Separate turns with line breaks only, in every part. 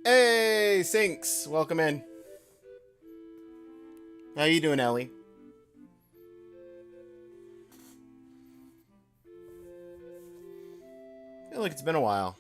Hey, Sinks, welcome in. How you doing, Ellie? I feel like it's been a while.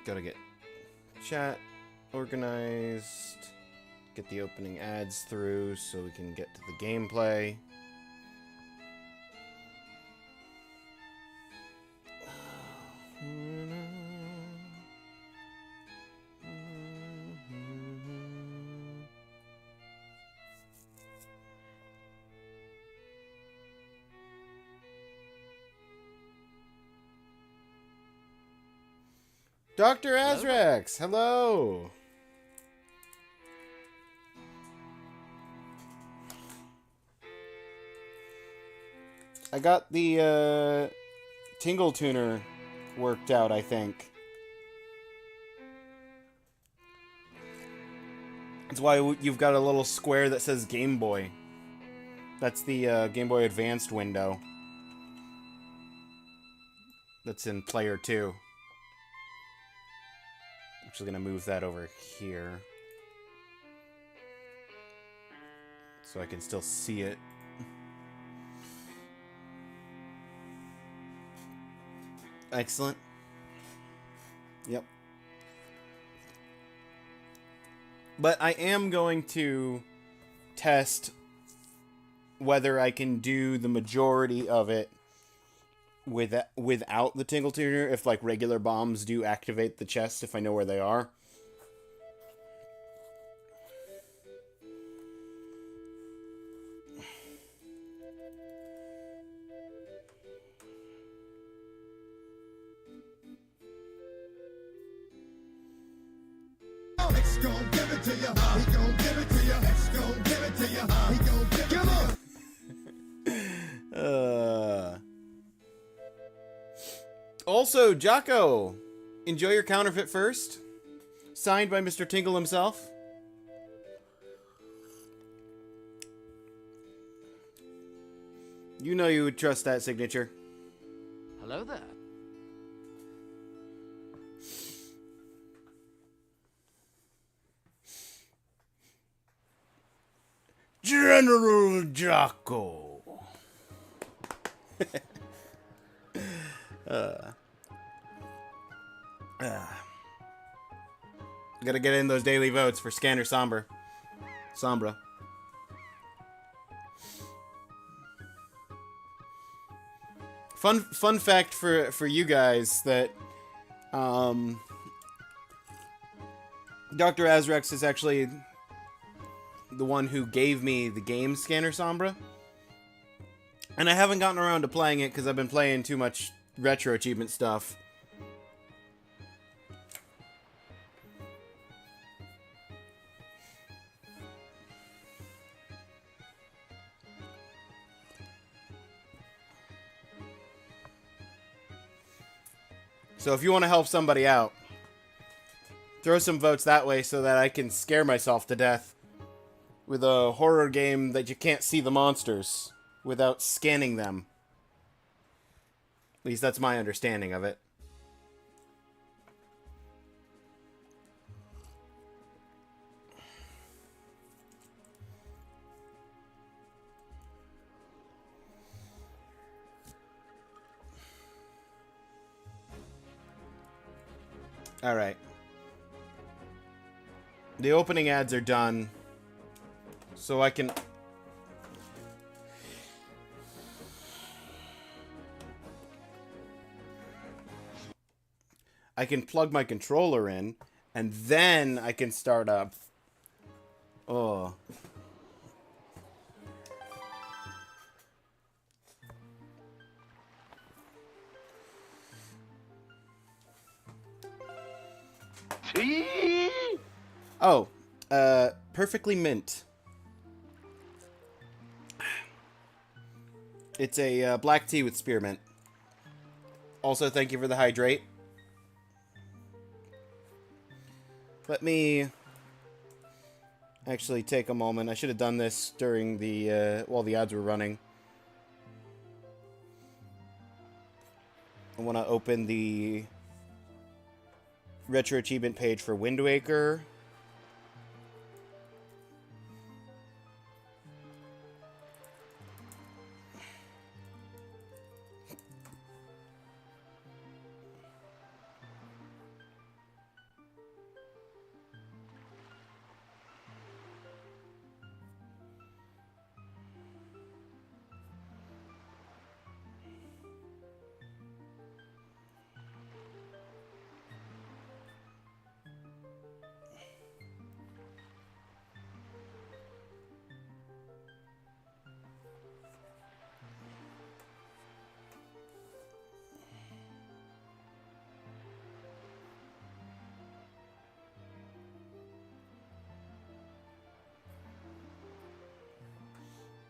Gotta get chat organized, get the opening ads through so we can get to the gameplay. Dr. Azrax, hello. I got the Tingle Tuner worked out, I think. That's why you've got a little square that says Game Boy. That's the Game Boy Advanced window. That's in Player 2. Actually gonna move that over here so I can still see it. Excellent. Yep. But I am going to test whether I can do the majority of it without the Tingle Tuner, if like regular bombs do activate the chest if I know where they are.
X gon' give it to you. He gon' give it to you. X gon' give it to you. He gon' give it to you.
Also, Jocko, enjoy your counterfeit first. Signed by Mr. Tingle himself. You know you would trust that signature.
Hello there.
General Jocko. Gotta get in those daily votes for Scanner Sombra. Fun fact for you guys that Dr. Azrax is actually the one who gave me the game Scanner Sombra. And I haven't gotten around to playing it because I've been playing too much retro achievement stuff. So if you want to help somebody out, throw some votes that way so that I can scare myself to death with a horror game that you can't see the monsters without scanning them. At least that's my understanding of it. Alright. The opening ads are done. So I can... I can plug my controller in, and then I can start up. Oh. Oh, perfectly mint. It's a black tea with spearmint. Also, thank you for the hydrate. Let me actually take a moment. I should have done this during the, while the ads were running. I want to open the retro achievement page for Windwaker.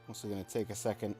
Also gonna take a second.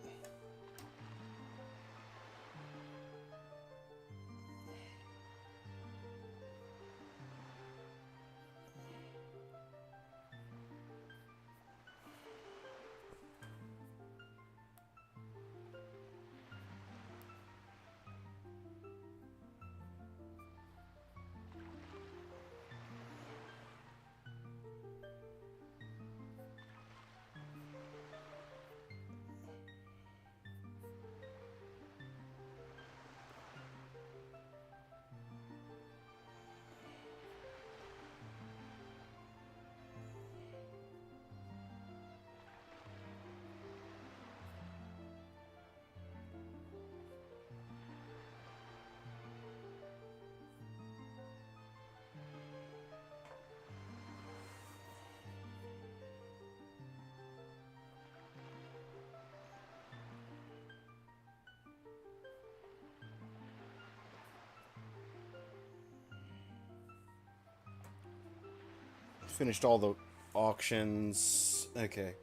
Finished all the auctions. Okay.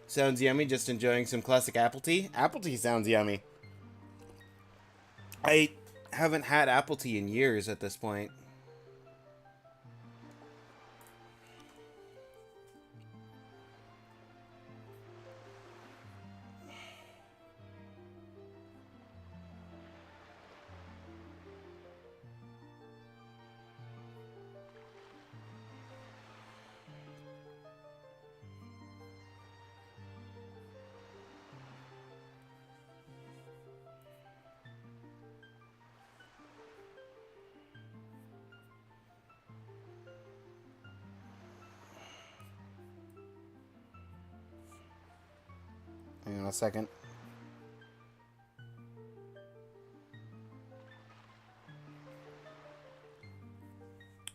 Sounds yummy, just enjoying some classic apple tea. Apple tea sounds yummy. I haven't had apple tea in years at this point. Hang on a second.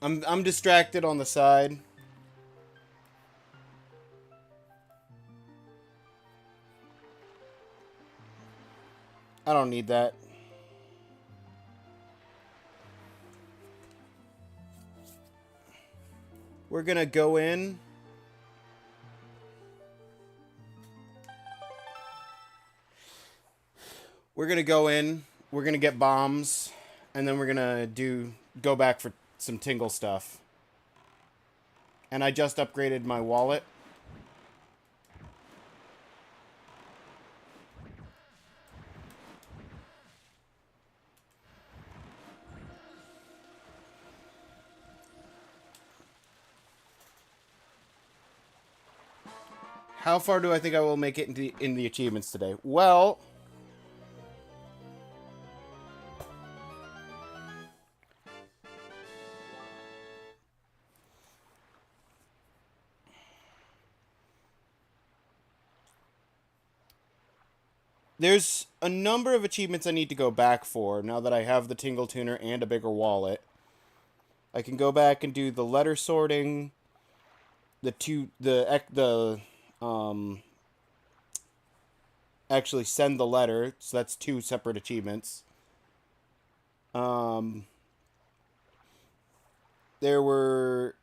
I'm distracted on the side. I don't need that. We're gonna go in. We're gonna go in. We're gonna get bombs, and then we're gonna go back for some Tingle stuff. And I just upgraded my wallet. How far do I think I will make it in the achievements today? Well, There's a number of achievements I need to go back for now that I have the Tingle Tuner and a bigger wallet. I can go back and do the letter sorting, actually send the letter, so that's 2 separate achievements. There were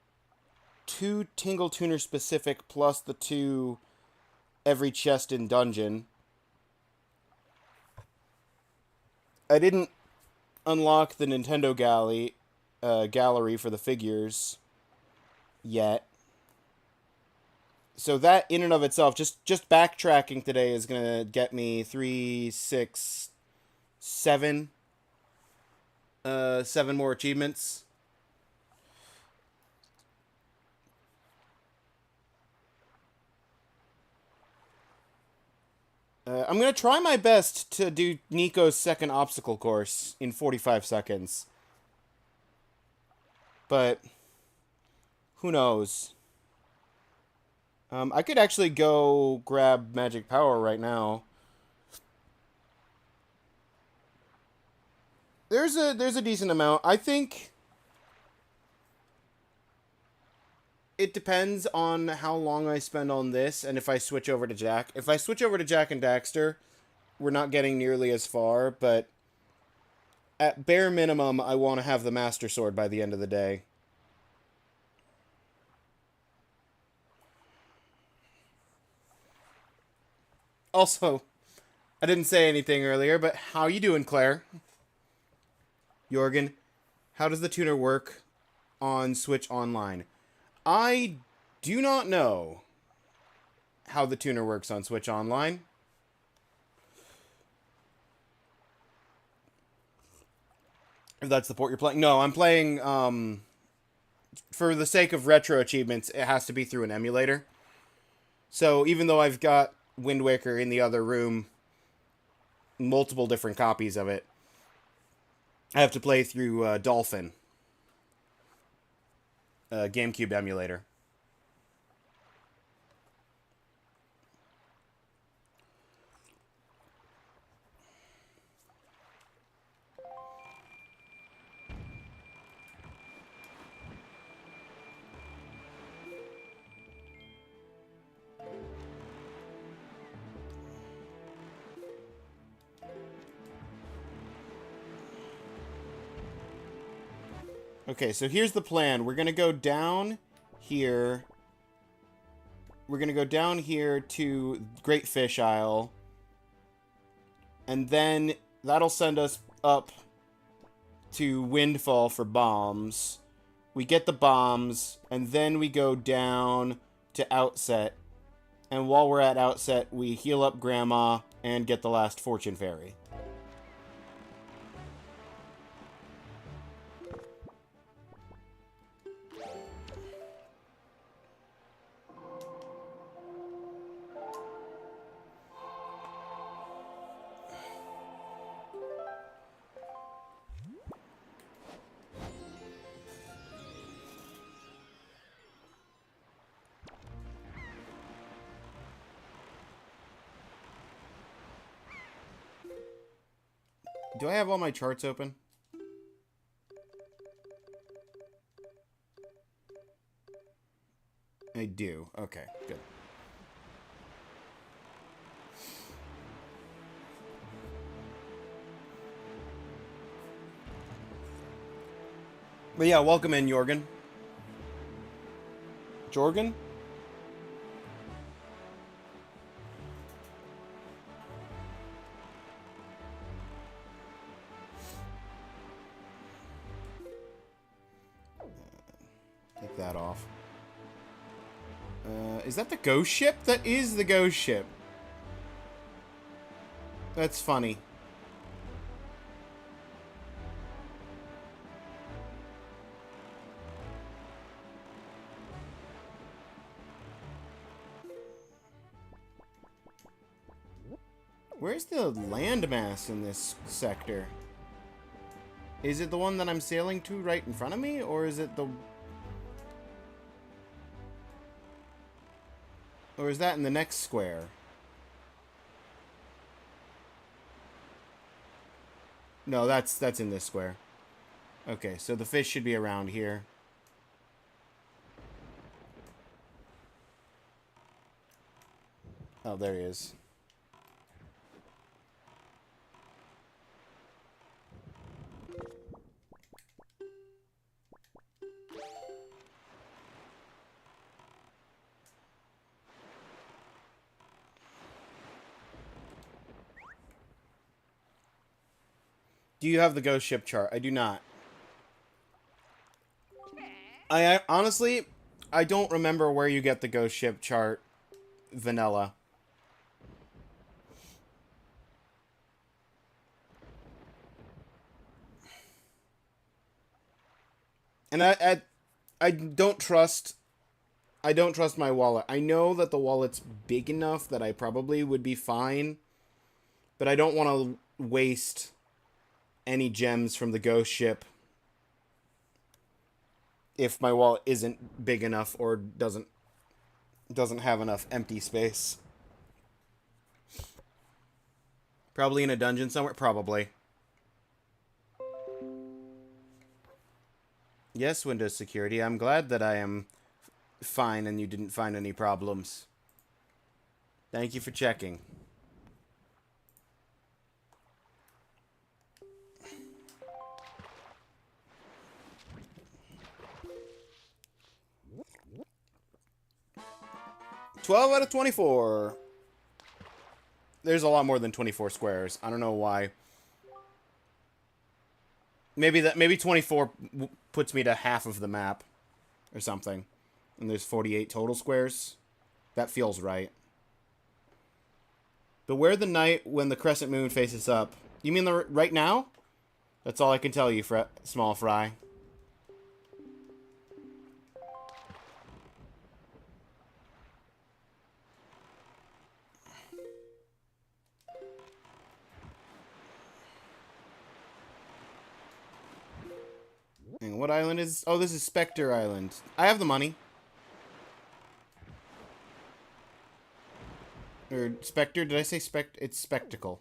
2 Tingle Tuner specific plus the 2 every chest in dungeon. I didn't unlock the Nintendo gallery for the figures yet. So that in and of itself, just backtracking today is going to get me 3, 6, 7 more achievements. I'm going to try my best to do Nico's second obstacle course in 45 seconds. But who knows? I could actually go grab magic power right now. There's a decent amount. I think it depends on how long I spend on this and if I switch over to Jack. If I switch over to Jack and Daxter, we're not getting nearly as far, but at bare minimum, I want to have the Master Sword by the end of the day. Also, I didn't say anything earlier, but how you doing, Claire? Jorgen, how does the tuner work on Switch Online? I do not know how the tuner works on Switch Online. If that's the port you're playing. No, I'm playing, for the sake of retro achievements, it has to be through an emulator. So even though I've got Windwaker in the other room, multiple different copies of it, I have to play through Dolphin, GameCube emulator. Okay, so here's the plan. We're going to go down here. We're going to go down here to Great Fish Isle. And then that'll send us up to Windfall for bombs. We get the bombs, and then we go down to Outset. And while we're at Outset, we heal up Grandma and get the last Fortune Fairy. Do I have all my charts open? I do. Okay, good. But yeah, welcome in, Jorgen. Jorgen? Take that off. Is that the ghost ship? That is the ghost ship. That's funny. Where's the landmass in this sector? Is it the one that I'm sailing to right in front of me, or is it the... Or is that in the next square? No, that's in this square. Okay, so the fish should be around here. Oh, there he is. Do you have the ghost ship chart? I do not. I honestly, I don't remember where you get the ghost ship chart vanilla. And I don't trust my wallet. I know that the wallet's big enough that I probably would be fine, but I don't want to waste any gems from the ghost ship if my wallet isn't big enough or doesn't have enough empty space. Probably in a dungeon somewhere. Probably. Yes, Windows security. I'm glad that I am fine and you didn't find any problems. Thank you for checking. $12 out of 24. There's a lot more than 24 squares. I don't know why. Maybe 24 puts me to half of the map or something. And there's 48 total squares. That feels right. Beware the night when the crescent moon faces up. You mean right now? That's all I can tell you, small fry. And what island is... Oh, this is Spectre Island. I have the money. Or Spectre? Did I say It's Spectacle.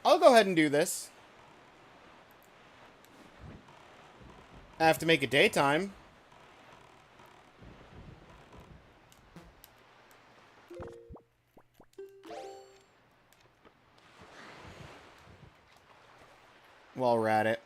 I'll go ahead and do this. I have to make it daytime. While we're at it.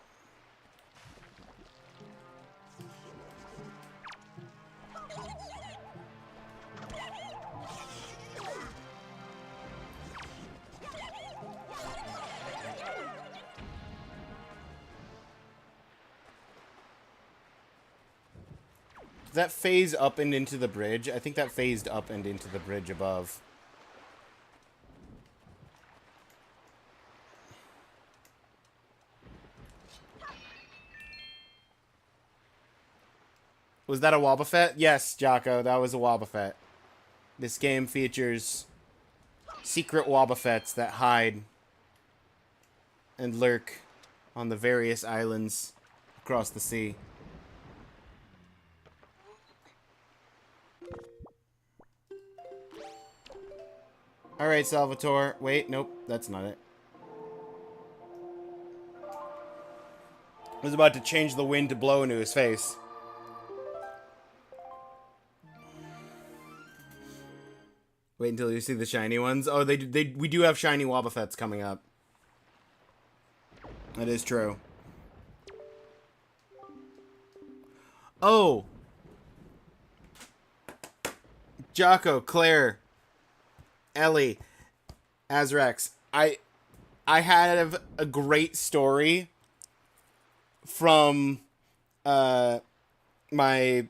Does that phase up and into the bridge? I think that phased up and into the bridge above. Was that a Wobbuffet? Yes, Jocko, that was a Wobbuffet. This game features secret Wobbuffets that hide and lurk on the various islands across the sea. Alright, Salvatore. Wait, nope, that's not it. I was about to change the wind to blow into his face. Wait until you see the shiny ones. Oh, we do have shiny Wobbuffets coming up. That is true. Oh! Jocko, Claire, Ellie, Azrax. I had a great story from my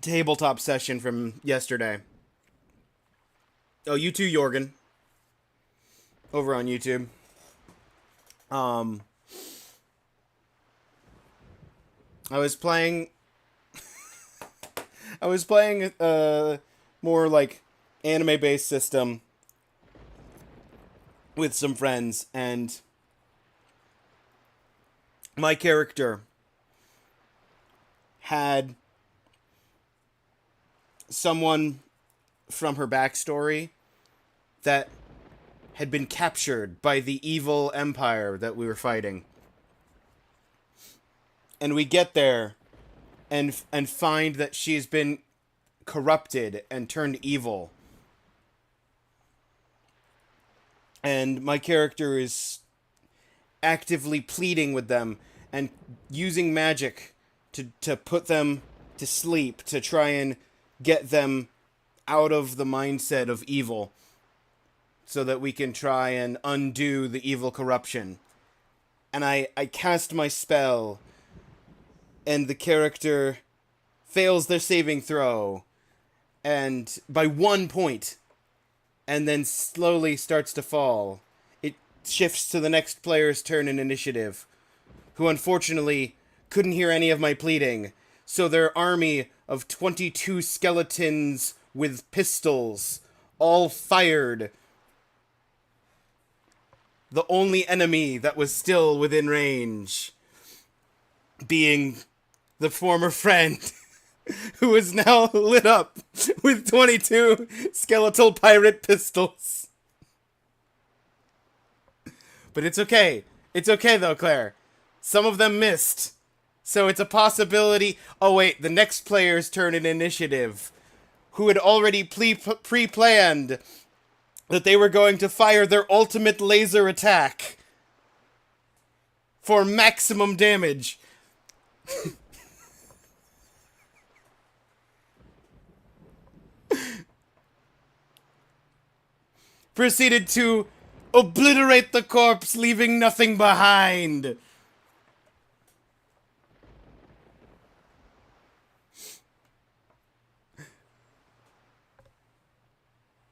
tabletop session from yesterday. Oh, you too, Jorgen. Over on YouTube. I was playing more like anime-based system with some friends, and my character had someone from her backstory that had been captured by the evil empire that we were fighting. And we get there and find that she's been corrupted and turned evil. And my character is actively pleading with them and using magic to put them to sleep, to try and get them out of the mindset of evil, so that we can try and undo the evil corruption. And I cast my spell, and the character fails their saving throw, and by 1 point, and then slowly starts to fall. It shifts to the next player's turn in initiative, who unfortunately couldn't hear any of my pleading, so their army of 22 skeletons with pistols all fired. The only enemy that was still within range being the former friend who is now lit up with 22 skeletal pirate pistols. But it's okay. It's okay though, Claire. Some of them missed. So it's a possibility. Oh wait, the next player's turn in initiative, who had already pre-planned that they were going to fire their ultimate laser attack for maximum damage. Proceeded to obliterate the corpse, leaving nothing behind.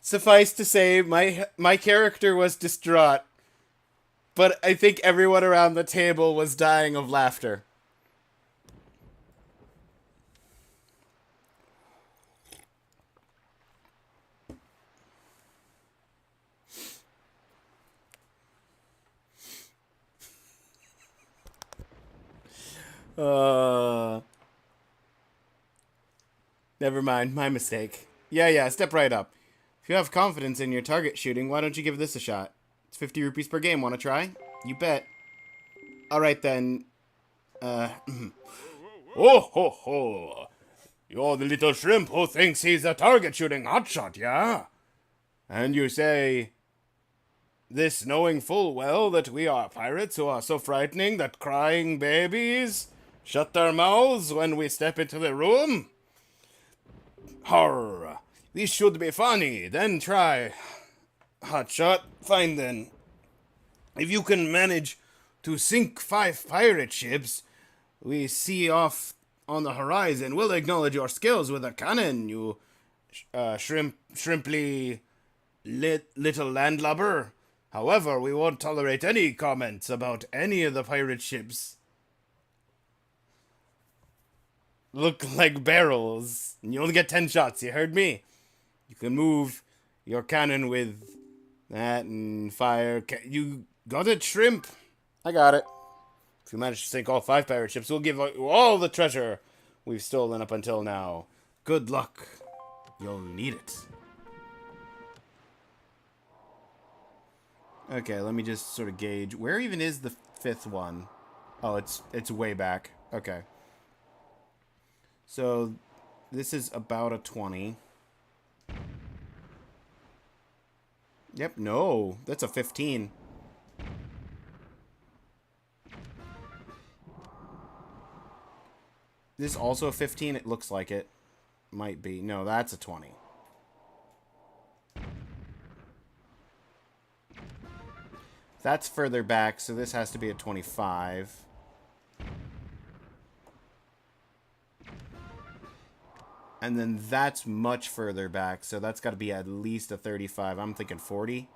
Suffice to say, my character was distraught, but I think everyone around the table was dying of laughter. Never mind, my mistake. Yeah, step right up. If you have confidence in your target shooting, why don't you give this a shot? It's 50 rupees per game. Want to try? You bet. Alright then. Oh ho ho. You're the little shrimp who thinks he's a target shooting hotshot, yeah? And you say, this knowing full well that we are pirates who are so frightening that crying babies shut their mouths when we step into the room? Horror. This should be funny. Then try. Hotshot, fine then. If you can manage to sink 5 pirate ships we see off on the horizon, we'll acknowledge your skills with a cannon, you shrimply little landlubber. However, we won't tolerate any comments about any of the pirate ships. Look like barrels. And you only get 10 shots, you heard me? You can move your cannon with that and fire. You got it, shrimp? I got it. If you manage to sink all 5 pirate ships, we'll give you all the treasure we've stolen up until now. Good luck. You'll need it. Okay, let me just sort of gauge. Where even is the 5th one? Oh, it's way back. Okay. So, this is about a 20. Yep, no. That's a 15. This also a 15? It looks like it. Might be. No, that's a 20. That's further back, so this has to be a 25. And then that's much further back, so that's got to be at least a 35. I'm thinking 40.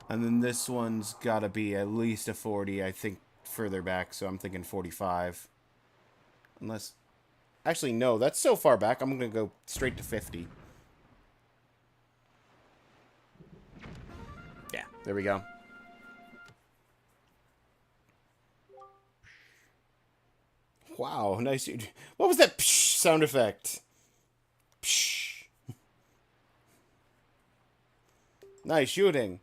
And then this one's got to be at least a 40, I think, further back, so I'm thinking 45. Unless... Actually, no, that's so far back, I'm going to go straight to 50. Yeah, there we go. Wow, nice. What was that psh sound effect? Nice shooting.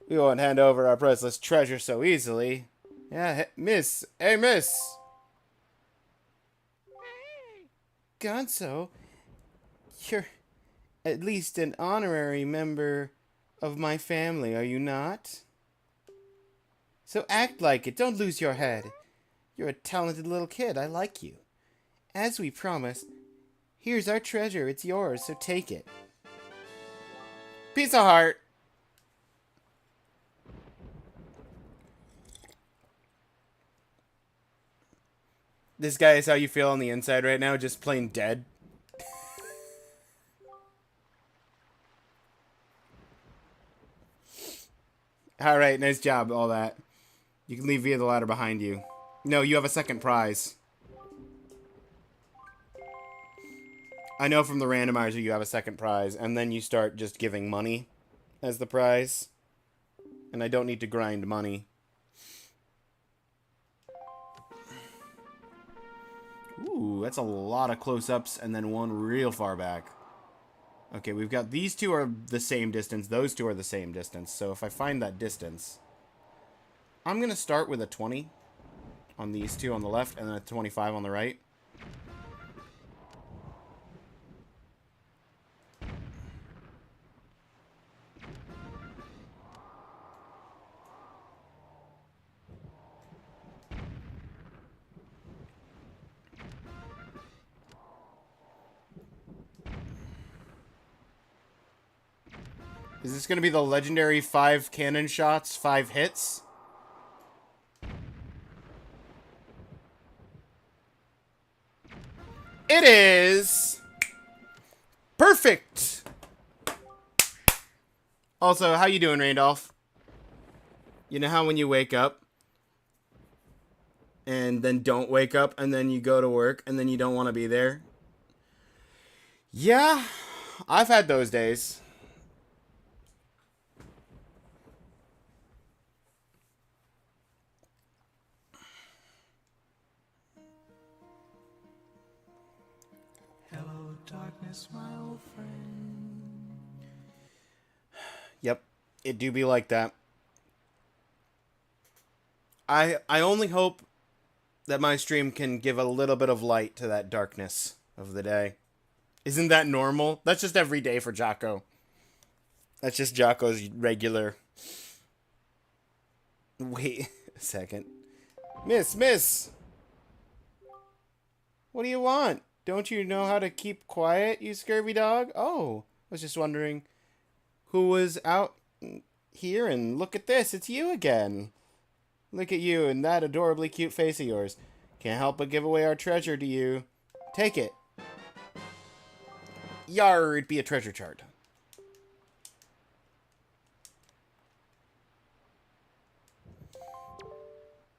We won't hand over our priceless treasure so easily. Yeah, miss. Hey, miss. Gonzo, you're at least an honorary member of my family, are you not? So act like it. Don't lose your head. You're a talented little kid. I like you. As we promised, here's our treasure. It's yours, so take it. Piece of heart. This guy is how you feel on the inside right now, just plain dead. Alright, nice job, all that. You can leave via the ladder behind you. No, you have a second prize. I know from the randomizer you have a second prize, and then you start just giving money as the prize. And I don't need to grind money. Ooh, that's a lot of close-ups and then one real far back. Okay, we've got these two are the same distance. Those two are the same distance. So if I find that distance, I'm going to start with a 20 on these two on the left and then a 25 on the right. Is this going to be the legendary 5 cannon shots, 5 hits? It is! Perfect! Also, how you doing, Randolph? You know how when you wake up, and then don't wake up, and then you go to work, and then you don't want to be there? Yeah, I've had those days.
Hello, darkness, my old friend.
Yep, it do be like that. I only hope that my stream can give a little bit of light to that darkness of the day. Isn't that normal? That's just every day for Jocko. That's just Jocko's regular. Wait a second. Miss! What do you want? Don't you know how to keep quiet, you scurvy dog? Oh, I was just wondering who was out here, and look at this, it's you again. Look at you and that adorably cute face of yours. Can't help but give away our treasure to you. Take it. Yar, it'd be a treasure chart.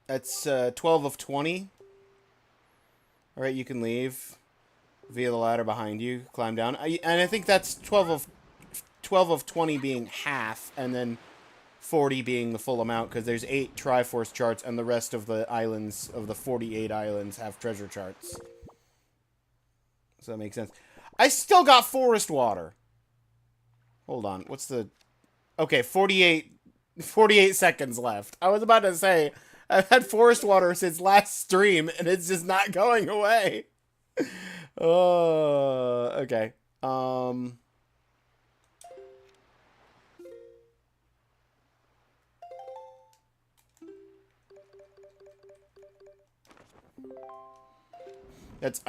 That's 12 of 20. Alright, you can leave via the ladder behind you. Climb down. And I think that's 12 of 20 being half, and then 40 being the full amount, because there's 8 Triforce charts, and the rest of the islands, of the 48 islands, have treasure charts. So that makes sense. I still got forest water. Hold on. What's the... Okay, 48 seconds left. I was about to say, I've had forest water since last stream, and it's just not going away. Oh, okay. That's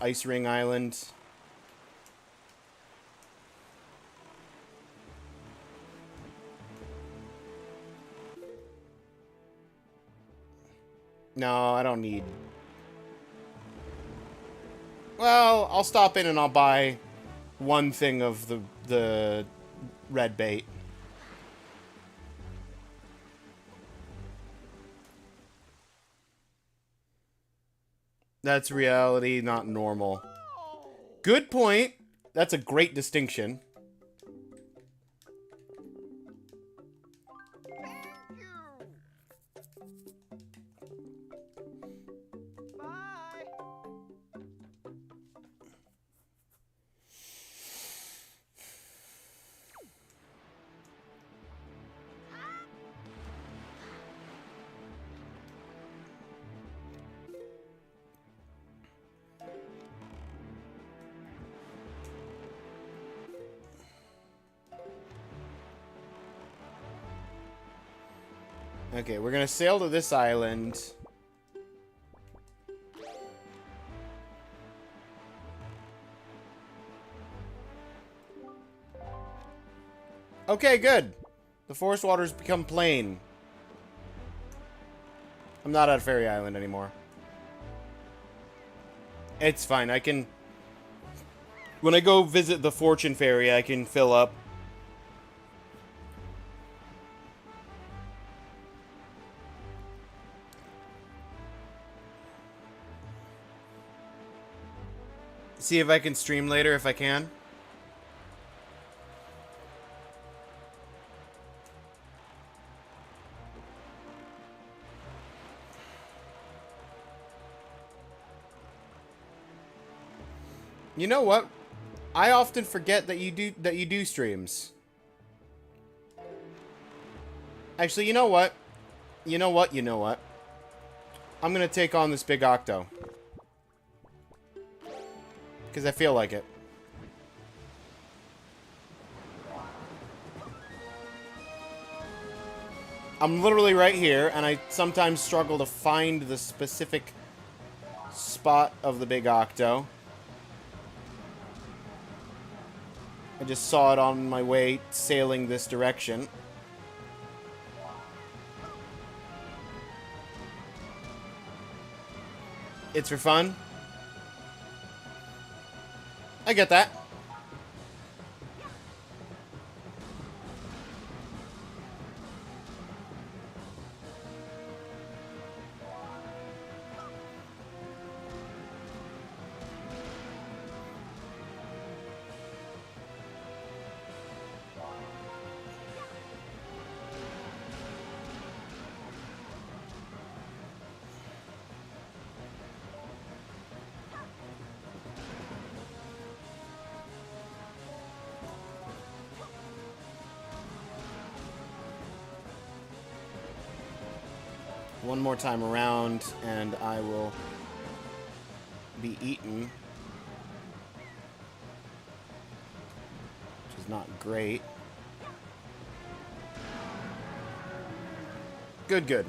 Ice Ring Island. No, I don't need... Well, I'll stop in and I'll buy one thing of the red bait. That's reality, not normal. Good point. That's a great distinction. Okay, we're gonna sail to this island. Okay, good. The forest waters become plain. I'm not at Fairy Island anymore. It's fine. I can... When I go visit the Fortune Fairy, I can fill up. See if I can stream later if I can. You know what? I often forget that you do streams. Actually, you know what? You know what? You know what? I'm gonna take on this big octo. Because I feel like it. I'm literally right here, and I sometimes struggle to find the specific spot of the big octo. I just saw it on my way sailing this direction. It's for fun. I get that. One more time around, and I will be eaten. Which is not great. Good, good.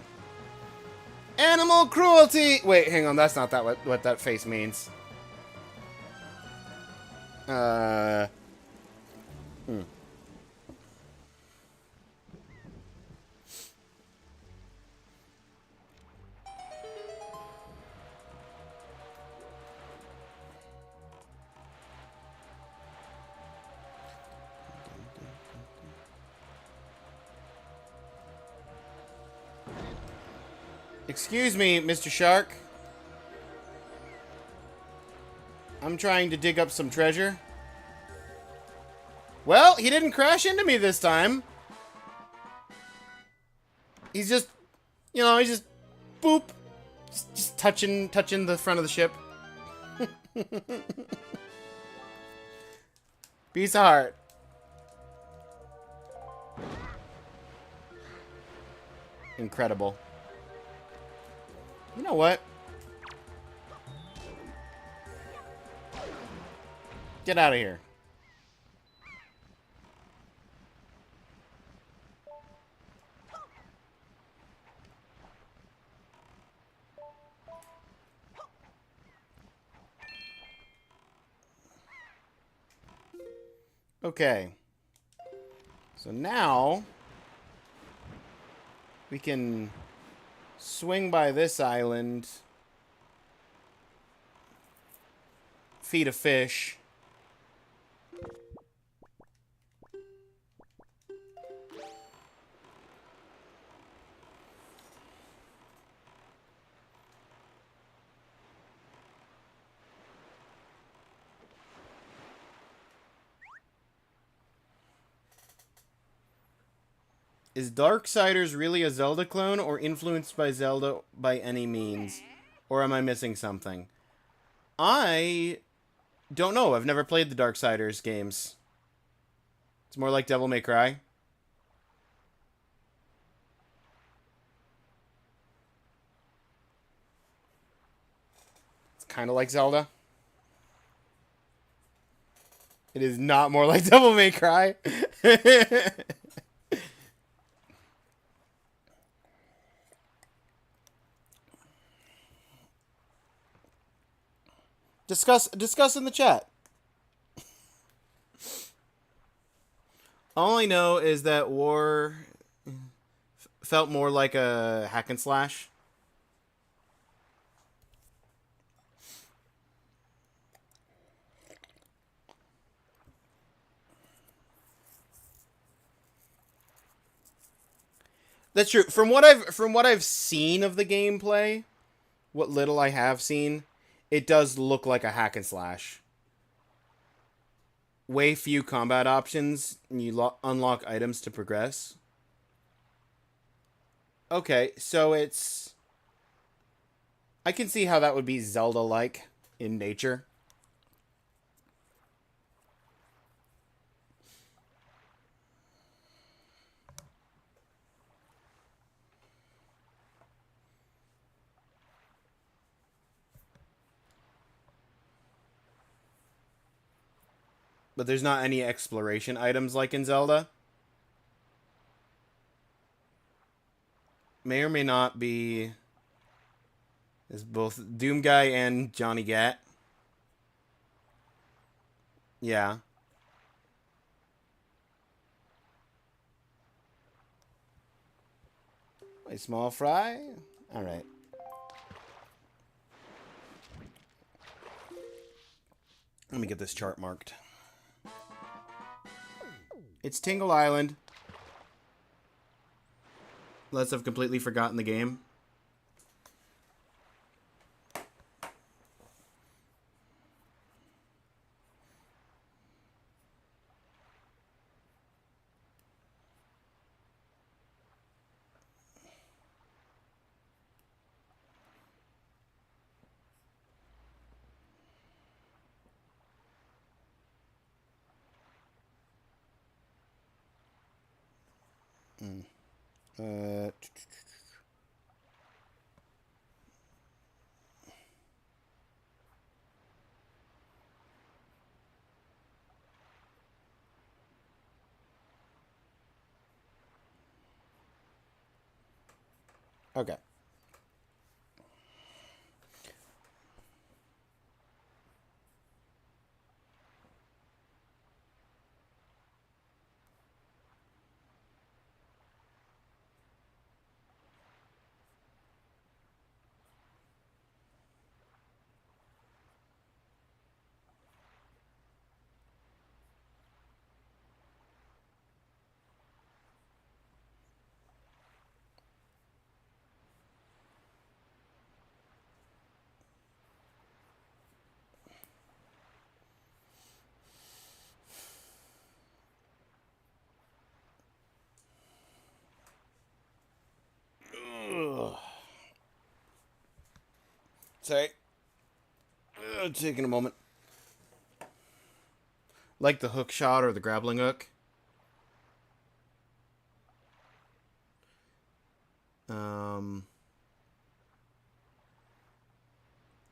Animal cruelty! Wait, hang on, that's not that what that face means. Excuse me, Mr. Shark. I'm trying to dig up some treasure. Well, he didn't crash into me this time. He's just, you know, he's just, boop. Just touching the front of the ship. Piece of heart. Incredible. You know what? Get out of here. Okay. So now we can swing by this island, feed a fish. Is Darksiders really a Zelda clone or influenced by Zelda by any means? Or am I missing something? I don't know. I've never played the Darksiders games. It's more like Devil May Cry. It's kind of like Zelda. It is not more like Devil May Cry. Discuss in the chat. All I know is that War felt more like a hack and slash. That's true. From what I've seen of the gameplay, what little I have seen, it does look like a hack and slash. Way few combat options, and you unlock items to progress. Okay, so it's... I can see how that would be Zelda-like in nature. But there's not any exploration items like in Zelda. May or may not be... is both Doom Guy and Johnny Gat. Yeah. A small fry? Alright. Let me get this chart marked. It's Tingle Island. Unless I've completely forgotten the game. Okay. Ugh. Sorry. Taking a moment. Like the hook shot or the grappling hook.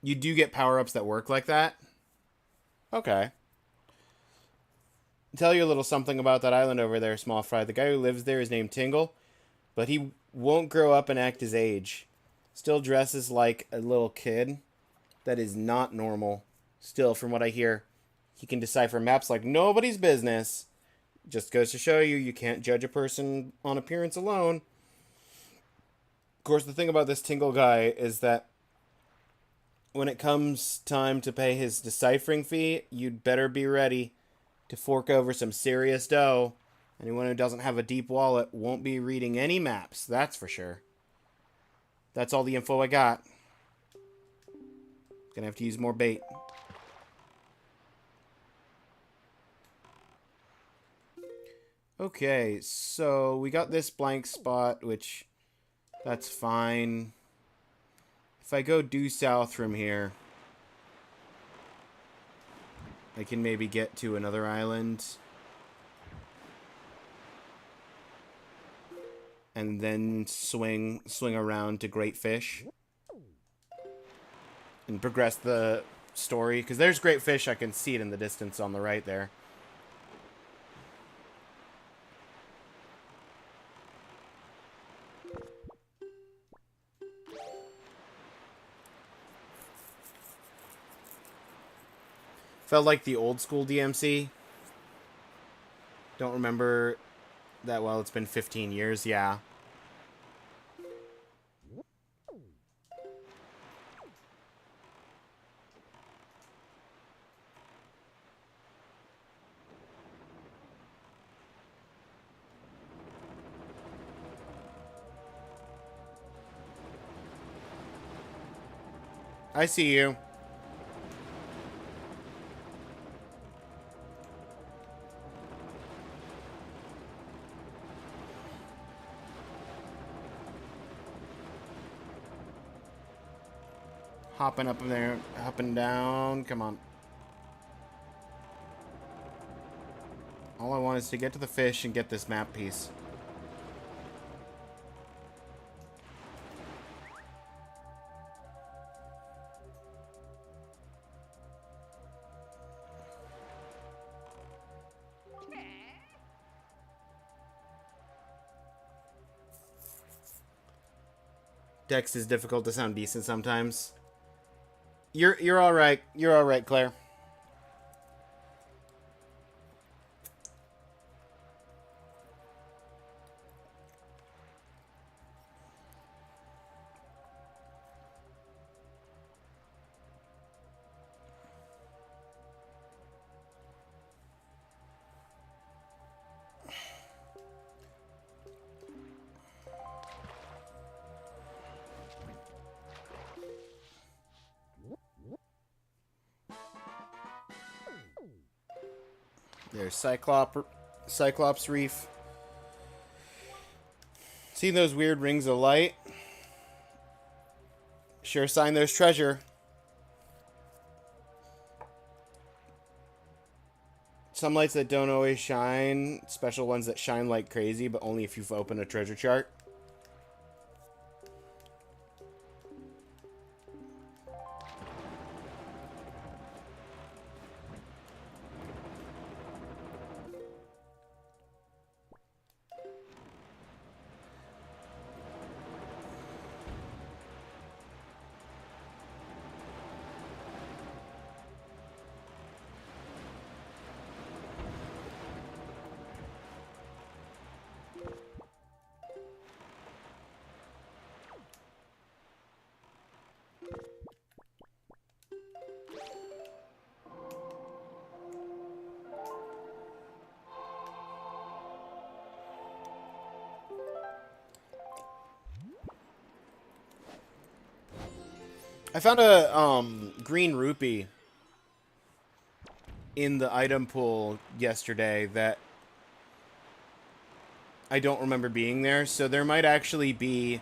You do get power-ups that work like that? Okay. Tell you a little something about that island over there, Small Fry. The guy who lives there is named Tingle, but he won't grow up and act his age. Still dresses like a little kid. That is not normal. Still, from what I hear, he can decipher maps like nobody's business. Just goes to show you, you can't judge a person on appearance alone. Of course, the thing about this Tingle guy is that when it comes time to pay his deciphering fee, you'd better be ready to fork over some serious dough. Anyone who doesn't have a deep wallet won't be reading any maps, that's for sure. That's all the info I got. Gonna have to use more bait. Okay, so we got this blank spot, which that's fine. If I go due south from here, I can maybe get to another island. And then swing around to Great Fish. And progress the story. Because there's Great Fish, I can see it in the distance on the right there. Felt like the old school DMC. Don't remember that well. It's been 15 years, yeah. I see you. Hopping up in there, up and down. Come on. All I want is to get to the fish and get this map piece. Dex is difficult to sound decent sometimes. You're all right. You're all right, Claire. There's Cyclops Reef. See those weird rings of light? Sure sign there's treasure. Some lights that don't always shine. Special ones that shine like crazy, but only if you've opened a treasure chart. I found a green rupee in the item pool yesterday that I don't remember being there, so there might actually be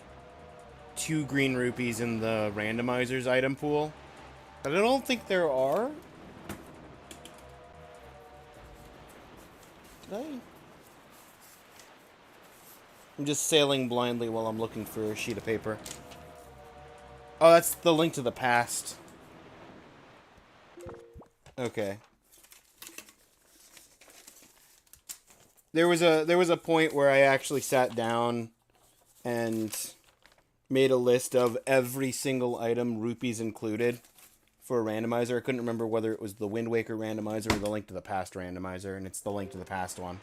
2 green rupees in the randomizer's item pool. But I don't think there are. Did I? I'm just sailing blindly while I'm looking for a sheet of paper. Oh, that's the link to the past. Okay. There was a point where I actually sat down and made a list of every single item, rupees included, for a randomizer. I couldn't remember whether it was the Windwaker randomizer or the link to the past randomizer, and it's the link to the past one.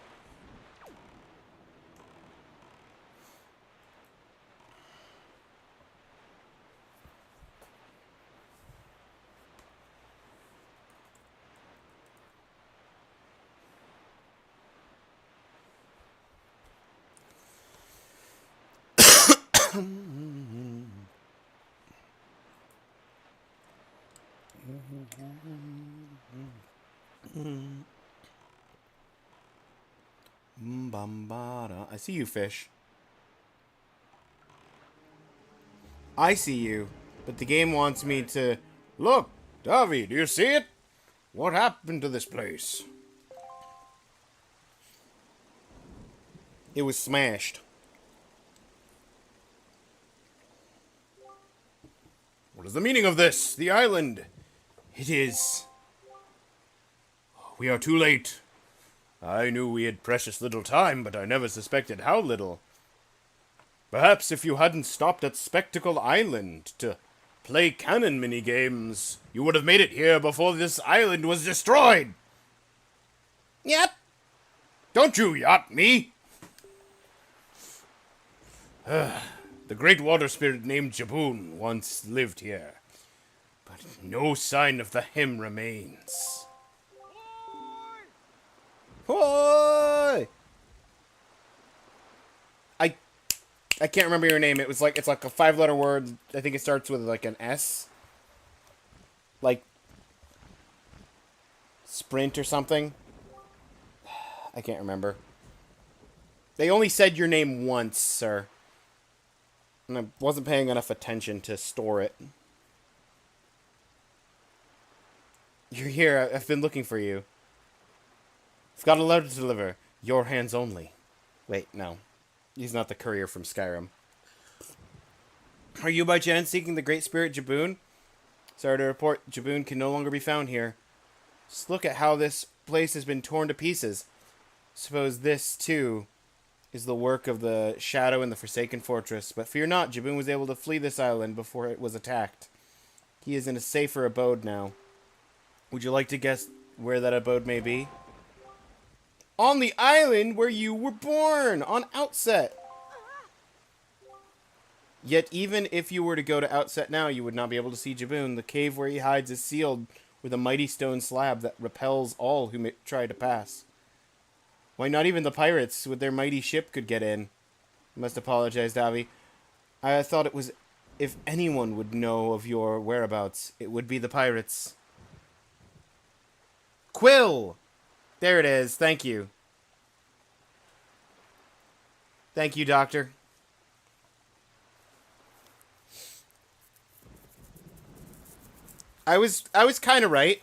I see you, fish. I see you, but the game wants me to... Look, Davy, do you see it? What happened to this place? It was smashed. What is the meaning of this? The island. It is... We are too late. I knew we had precious little time, but I never suspected how little. Perhaps if you hadn't stopped at Spectacle Island to play cannon minigames. You would have made it here before this island was destroyed. Yep. Don't you yacht me. The great water spirit named Jaboon once lived here, but no sign of the him remains. Hoi! I can't remember your name. It's like a 5-letter word. I think it starts with like an S. Like sprint or something. I can't remember. They only said your name once, sir. And I wasn't paying enough attention to store it. You're here. I've been looking for you. I've got a letter to deliver. Your hands only. Wait, no. He's not the courier from Skyrim. Are you by chance seeking the Great Spirit Jaboon? Sorry to report, Jaboon can no longer be found here. Just look at how this place has been torn to pieces. Suppose this, too, is the work of the Shadow in the Forsaken Fortress. But fear not, Jaboon was able to flee this island before it was attacked. He is in a safer abode now. Would you like to guess where that abode may be? On the island where you were born! On Outset! Yet even if you were to go to Outset now, you would not be able to see Jaboon. The cave where he hides is sealed with a mighty stone slab that repels all who may try to pass. Why, not even the pirates with their mighty ship could get in. I must apologize, Davi. I thought it was... If anyone would know of your whereabouts, it would be the pirates. Quill! There it is. Thank you. Thank you, Doctor. I was kind of right.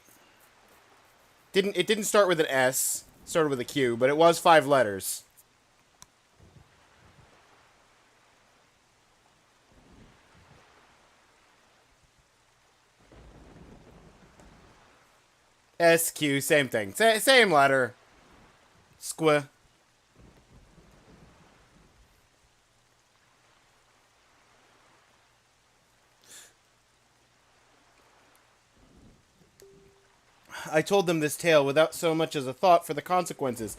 It didn't start with an S. It started with a Q, but it was 5 letters. SQ, same thing. Same letter. Squa. I told them this tale without so much as a thought for the consequences.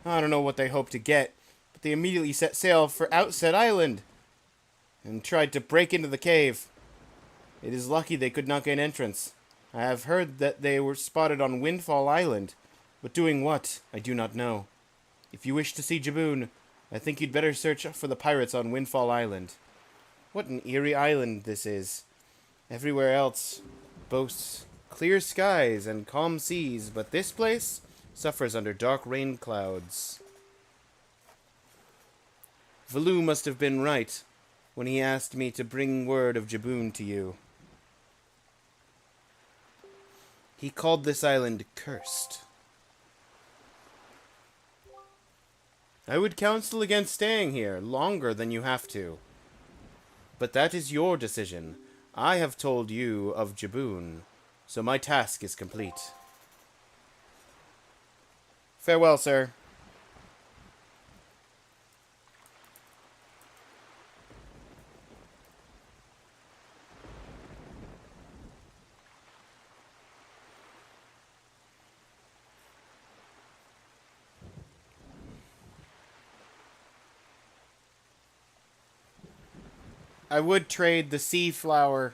I don't know what they hoped to get, but they immediately set sail for Outset Island and tried to break into the cave. It is lucky they could not gain entrance. I have heard that they were spotted on Windfall Island, but doing what, I do not know. If you wish to see Jaboon, I think you'd better search for the pirates on Windfall Island. What an eerie island this is. Everywhere else boasts clear skies and calm seas, but this place suffers under dark rain clouds. Valu must have been right when he asked me to bring word of Jaboon to you. He called this island cursed. I would counsel against staying here longer than you have to. But that is your decision. I have told you of Jaboon, so my task is complete. Farewell, sir. I would trade the sea flower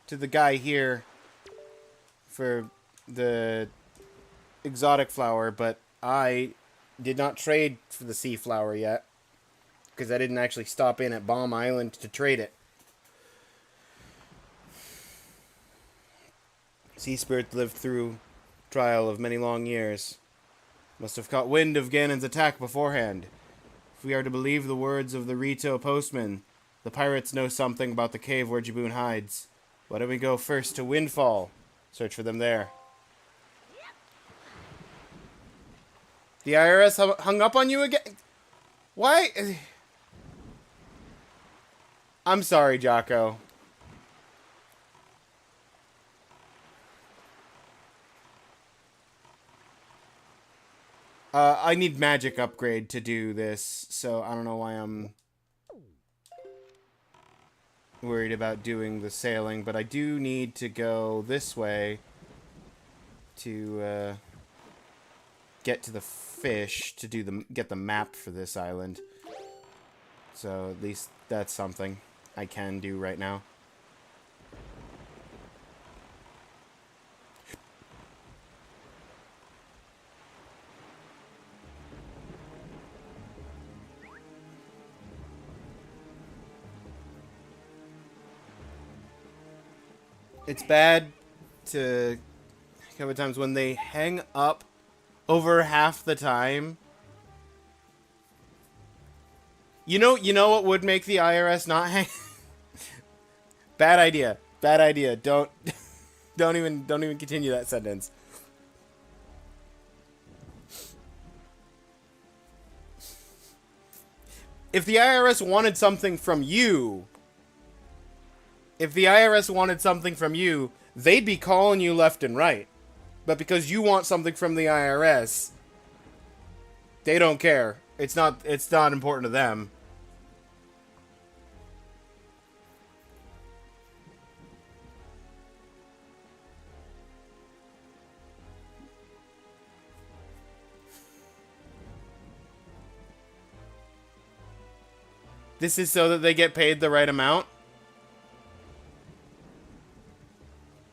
to the guy here for the exotic flower, but I did not trade for the sea flower yet because I didn't actually stop in at Bomb Island to trade it. Sea Spirit lived through trial of many long years. Must have caught wind of Ganon's attack beforehand. If we are to believe the words of the Rito postman, the pirates know something about the cave where Jaboon hides. Why don't we go first to Windfall? Search for them there. The IRS hung up on you again? Why? I'm sorry, Jocko. I need magic upgrade to do this, so I don't know why I'm... worried about doing the sailing, but I do need to go this way to get to the fish to get the map for this island. So at least that's something I can do right now. It's bad to a couple of times when they hang up over half the time. You know what would make the IRS not hang? Bad idea. Bad idea. Don't even continue that sentence. If the IRS wanted something from you, they'd be calling you left and right. But because you want something from the IRS, they don't care. It's not important to them. This is so that they get paid the right amount.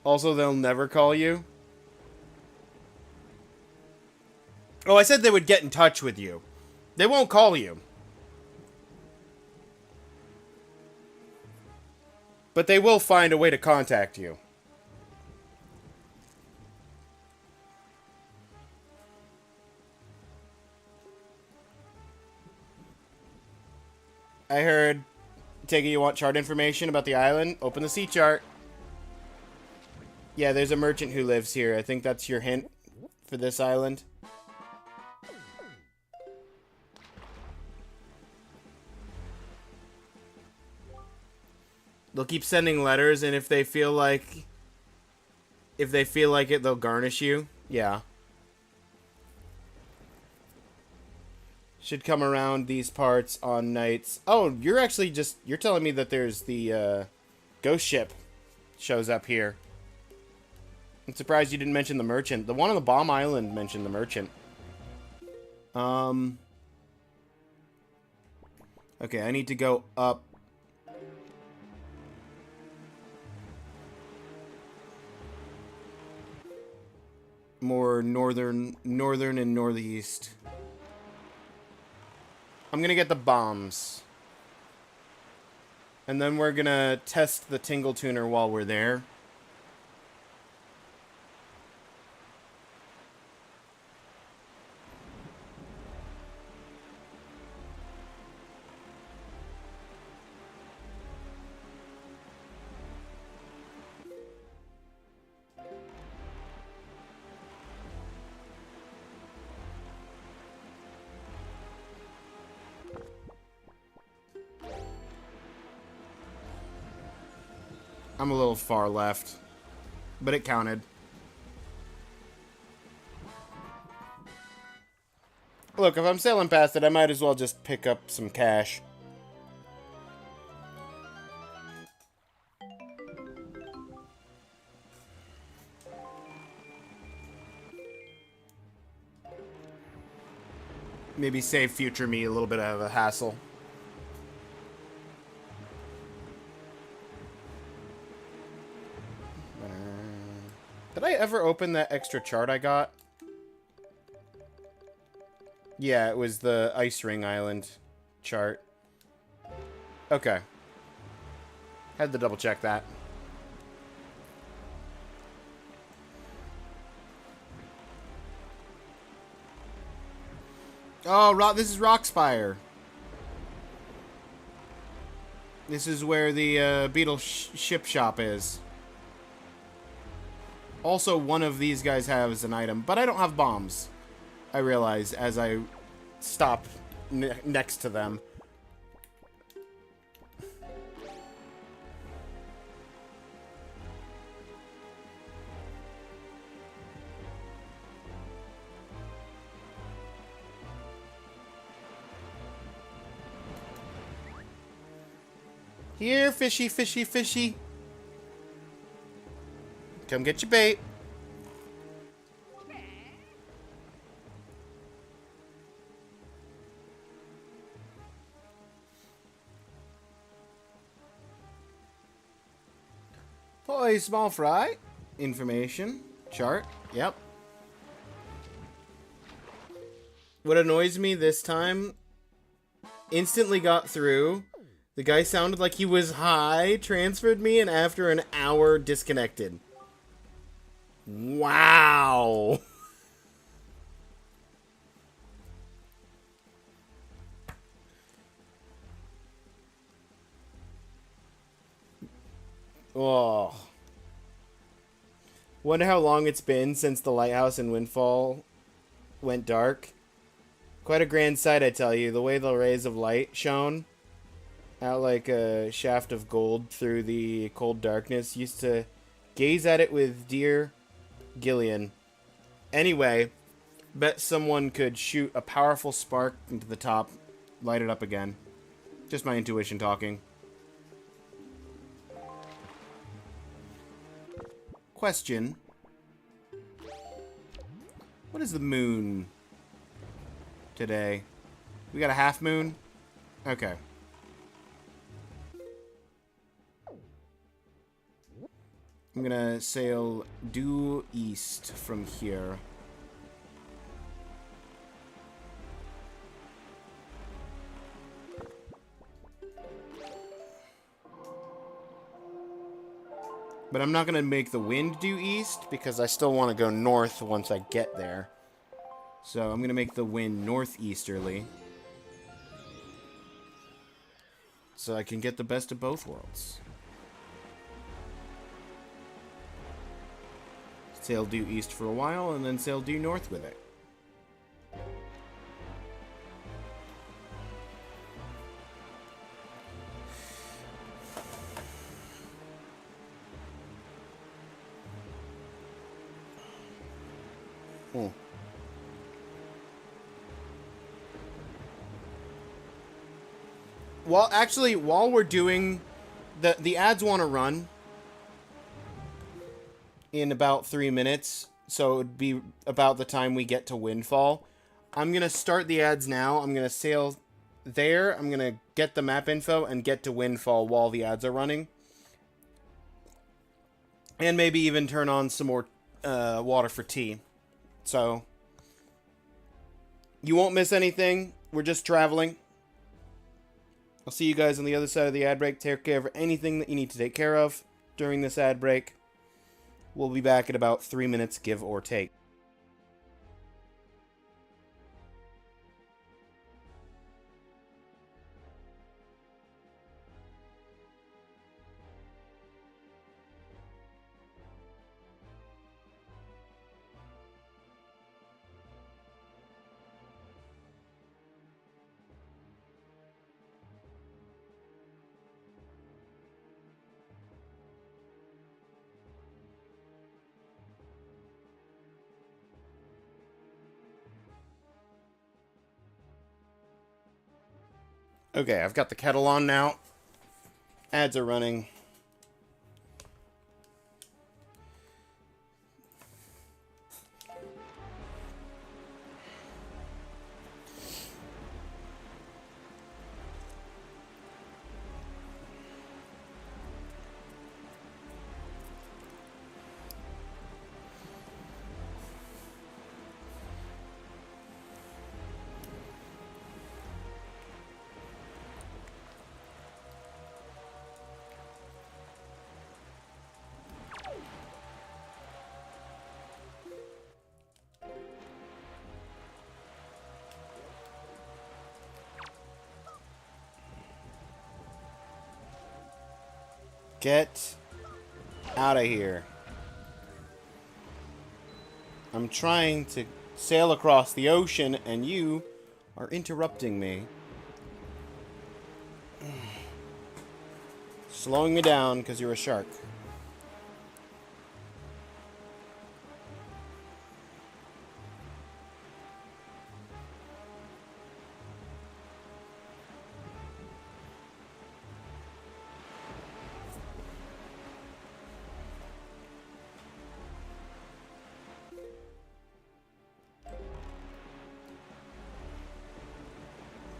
Also, they'll never call you. Oh, I said they would get in touch with you. They won't call you. But they will find a way to contact you. I heard, take it you want chart information about the island? Open the sea chart. Yeah, there's a merchant who lives here. I think that's your hint for this island. They'll keep sending letters, and if they feel like it, they'll garnish you. Yeah. Should come around these parts on nights. Oh, you're telling me that there's the ghost ship shows up here. I'm surprised you didn't mention the merchant. The one on the bomb island mentioned the merchant. Okay, I need to go up. More northern and northeast. I'm gonna get the bombs. And then we're gonna test the Tingle Tuner while we're there. I'm a little far left, but it counted. Look, if I'm sailing past it, I might as well just pick up some cash. Maybe save future me a little bit of a hassle. Did I ever open that extra chart I got? Yeah, it was the Ice Ring Island chart. Okay. Had to double check that. Oh, this is Rockspire. This is where the Beetle ship shop is. Also, one of these guys has an item, but I don't have bombs. I realize as I stop next to them. Here, fishy, fishy, fishy. Come get your bait. Boy, small fry. Information. Chart. Yep. What annoys me this time, instantly got through. The guy sounded like he was high, transferred me, and after an hour, disconnected. Wow. Oh. Wonder how long it's been since the lighthouse in Windfall went dark. Quite a grand sight, I tell you. The way the rays of light shone out like a shaft of gold through the cold darkness. Used to gaze at it with dear Gillian. Anyway, bet someone could shoot a powerful spark into the top, light it up again. Just my intuition talking. Question. What is the moon today? We got a half moon? Okay. I'm gonna sail due east from here. But I'm not gonna make the wind due east because I still want to go north once I get there. So I'm gonna make the wind northeasterly. So I can get the best of both worlds. Sail due east for a while, and then sail due north with it. Hmm. Well, actually, while we're doing... The ads want to run in about 3 minutes, so it would be about the time we get to Windfall. I'm going to start the ads now. I'm going to sail there. I'm going to get the map info and get to Windfall while the ads are running. And maybe even turn on some more water for tea. So, you won't miss anything. We're just traveling. I'll see you guys on the other side of the ad break. Take care of anything that you need to take care of during this ad break. We'll be back in about 3 minutes, give or take. Okay, I've got the kettle on now. Ads are running. Get out of here. I'm trying to sail across the ocean and you are interrupting me. Slowing me down because you're a shark.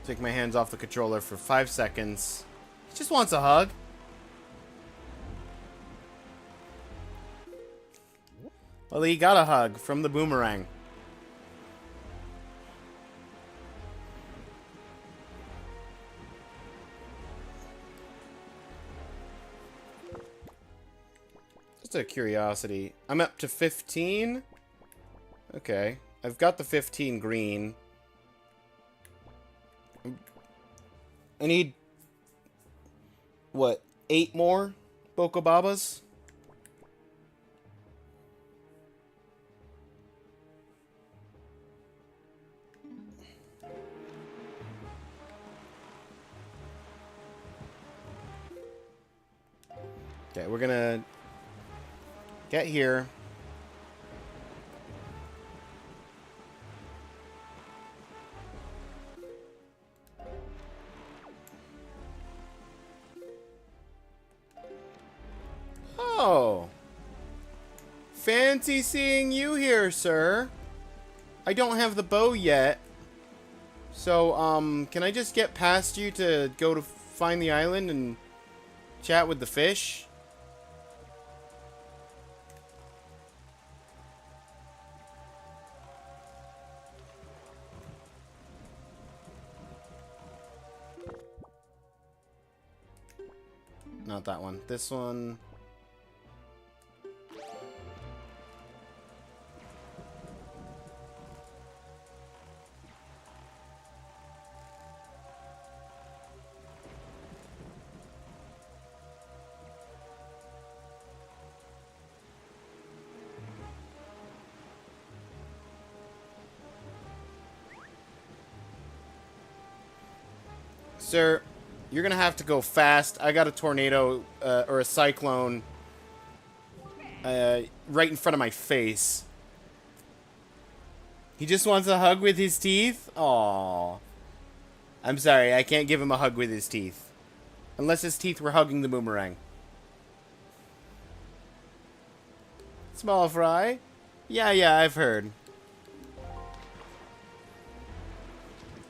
Take my hands off the controller for 5 seconds. He just wants a hug. Well, he got a hug from the boomerang. Just a curiosity. I'm up to 15? Okay. I've got the 15 green. I need... what? 8 more Bokobabas? Okay, we're gonna get here. Oh. Fancy seeing you here, sir. I don't have the bow yet. So, can I just get past you to go to find the island and chat with the fish? Not that one. This one. Sir, you're gonna have to go fast. I got a tornado or a cyclone right in front of my face. He just wants a hug with his teeth? Aww. I'm sorry, I can't give him a hug with his teeth. Unless his teeth were hugging the boomerang. Small fry? Yeah, I've heard.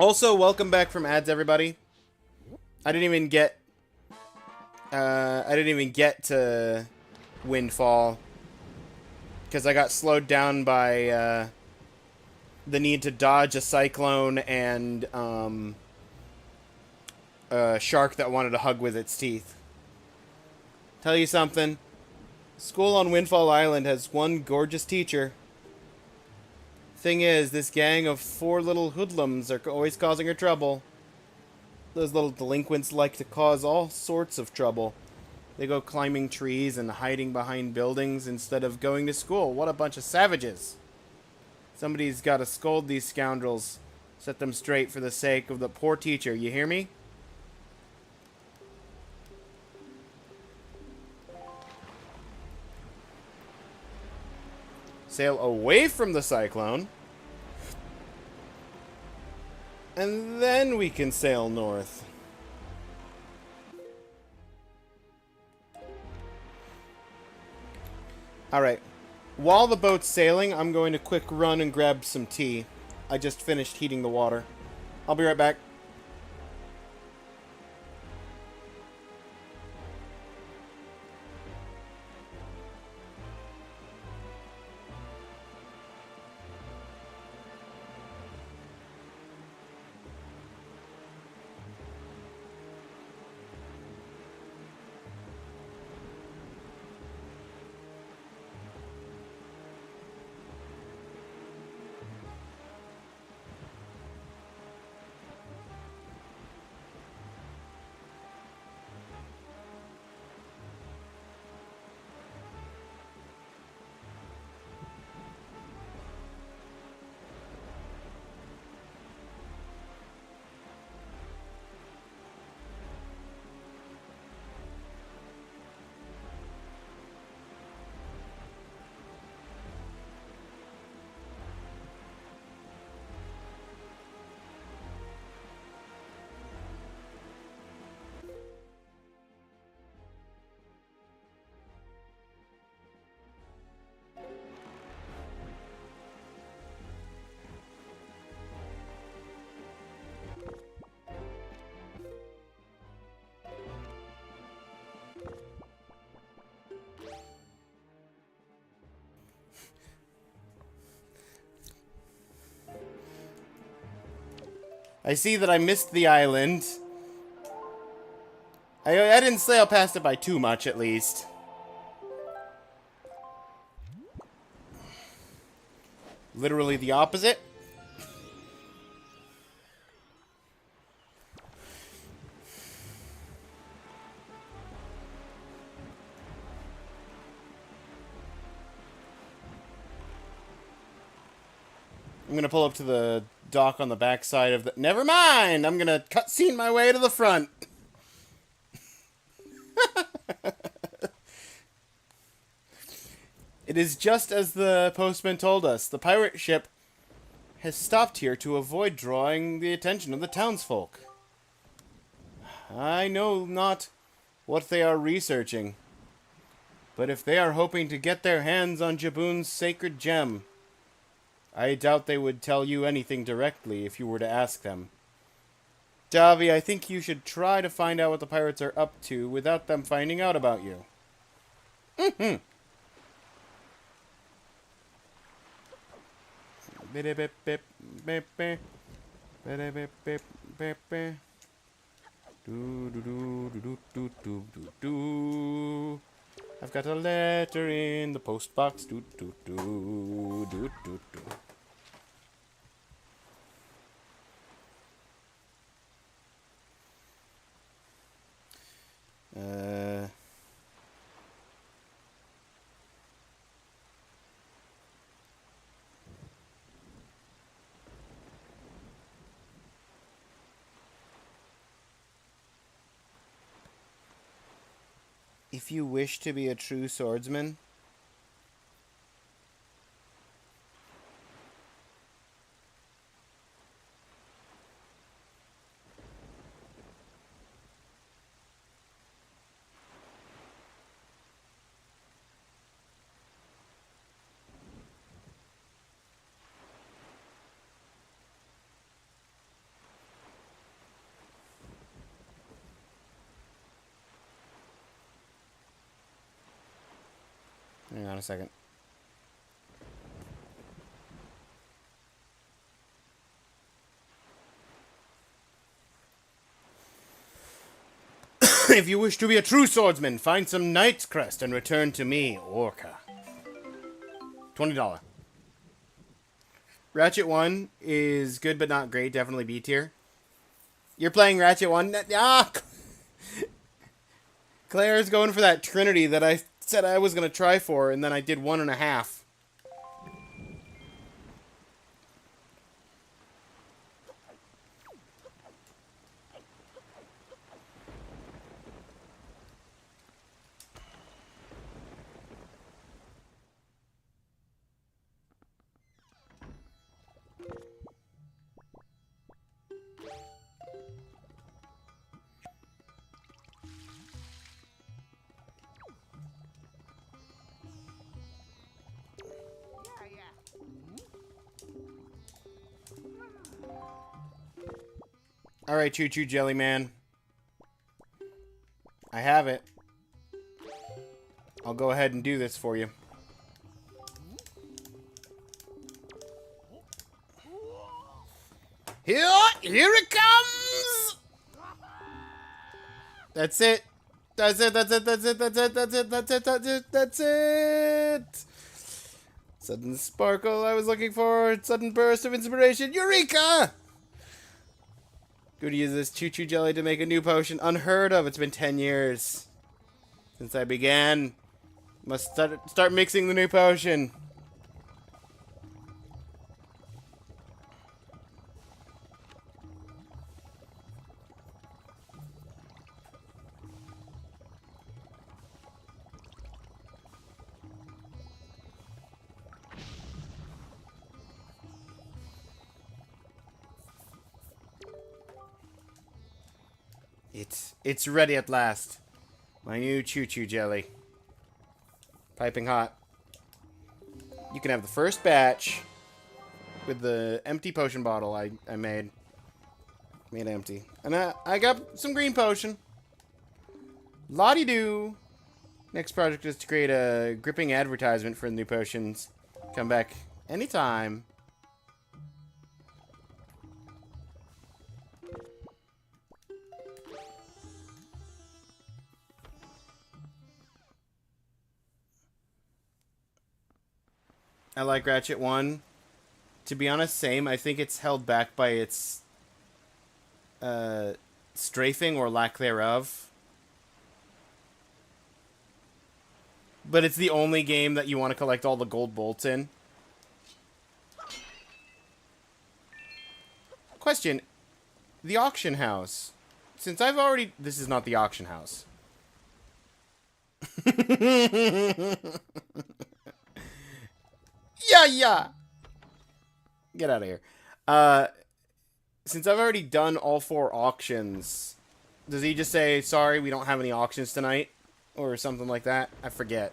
Also, welcome back from ads, everybody. I didn't even get to Windfall because I got slowed down by the need to dodge a cyclone and a shark that wanted to hug with its teeth. Tell you something, school on Windfall Island has one gorgeous teacher. Thing is, this gang of 4 little hoodlums are always causing her trouble. Those little delinquents like to cause all sorts of trouble. They go climbing trees and hiding behind buildings instead of going to school. What a bunch of savages. Somebody's got to scold these scoundrels. Set them straight for the sake of the poor teacher. You hear me? Sail away from the cyclone. And then we can sail north. Alright. While the boat's sailing, I'm going to quick run and grab some tea. I just finished heating the water. I'll be right back. I see that I missed the island. I didn't sail past it by too much, at least. Literally the opposite. I'm gonna pull up to the dock on the backside of the... Never mind! I'm gonna cutscene my way to the front. It is just as the postman told us. The pirate ship has stopped here to avoid drawing the attention of the townsfolk. I know not what they are researching, but if they are hoping to get their hands on Jaboon's sacred gem, I doubt they would tell you anything directly if you were to ask them. Davi, I think you should try to find out what the pirates are up to without them finding out about you. Mm-hmm. I've got a letter in the post box. If you wish to be a true swordsman, hang on a second. If you wish to be a true swordsman, find some knight's crest and return to me, Orca. $20. Ratchet 1 is good but not great. Definitely B tier. You're playing Ratchet 1? Ah! Claire's going for that Trinity that I said I was going to try for, and then I did 1.5. Alright, Choo Choo Jelly Man. I have it. I'll go ahead and do this for you. Here it comes! That's it. That's it, that's it, that's it, that's it, that's it, that's it, that's it, that's it! Sudden sparkle I was looking for, sudden burst of inspiration, Eureka! Going to use this Choo Choo Jelly to make a new potion. Unheard of. It's been 10 years since I began. Must start mixing the new potion. It's ready at last. My new Choo Choo Jelly. Piping hot. You can have the first batch with the empty potion bottle I made. Made empty. And I got some green potion. Lottie-doo. Next project is to create a gripping advertisement for the new potions. Come back anytime. I like Ratchet 1. To be honest, same. I think it's held back by its strafing or lack thereof. But it's the only game that you want to collect all the gold bolts in. Question. The auction house. Since I've already... This is not the auction house. Yeah. Get out of here. Since I've already done all 4 auctions, does he just say, sorry, we don't have any auctions tonight? Or something like that? I forget.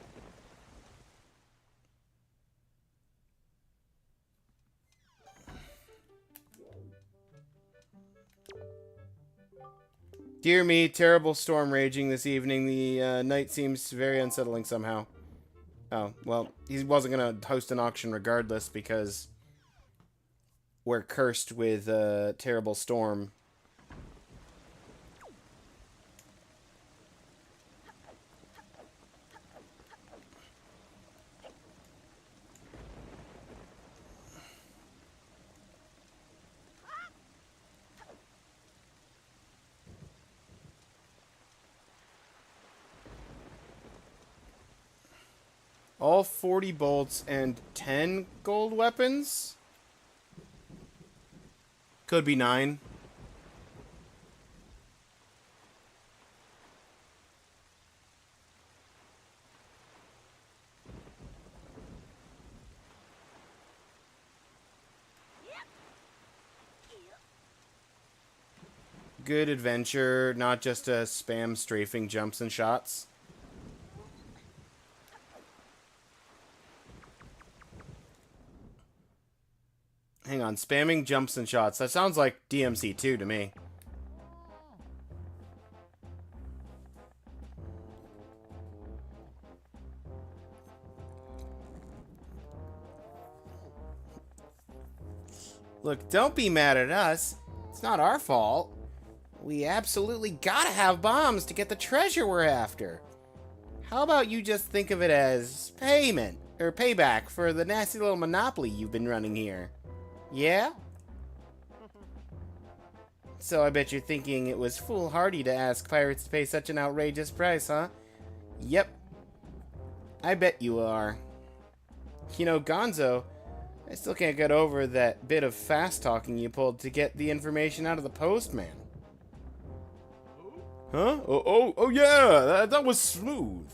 Dear me, terrible storm raging this evening. The night seems very unsettling somehow. Oh, well, he wasn't going to host an auction regardless because we're cursed with a terrible storm. All 40 bolts and 10 gold weapons? Could be 9. Good adventure, not just a spam strafing jumps and shots. Hang on, spamming jumps and shots. That sounds like DMC2 to me. Look, don't be mad at us. It's not our fault. We absolutely gotta have bombs to get the treasure we're after. How about you just think of it as payment, or payback for the nasty little monopoly you've been running here? Yeah? So I bet you're thinking it was foolhardy to ask pirates to pay such an outrageous price, huh? Yep. I bet you are. You know, Gonzo, I still can't get over that bit of fast-talking you pulled to get the information out of the postman. Huh? Oh yeah, that was smooth.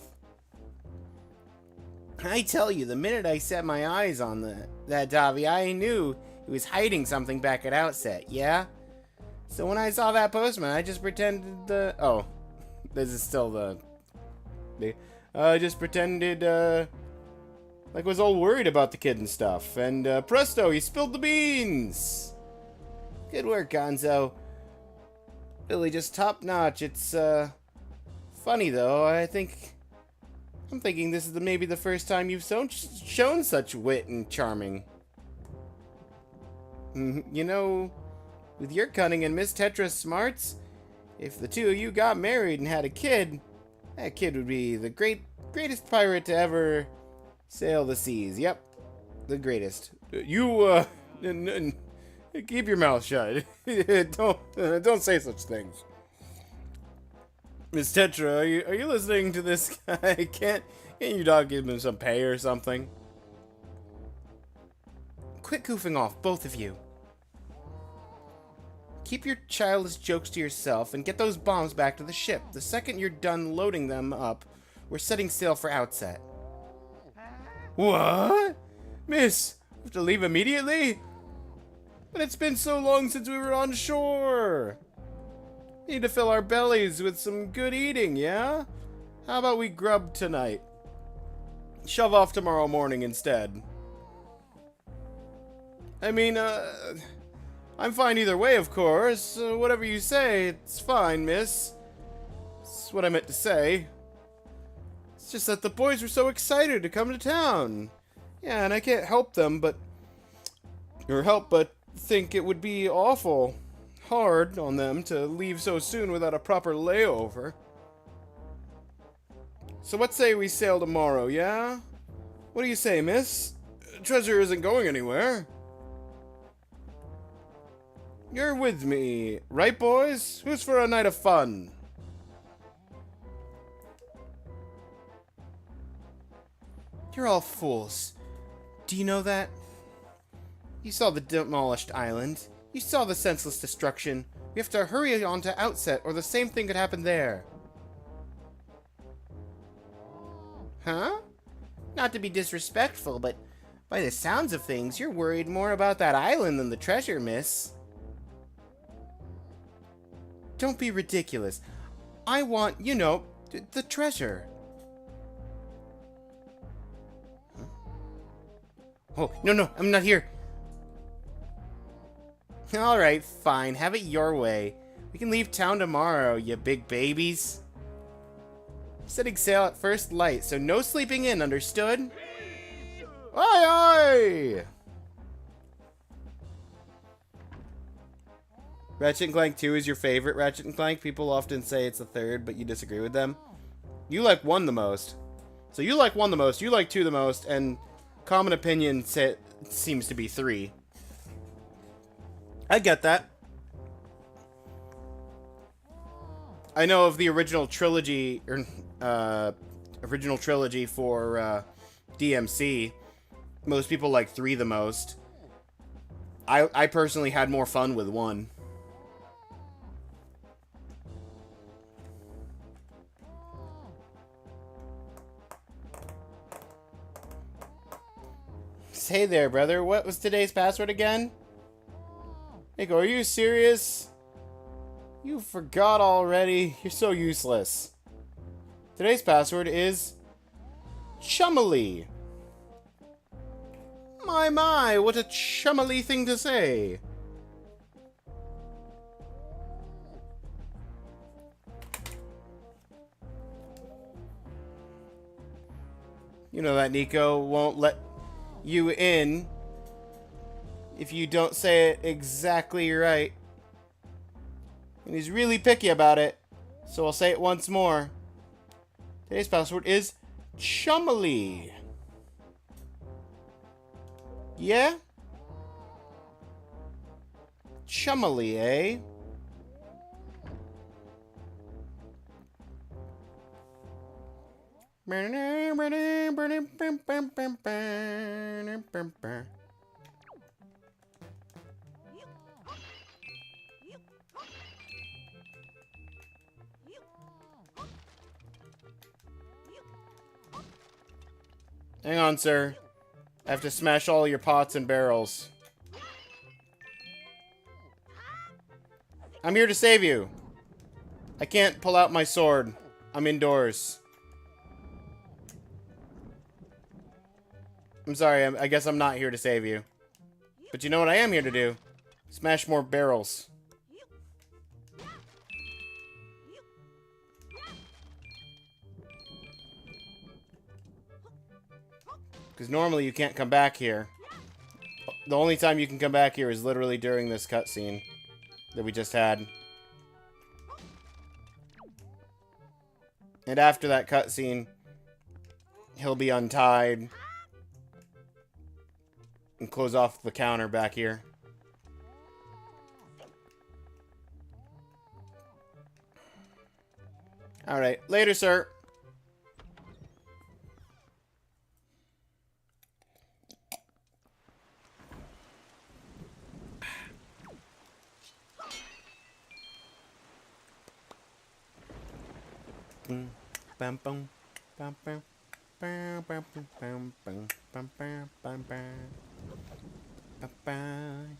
I tell you, the minute I set my eyes on that Davi, I knew he was hiding something back at Outset, yeah? So when I saw that postman, I just pretended oh, this is still I just pretended, like I was all worried about the kid and stuff. And, presto, he spilled the beans! Good work, Gonzo. Really just top-notch. It's, funny, though. I'm thinking this is maybe the first time you've shown such wit and charming. You know, with your cunning and Miss Tetra's smarts, if the two of you got married and had a kid, that kid would be the greatest pirate to ever sail the seas. Yep, the greatest. You, keep your mouth shut. Don't say such things. Miss Tetra, are you listening to this guy? Can't you dog give him some pay or something? Quit goofing off, both of you. Keep your childish jokes to yourself and get those bombs back to the ship. The second you're done loading them up, we're setting sail for Outset. What? Miss, we have to leave immediately? But it's been so long since we were on shore. We need to fill our bellies with some good eating, yeah? How about we grub tonight? Shove off tomorrow morning instead. I mean, I'm fine either way, of course. Whatever you say, it's fine, miss. That's what I meant to say. It's just that the boys were so excited to come to town. Yeah, and I can't help but think it would be awful hard on them to leave so soon without a proper layover. So what say we sail tomorrow, yeah? What do you say, miss? treasure isn't going anywhere. You're with me, right, boys? Who's for a night of fun? You're all fools. Do you know that? You saw the demolished island. You saw the senseless destruction. We have to hurry on to Outset, or the same thing could happen there. Huh? Not to be disrespectful, but by the sounds of things, you're worried more about that island than the treasure, miss. Don't be ridiculous. I want, you know, the treasure. Huh? Oh, no, I'm not here. Alright, fine. Have it your way. We can leave town tomorrow, you big babies. Setting sail at first light, so no sleeping in, understood? Aye, aye! Ratchet & Clank 2 is your favorite Ratchet & Clank? People often say it's the third, but you disagree with them. You like 1 the most. So you like 1 the most, you like 2 the most, and common opinion seems to be 3. I get that. I know of the original trilogy, for DMC. Most people like 3 the most. I personally had more fun with 1. Hey there, brother. What was today's password again? Nico, are you serious? You forgot already. You're so useless. Today's password is Chumily. My, what a chumily thing to say. You know that Nico won't let you in if you don't say it exactly right. And he's really picky about it, so I'll say it once more. Today's password is Chumily. Yeah? Chumily, eh? Hang on, sir. I have to smash all your pots and barrels. I'm here to save you. I can't pull out my sword. I'm indoors. I'm sorry, I guess I'm not here to save you. But you know what I am here to do? Smash more barrels. Because normally you can't come back here. The only time you can come back here is literally during this cutscene that we just had. And after that cutscene, he'll be untied and close off the counter back here. Alright, later, sir. Bam bam bam bam bam bam bam bam bam bam bam bam.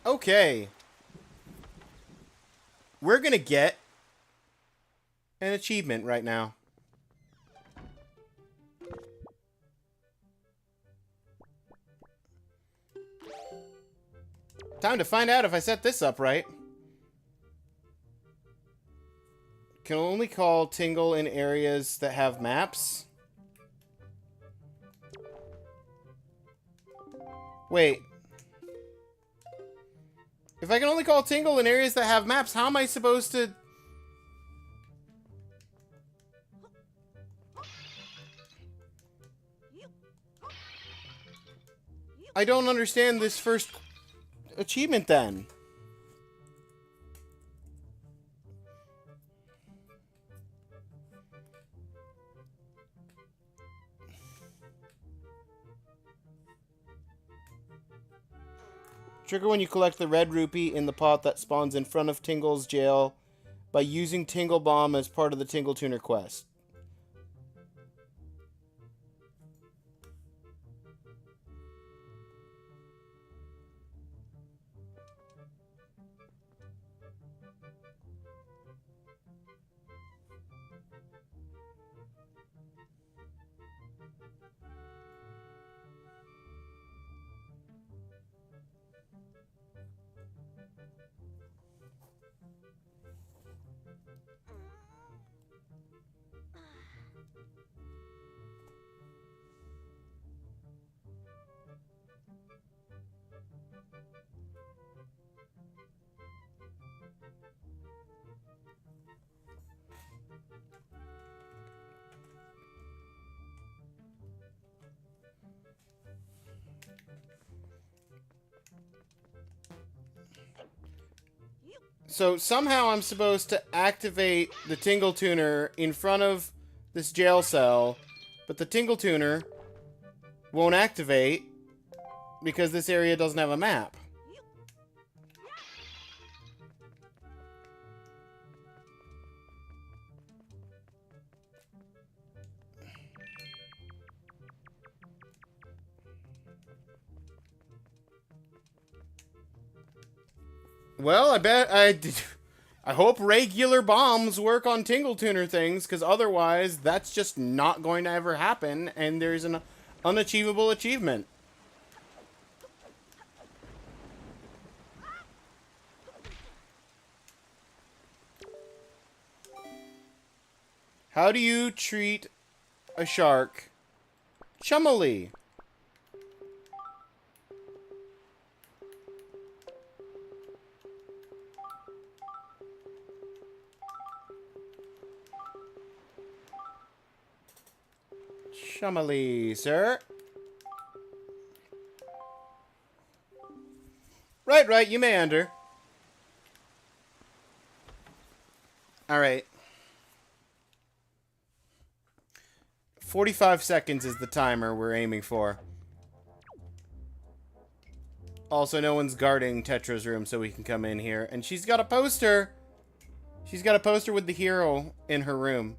Okay. We're gonna get an achievement right now. Time to find out if I set this up right. Can only call Tingle in areas that have maps. Wait. If I can only call Tingle in areas that have maps, how am I supposed to... I don't understand this first achievement then. Trigger when you collect the red rupee in the pot that spawns in front of Tingle's jail by using Tingle Bomb as part of the Tingle Tuner quest. So somehow I'm supposed to activate the Tingle Tuner in front of this jail cell, but the Tingle Tuner won't activate because this area doesn't have a map. Well, I hope regular bombs work on Tingle Tuner things, because otherwise that's just not going to ever happen, and there's an unachievable achievement. How do you treat a shark chummily? Chummily, sir. Right, you may enter. Alright. 45 seconds is the timer we're aiming for. Also, no one's guarding Tetra's room, so we can come in here. And she's got a poster! She's got a poster with the hero in her room.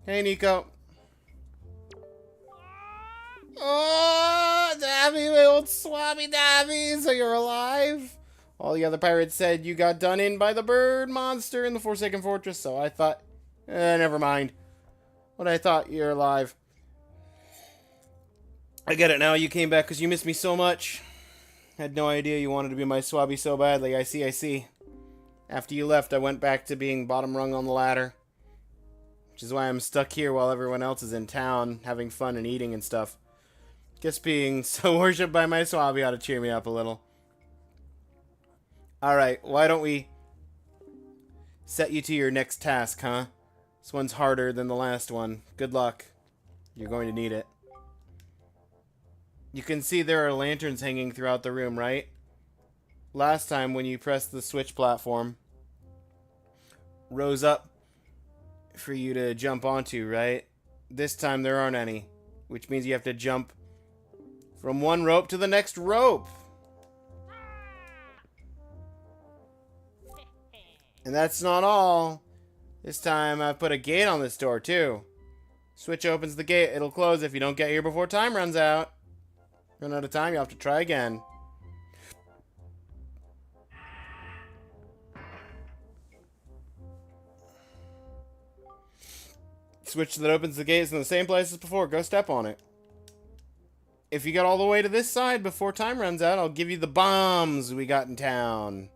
Hey, Nico. Oh, Davy, my old swabby Davy, so you're alive? All the other pirates said you got done in by the bird monster in the Forsaken Fortress, so I thought, never mind. But I thought you're alive. I get it now, you came back because you missed me so much. Had no idea you wanted to be my swabby so badly, I see. After you left, I went back to being bottom rung on the ladder. Which is why I'm stuck here while everyone else is in town, having fun and eating and stuff. Guess being so worshipped by my swabby ought to cheer me up a little. Alright, why don't we set you to your next task, huh? This one's harder than the last one. Good luck. You're going to need it. You can see there are lanterns hanging throughout the room, right? Last time when you pressed the switch platform, rose up for you to jump onto, right? This time there aren't any, which means you have to jump from one rope to the next rope. And that's not all. This time I've put a gate on this door too. Switch opens the gate, it'll close if you don't get here before time runs out. Run out of time, you'll have to try again. Switch that opens the gate is in the same place as before. Go step on it. If you get all the way to this side before time runs out, I'll give you the bombs we got in town.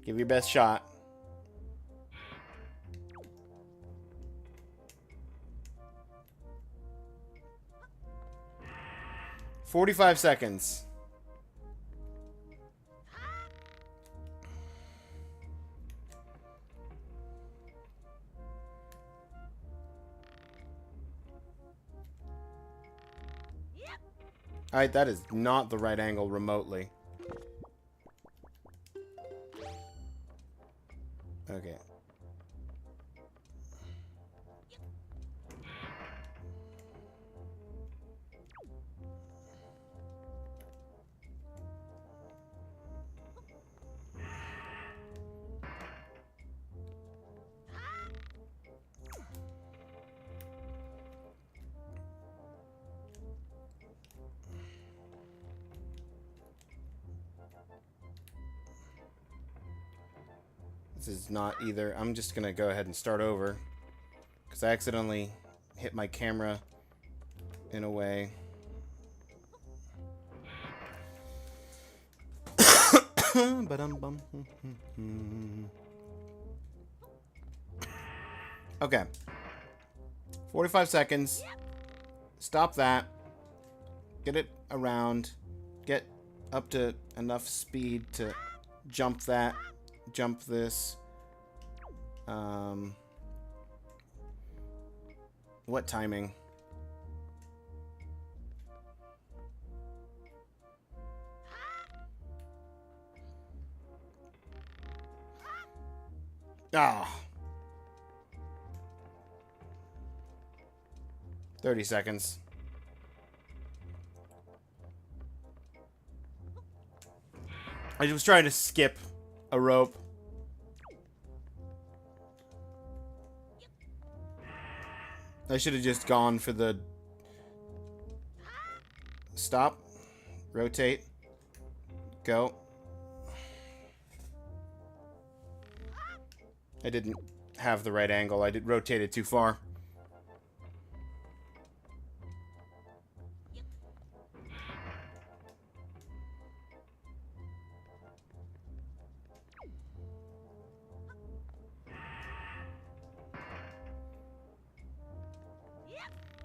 Give your best shot. 45 seconds. Alright, that is not the right angle remotely. Okay. This is not either. I'm just gonna go ahead and start over because I accidentally hit my camera in a way. Okay. 45 seconds. Stop that. Get it around. Get up to enough speed to jump that. Jump this. What timing? Ah. 30 seconds. I was trying to skip a rope. I should have just gone for the stop, rotate, go. I didn't have the right angle. I did rotate it too far.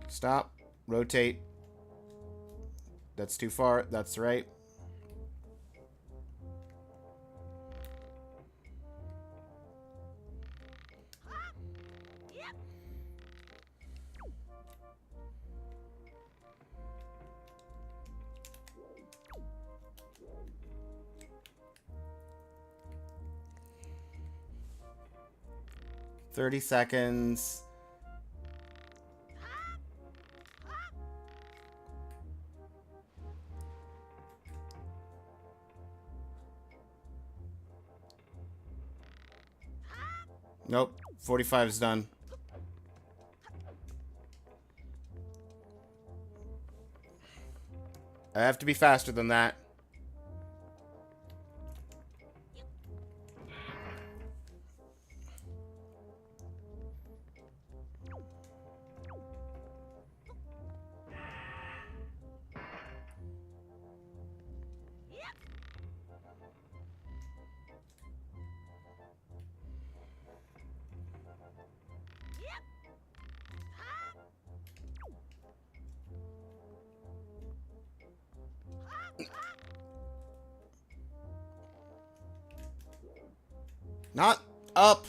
Stop. Rotate. That's too far. That's right. Thirty seconds. Nope. 45 is done. I have to be faster than that. Not up.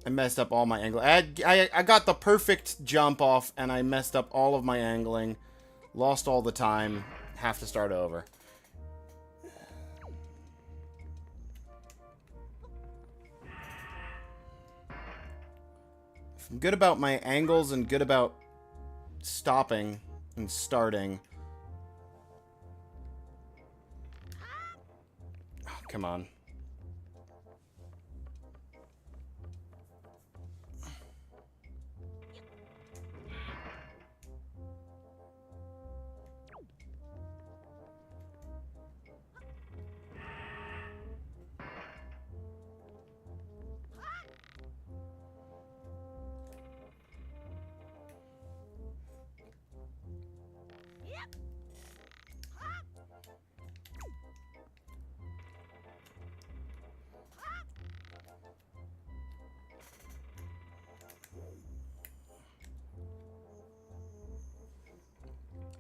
I messed up all my angle. I got the perfect jump off, and I messed up all of my angling. Lost all the time. Have to start over. I'm good about my angles and good about stopping and starting. Oh, come on.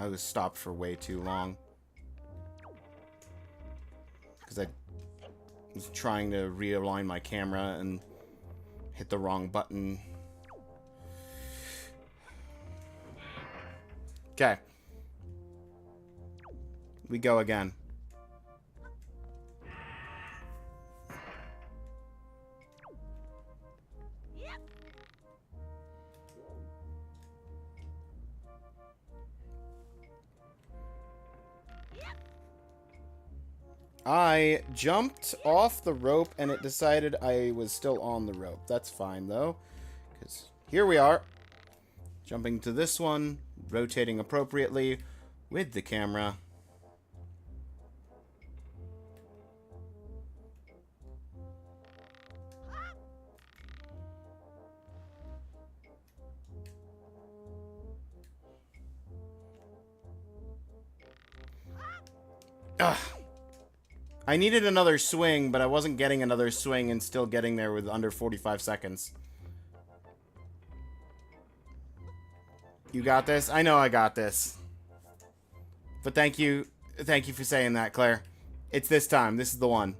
I was stopped for way too long. Because I was trying to realign my camera and hit the wrong button. Okay. We go again. I jumped off the rope and it decided I was still on the rope. That's fine though, because here we are. Jumping to this one, rotating appropriately with the camera. Ugh. I needed another swing, but I wasn't getting another swing and still getting there with under 45 seconds. You got this? I know I got this. But thank you for saying that, Claire. It's this time. This is the one.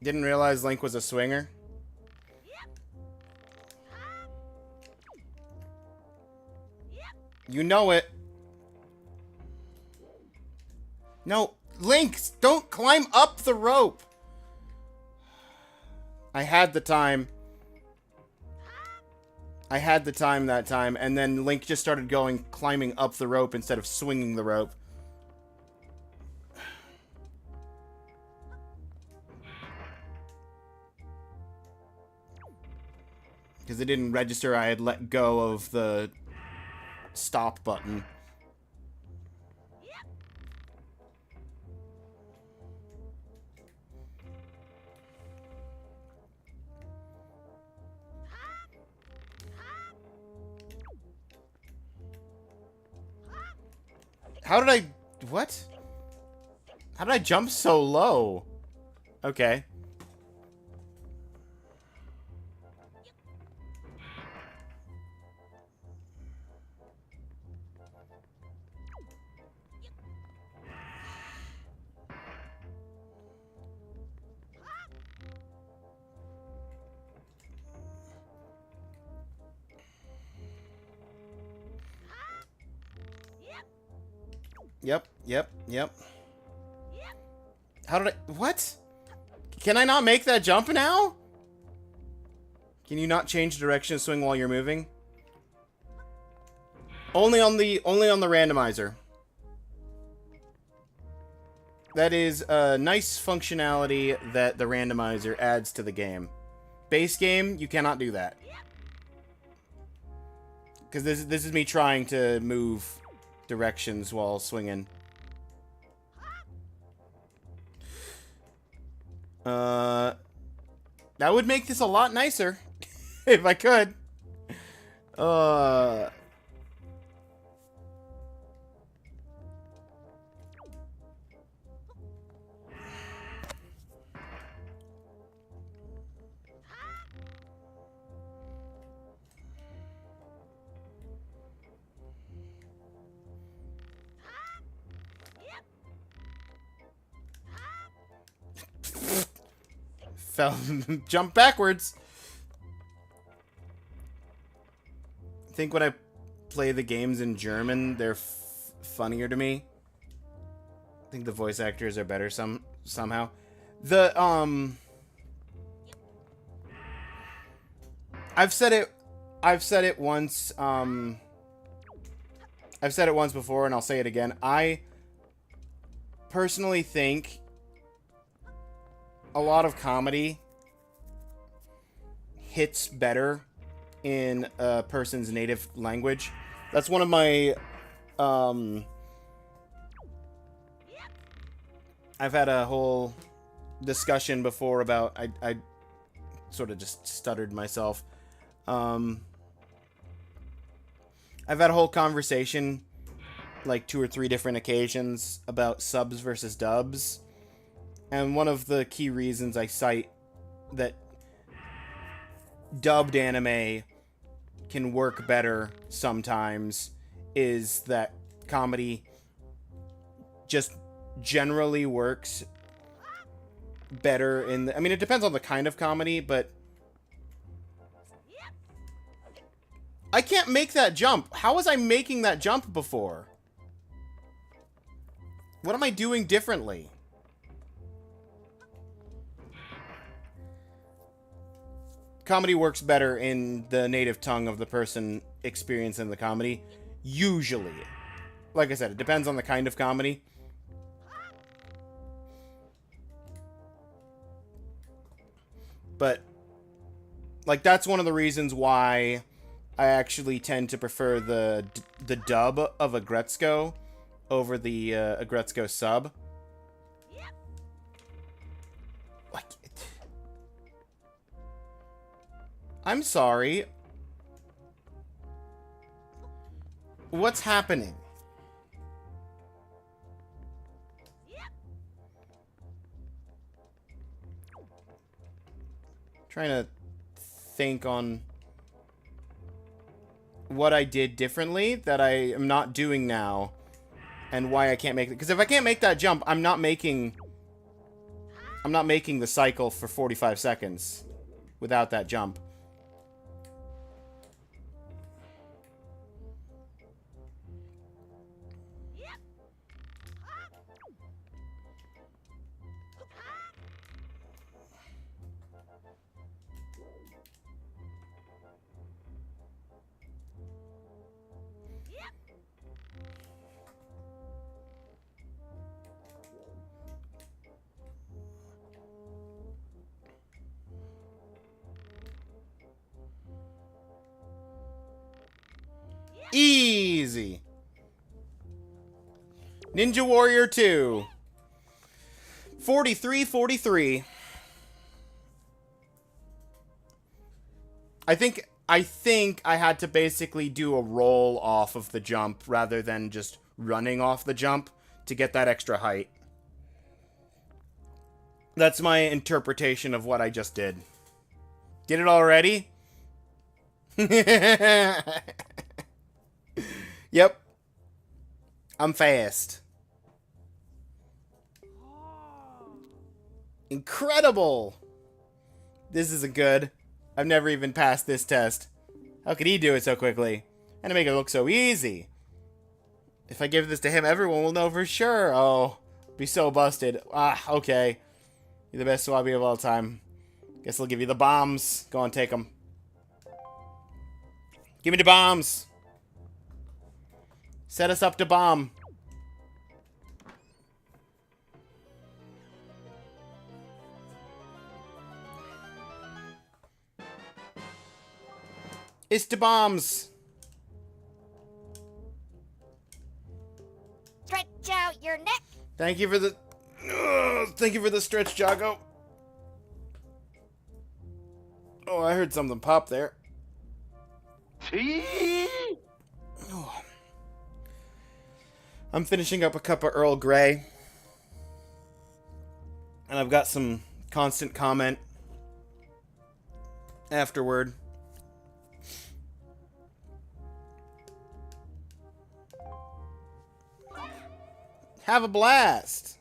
Didn't realize Link was a swinger. You know it. No, Link, don't climb up the rope. I had the time. I had the time that time, and then Link just started climbing up the rope instead of swinging the rope. Because it didn't register I had let go of the stop button. How did I... What? How did I jump so low? Okay. Yep. How did I... What? Can I not make that jump now? Can you not change direction and swing while you're moving? Only on the randomizer. That is a nice functionality that the randomizer adds to the game. Base game, you cannot do that. Because this is me trying to move directions while swinging. That would make this a lot nicer if I could. Jump backwards. I think when I play the games in German, they're funnier to me. I think the voice actors are better somehow. I've said it once. I've said it once before, and I'll say it again. I personally think a lot of comedy hits better in a person's native language. That's one of my... I've had a whole discussion before about... I sort of just stuttered myself. I've had a whole conversation, like 2 or 3 different occasions, about subs versus dubs. And one of the key reasons I cite that dubbed anime can work better sometimes is that comedy just generally works better in the, I mean, it depends on the kind of comedy, but I can't make that jump. How was I making that jump before? What am I doing differently? Comedy works better in the native tongue of the person experiencing the comedy. Usually. Like I said, it depends on the kind of comedy. But, like, that's one of the reasons why I actually tend to prefer the dub of Agretzko over the Agretzko sub. Like, I'm sorry. What's happening? Trying to think on what I did differently that I am not doing now and why I can't make it. Because if I can't make that jump, I'm not making the cycle for 45 seconds without that jump. Easy. Ninja Warrior 2. 43-43. I think I had to basically do a roll off of the jump rather than just running off the jump to get that extra height. That's my interpretation of what I just did. Did it already? Yep. I'm fast. Incredible! This isn't good. I've never even passed this test. How could he do it so quickly? And to make it look so easy. If I give this to him, everyone will know for sure. Oh, be so busted. Ah, okay. You're the best swabby of all time. Guess I'll give you the bombs. Go on, take them. Give me the bombs. Set us up to bomb. It's the bombs.
Stretch out your neck.
Thank you for the stretch, Jago. Oh, I heard something pop there. Oh. I'm finishing up a cup of Earl Grey. And I've got some constant comment afterward. Have a blast.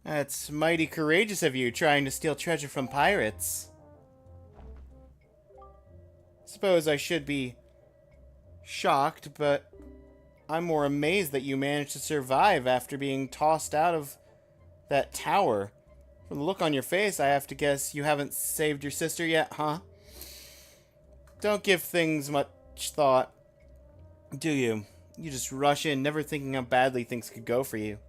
That's mighty courageous of you, trying to steal treasure from pirates. Suppose I should be shocked, but I'm more amazed that you managed to survive after being tossed out of that tower. From the look on your face, I have to guess you haven't saved your sister yet, huh? Don't give things much thought, do you? You just rush in, never thinking how badly things could go for you.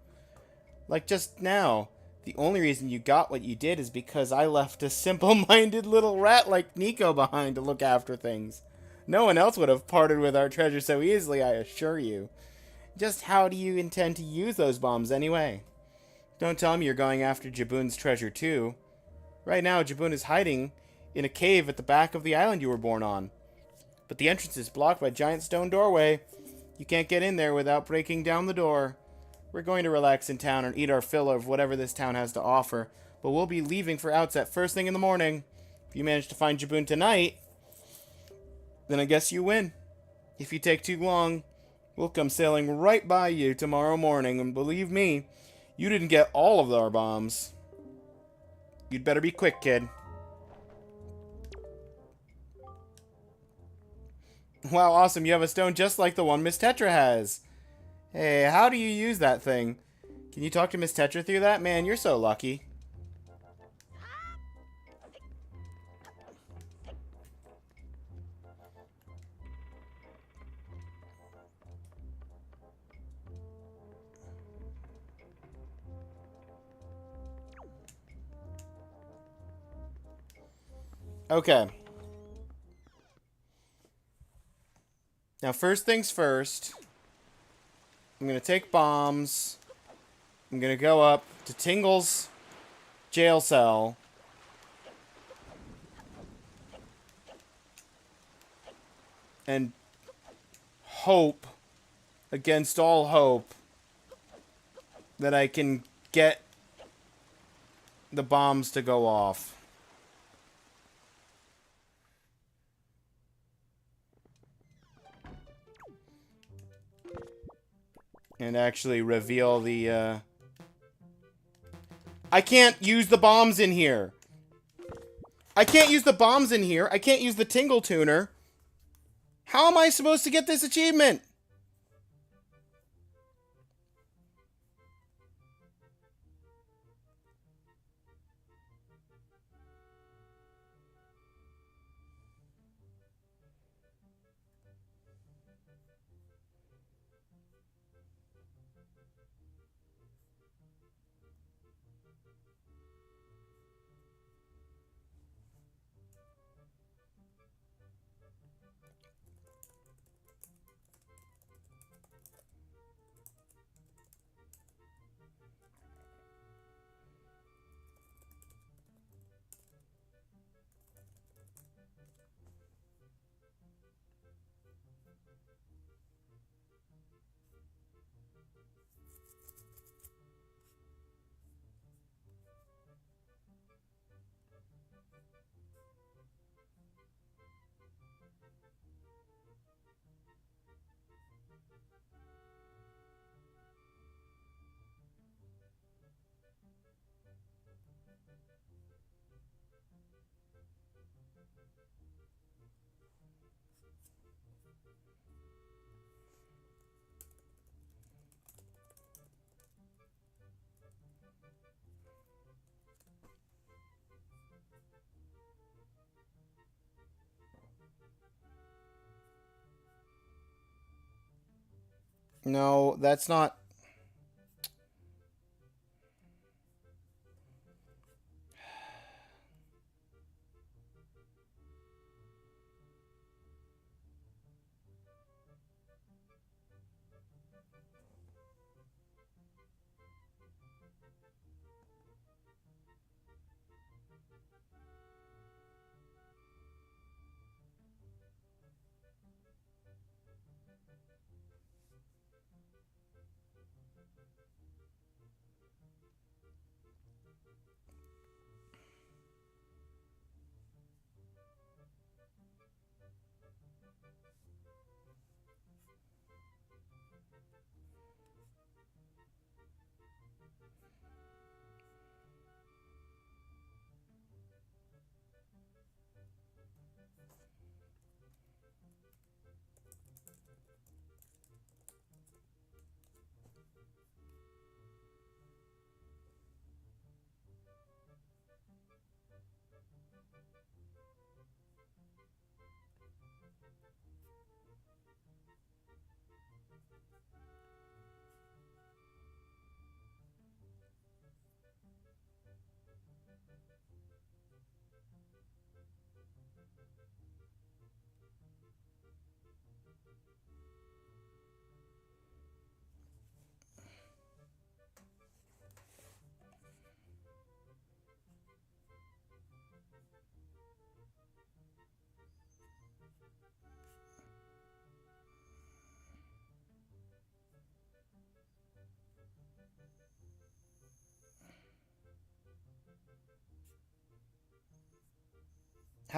Like just now, the only reason you got what you did is because I left a simple-minded little rat like Nico behind to look after things. No one else would have parted with our treasure so easily, I assure you. Just how do you intend to use those bombs anyway? Don't tell me you're going after Jaboon's treasure too. Right now, Jaboon is hiding in a cave at the back of the island you were born on. But the entrance is blocked by a giant stone doorway. You can't get in there without breaking down the door. We're going to relax in town and eat our fill of whatever this town has to offer, but we'll be leaving for Outset first thing in the morning. If you manage to find Jaboon tonight, then I guess you win. If you take too long, we'll come sailing right by you tomorrow morning, and believe me, you didn't get all of our bombs. You'd better be quick, kid. Wow, awesome. You have a stone just like the one Miss Tetra has. Hey, how do you use that thing? Can you talk to Miss Tetra through that? Man, you're so lucky. Okay. Now, first things first. I'm going to take bombs. I'm going to go up to Tingle's jail cell. And hope, against all hope, that I can get the bombs to go off. And actually reveal the, I can't use the bombs in here. I can't use the bombs in here. I can't use the Tingle Tuner. How am I supposed to get this achievement? No, that's not...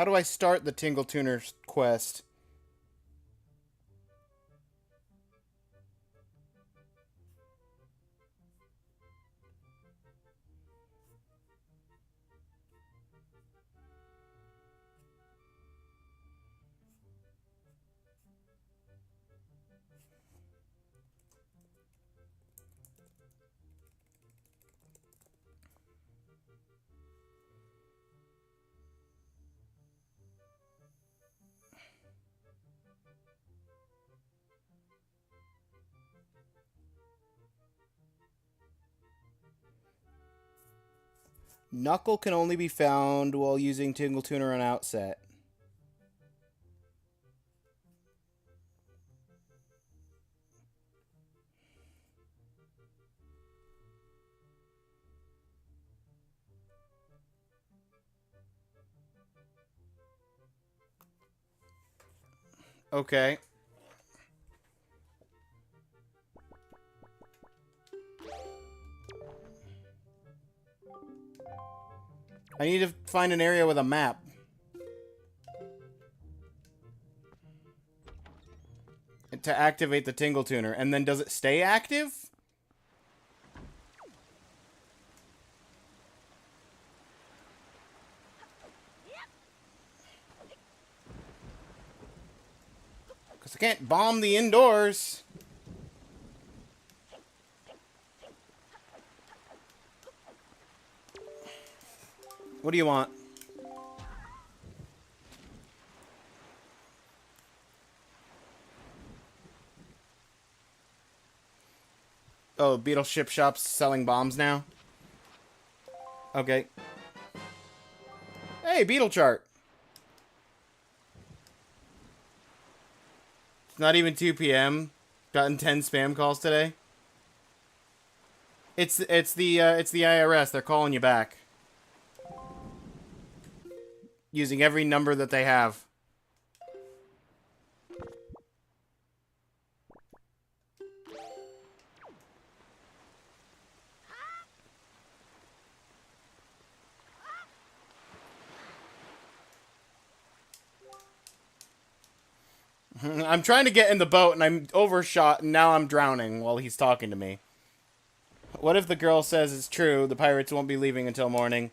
How do I start the Tingle Tuner quest? Knuckle can only be found while using Tingle Tuner on Outset. Okay. I need to find an area with a map. To activate the Tingle Tuner. And then does it stay active? Because I can't bomb the indoors. What do you want? Oh, Beetle Ship Shop's selling bombs now? Okay. Hey, Beetle Chart. It's not even 2 p.m. Gotten 10 spam calls today. It's the IRS. They're calling you back. Using every number that they have. I'm trying to get in the boat and I'm overshot and now I'm drowning while he's talking to me. What if the girl says it's true, the pirates won't be leaving until morning?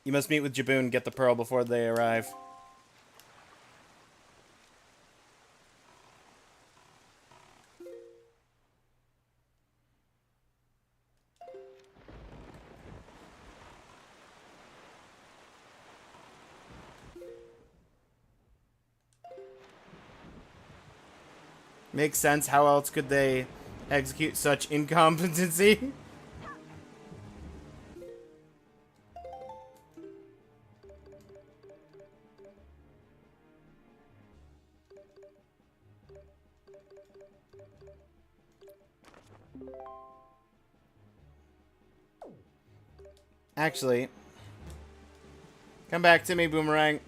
You must meet with Jaboon and get the pearl before they arrive. Makes sense. How else could they execute such incompetency? Actually, come back to me, Boomerang.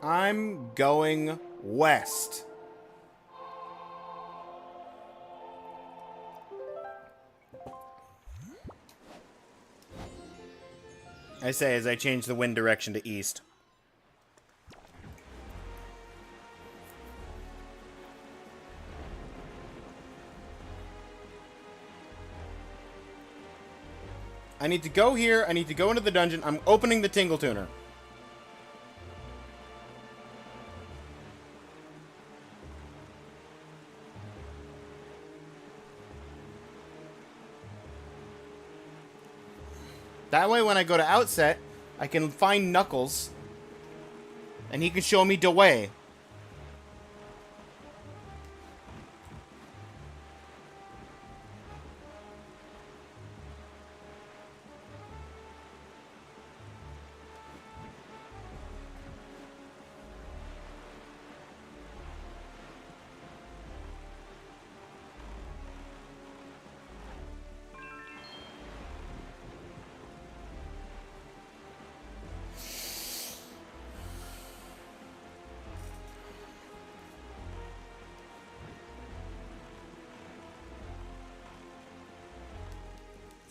I'm going west. I say as I change the wind direction to east. I need to go here. I need to go into the dungeon. I'm opening the Tingle Tuner. That way, when I go to Outset, I can find Knuckles, and he can show me the way.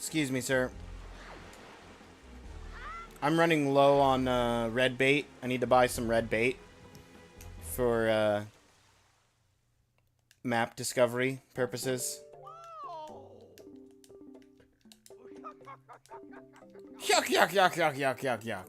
Excuse me, sir. I'm running low on red bait. I need to buy some red bait for map discovery purposes. Yuck, yuck, yuck, yuck, yuck, yuck, yuck.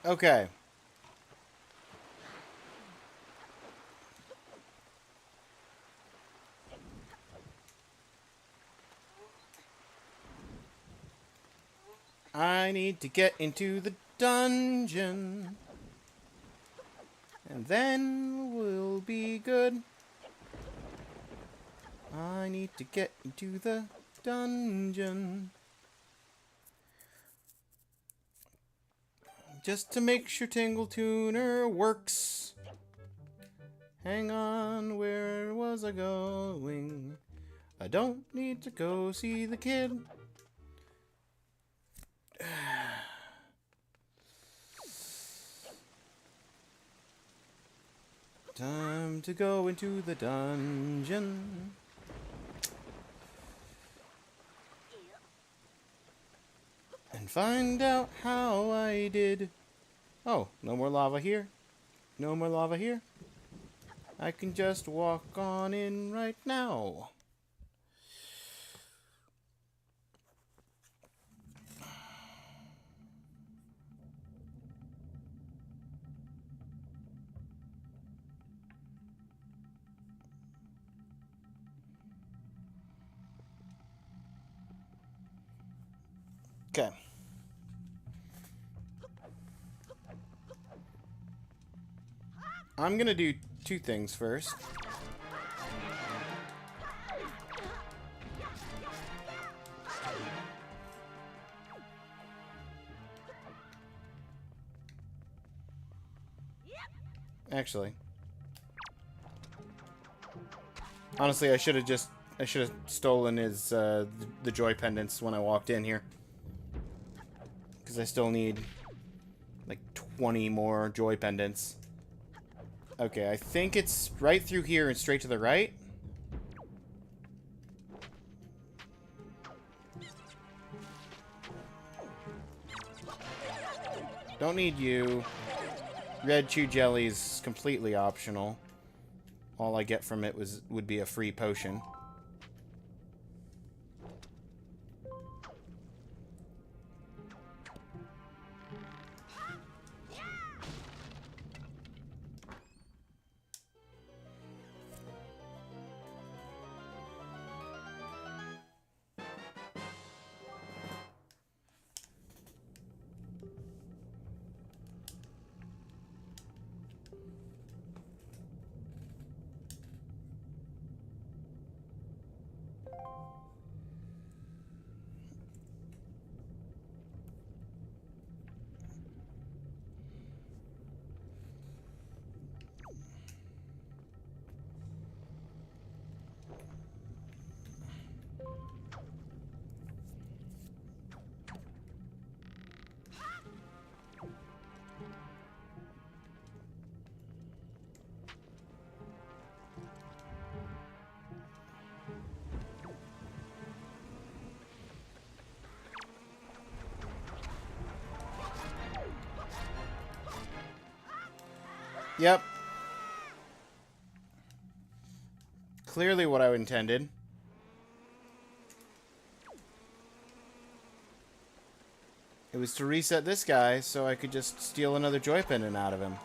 Okay. I need to get into the dungeon. And then we'll be good. I need to get into the dungeon. Just to make sure Tingle Tuner works. Hang on, where was I going? I don't need to go see the kid. Time to go into the dungeon. And find out how I did. Oh, no more lava here. No more lava here. I can just walk on in right now. Okay. I'm gonna do two things first. Actually. Honestly, I should have stolen his the joy pendants when I walked in here. Because I still need like 20 more joy pendants. Okay, I think it's right through here and straight to the right. Don't need you. Red chew jelly is completely optional. All I get from it would be a free potion. Yep. Clearly what I intended. It was to reset this guy so I could just steal another joy pendant out of him.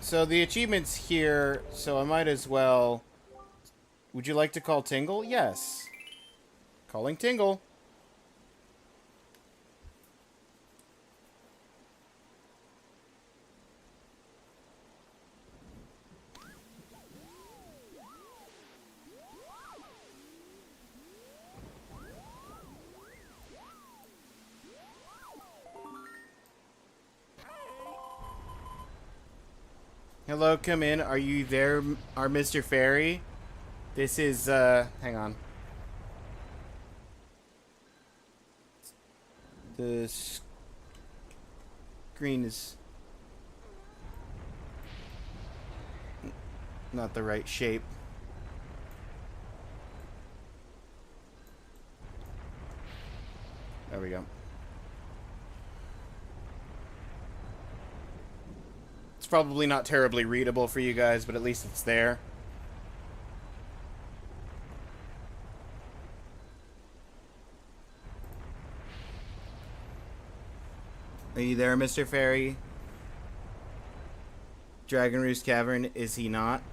So the achievement's here, so I might as well... Would you like to call Tingle? Yes. Calling Tingle. Hello, come in. Are you there, our Mr. Fairy? This is, hang on. The screen is not the right shape. There we go. It's probably not terribly readable for you guys, but at least it's there. Are you there, Mr. Fairy? Dragon Roost Cavern, is he not?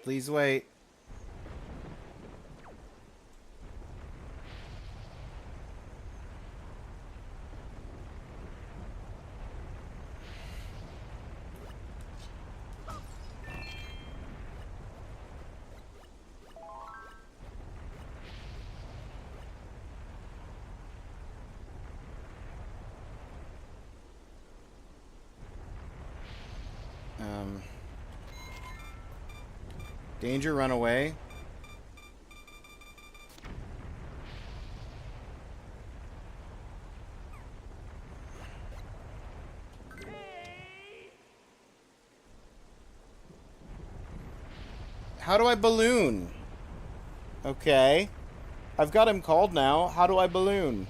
Please wait. Danger, run away. How do I balloon? Okay. I've got him called now. How do I balloon?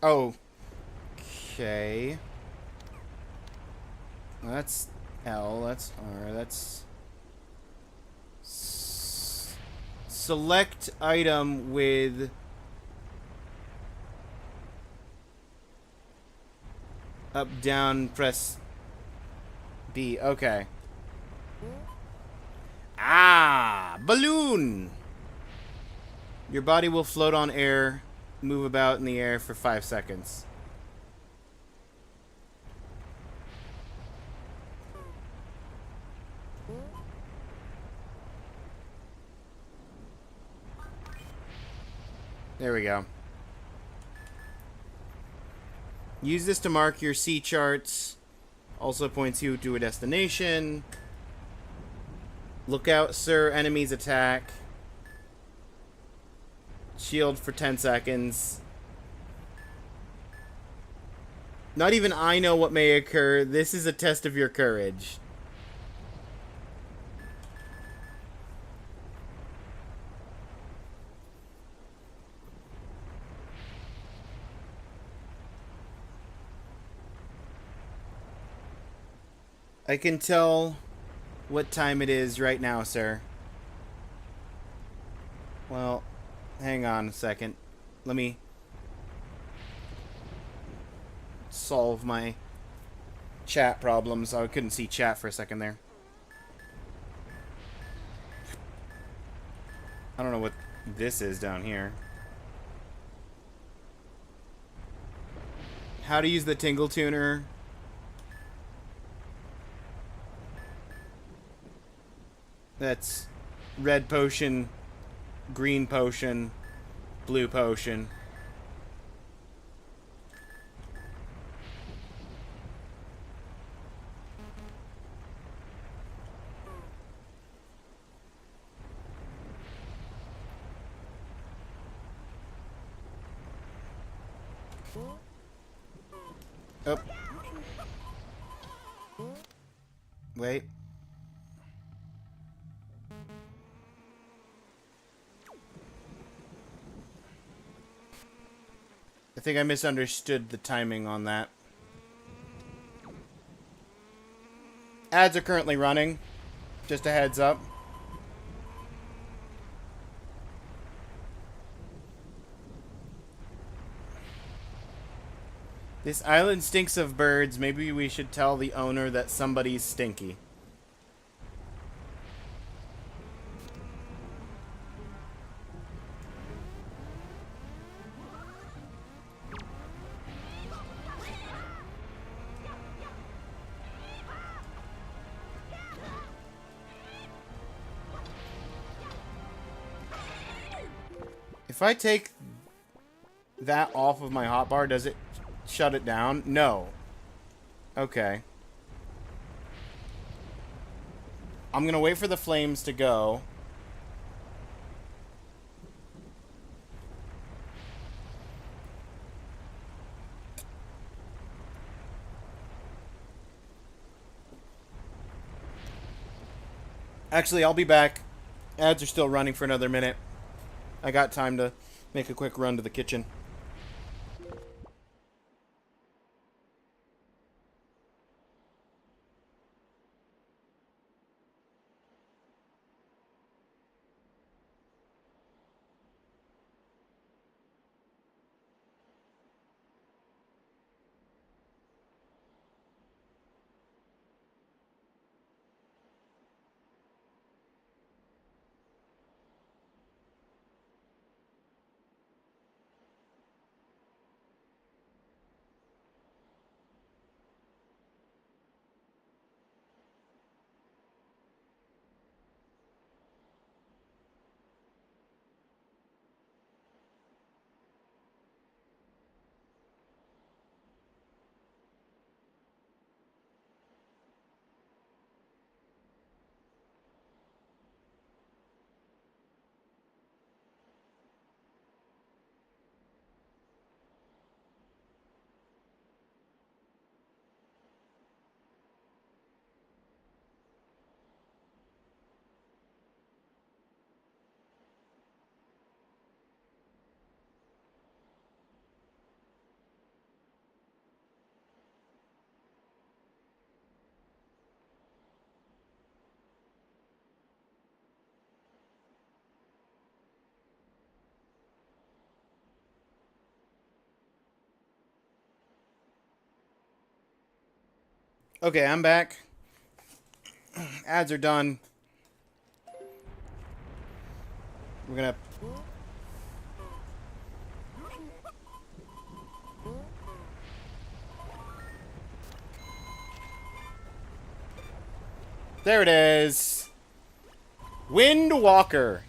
Oh. Okay. That's L. That's R. That's... Select item with... Up, down, press B. Okay. Ah! Balloon! Your body will float on air, move about in the air for 5 seconds. There we go. Use this to mark your sea charts. Also points you to a destination. Look out, sir. Enemies attack. Shield for 10 seconds. Not even I know what may occur. This is a test of your courage. I can tell what time it is right now, sir. Well, hang on a second. Let me... solve my chat problems. I couldn't see chat for a second there. I don't know what this is down here. How to use the Tingle Tuner. That's red potion, green potion, blue potion. Oh. Wait. I think I misunderstood the timing on that. Ads are currently running. Just a heads up. This island stinks of birds. Maybe we should tell the owner that somebody's stinky. If I take that off of my hotbar, does it shut it down? No. Okay. I'm gonna wait for the flames to go. Actually, I'll be back. Ads are still running for another minute. I got time to make a quick run to the kitchen. Okay, I'm back. Ads are done. We're gonna... There it is. Windwaker.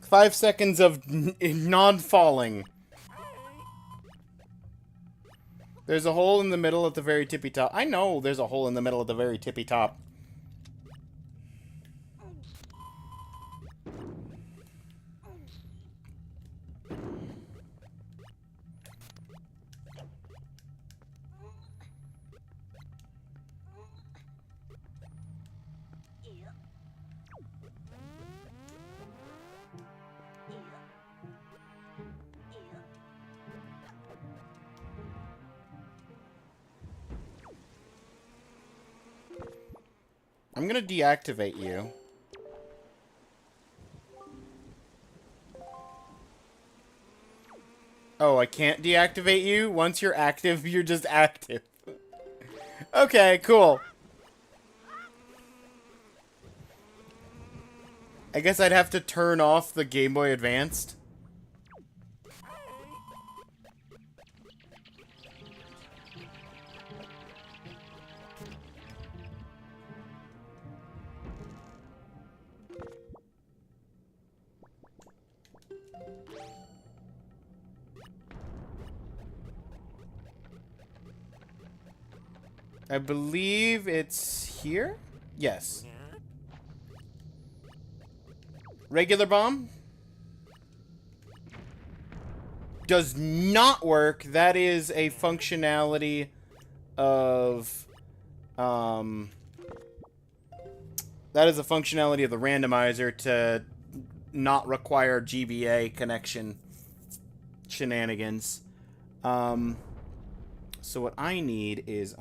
5 seconds of non-falling. There's a hole in the middle at the very tippy top. I know there's a hole in the middle at the very tippy top. I'm gonna deactivate you. Oh, I can't deactivate you? Once you're active, you're just active. Okay, cool. I guess I'd have to turn off the Game Boy Advanced. I believe it's here? Yes. Regular bomb? Does not work. That is a functionality of... that is a functionality of the randomizer to not require GBA connection shenanigans. So what I need is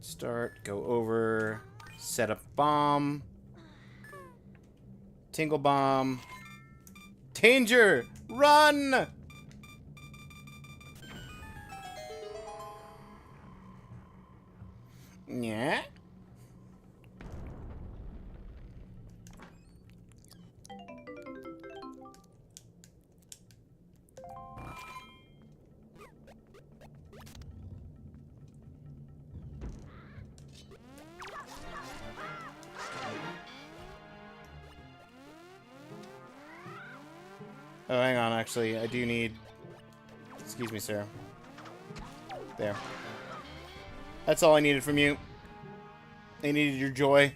start, go over, set up bomb, tingle bomb, danger, run! Yeah. Oh, hang on, actually, I do need... Excuse me, sir. There. That's all I needed from you. I needed your joy.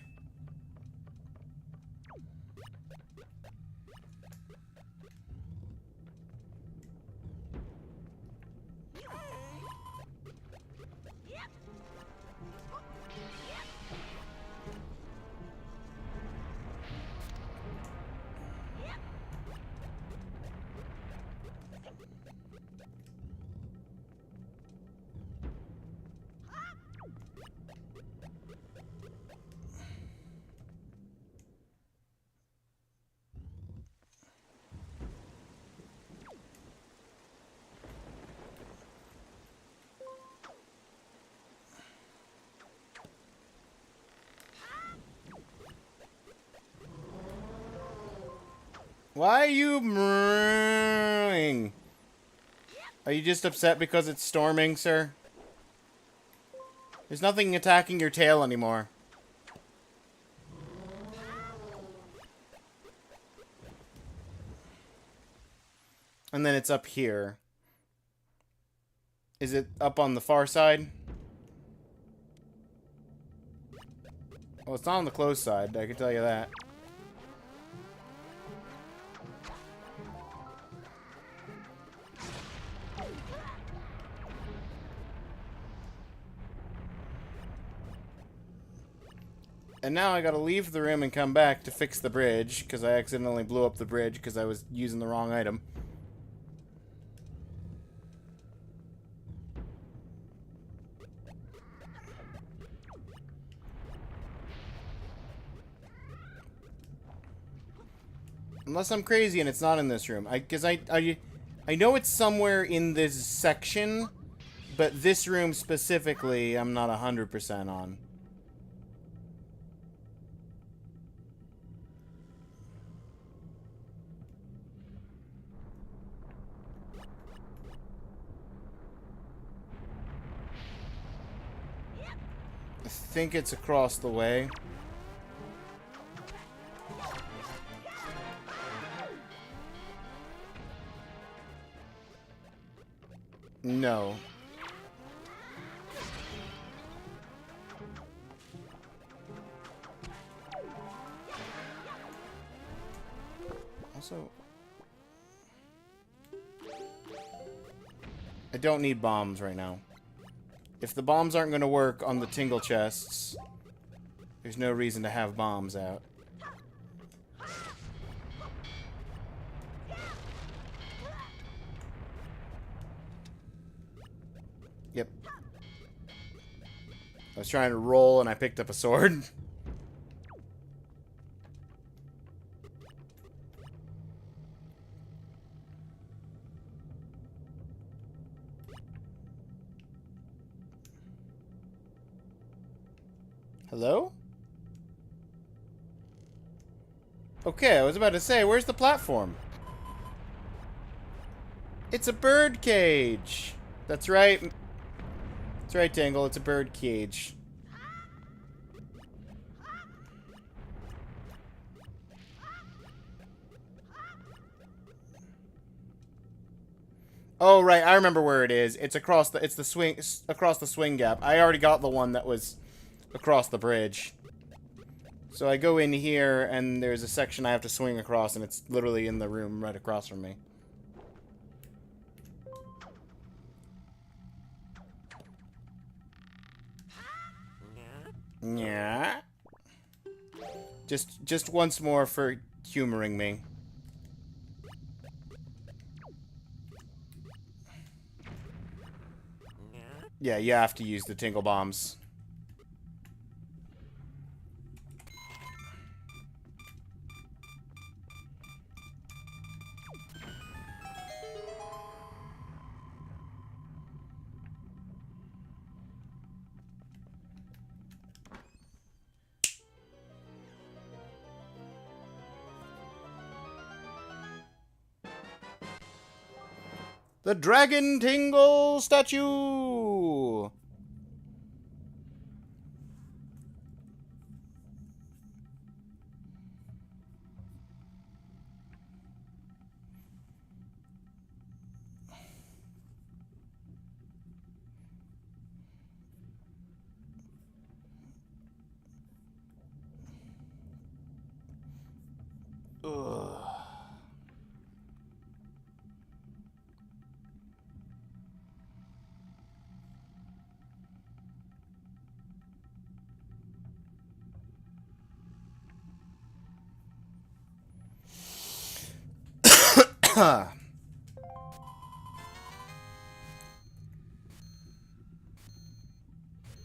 Why are you mewing? Are you just upset because it's storming, sir? There's nothing attacking your tail anymore. And then it's up here. Is it up on the far side? Well, it's not on the closed side, I can tell you that. And now I gotta leave the room and come back to fix the bridge, because I accidentally blew up the bridge because I was using the wrong item. Unless I'm crazy and it's not in this room. Because I know it's somewhere in this section, but this room specifically, I'm not 100% on. I think it's across the way. No. Also, I don't need bombs right now. If the bombs aren't going to work on the tingle chests, there's no reason to have bombs out. Yep. I was trying to roll and I picked up a sword. Hello? Okay, I was about to say, where's the platform? It's a bird cage. That's right. That's right, Tingle. It's a bird cage. Oh, right. I remember where it is. It's across the across the swing gap. I already got the one that was across the bridge. So I go in here and there's a section I have to swing across and it's literally in the room right across from me. Yeah. Just once more for humoring me. Yeah, you have to use the tingle bombs. The Dragon Tingle statue! Ugh.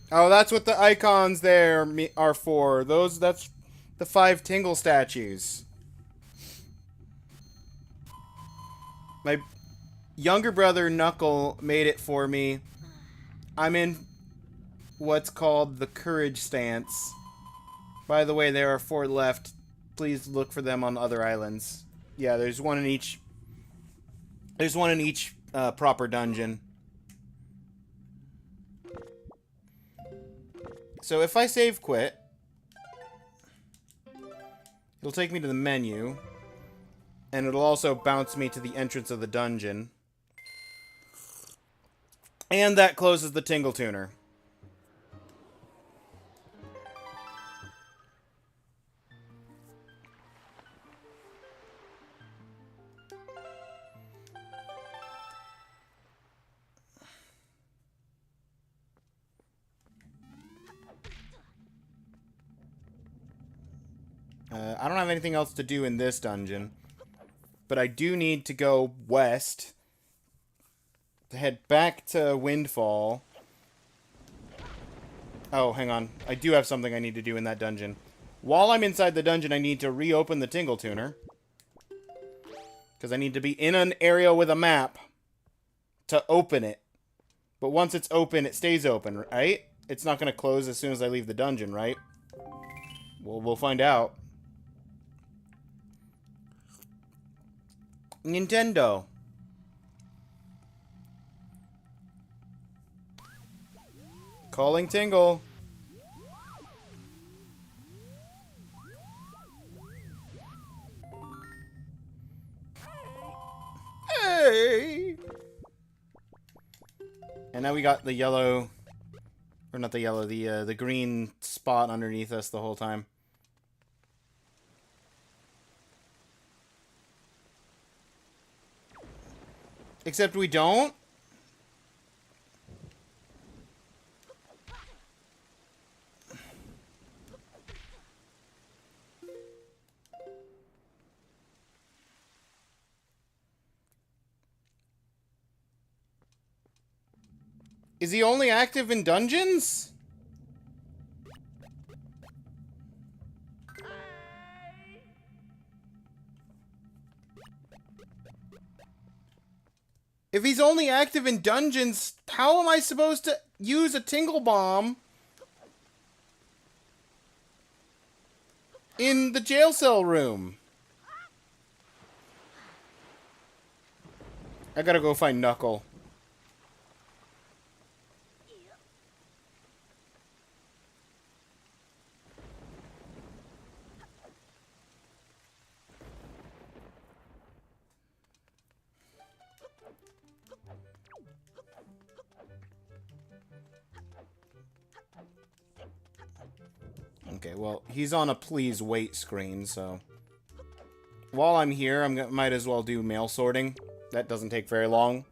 Oh, that's what the icons there are for. That's the 5 Tingle statues. My younger brother, Knuckle, made it for me. I'm in what's called the Courage stance. By the way, there are 4 left. Please look for them on other islands. Yeah, there's one in each... There's one in each proper dungeon. So if I save quit, it'll take me to the menu, and it'll also bounce me to the entrance of the dungeon. And that closes the Tingle Tuner. I don't have anything else to do in this dungeon. But I do need to go west. To head back to Windfall. Oh, hang on. I do have something I need to do in that dungeon. While I'm inside the dungeon, I need to reopen the Tingle Tuner. Because I need to be in an area with a map to open it. But once it's open, it stays open, right? It's not going to close as soon as I leave the dungeon, right? Well, we'll find out. Nintendo. Calling Tingle. Hey! And now we got the yellow... Or not the yellow, the green spot underneath us the whole time. Except we don't. Is he only active in dungeons? If he's only active in dungeons, how am I supposed to use a Tingle Bomb In the jail cell room. I gotta go find Knuckle. Okay, well, he's on a please wait screen, so... While I'm here, might as well do mail sorting. That doesn't take very long.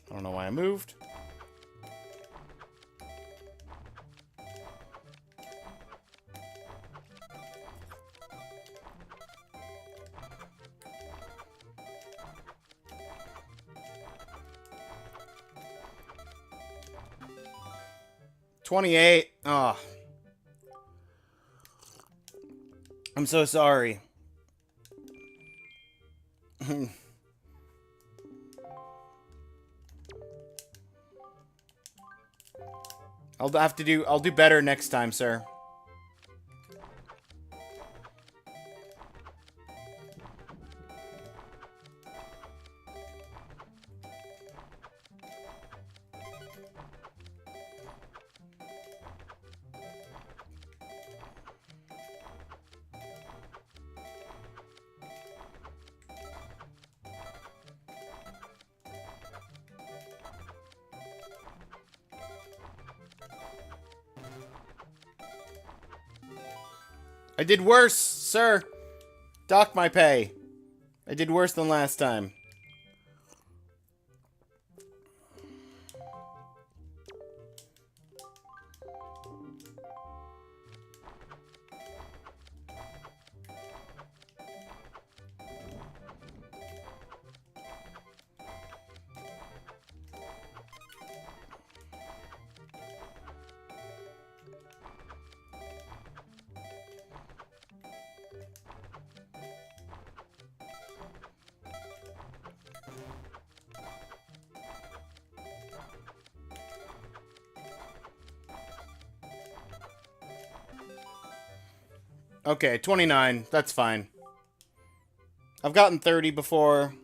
I don't know why I moved. $28. Oh. I'm so sorry. I'll do better next time, sir. I did worse, sir. Dock my pay. I did worse than last time. Okay, 29. That's fine. I've gotten 30 before.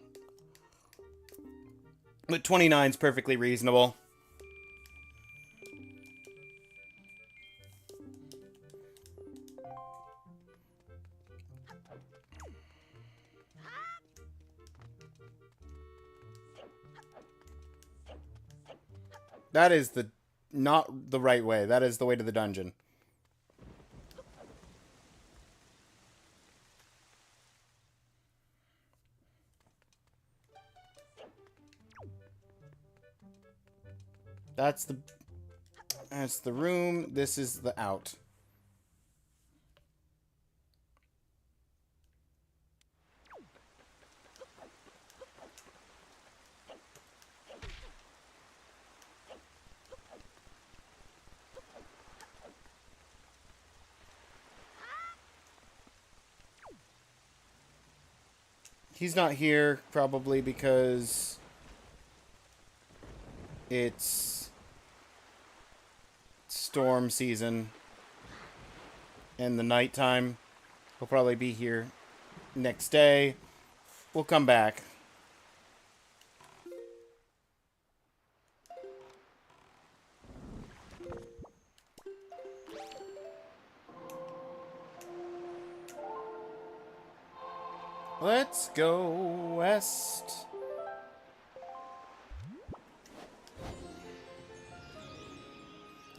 But 29 is perfectly reasonable. That is not the right way. That is the way to the dungeon. That's the room. This is the out. He's not here, probably because it's storm season and the nighttime. He'll probably be here next day. We'll come back. Let's go west.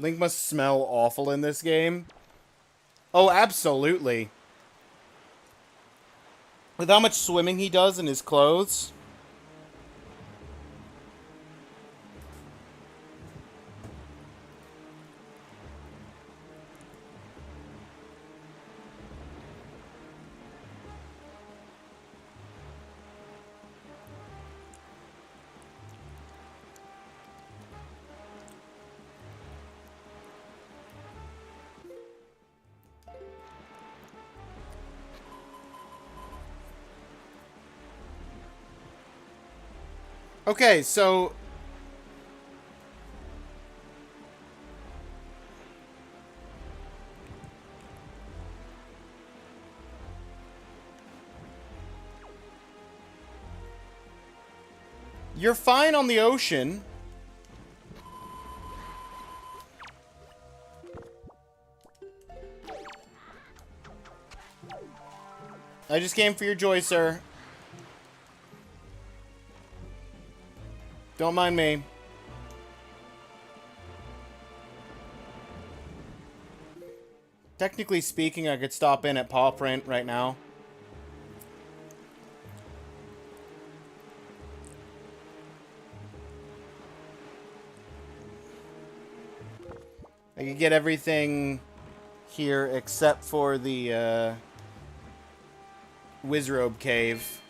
Link must smell awful in this game. Oh, absolutely. With how much swimming he does in his clothes. Okay, so... You're fine on the ocean. I just came for your joy, sir. Don't mind me. Technically speaking, I could stop in at Paw Print right now. I could get everything here except for the Wizrobe Cave.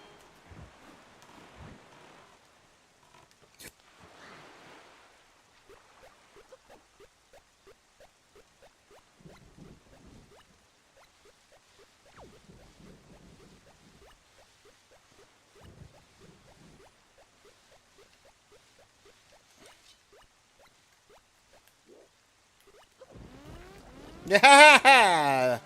Yeah!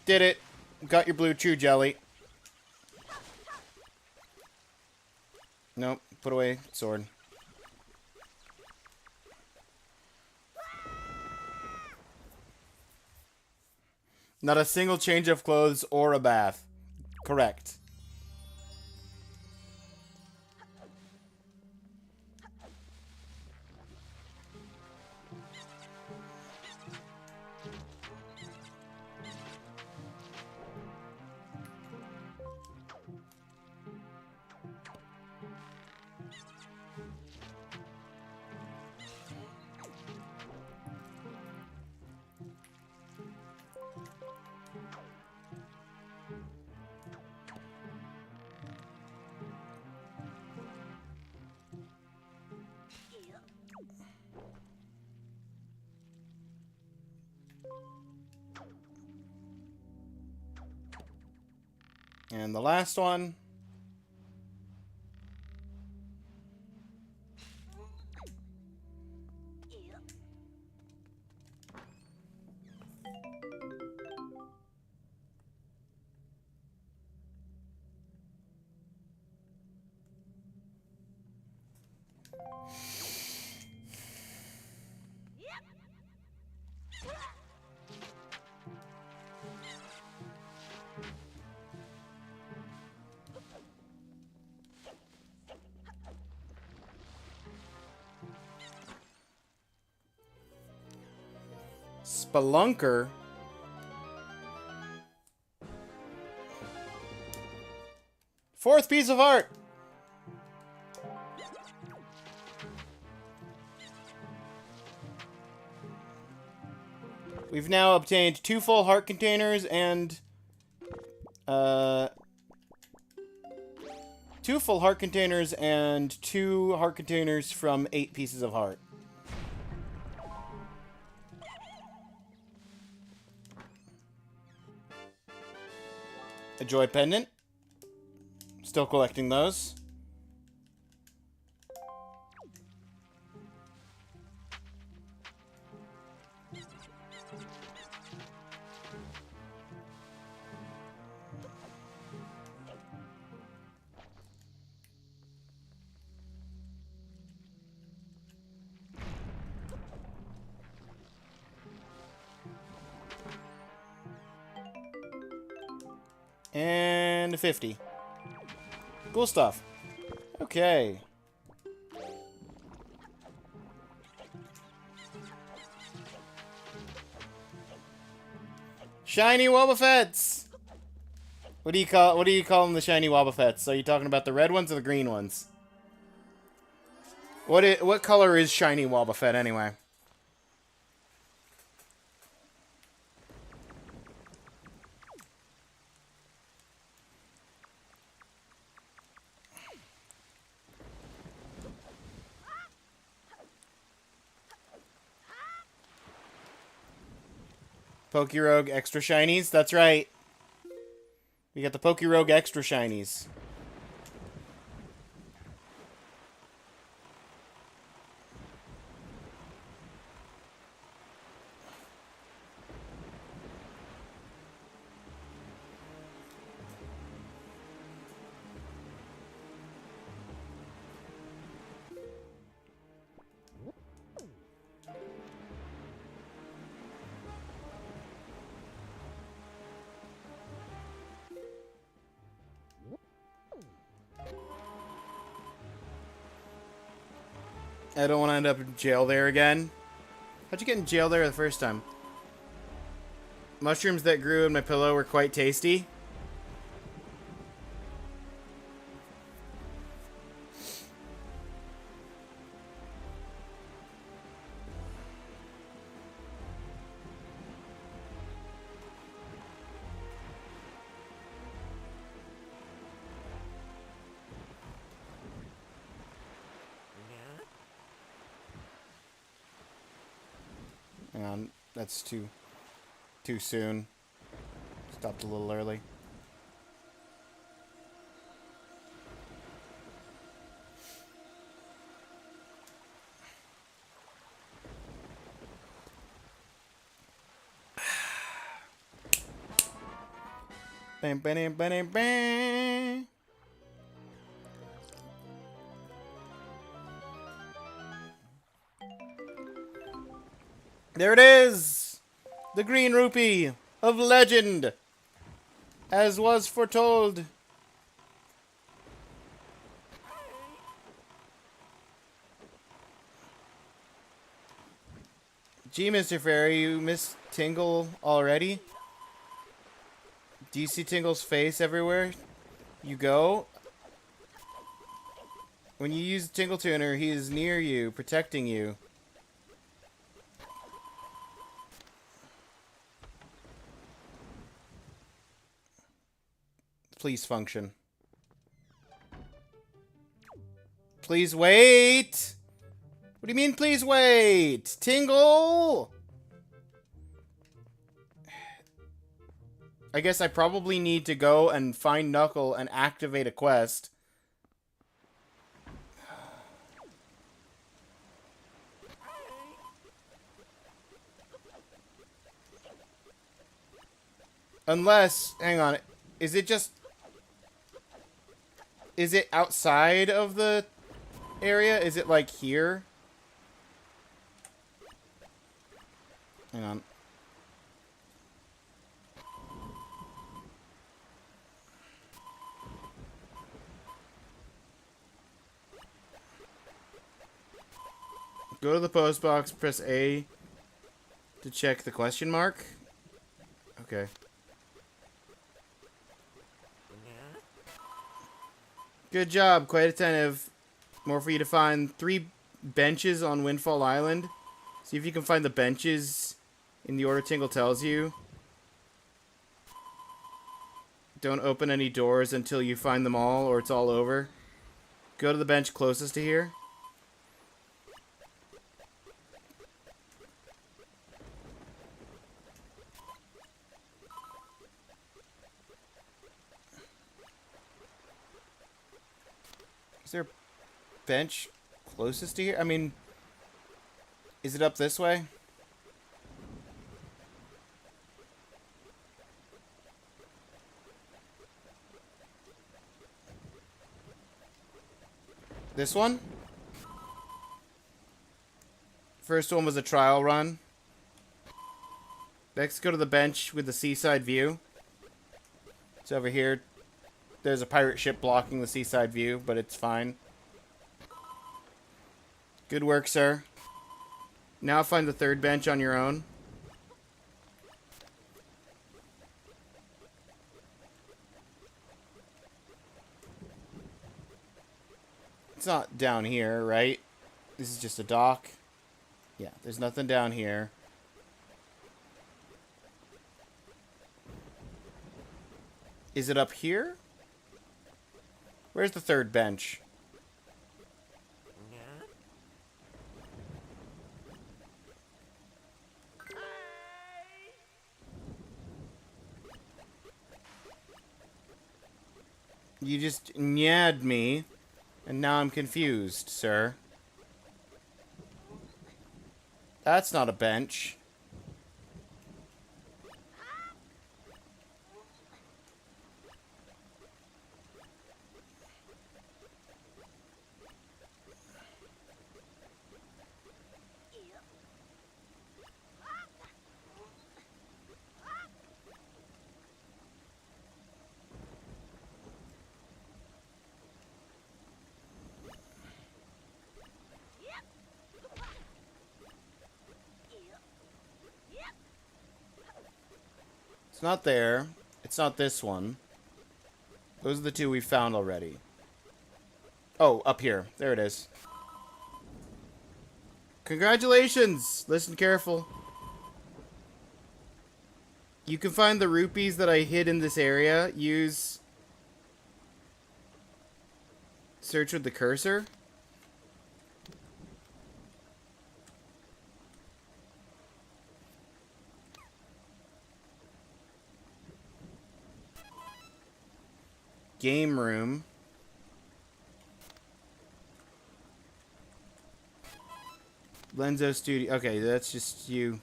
Did it. Got your blue chew jelly. Nope. Put away sword. Not a single change of clothes or a bath. Correct. And the last one. Spelunker. Fourth piece of art. We've now obtained 2 full heart containers and 2 full heart containers and 2 heart containers from 8 pieces of heart. A joy pendant. Still collecting those. And 50. Cool stuff. Okay. Shiny Wobbuffets! What do you call them, the shiny Wobbuffets? Are you talking about the red ones or the green ones? What color is shiny Wobbuffet anyway? Pokerogue Extra Shinies? That's right. We got the Pokerogue Extra Shinies. I don't want to end up in jail there again. How'd you get in jail there the first time? Mushrooms that grew in my pillow were quite tasty. Hang on, that's too soon. Stopped a little early. Bam, bam, bam, bam. There it is! The green rupee of legend! As was foretold. Gee, Mr. Fairy, you missed Tingle already? Do you see Tingle's face everywhere you go? When you use Tingle Tuner, he is near you, protecting you. Please function. Please wait! What do you mean, please wait? Tingle! I guess I probably need to go and find Knuckle and activate a quest. Unless, hang on, is it just... Is it outside of the area? Is it like here? Hang on. Go to the post box, press A to check the question mark. Okay. Good job, quite attentive. More for you to find. 3 benches on Windfall Island. See if you can find the benches in the order Tingle tells you. Don't open any doors until you find them all, or it's all over. Go to the bench closest to here. Is there a bench closest to here? I mean, is it up this way? This one? First one was a trial run. Next, go to the bench with the seaside view. It's over here. There's a pirate ship blocking the seaside view, but it's fine. Good work, sir. Now find the 3rd bench on your own. It's not down here, right? This is just a dock. Yeah, there's nothing down here. Is it up here? Where's the 3rd bench? You just nyadd me, and now I'm confused, sir. That's not a bench. It's not there. It's not this one. Those are the two we found already. Oh, up here. There it is. Congratulations! Listen careful. You can find the rupees that I hid in this area. Use... Search with the cursor. Game room. Lenzo Studio. Okay, that's just you.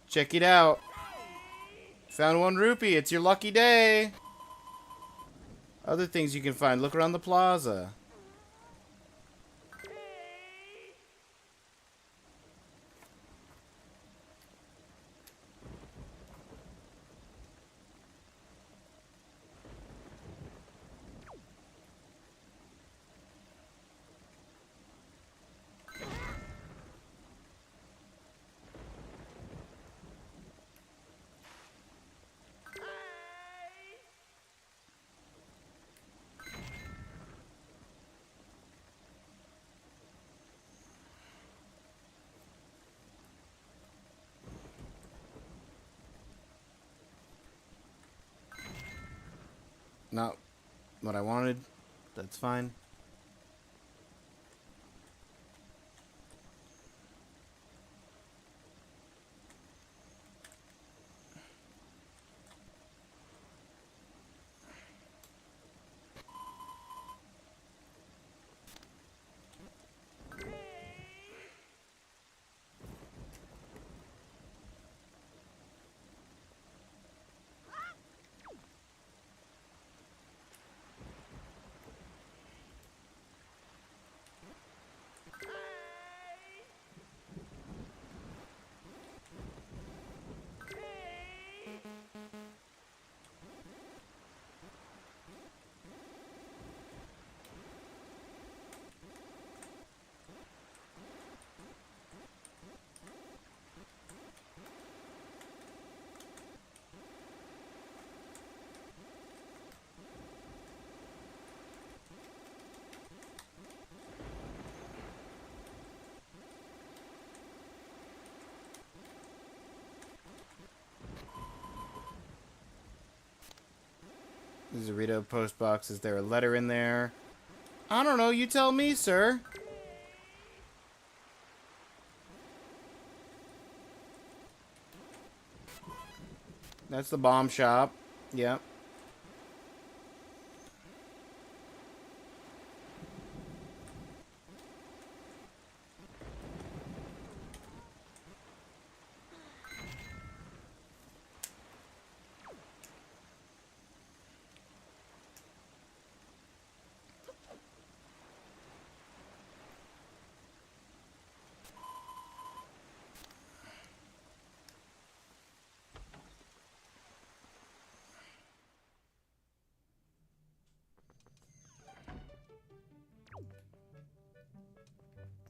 Check it out. Found 1 rupee. It's your lucky day. Other things you can find. Look around the plaza. Not what I wanted. That's fine. There's a Rito post box. Is there a letter in there? I don't know. You tell me, sir. That's the bomb shop. Yep.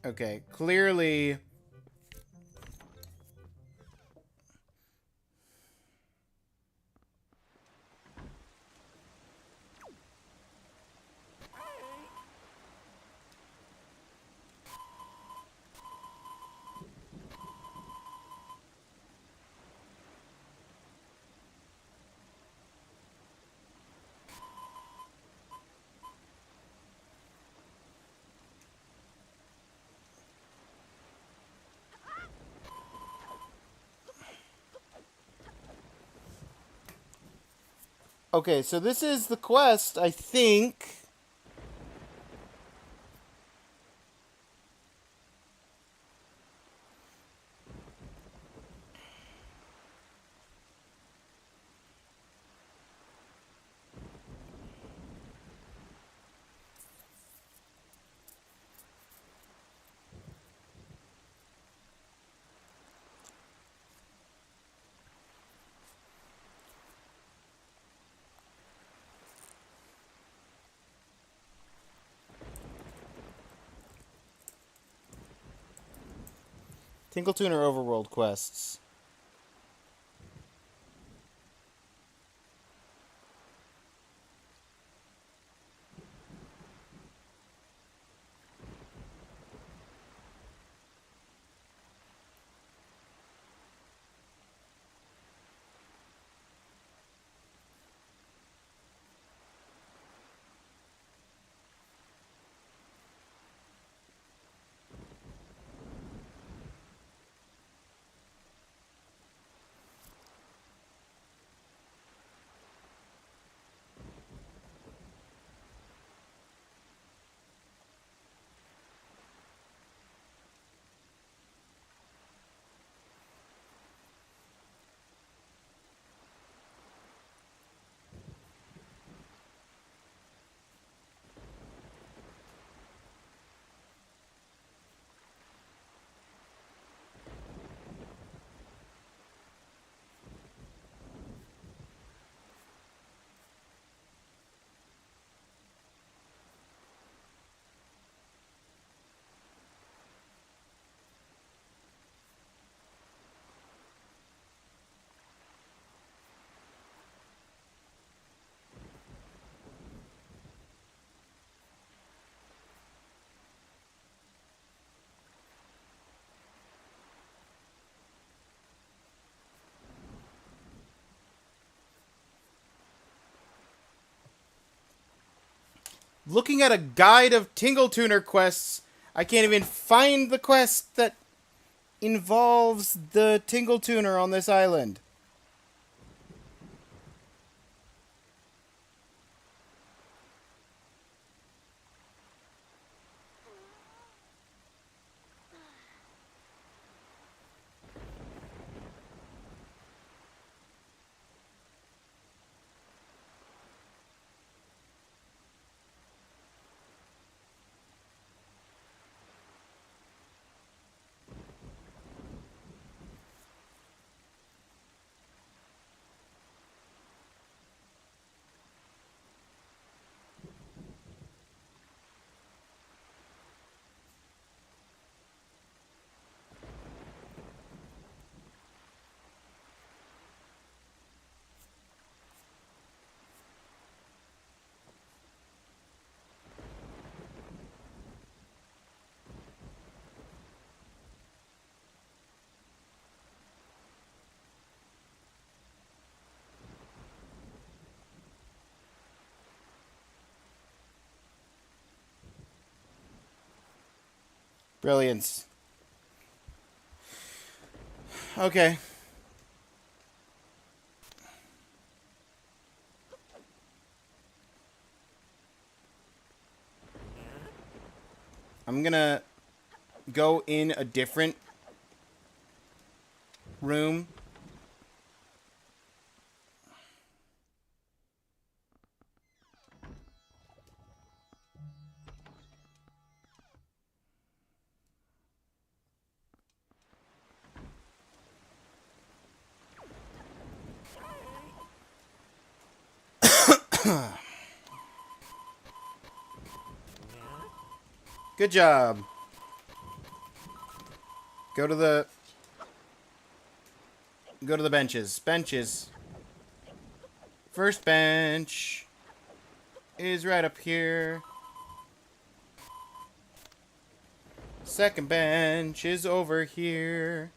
Okay, clearly... Okay, so this is the quest, I think. Tingle Tuner Overworld quests. Looking at a guide of Tingle Tuner quests, I can't even find the quest that involves the Tingle Tuner on this island. Brilliance. Okay. I'm gonna go in a different room. Good job. Go to the benches. Benches. First bench is right up here. Second bench is over here.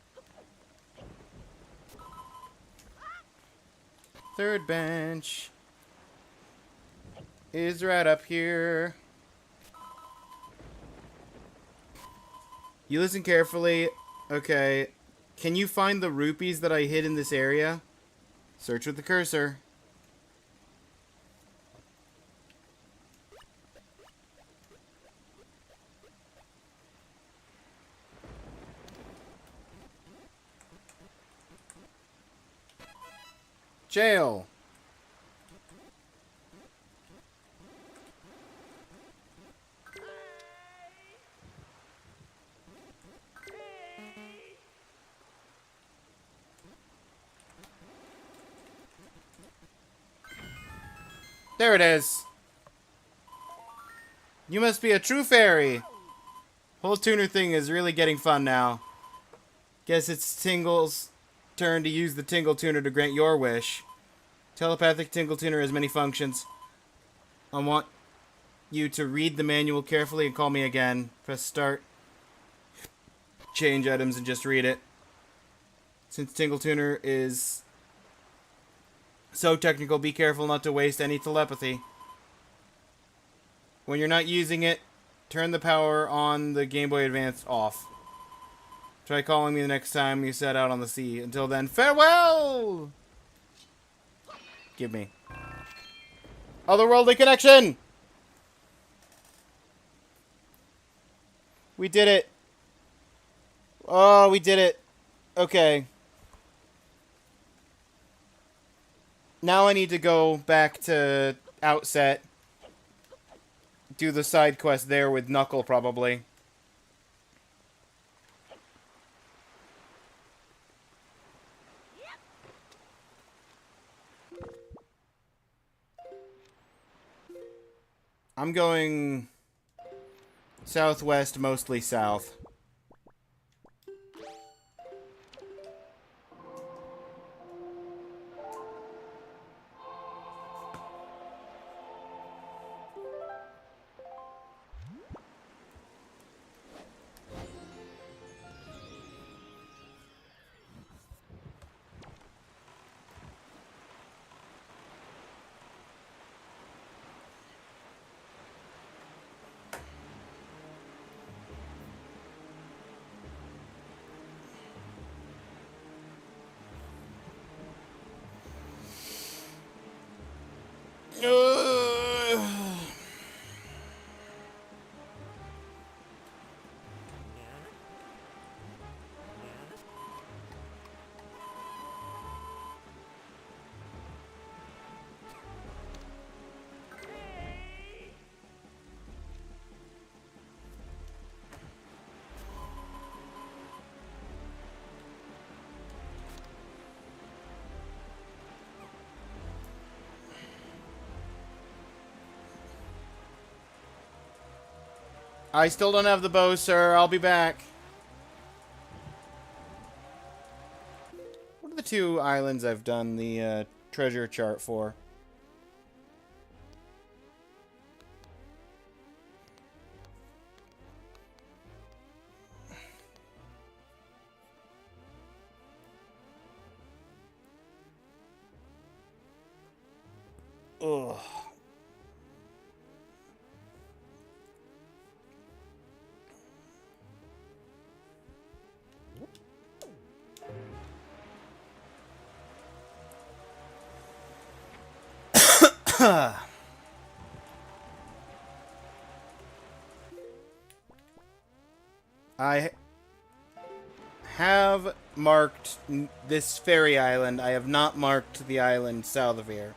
Third bench is right up here. You listen carefully. Okay. Can you find the rupees that I hid in this area? Search with the cursor. Jail. There it is. You must be a true fairy. Whole tuner thing is really getting fun now. Guess it's Tingle's turn to use the Tingle Tuner to grant your wish. Telepathic Tingle Tuner has many functions. I want you to read the manual carefully and call me again. Press start. Change items and just read it. Since Tingle Tuner is so technical, be careful not to waste any telepathy. When you're not using it, turn the power on the Game Boy Advance off. Try calling me the next time you set out on the sea. Until then, farewell! Give me. Otherworldly connection! We did it. Oh, we did it. Okay. Now I need to go back to Outset. Do the side quest there with Knuckle, probably. I'm going southwest, mostly south. I still don't have the bow, sir. I'll be back. What are the two islands I've done the treasure chart for? Ugh. I have marked this fairy island. I have not marked the island south of here.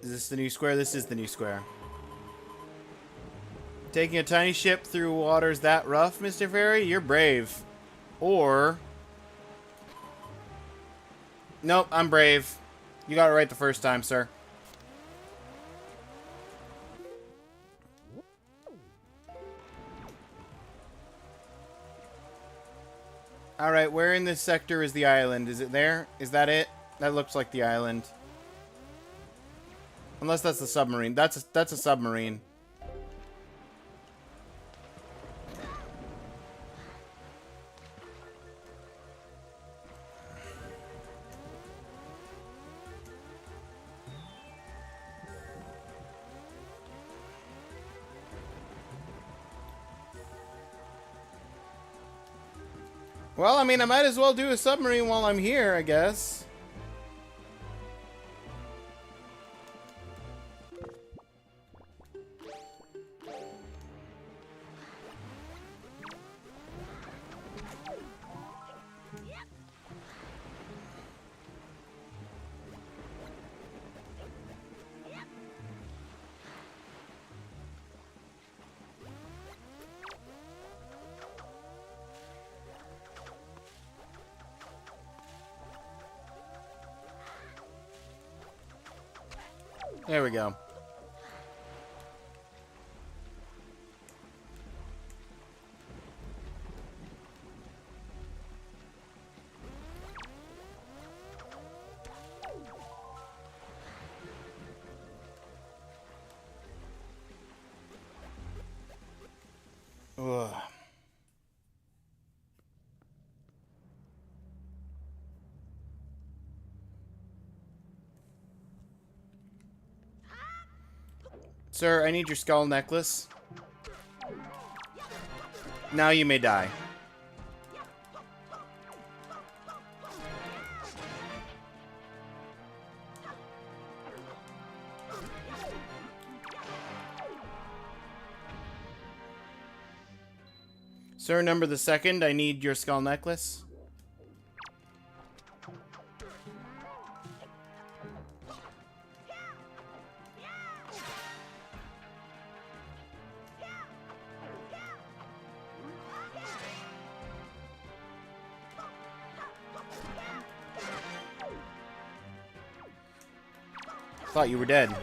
Is this the new square? This is the new square. Taking a tiny ship through waters that rough, Mr. Fairy? You're brave. Or... Nope, I'm brave. You got it right the first time, sir. Alright, where in this sector is the island? Is it there? Is that it? That looks like the island. Unless that's the submarine. That's a submarine. Well, I mean, I might as well do a submarine while I'm here, I guess. There we go. Ugh. Sir, I need your skull necklace. Now you may die. Sir, number the second, I need your skull necklace. Thought you were dead.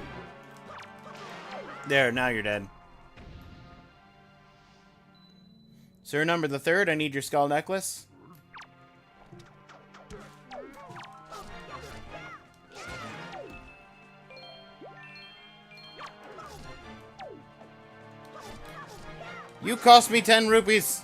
There, now you're dead. Sir, number the third, I need your skull necklace. You cost me 10 rupees.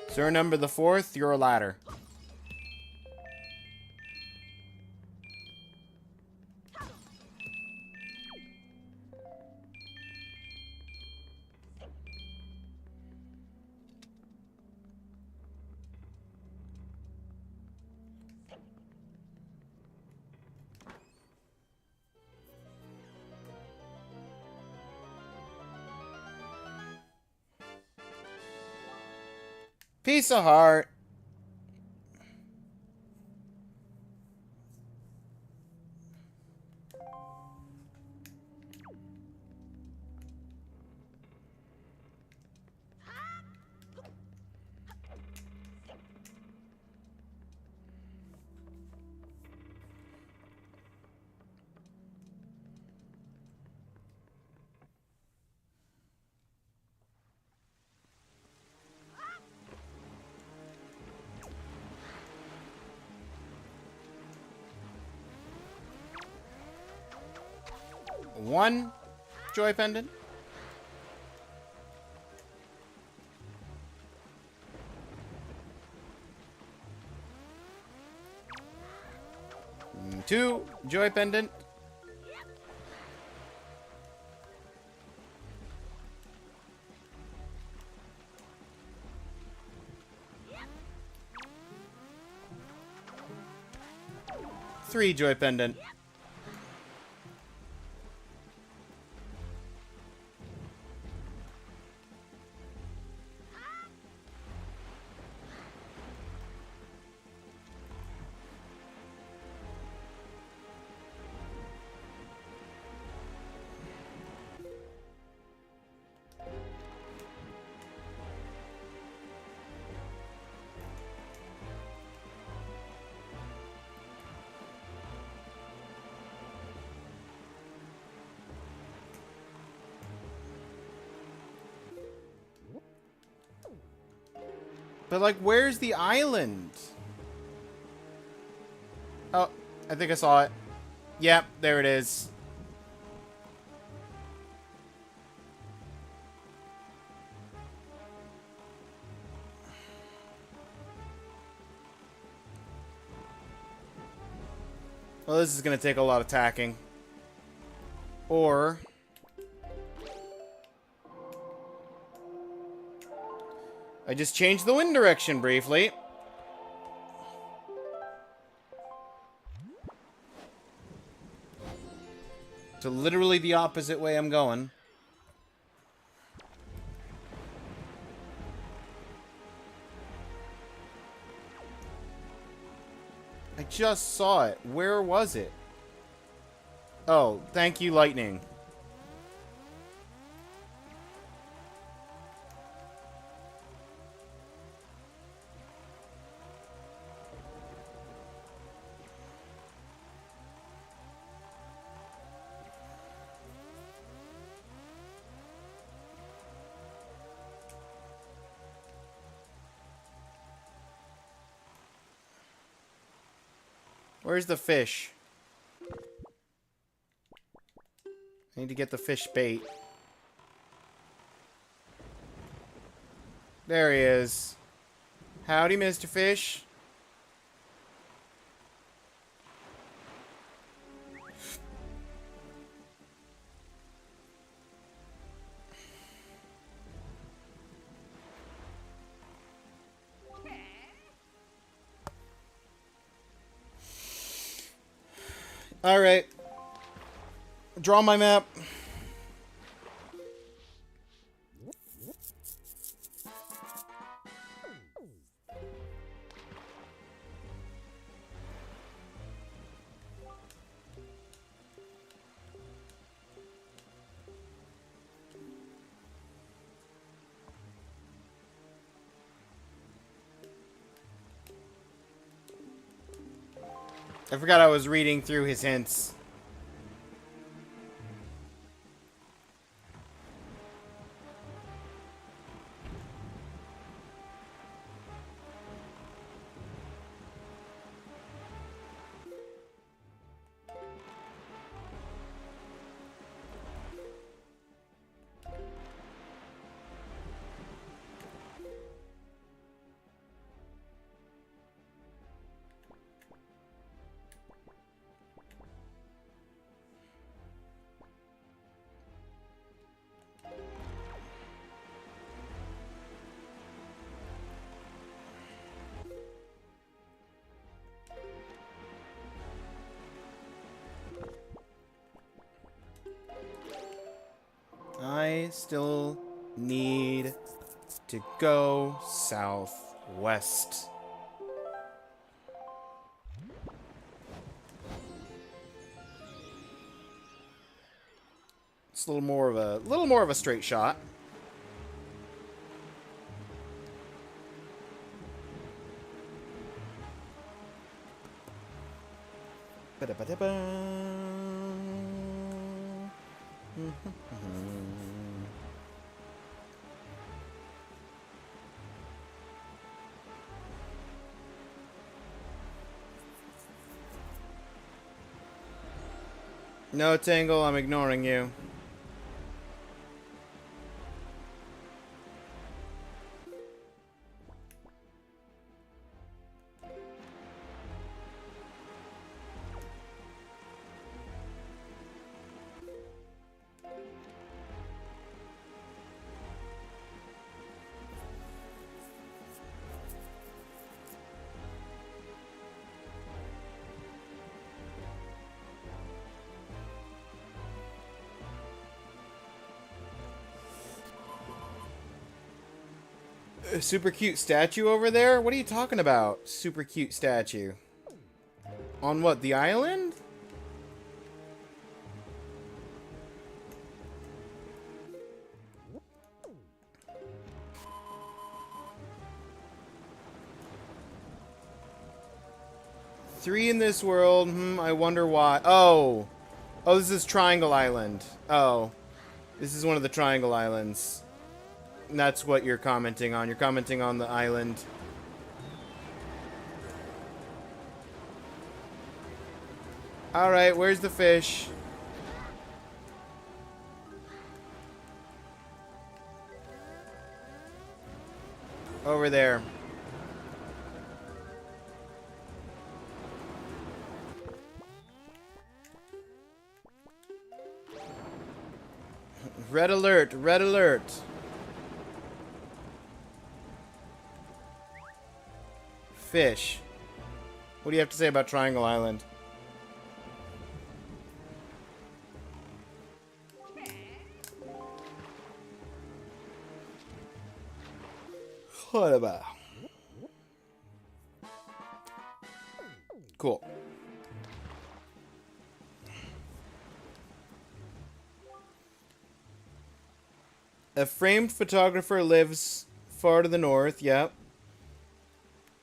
Sir, number the fourth, you're a ladder. Piece of heart. One joy pendant. Two joy pendant. Three joy pendant. But, like, where's the island? Oh, I think I saw it. Yep, there it is. Well, this is going to take a lot of tacking. Or... I just changed the wind direction briefly. To literally the opposite way I'm going. I just saw it. Where was it? Oh, thank you, lightning. Where's the fish? I need to get the fish bait. There he is. Howdy, Mr. Fish. Alright. Draw my map. I forgot I was reading through his hints. I still need to go southwest. It's a little more of a straight shot. No, Tingle, I'm ignoring you. A super cute statue over there? What are you talking about? Super cute statue. On what, the island? Three in this world. I wonder why. Oh. Oh, this is Triangle Island. Oh. This is one of the Triangle Islands. And that's what you're commenting on. You're commenting on the island Alright, where's the fish? Over there. Red alert, red alert. Fish. What do you have to say about Triangle Island? What about? Cool. A framed photographer lives far to the north, yep.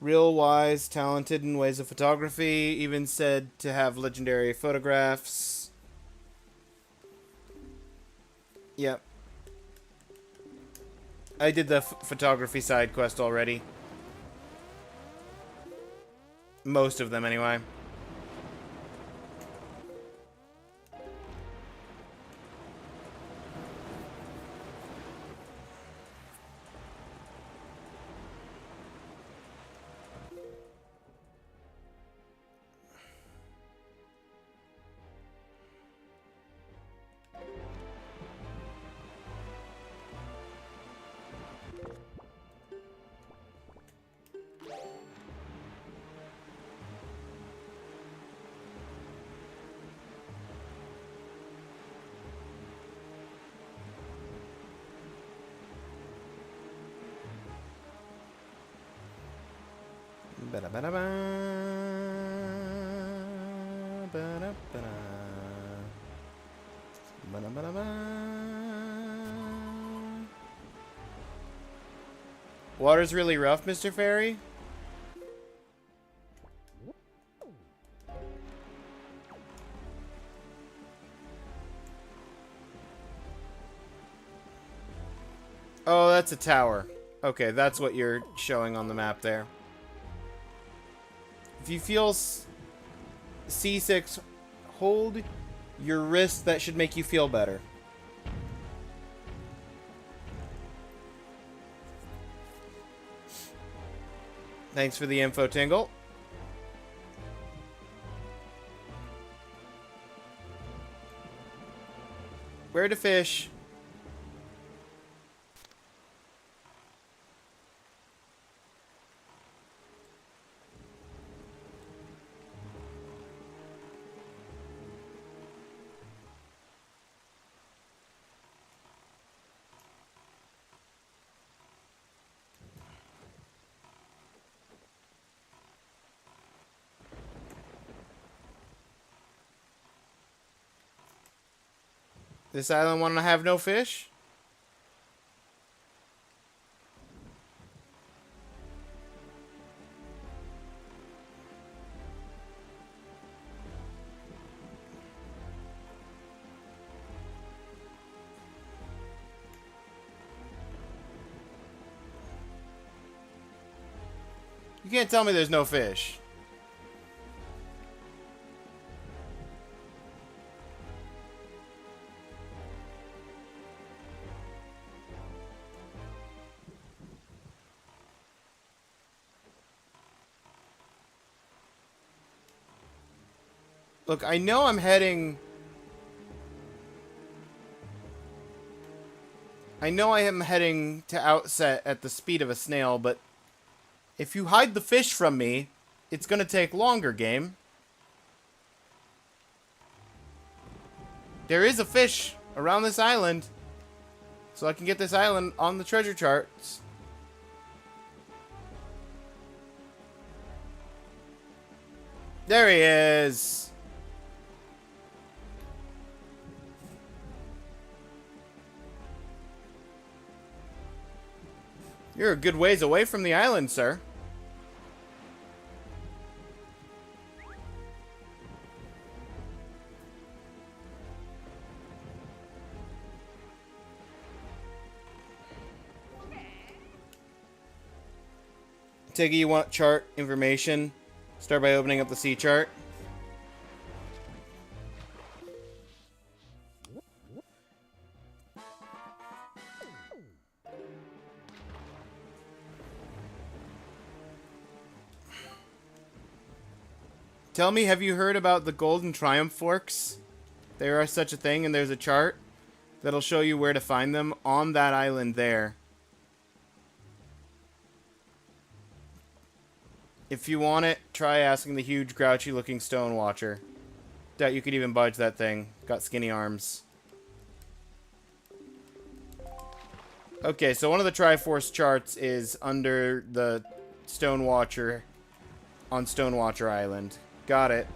Real wise, talented in ways of photography, even said to have legendary photographs. Yep. I did the photography side quest already. Most of them, anyway. Ba-da-ba-da-ba. Ba-da-ba-da. Ba-da-ba-da-ba. Water's really rough, Mr. Fairy? Oh, that's a tower. Okay, that's what you're showing on the map there. If you feel seasick, hold your wrist. That should make you feel better. Thanks for the info, Tingle. Where to fish? This island want to have no fish? You can't tell me there's no fish. Look, I know I'm heading... I know I am heading to outset at the speed of a snail, but if you hide the fish from me, it's gonna take longer, game. There is a fish around this island, so I can get this island on the treasure charts. There he is! You're a good ways away from the island, sir. Tiggy, you want chart information? Start by opening up the sea chart. Tell me, have you heard about the Golden Triumph Forks? There are such a thing, and there's a chart that'll show you where to find them on that island there. If you want it, try asking the huge, grouchy-looking stone watcher. Doubt you could even budge that thing. Got skinny arms. Okay, so one of the Triforce charts is under the Stone Watcher on Stone Watcher Island. Got it.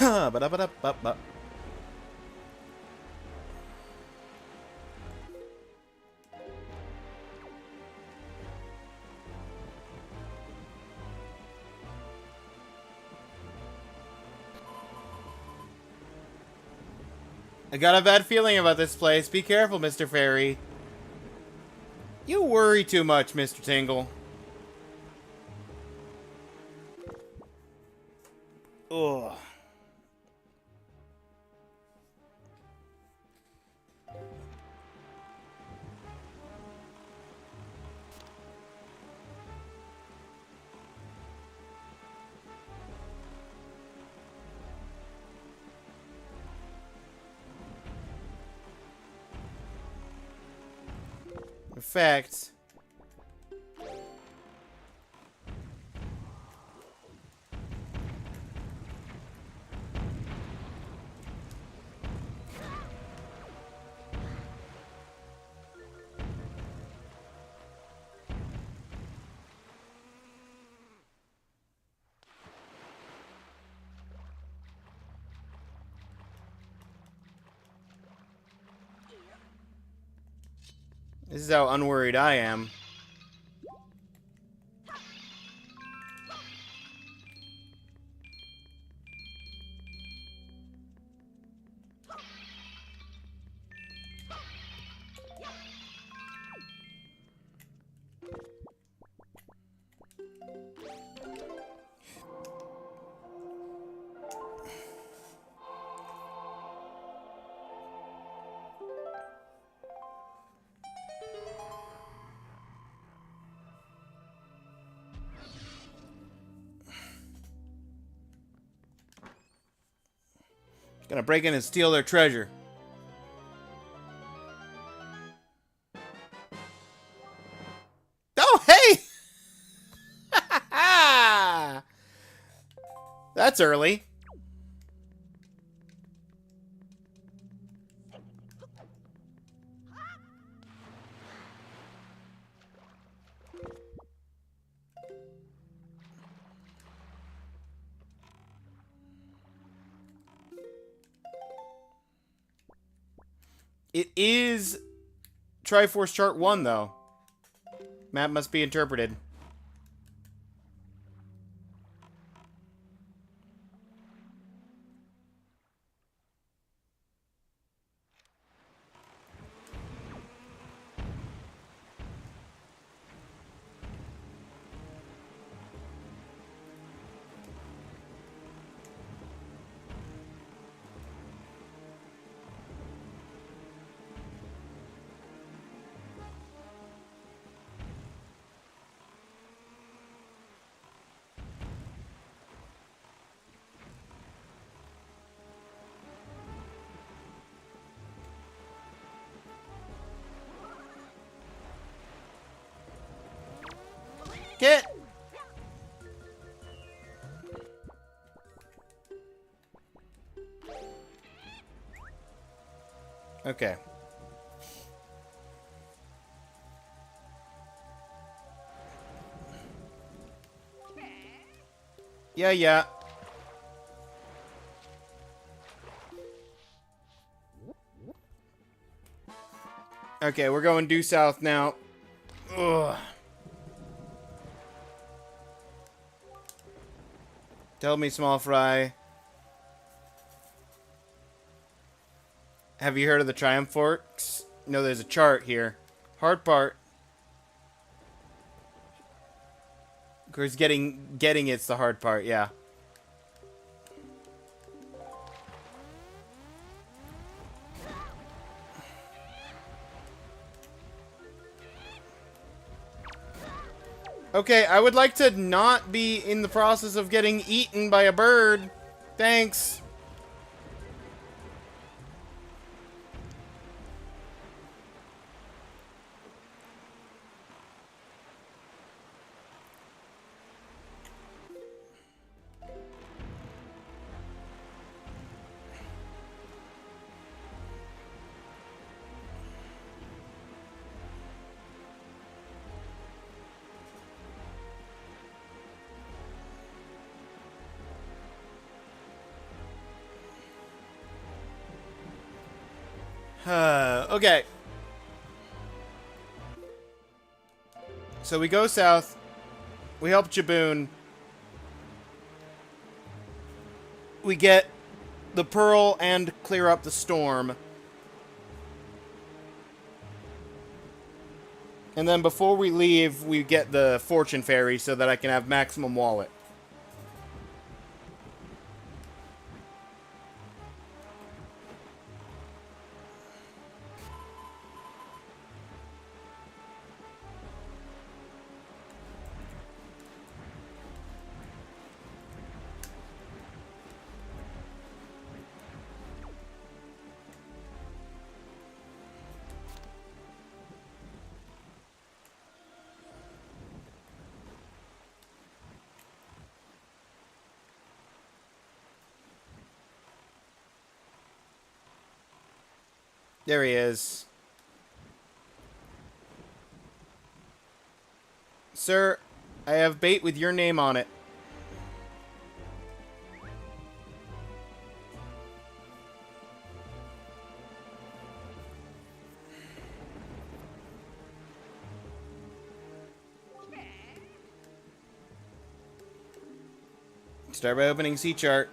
Ba-da-ba-da-ba-ba. I got a bad feeling about this place. Be careful, Mr. Fairy. You worry too much, Mr. Tingle. Ugh. In fact, this is how unworried I am. Gonna break in and steal their treasure. Oh, hey! That's early. It is Triforce Chart 1, though. Map must be interpreted. Get! Okay. Yeah. Okay, we're going due south now. Ugh. Tell me, small fry. Have you heard of the Triumph Forks? No, there's a chart here. Hard part. Of course, getting it's the hard part, yeah. Okay, I would like to not be in the process of getting eaten by a bird. Thanks. Okay. So we go south. We help Jaboon. We get the pearl and clear up the storm. And then before we leave, we get the fortune fairy so that I can have maximum wallet. There he is. Sir, I have bait with your name on it. Start by opening sea chart.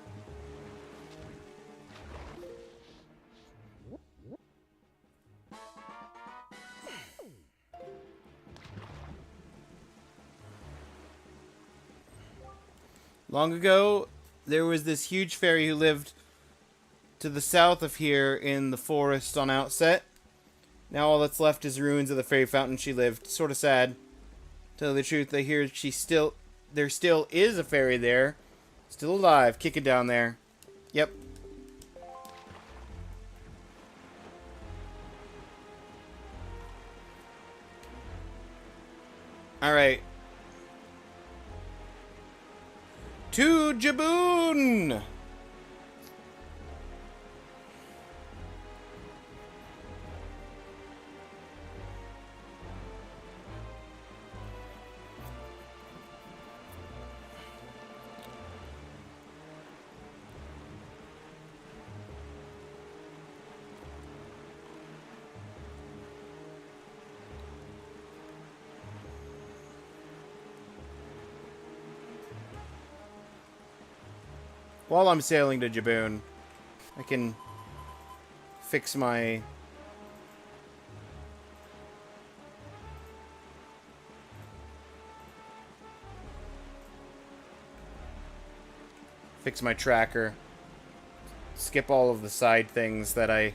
Long ago, there was this huge fairy who lived to the south of here in the forest on Outset. Now all that's left is ruins of the fairy fountain she lived. Sort of sad. Tell you the truth, I hear there still is a fairy there. Still alive, kicking down there. Yep. Alright. To Jaboon! While I'm sailing to Jaboon, I can fix my tracker. Skip all of the side things that I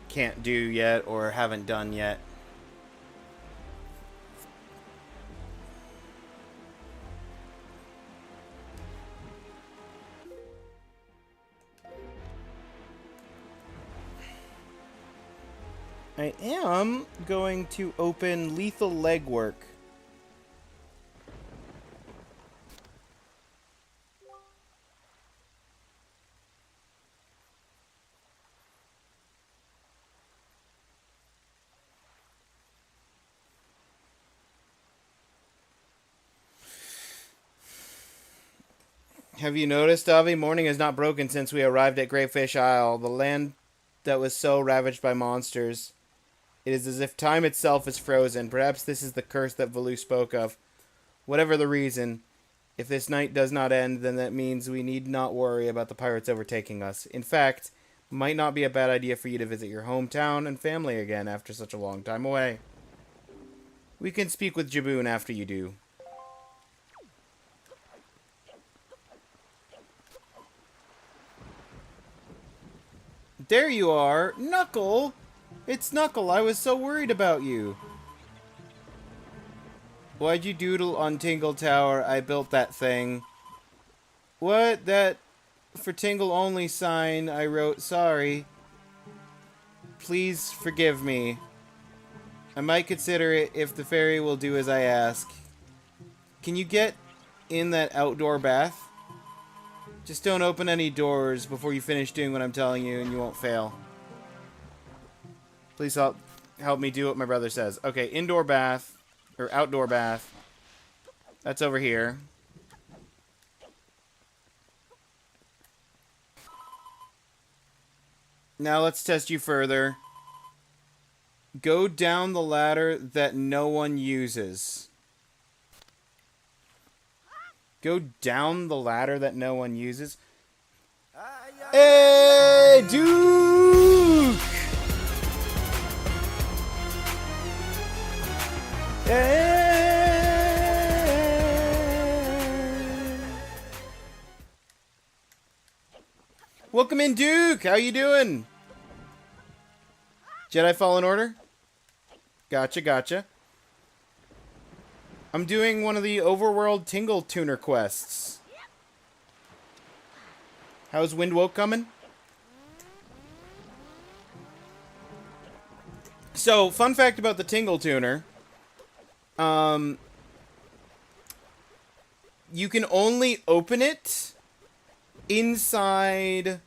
can't do yet or haven't done yet. I am going to open lethal legwork. Have you noticed, Avi? Morning has not broken since we arrived at Greatfish Isle, the land that was so ravaged by monsters. It is as if time itself is frozen. Perhaps this is the curse that Valu spoke of. Whatever the reason, if this night does not end, then that means we need not worry about the pirates overtaking us. In fact, it might not be a bad idea for you to visit your hometown and family again after such a long time away. We can speak with Jaboon after you do. There you are! Knuckle! It's Knuckle, I was so worried about you. Why'd you doodle on Tingle Tower? I built that thing. What? That for Tingle only sign I wrote sorry. Please forgive me. I might consider it if the fairy will do as I ask. Can you get in that outdoor bath? Just don't open any doors before you finish doing what I'm telling you and you won't fail. Please help me do what my brother says. Okay, indoor bath. Or outdoor bath. That's over here. Now let's test you further. Go down the ladder that no one uses. Go down the ladder that no one uses. Hey, Duke! Hey! Welcome in, Duke! How you doing? Jedi Fallen Order? Gotcha, gotcha. I'm doing one of the overworld Tingle Tuner quests. How's Windwoke coming? So, fun fact about the Tingle Tuner. You can only open it inside...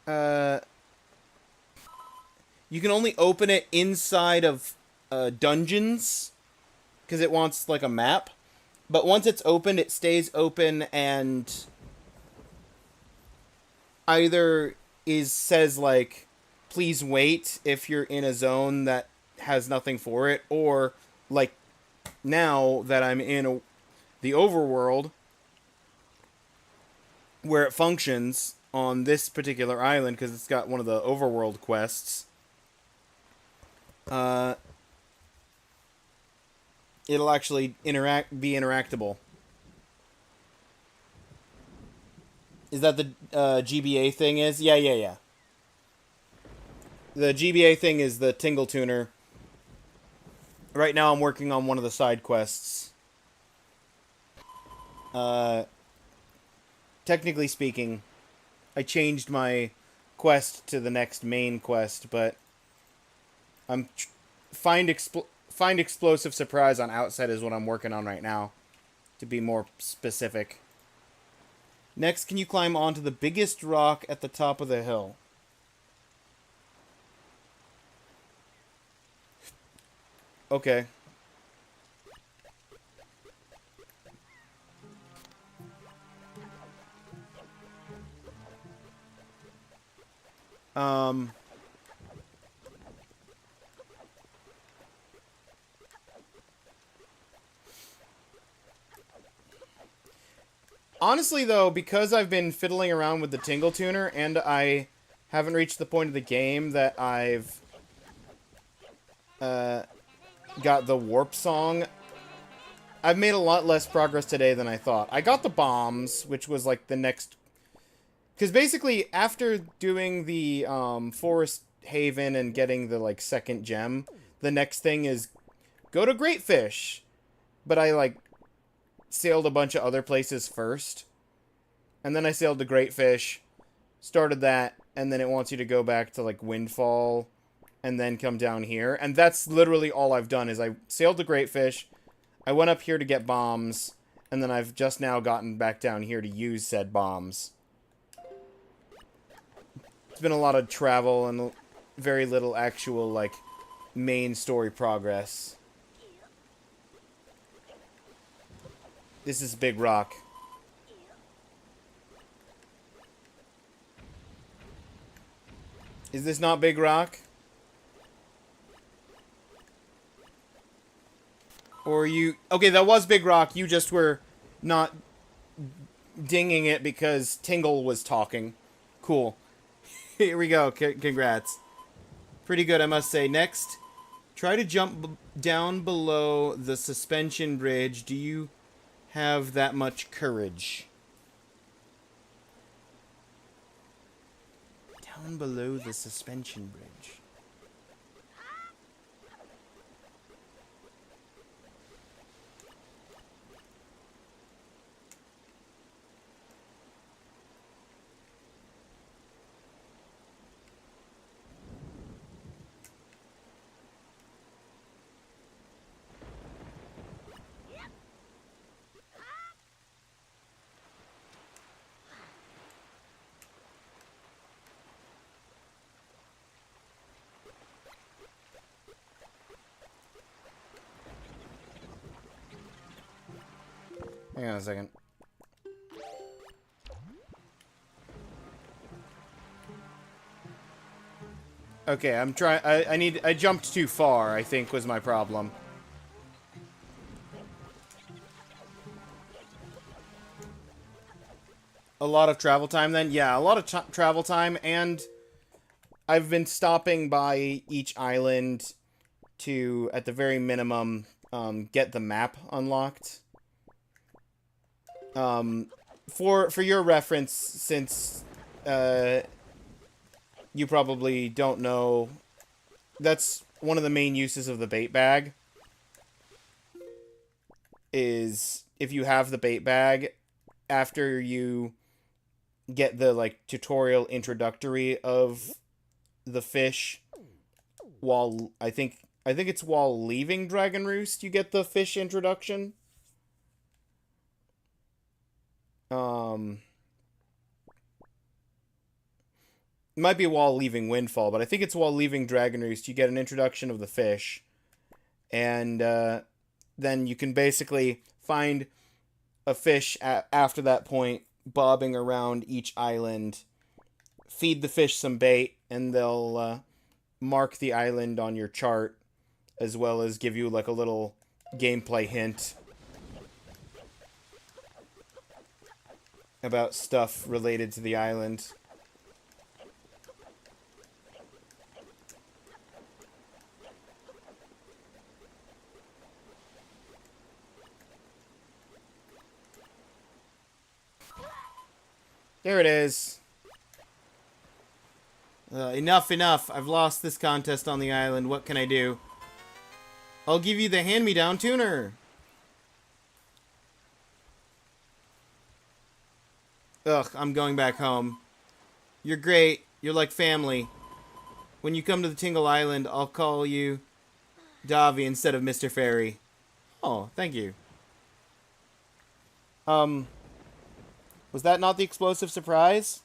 you can only open it inside of dungeons. Because it wants, like, a map. But once it's opened, it stays open and... either says, like, please wait if you're in a zone that has nothing for it. Or, like, now that I'm in the overworld, where it functions on this particular island, because it's got one of the overworld quests, it'll actually be interactable. Is that the GBA thing is? Yeah. The GBA thing is the Tingle Tuner. Right now I'm working on one of the side quests. Technically speaking, I changed my quest to the next main quest, but I'm find explosive surprise on outset is what I'm working on right now, to be more specific. Next, can you climb onto the biggest rock at the top of the hill? Okay. Honestly, though, because I've been fiddling around with the Tingle Tuner, and I haven't reached the point of the game that I've got the warp song, I've made a lot less progress today than I thought. I got the bombs, which was, like, the next... Because basically, after doing the Forest Haven and getting the, like, second gem, the next thing is go to Great Fish. But I, like, sailed a bunch of other places first. And then I sailed to Great Fish, started that, and then it wants you to go back to, like, Windfall, and then come down here. And that's literally all I've done, is I sailed to Great Fish, I went up here to get bombs, and then I've just now gotten back down here to use said bombs. It's been a lot of travel and very little actual, like, main story progress. This is Big Rock. Is this not Big Rock? Or you... Okay, that was Big Rock. You just were not dinging it because Tingle was talking. Cool. Here we go. Congrats. Pretty good, I must say. Next, try to jump down below the suspension bridge. Do you have that much courage? Down below the suspension bridge. Hang on a second. Okay, I'm trying. I jumped too far, I think, was my problem. A lot of travel time then? Yeah, a lot of travel time, and I've been stopping by each island to, at the very minimum, get the map unlocked. For your reference, since you probably don't know, that's one of the main uses of the bait bag. Is if you have the bait bag, after you get the like tutorial introductory of the fish, while I think it's while leaving Dragon Roost you get the fish introduction. It might be while leaving Windfall, but I think it's while leaving Dragon Roost you get an introduction of the fish, and then you can basically find a fish after that point, bobbing around each island, feed the fish some bait, and they'll mark the island on your chart, as well as give you like a little gameplay hint about stuff related to the island. There it is. Enough. I've lost this contest on the island. What can I do? I'll give you the hand-me-down tuner. Ugh, I'm going back home. You're great. You're like family. When you come to the Tingle Island, I'll call you Davi instead of Mr. Fairy. Oh, thank you. Was that not the explosive surprise?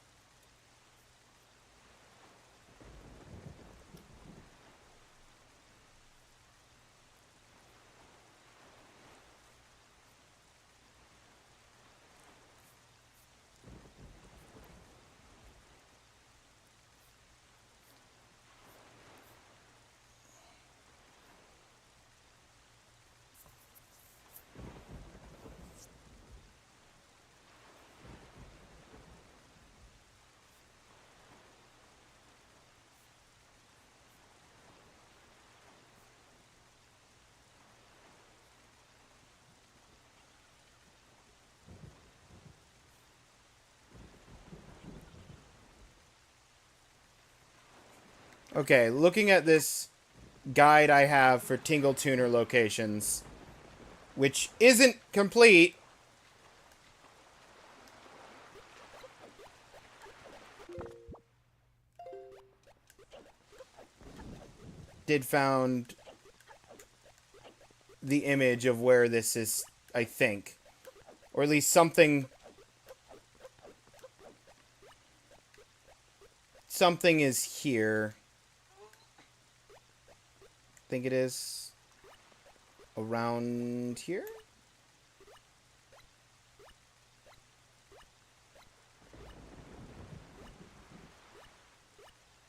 Okay, looking at this guide I have for Tingle Tuner locations, which isn't complete. Did found the image of where this is, I think. Or at least something... Something is here. I think it is around here?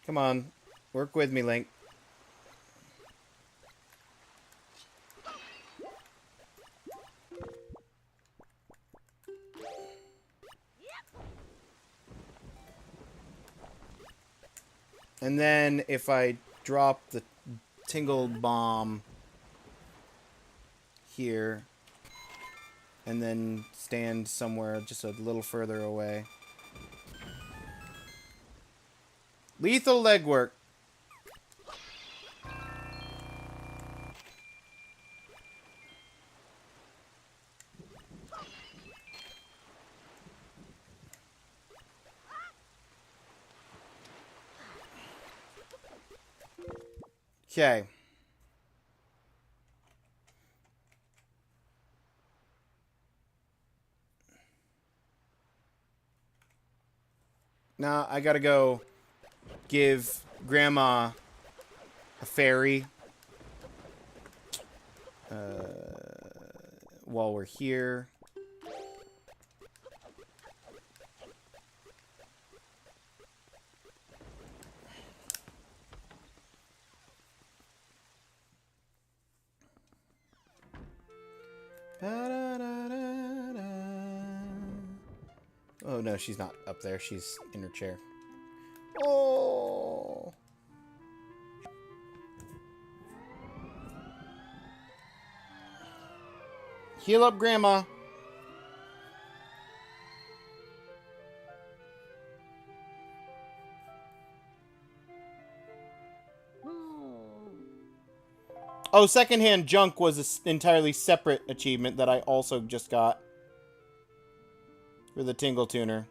Come on. Work with me, Link. And then if I drop the Tingle Bomb here, and then stand somewhere just a little further away. Lethal legwork. Okay. Now I gotta go give Grandma a fairy while we're here. Oh, no, she's not up there. She's in her chair. Oh. Heal up, Grandma. Oh, secondhand junk was an entirely separate achievement that I also just got. For the Tingle Tuner.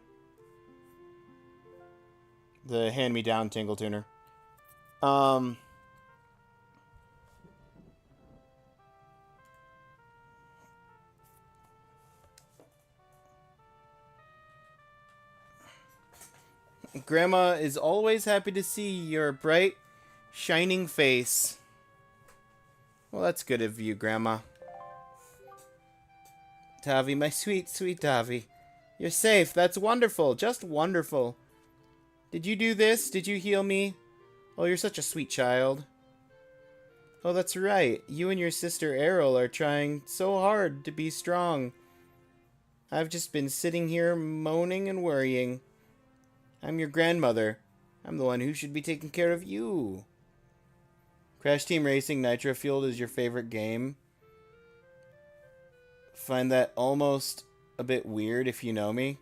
The hand-me-down Tingle Tuner. Grandma is always happy to see your bright, shining face. Well, that's good of you, Grandma. Tavi, my sweet, sweet Tavi. You're safe. That's wonderful. Just wonderful. Did you do this? Did you heal me? Oh, you're such a sweet child. Oh, that's right. You and your sister Errol are trying so hard to be strong. I've just been sitting here moaning and worrying. I'm your grandmother. I'm the one who should be taking care of you. Crash Team Racing Nitro Fueled is your favorite game. Find that almost a bit weird if you know me.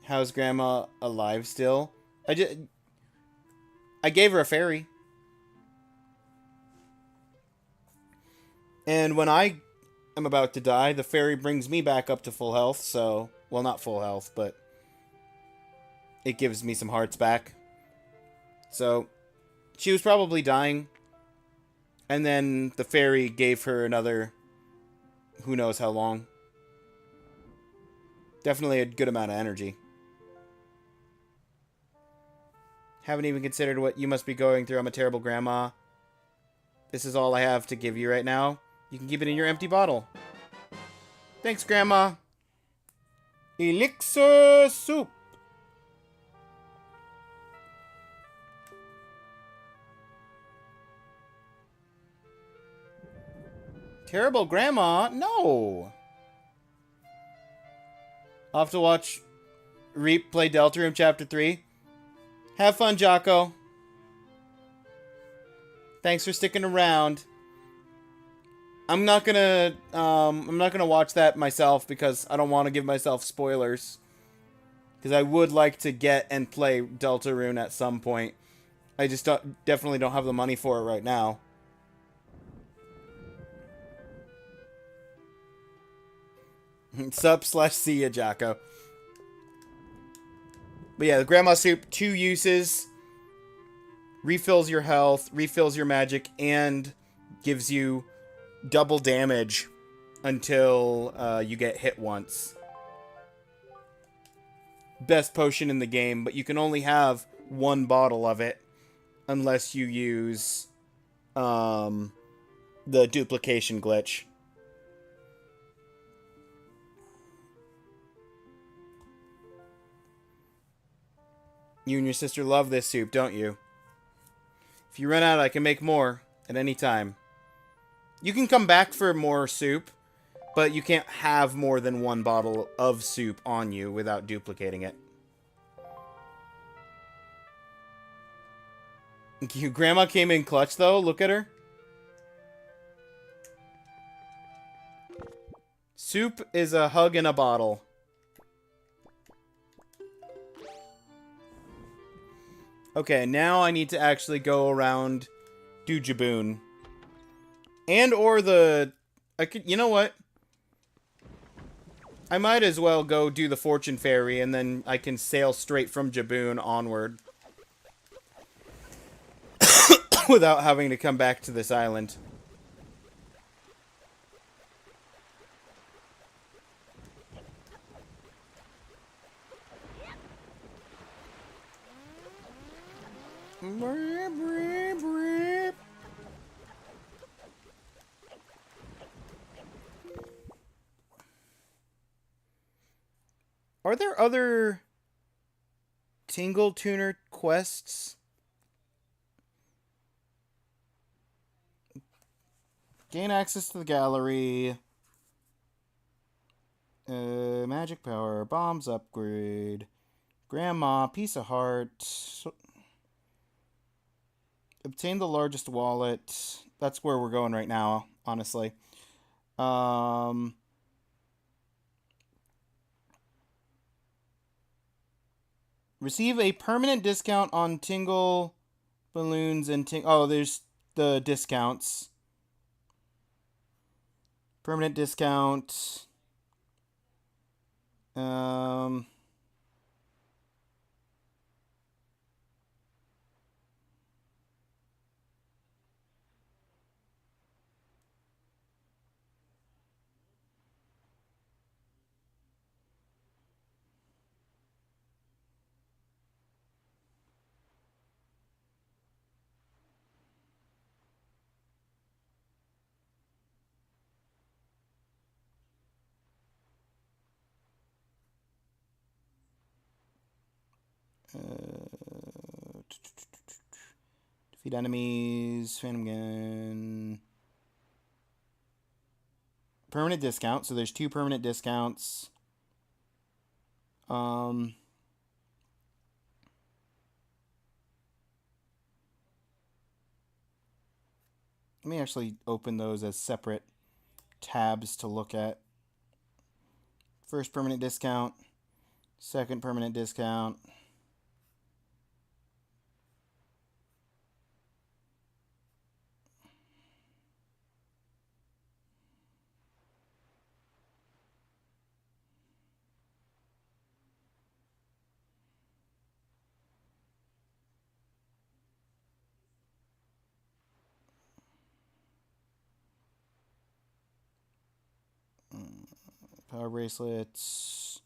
How's Grandma alive still? I gave her a fairy. And when I am about to die, the fairy brings me back up to full health, so... Well, not full health, but... It gives me some hearts back. So, she was probably dying. And then the fairy gave her another... Who knows how long. Definitely a good amount of energy. Haven't even considered what you must be going through. I'm a terrible grandma. This is all I have to give you right now. You can keep it in your empty bottle. Thanks, Grandma. Elixir soup. Terrible Grandma? No. I'll have to watch Reap play Deltarune Chapter 3. Have fun, Jocko. Thanks for sticking around. I'm not gonna watch that myself because I don't want to give myself spoilers. Because I would like to get and play Deltarune at some point. I just definitely don't have the money for it right now. Sup/see ya, Jocko. But yeah, the Grandma Soup, 2 uses. Refills your health, refills your magic, and gives you double damage until you get hit once. Best potion in the game, but you can only have 1 bottle of it unless you use the duplication glitch. You and your sister love this soup, don't you? If you run out, I can make more at any time. You can come back for more soup, but you can't have more than 1 bottle of soup on you without duplicating it. Grandma came in clutch, though. Look at her. Soup is a hug in a bottle. Okay, now I need to actually go around Dujaboon. And or the... you know what? I might as well go do the Fortune Fairy, and then I can sail straight from Jaboon onward. Without having to come back to this island. Are there other Tingle Tuner quests? Gain access to the gallery. Magic power, bombs upgrade, grandma, piece of heart, obtain the largest wallet. That's where we're going right now, honestly. Receive a permanent discount on Tingle balloons and oh, there's the discounts. Permanent discount. Defeat enemies, Phantom Gun. Permanent discount, so there's 2 permanent discounts. Let me actually open those as separate tabs to look at. First permanent discount, second permanent discount. Power bracelets.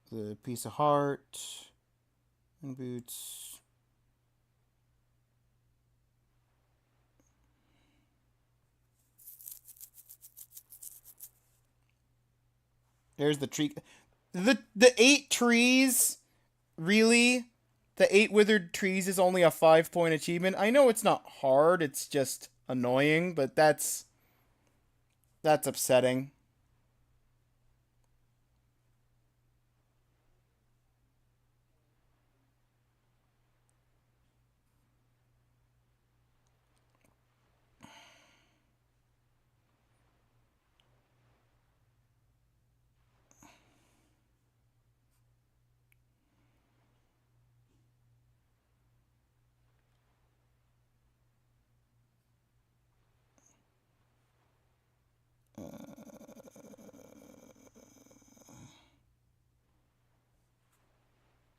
The piece of heart. And boots. There's the tree. The 8 trees? Really? The 8 withered trees is only a 5-point achievement? I know it's not hard, it's just annoying, but that's upsetting.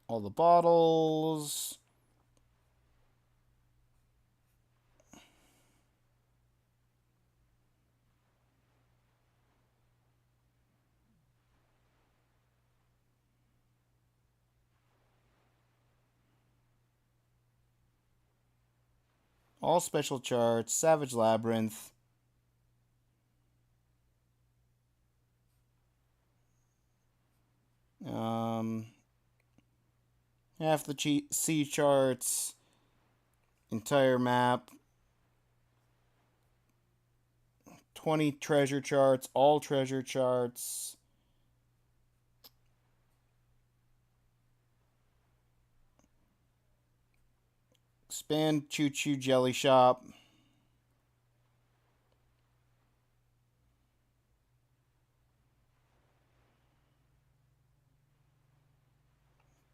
All the bottles. All special charts. Savage Labyrinth. Half the C charts. Entire map. 20 treasure charts. All treasure charts. Expand Choo Choo Jelly Shop.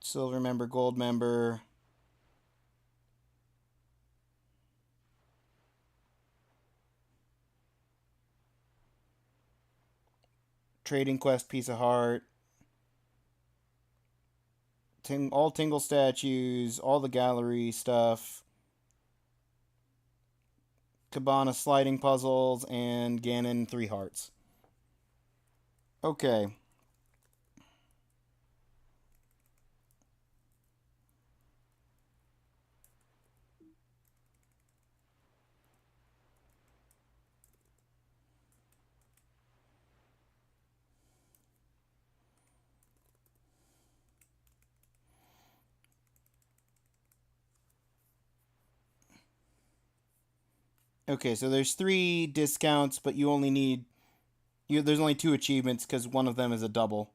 Silver member, gold member. Trading Quest piece of heart. All Tingle statues, all the gallery stuff. Cabana sliding puzzles, and Ganon 3 hearts. Okay. Okay, so there's 3 discounts, but you only need There's only 2 achievements because one of them is a double.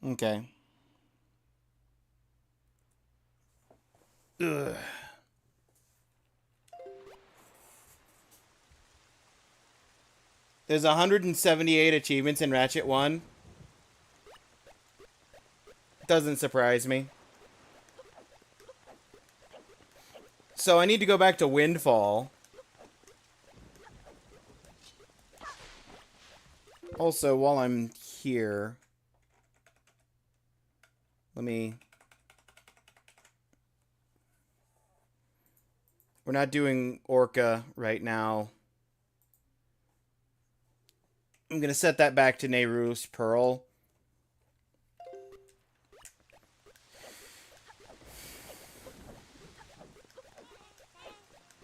Okay. Ugh. There's 178 achievements in Ratchet 1. Doesn't surprise me. So I need to go back to Windfall. Also, while I'm here, let me... We're not doing Orca right now. I'm going to set that back to Nehru's Pearl.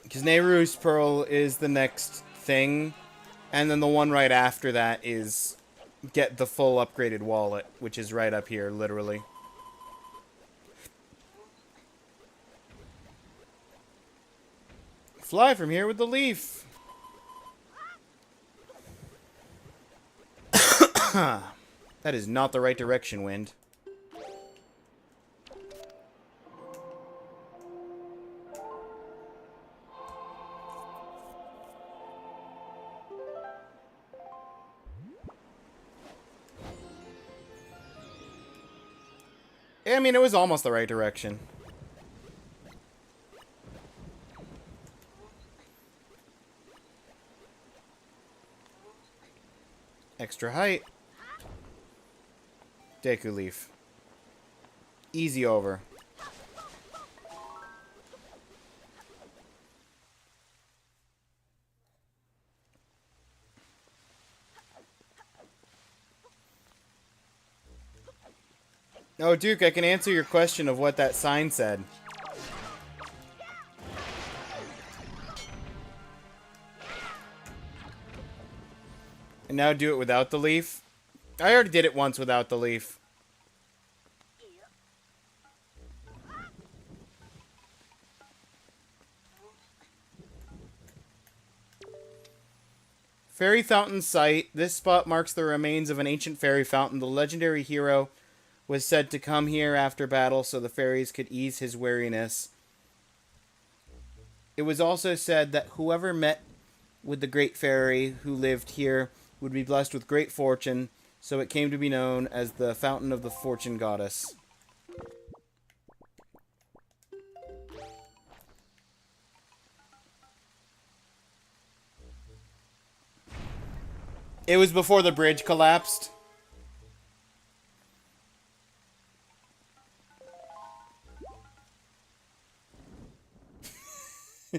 Because Nehru's Pearl is the next thing. And then the one right after that is get the full upgraded wallet, which is right up here, literally. Fly from here with the leaf. That is not the right direction, Wind. I mean, it was almost the right direction. Extra height. Deku Leaf. Easy over. Oh, Duke, I can answer your question of what that sign said. And now do it without the leaf. I already did it once without the leaf. Fairy Fountain Site. This spot marks the remains of an ancient fairy fountain. The legendary hero was said to come here after battle so the fairies could ease his weariness. It was also said that whoever met with the great fairy who lived here would be blessed with great fortune, so it came to be known as the Fountain of the Fortune Goddess. It was before the bridge collapsed.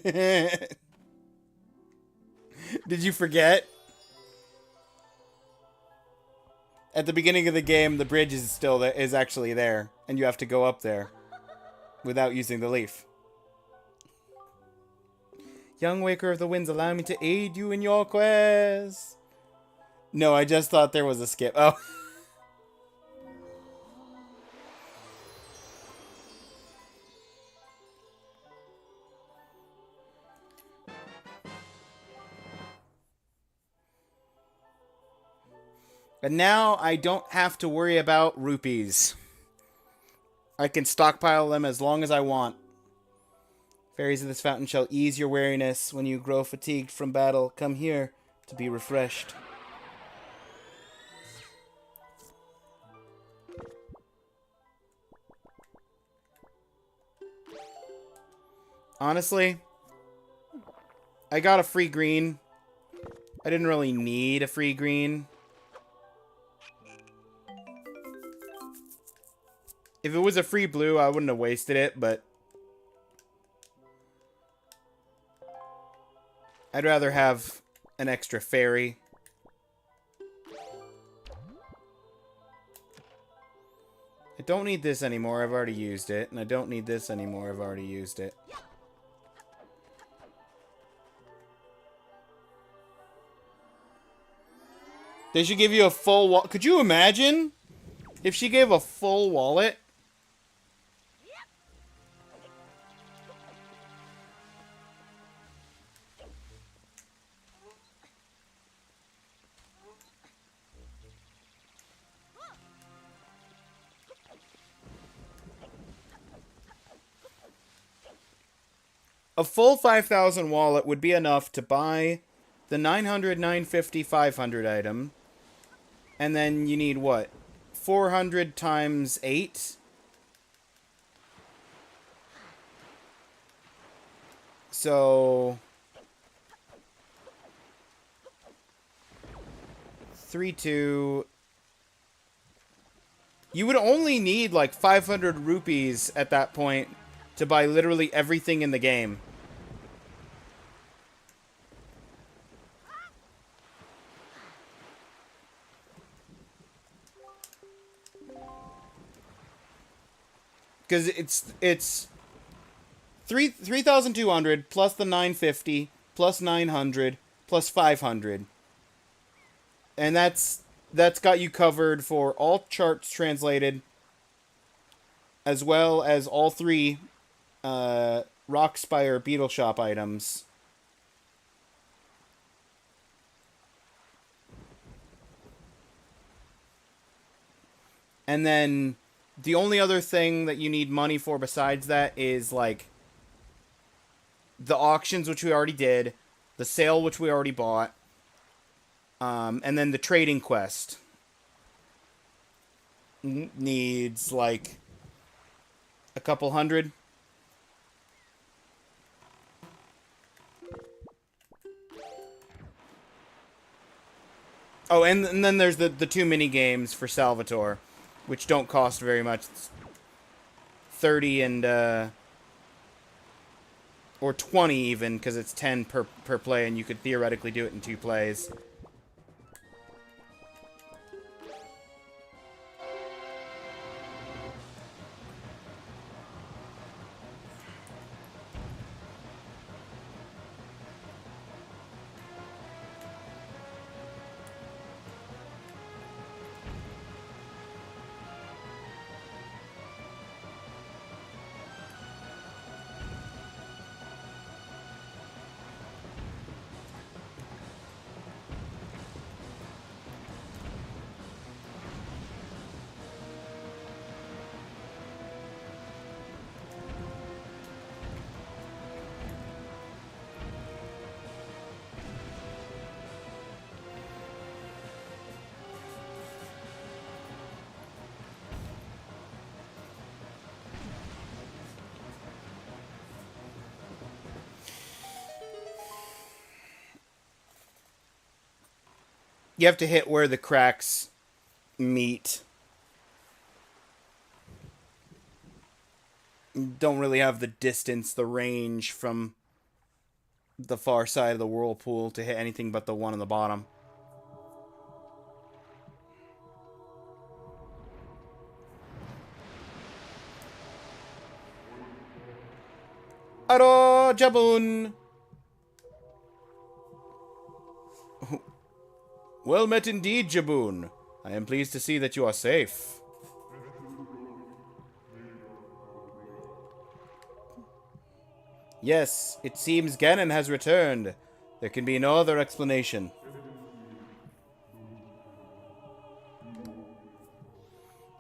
Did you forget? At the beginning of the game, the bridge is still there, is actually there, and you have to go up there without using the leaf. Young Waker of the Winds, allow me to aid you in your quest. No, I just thought there was a skip. Oh. But now I don't have to worry about rupees. I can stockpile them as long as I want. Fairies of this fountain shall ease your weariness. When you grow fatigued from battle, come here to be refreshed. Honestly, I got a free green. I didn't really need a free green. If it was a free blue, I wouldn't have wasted it, but I'd rather have an extra fairy. I don't need this anymore, I've already used it. And I don't need this anymore, I've already used it. They should give you a full wallet. Could you imagine if she gave a full wallet? A full 5,000 wallet would be enough to buy the 900, 950, 500 item. And then you need what? 400 times 8? So 3, 2. You would only need like 500 rupees at that point to buy literally everything in the game. Because it's 3,200 plus the 950 plus 900 plus 500. And that's got you covered for all charts translated, as well as all 3 Rockspire Beetle Shop items. And then the only other thing that you need money for besides that is, like, the auctions, which we already did, the sale, which we already bought, and then the trading quest. Needs, like, a couple hundred. Oh, and then there's the 2 mini games for Salvatore, which don't cost very much. It's 30 and or 20 even, because it's 10 per play, and you could theoretically do it in 2 plays. You have to hit where the cracks meet. Don't really have the distance, the range from the far side of the whirlpool to hit anything but the one on the bottom. Aro Jabun! Well met indeed, Jaboon. I am pleased to see that you are safe. Yes, it seems Ganon has returned. There can be no other explanation.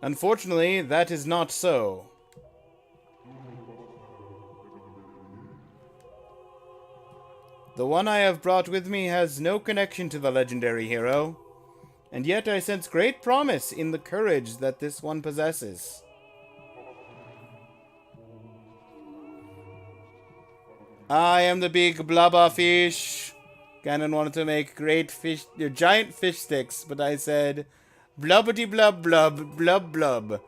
Unfortunately, that is not so. The one I have brought with me has no connection to the legendary hero, and yet I sense great promise in the courage that this one possesses. I am the big blubber fish. Ganon wanted to make great fish, giant fish sticks, but I said, blubbity blub blub, blub blub.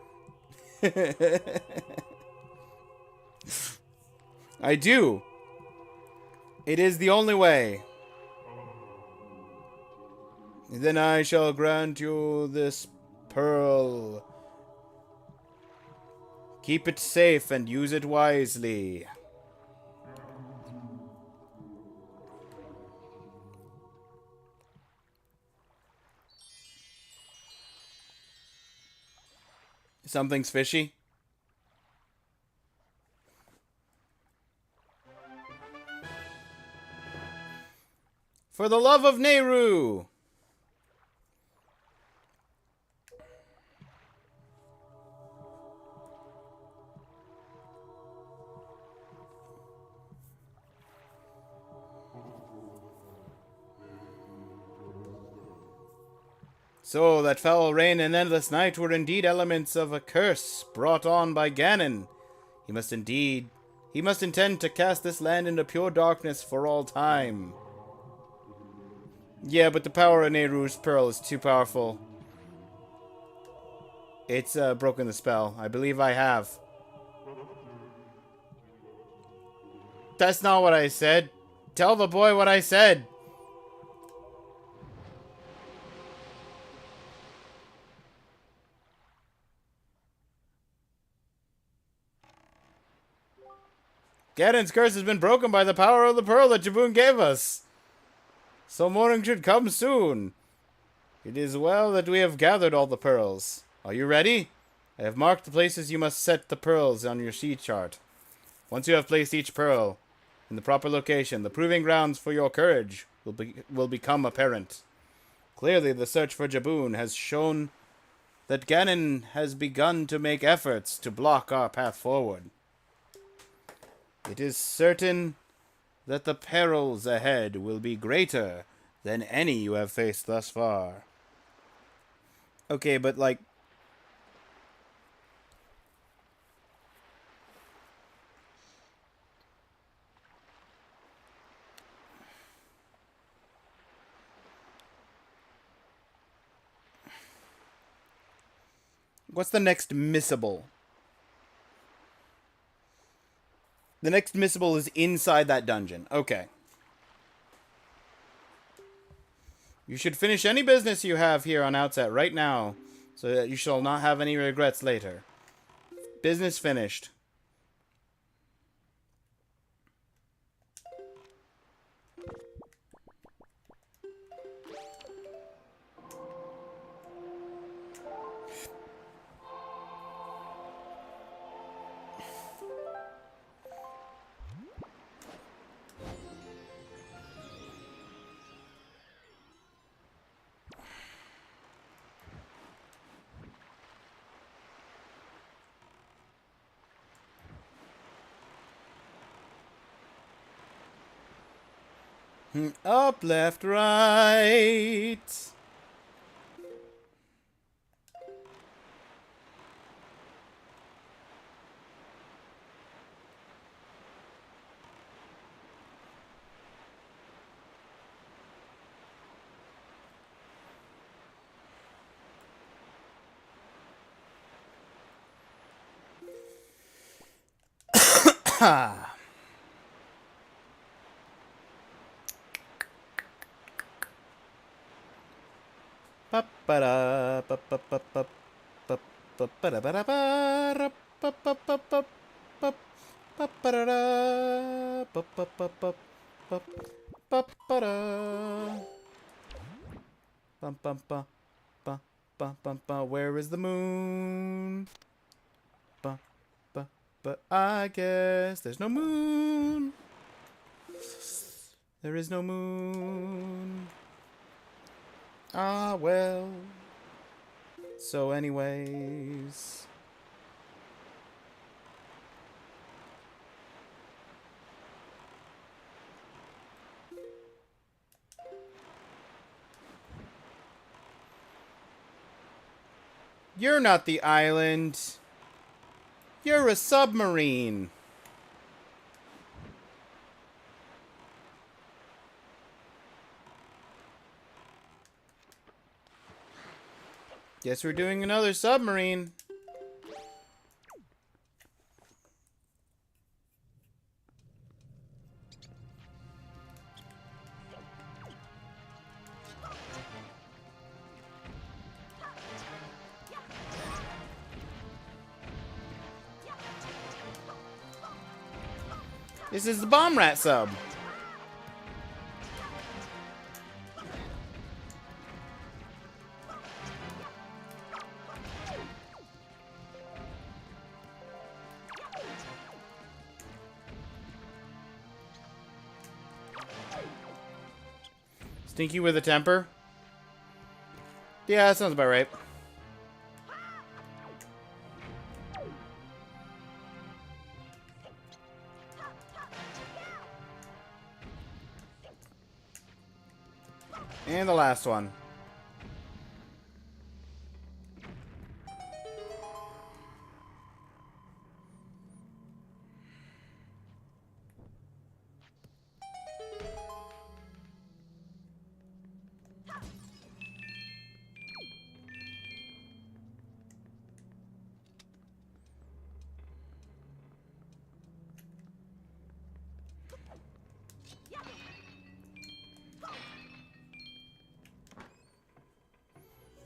I do. It is the only way. Then I shall grant you this pearl. Keep it safe and use it wisely. Something's fishy. For the love of Nehru! So, that foul rain and endless night were indeed elements of a curse brought on by Ganon. He must intend to cast this land into pure darkness for all time. Yeah, but the power of Nehru's Pearl is too powerful. It's broken the spell. I believe I have. That's not what I said. Tell the boy what I said. Ganon's curse has been broken by the power of the pearl that Jabun gave us. So morning should come soon. It is well that we have gathered all the pearls. Are you ready? I have marked the places you must set the pearls on your sea chart. Once you have placed each pearl in the proper location, the proving grounds for your courage will become apparent. Clearly, the search for Jabun has shown that Ganon has begun to make efforts to block our path forward. It is certain that the perils ahead will be greater than any you have faced thus far. Okay, but like... What's the next missable? The next missable is inside that dungeon. Okay. You should finish any business you have here on Outset right now, so that you shall not have any regrets later. Business finished. Up, left, right. Ha! Where is the moon? But I guess there's no moon. There is no moon. Ah, well. So anyways. You're not the island. You're a submarine. Guess we're doing another submarine. This is the Bomb Rat sub. Stinky with a temper? Yeah, that sounds about right. And the last one.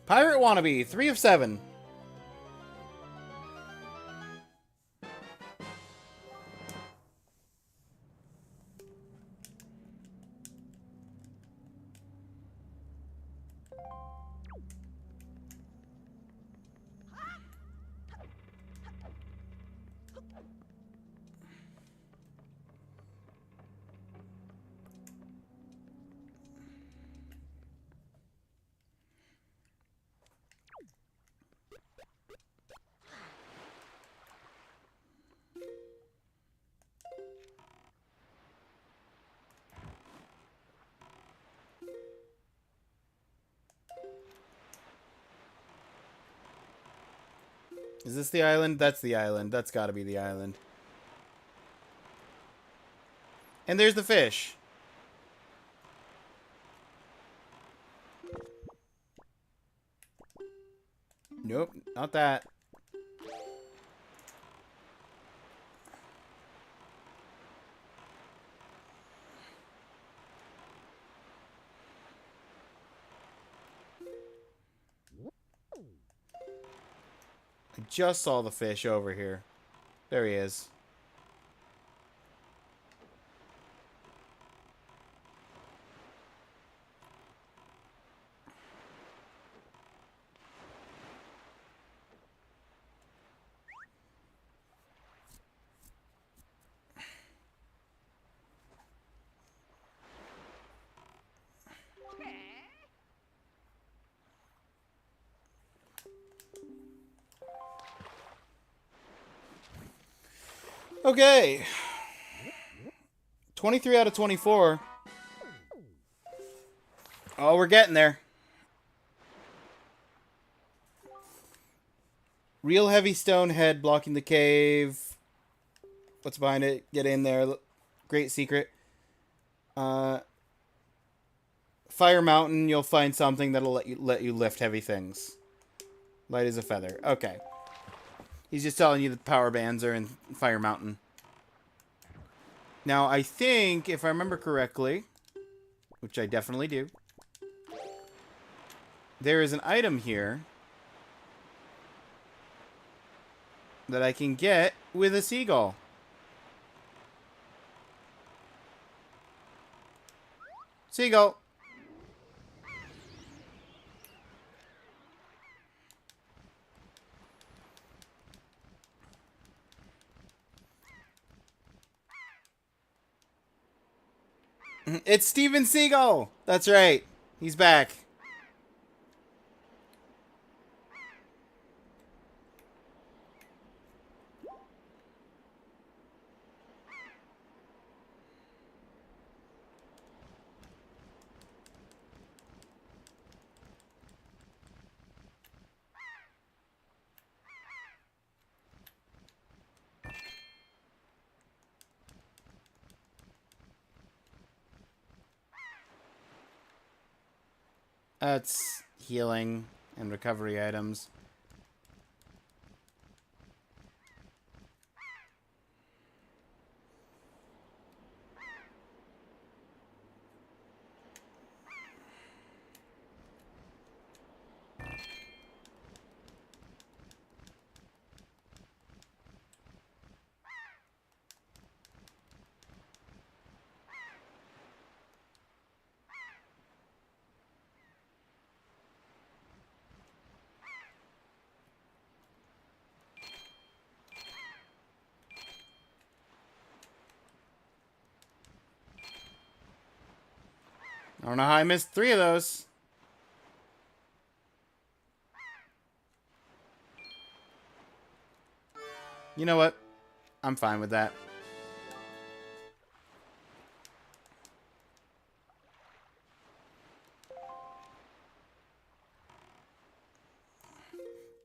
Pirate Wannabe, 3 of 7. Is this the island? That's the island. That's gotta be the island. And there's the fish. Nope, not that. I just saw the fish over here. There he is. Okay. 23 out of 24. Oh, we're getting there. Real heavy stone head blocking the cave. What's behind it? Get in there. Great secret. Fire Mountain, you'll find something that'll let you lift heavy things. Light as a feather. Okay. He's just telling you the power bands are in Fire Mountain. Now, I think, if I remember correctly, which I definitely do, there is an item here that I can get with a seagull. Seagull. It's Steven Seagal. That's right. He's back. That's healing and recovery items. I don't know how I missed 3 of those. You know what? I'm fine with that.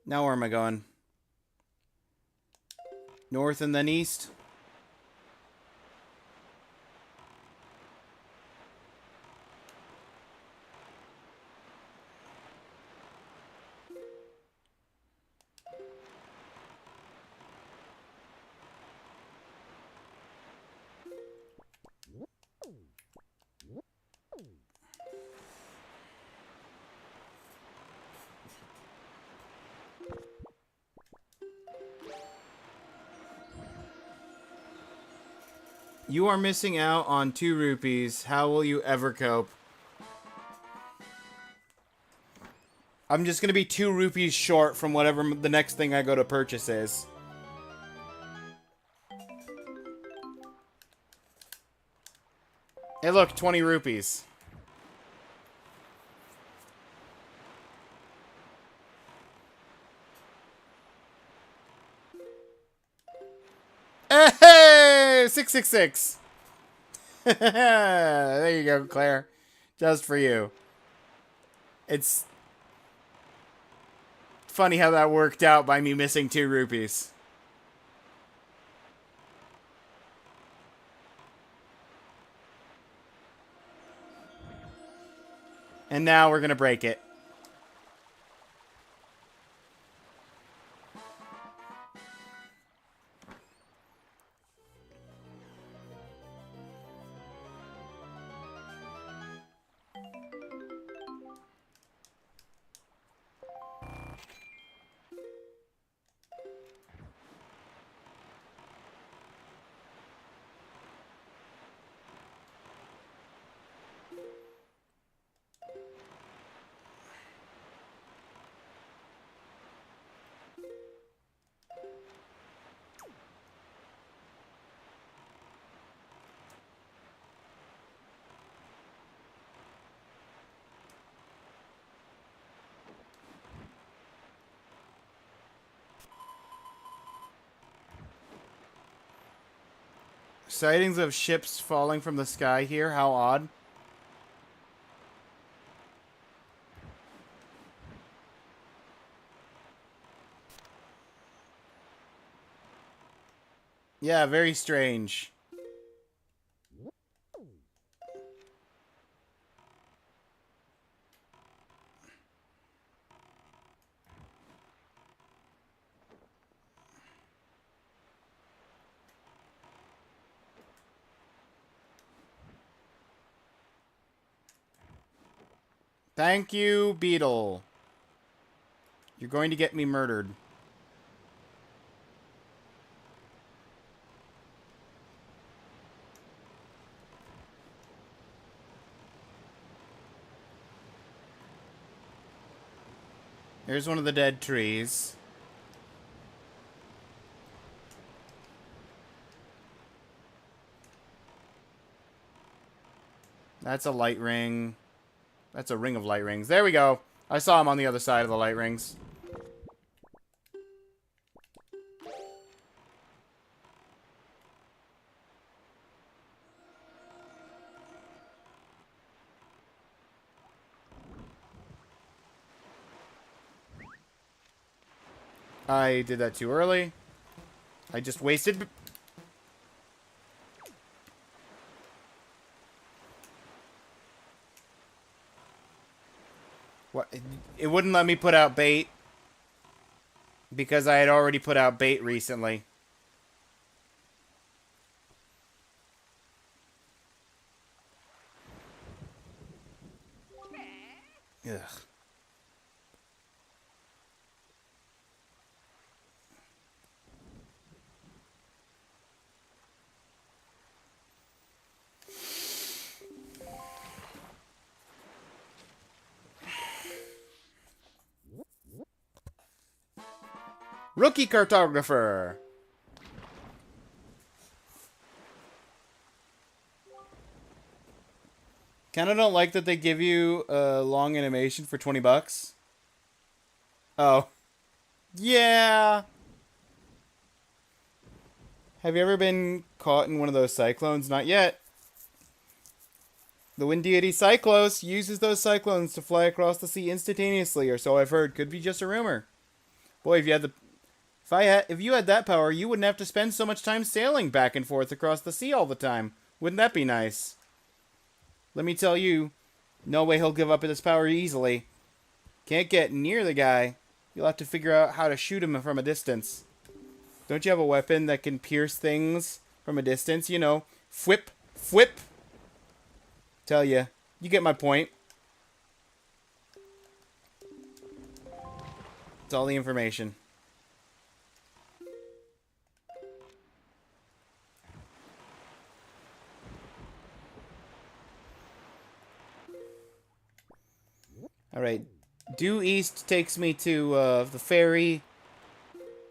Now where am I going? North and then east? You are missing out on 2 rupees. How will you ever cope? I'm just gonna be 2 rupees short from whatever the next thing I go to purchase is. Hey look, 20 rupees. Hey! 666! There you go, Claire. Just for you. It's funny how that worked out by me missing 2 rupees. And now we're gonna break it. Sightings of ships falling from the sky here. How odd. Yeah, very strange. Thank you, Beetle. You're going to get me murdered. Here's one of the dead trees. That's a light ring. That's a ring of light rings. There we go. I saw him on the other side of the light rings. I did that too early. I just wasted... What? It wouldn't let me put out bait. Because I had already put out bait recently. Ugh. Rookie cartographer. Kinda don't like that they give you a long animation for 20 bucks. Oh. Yeah. Have you ever been caught in one of those cyclones? Not yet. The wind deity Cyclos uses those cyclones to fly across the sea instantaneously, or so I've heard. Could be just a rumor. Boy, if you had that power, you wouldn't have to spend so much time sailing back and forth across the sea all the time. Wouldn't that be nice? Let me tell you, no way he'll give up his power easily. Can't get near the guy. You'll have to figure out how to shoot him from a distance. Don't you have a weapon that can pierce things from a distance? You know, whip. Tell ya, you get my point. It's all the information. Alright. Due east takes me to the ferry.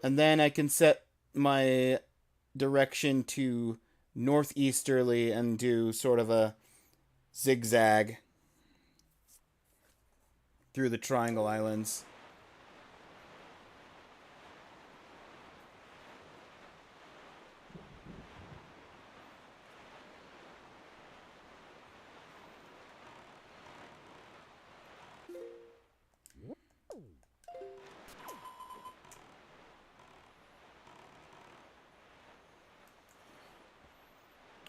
And then I can set my direction to northeasterly and do sort of a zigzag through the Triangle Islands.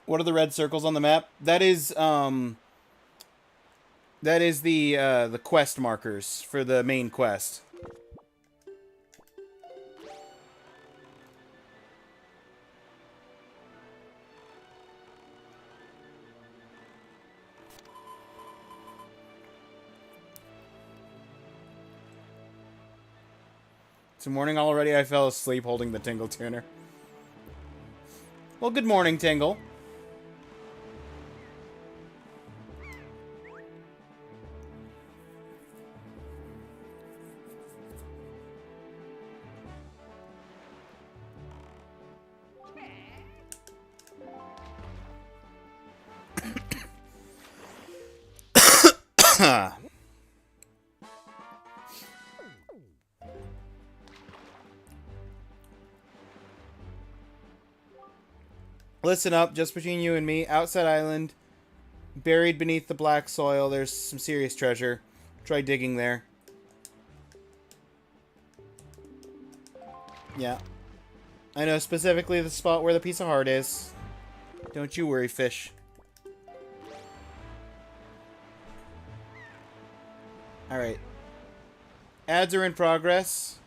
What are the red circles on the map? That is the quest markers for the main quest. It's morning already. I fell asleep holding the Tingle Tuner. Well, good morning, Tingle. Listen up, just between you and me. Outside Island, buried beneath the black soil, there's some serious treasure. Try digging there. Yeah. I know specifically the spot where the piece of heart is. Don't you worry, fish. Alright. Ads are in progress.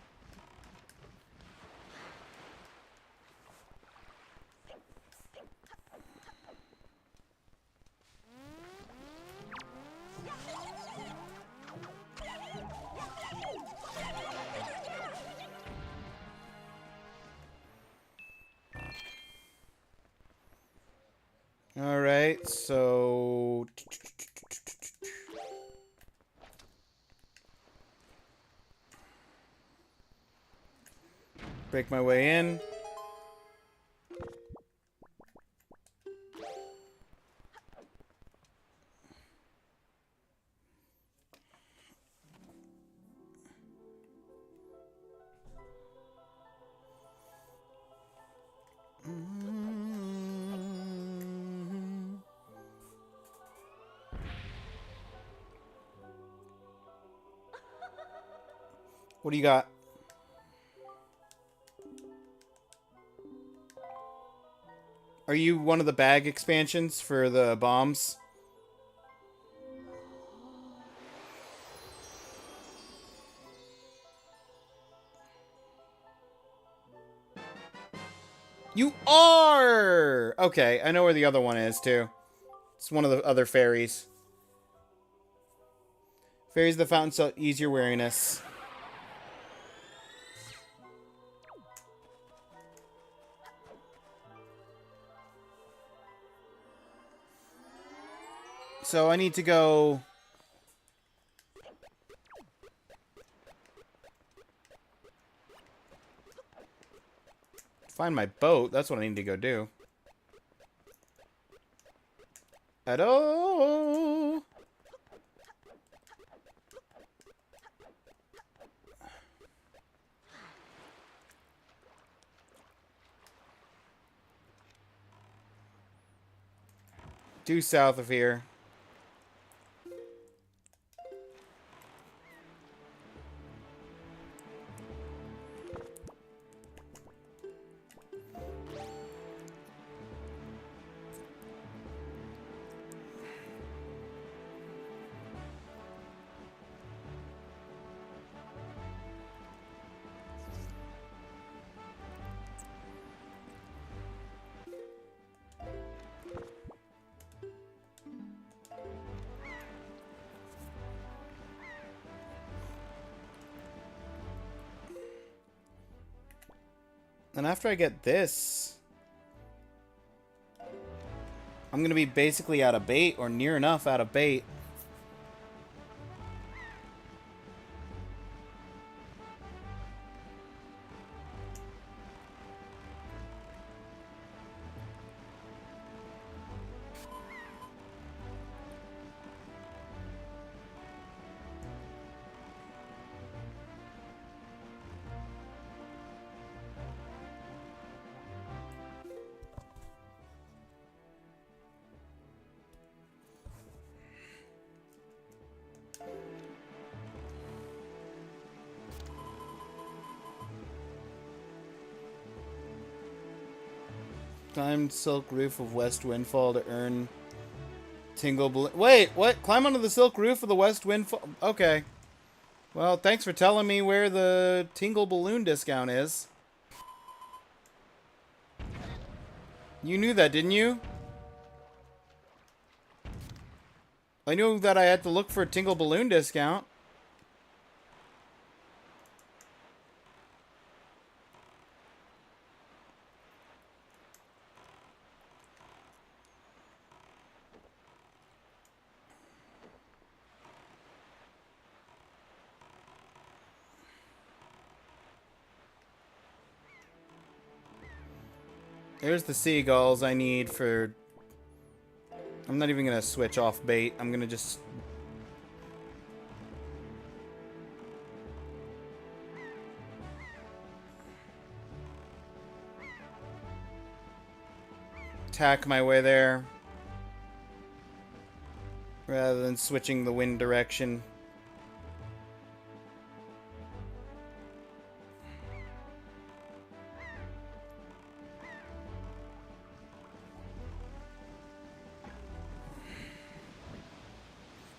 Alright, so... break my way in. What do you got? Are you one of the bag expansions for the bombs? You are! Okay, I know where the other one is, too. It's one of the other fairies. Fairies of the fountain so ease your weariness. So I need to go... find my boat. That's what I need to go do. Hello. Due south of here. And after I get this, I'm gonna be basically out of bait, or near enough out of bait. Climb Silk Roof of West Windfall to earn Tingle Balloon. Wait, what? Climb onto the Silk Roof of the West Windfall? Okay. Well, thanks for telling me where the Tingle Balloon discount is. You knew that, didn't you? I knew that I had to look for a Tingle Balloon discount. There's the seagulls I need for... I'm not even going to switch off bait. I'm going to just... tack my way there. Rather than switching the wind direction.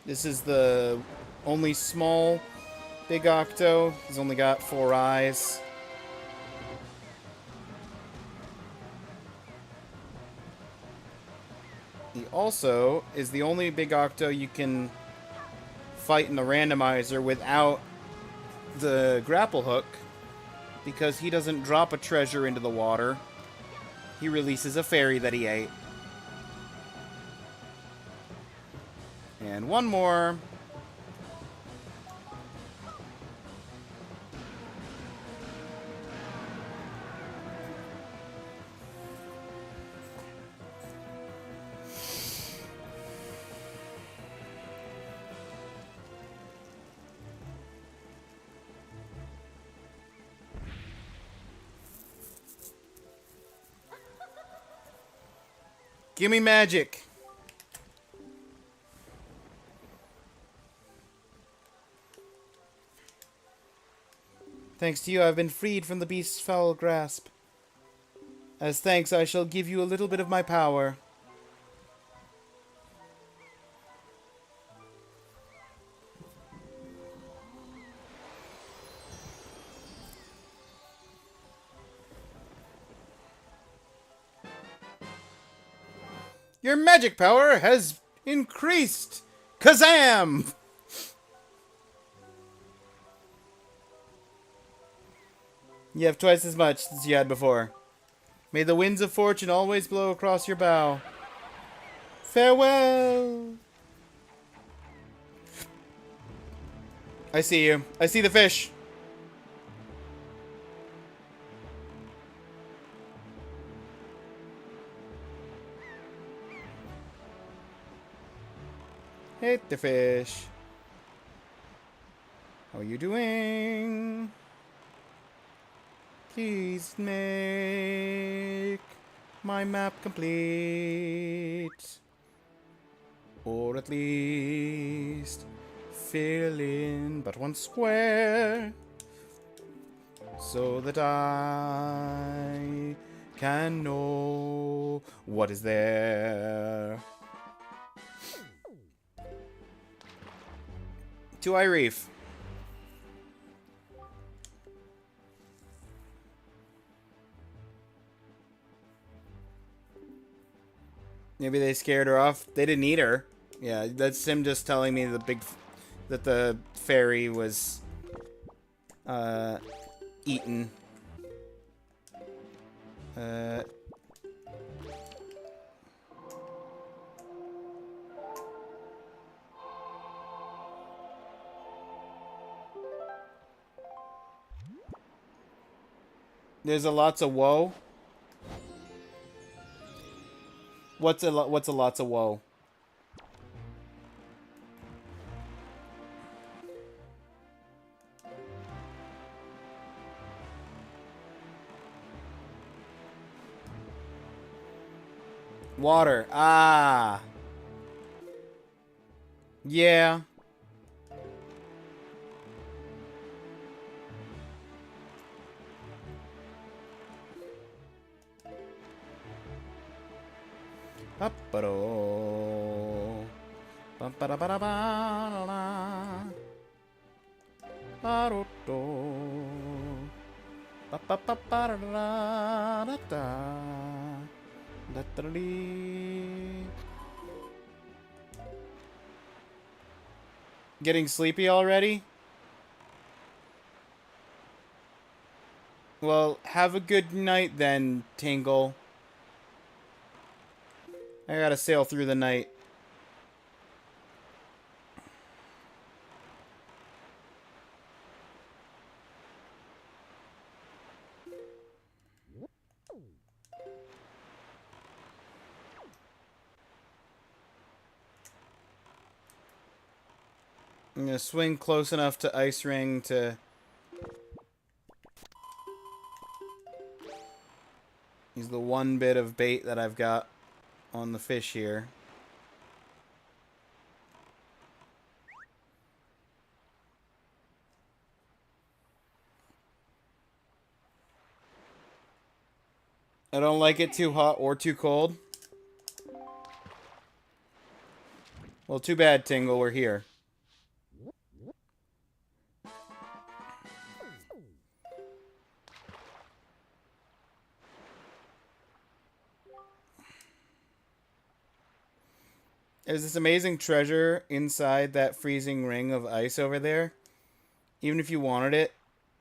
This is the only small Big Octo. He's only got 4 eyes. He also is the only Big Octo you can fight in the randomizer without the grapple hook, because he doesn't drop a treasure into the water. He releases a fairy that he ate. And one more. Give me magic. Thanks to you, I've been freed from the beast's foul grasp. As thanks, I shall give you a little bit of my power. Your magic power has increased! Kazam! You have twice as much as you had before. May the winds of fortune always blow across your bow. Farewell! I see you. I see the fish. Hate the fish. How are you doing? Please make my map complete. Or at least fill in but one square so that I can know what is there. To Reef. Maybe they scared her off. They didn't eat her. Yeah, that's him just telling me that the fairy was eaten. There's a lots of woe. What's a lots of woe? Water. Ah. Yeah. Ba-ba-do. Ba-ba-da-ba-da-ba-da-da. Ba-do-do. Ba-ba-ba-ba-da-da-da-da. Da-da-dee. Getting sleepy already? Well, have a good night then, Tingle. I gotta sail through the night. I'm gonna swing close enough to Ice Ring to... He's the one bit of bait that I've got on the fish here. I don't like it too hot or too cold. Well, too bad, Tingle. We're here. There's this amazing treasure inside that freezing ring of ice over there. Even if you wanted it,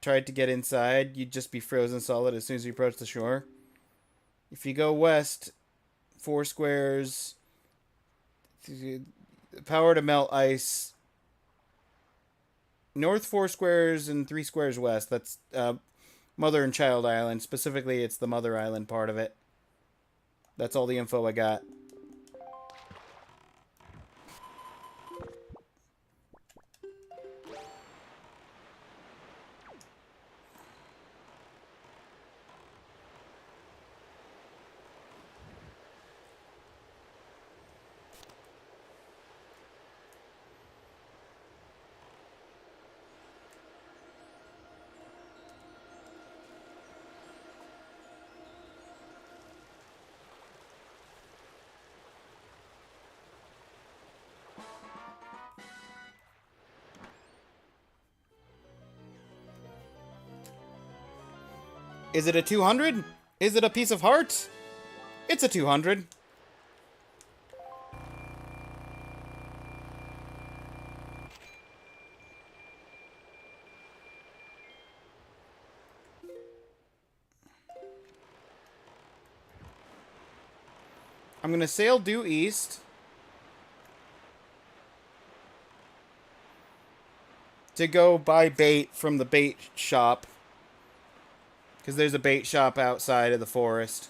tried to get inside, you'd just be frozen solid as soon as you approach the shore. If you go west, 4 squares, power to melt ice. North 4 squares and 3 squares west. That's Mother and Child Island. Specifically, it's the Mother Island part of it. That's all the info I got. Is it a 200? Is it a piece of heart? It's a 200. I'm gonna sail due east to go buy bait from the bait shop. Because there's a bait shop outside of the forest.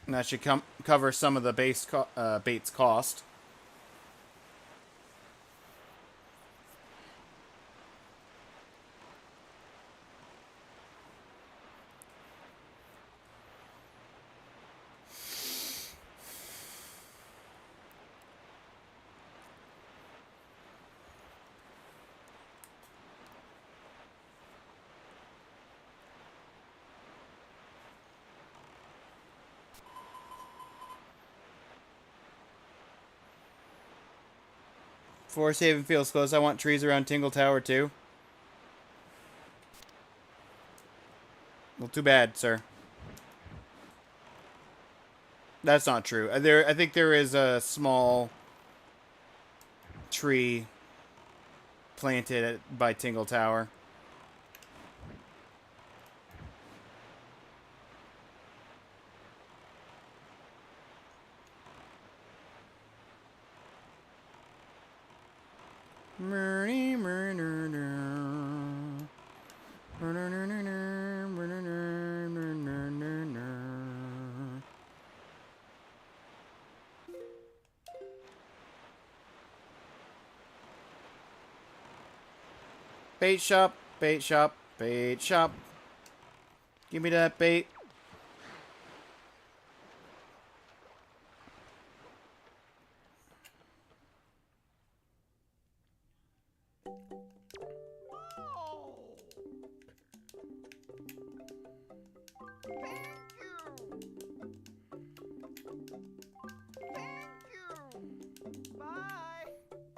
And that should cover some of the bait's cost. Forest Haven feels close. I want trees around Tingle Tower too. Well, too bad, sir. That's not true. I think there is a small tree planted by Tingle Tower. Bait shop, bait shop, bait shop. Give me that bait.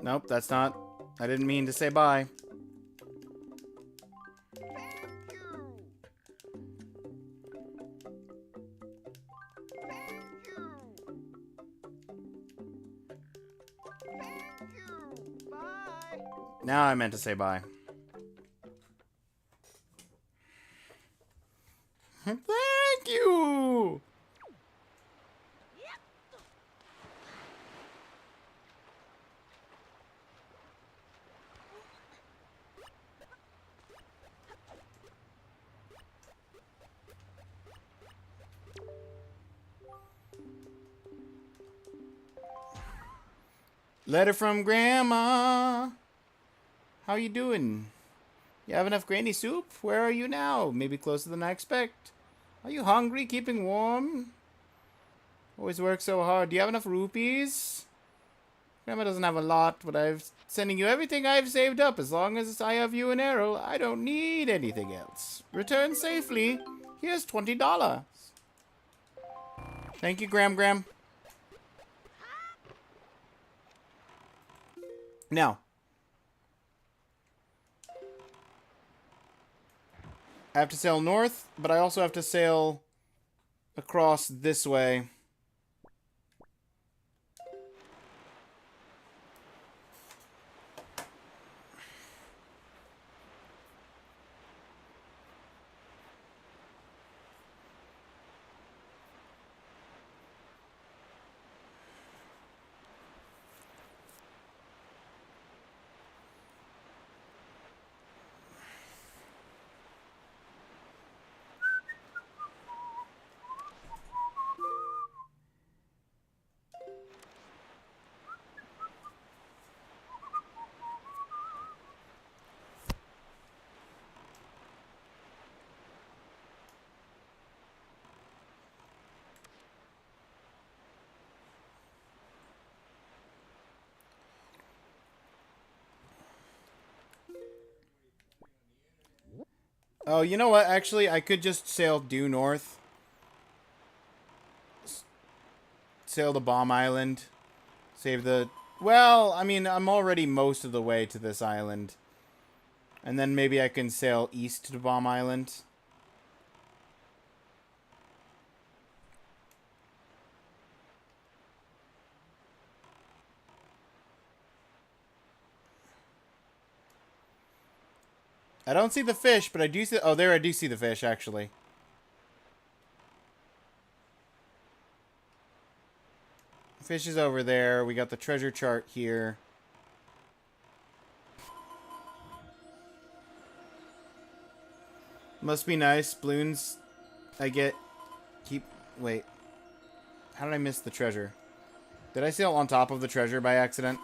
Nope, that's not. I didn't mean to say bye. Now I meant to say bye. Thank you! Letter from Grandma. How you doing? You have enough granny soup? Where are you now? Maybe closer than I expect. Are you hungry? Keeping warm? Always work so hard. Do you have enough rupees? Grandma doesn't have a lot, but I'm sending you everything I've saved up. As long as I have you and Errol, I don't need anything else. Return safely. Here's $20. Thank you, Gram. Now, I have to sail north, but I also have to sail across this way. Oh, you know what? Actually, I could just sail due north. Sail to Bomb Island. Save the... Well, I mean, I'm already most of the way to this island. And then maybe I can sail east to Bomb Island. I don't see the fish, but I do see... Oh, there I do see the fish, actually. Fish is over there. We got the treasure chart here. Must be nice. Balloons I get... Wait. How did I miss the treasure? Did I sail on top of the treasure by accident?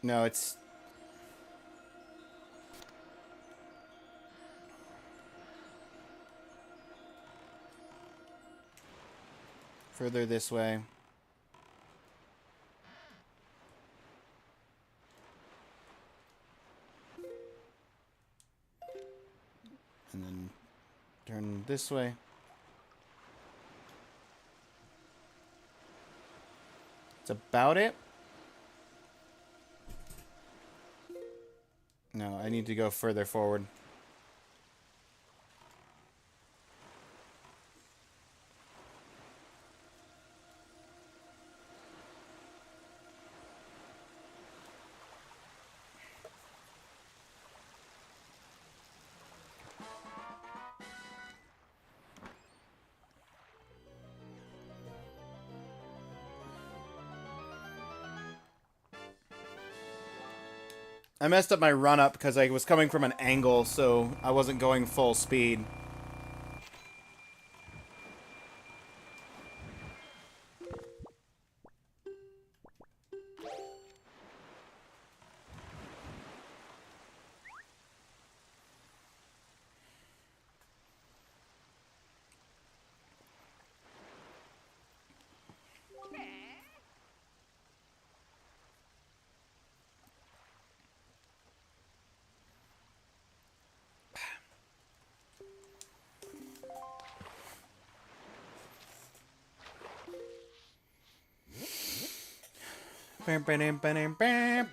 No, it's... further this way. And then turn this way. That's about it. No, I need to go further forward. I messed up my run-up because I was coming from an angle, so I wasn't going full speed.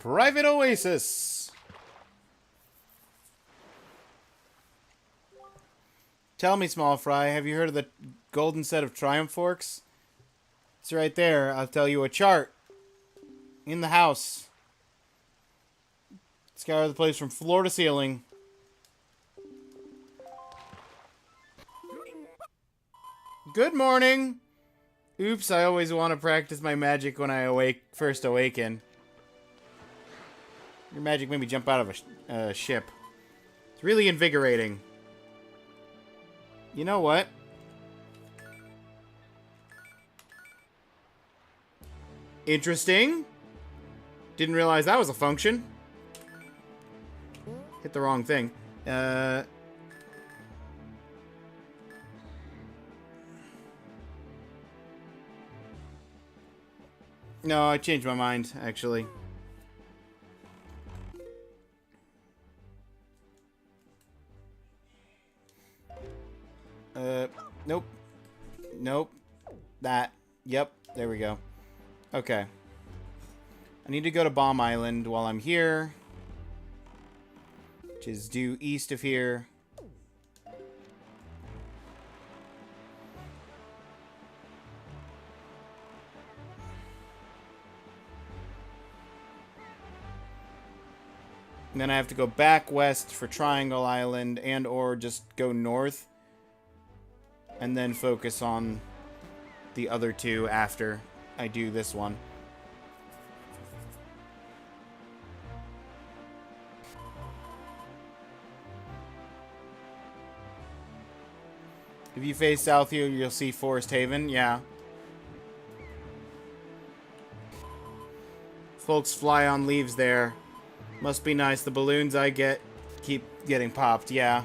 Private Oasis. Tell me, small fry, have you heard of the golden set of Triumph Forks? It's right there. I'll tell you a chart. In the house. Scour the place from floor to ceiling. Good morning. Oops, I always want to practice my magic when I first awaken. Your magic made me jump out of a ship. It's really invigorating. You know what? Interesting. Didn't realize that was a function. Hit the wrong thing. No, I changed my mind, actually. Nope. Nope. That. Yep, there we go. Okay. I need to go to Bomb Island while I'm here, which is due east of here. And then I have to go back west for Triangle Island and or just go north and then focus on the other two after I do this one. If you face south here, you'll see Forest Haven. Yeah. Folks fly on leaves there. Must be nice. The balloons I get keep getting popped. Yeah.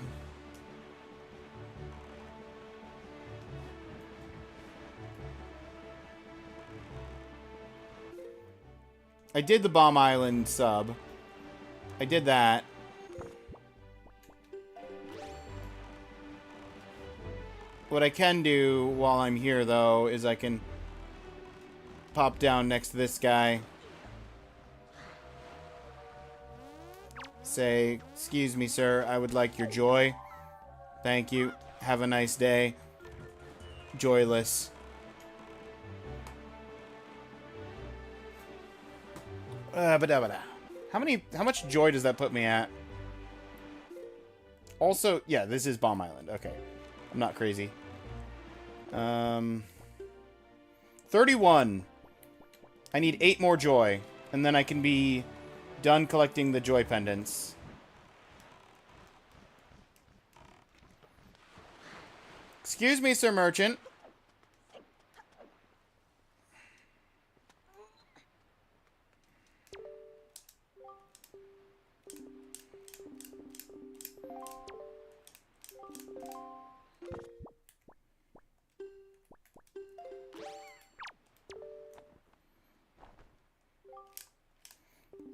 I did the Bomb Island sub. I did that. What I can do while I'm here, though, is I can pop down next to this guy. Say, excuse me, sir, I would like your joy. Thank you. Have a nice day. Joyless. How much joy does that put me at? Also, yeah, this is Bomb Island. Okay. I'm not crazy. 31. I need 8 more joy. And then I can be Done collecting the joy pendants. Excuse me, Sir Merchant.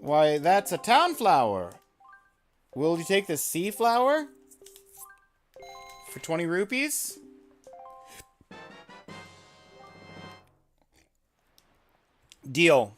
Why, that's a town flower. Will you take the sea flower? For 20 rupees? Deal.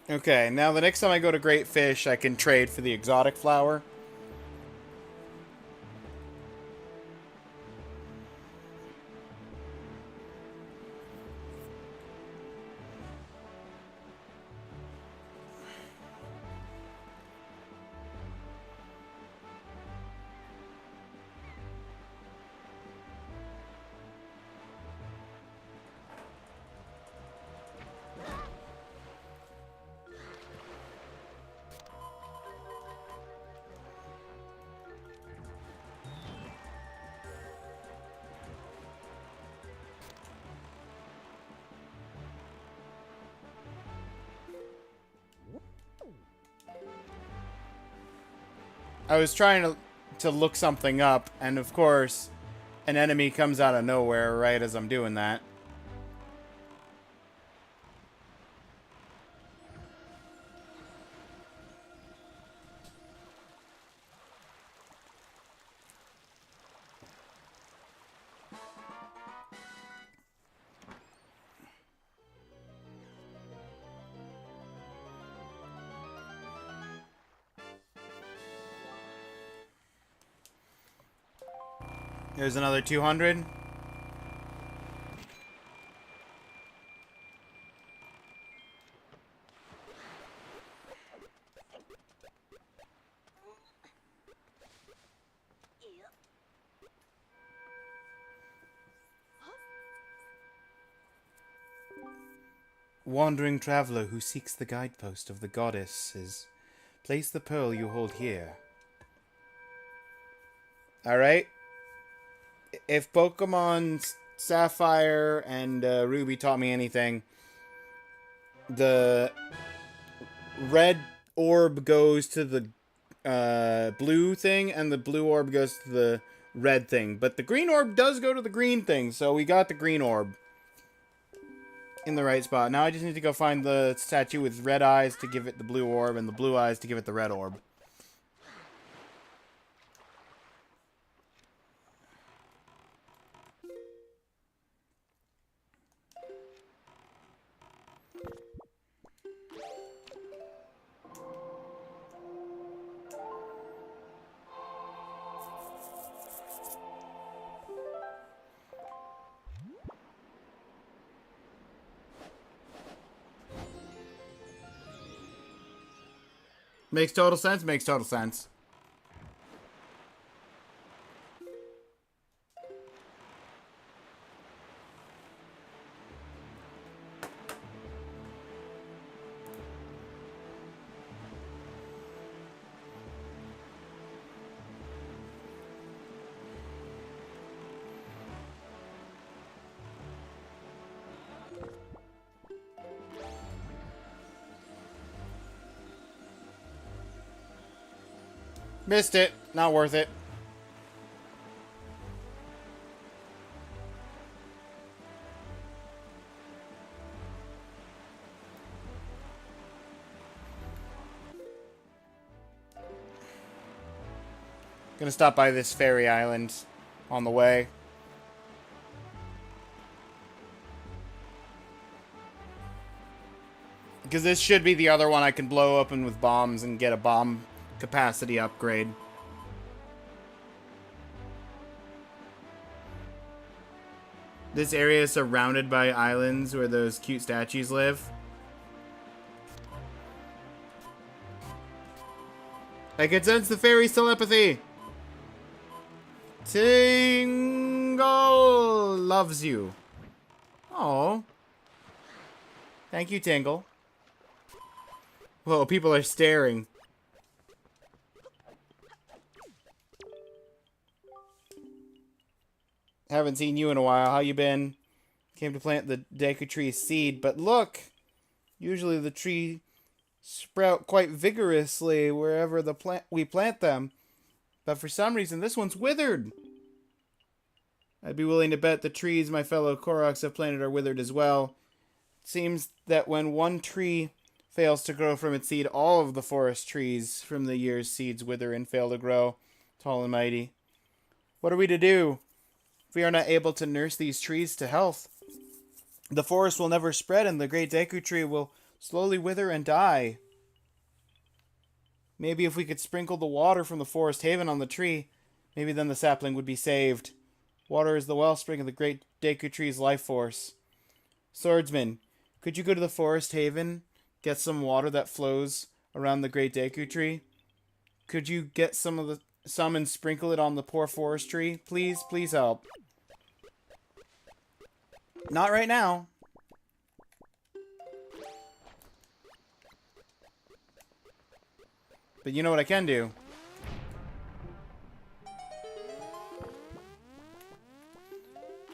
Okay, now the next time I go to Great Fish, I can trade for the exotic flower. I was trying to look something up, and of course, an enemy comes out of nowhere right as I'm doing that. There's another 200. Wandering traveler who seeks the guidepost of the goddesses, place the pearl you hold here. Alright. If Pokemon Sapphire and Ruby taught me anything, the red orb goes to the blue thing, and the blue orb goes to the red thing. But the green orb does go to the green thing, so we got the green orb in the right spot. Now I just need to go find the statue with red eyes to give it the blue orb, and the blue eyes to give it the red orb. Makes total sense, makes total sense. Missed it. Not worth it. Gonna stop by this fairy island on the way. Because this should be the other one I can blow open with bombs and get a bomb capacity upgrade. This area is surrounded by islands where those cute statues live. I can sense the fairy's telepathy. Tingle loves you. Oh. Thank you, Tingle. Whoa, people are staring. Haven't seen you in a while. How you been? Came to plant the Deku Tree's seed, but look! Usually the tree sprout quite vigorously wherever we plant them. But for some reason, this one's withered. I'd be willing to bet the trees my fellow Koroks have planted are withered as well. It seems that when one tree fails to grow from its seed, all of the forest trees from the year's seeds wither and fail to grow tall and mighty. What are we to do? If we are not able to nurse these trees to health, the forest will never spread and the great Deku Tree will slowly wither and die. Maybe if we could sprinkle the water from the forest haven on the tree, maybe then the sapling would be saved. Water is the wellspring of the great Deku Tree's life force. Swordsman, could you go to the forest haven, get some water that flows around the great Deku Tree? Could you get some and sprinkle it on the poor forest tree? Please, please help. Not right now. But you know what I can do?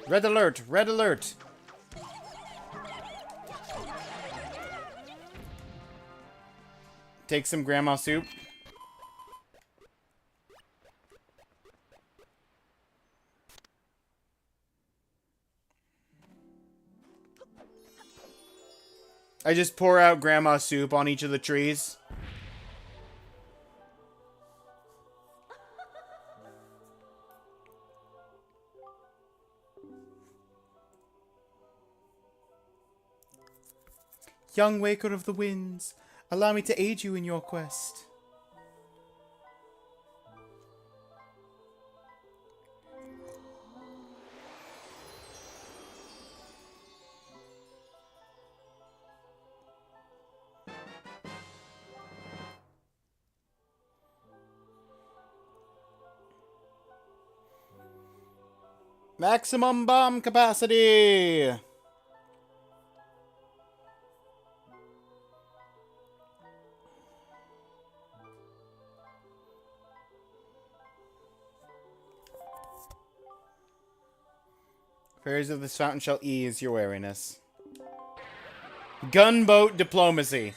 Red alert! Red alert! Take some grandma soup. I just pour out grandma soup on each of the trees. Young Waker of the Winds, allow me to aid you in your quest. Maximum bomb capacity! Fairies of this fountain shall ease your wariness. Gunboat diplomacy.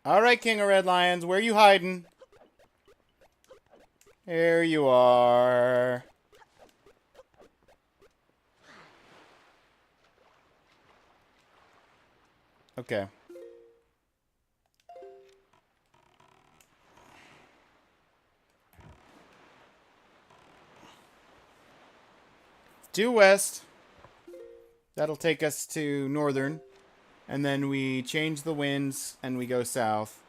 Alright, King of Red Lions, where you hiding? Here you are. Okay. Due west. That'll take us to northern. And then we change the winds and we go south.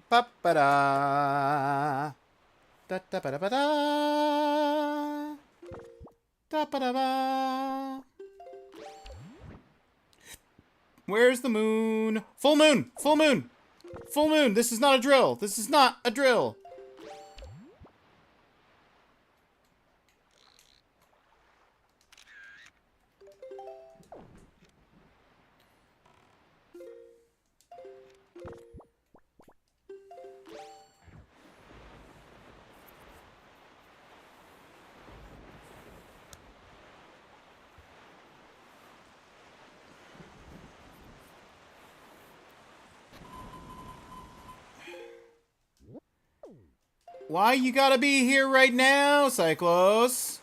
Ba-ba-da. Da-da-ba-da-ba-da. Da-ba-da-ba. Where's the moon? Full moon! Full moon! Full moon! This is not a drill! This is not a drill! Why you gotta be here right now, Cyclos?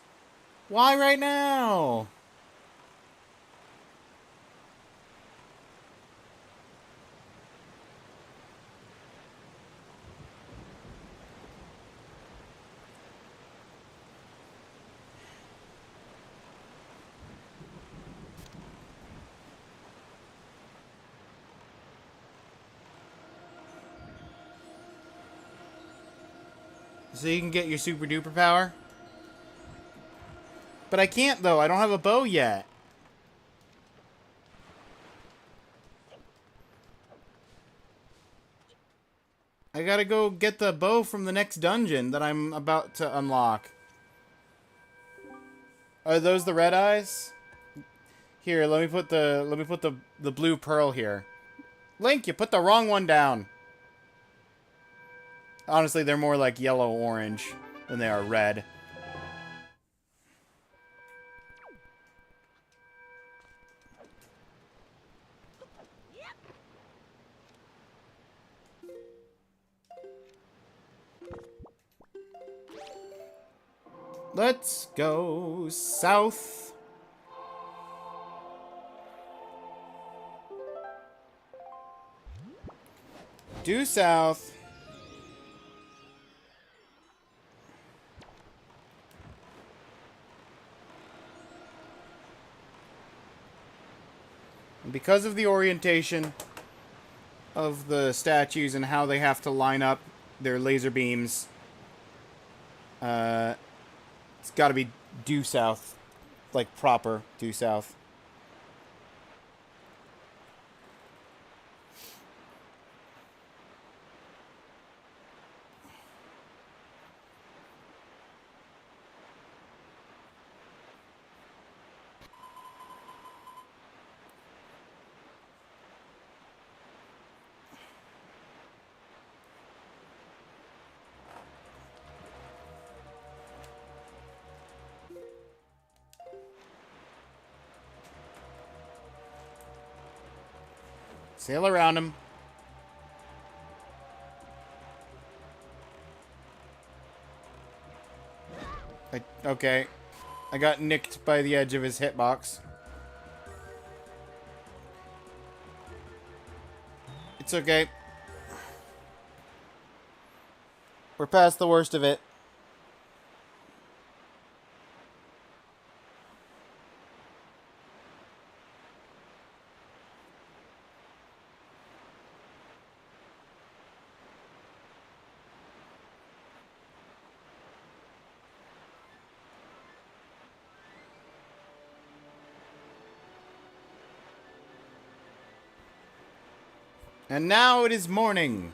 Why right now? So you can get your super duper power? But I can't though, I don't have a bow yet. I gotta go get the bow from the next dungeon that I'm about to unlock. Are those the red eyes? Here, let me put the blue pearl here. Link, you put the wrong one down. Honestly, they're more like yellow-orange than they are red. Let's go south. Due south. And because of the orientation of the statues and how they have to line up their laser beams, it's got to be due south, like proper due south. Sail around him. Okay. I got nicked by the edge of his hitbox. It's okay. We're past the worst of it. And now it is morning.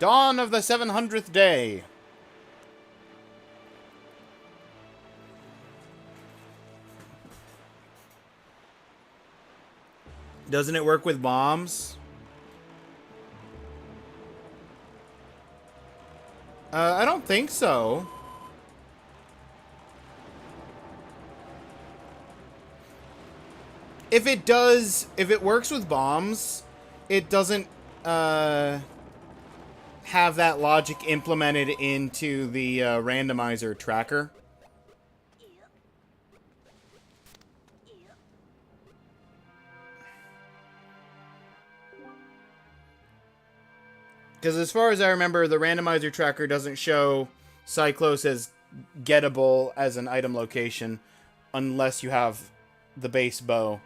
Dawn of the 700th day. Doesn't it work with bombs? I don't think so. If it does, if it works with bombs, it doesn't have that logic implemented into the randomizer tracker. Because as far as I remember, the randomizer tracker doesn't show Cyclos as gettable as an item location unless you have the base bow.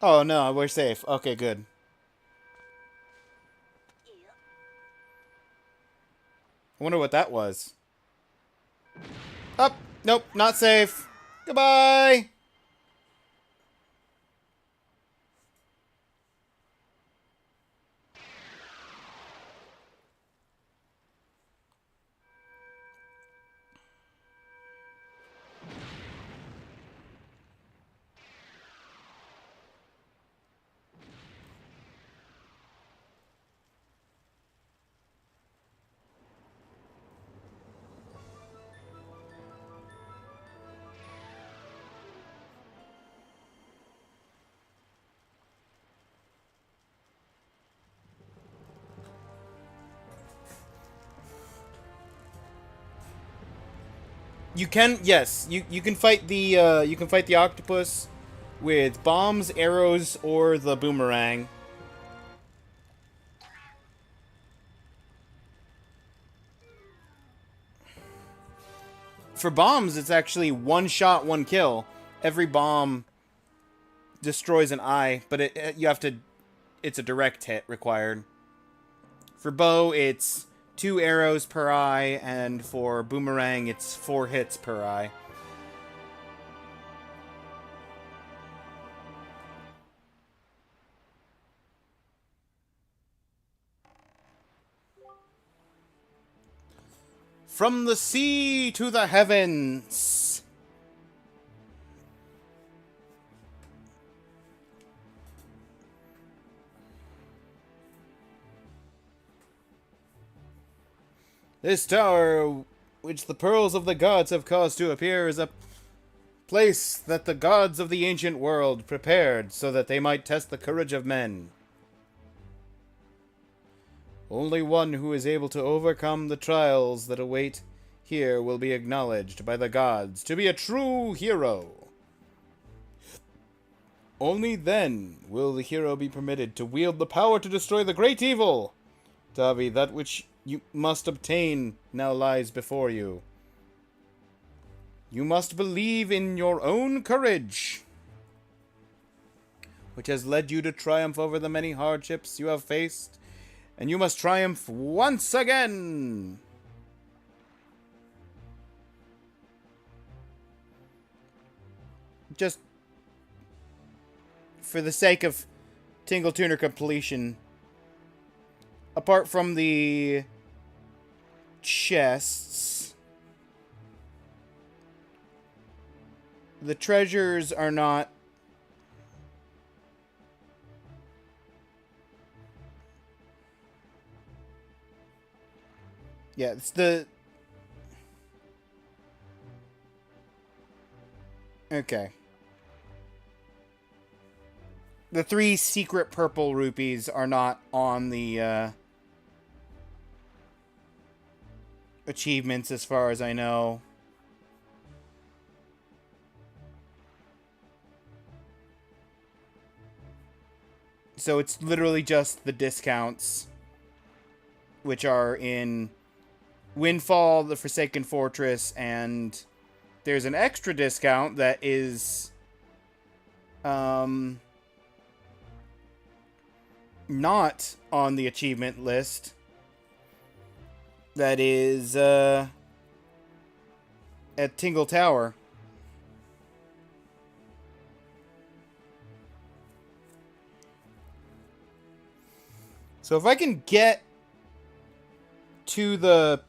Oh no, we're safe. Okay, good. I wonder what that was. Up! Nope, not safe. Goodbye! You can, yes, you can fight the octopus with bombs, arrows, or the boomerang. For bombs, it's actually one shot, one kill. Every bomb destroys an eye, but it's a direct hit required. For bow, it's 2 arrows per eye, and for boomerang, it's 4 hits per eye. From the sea to the heavens. This tower, which the pearls of the gods have caused to appear, is a place that the gods of the ancient world prepared so that they might test the courage of men. Only one who is able to overcome the trials that await here will be acknowledged by the gods to be a true hero. Only then will the hero be permitted to wield the power to destroy the great evil. Tavi, that which you must obtain now lies before you. You must believe in your own courage, which has led you to triumph over the many hardships you have faced, and you must triumph once again. Just for the sake of Tingle Tuner completion, apart from the chests, the treasures are not it's the okay. The 3 secret purple rupees are not on the achievements as far as I know. So it's literally just the discounts, which are in Windfall, the Forsaken Fortress, and there's an extra discount that is not on the achievement list. That is at Tingle Tower. So if I can get to the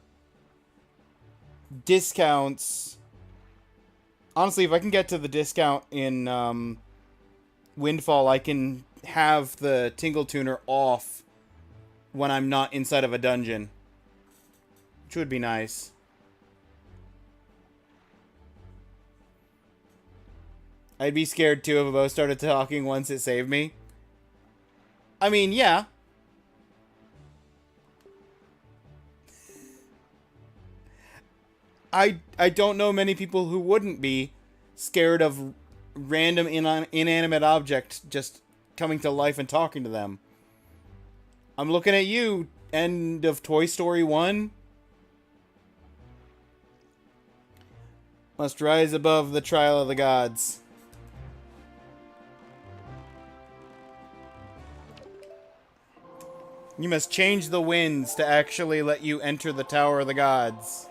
discounts, honestly, if I can get to the discount in Windfall, I can have the Tingle Tuner off when I'm not inside of a dungeon, which would be nice. I'd be scared too if a bow started talking once it saved me. I mean, yeah. I don't know many people who wouldn't be scared of random inanimate object just coming to life and talking to them. I'm looking at you, end of Toy Story 1. Must rise above the trial of the gods. You must change the winds to actually let you enter the Tower of the Gods.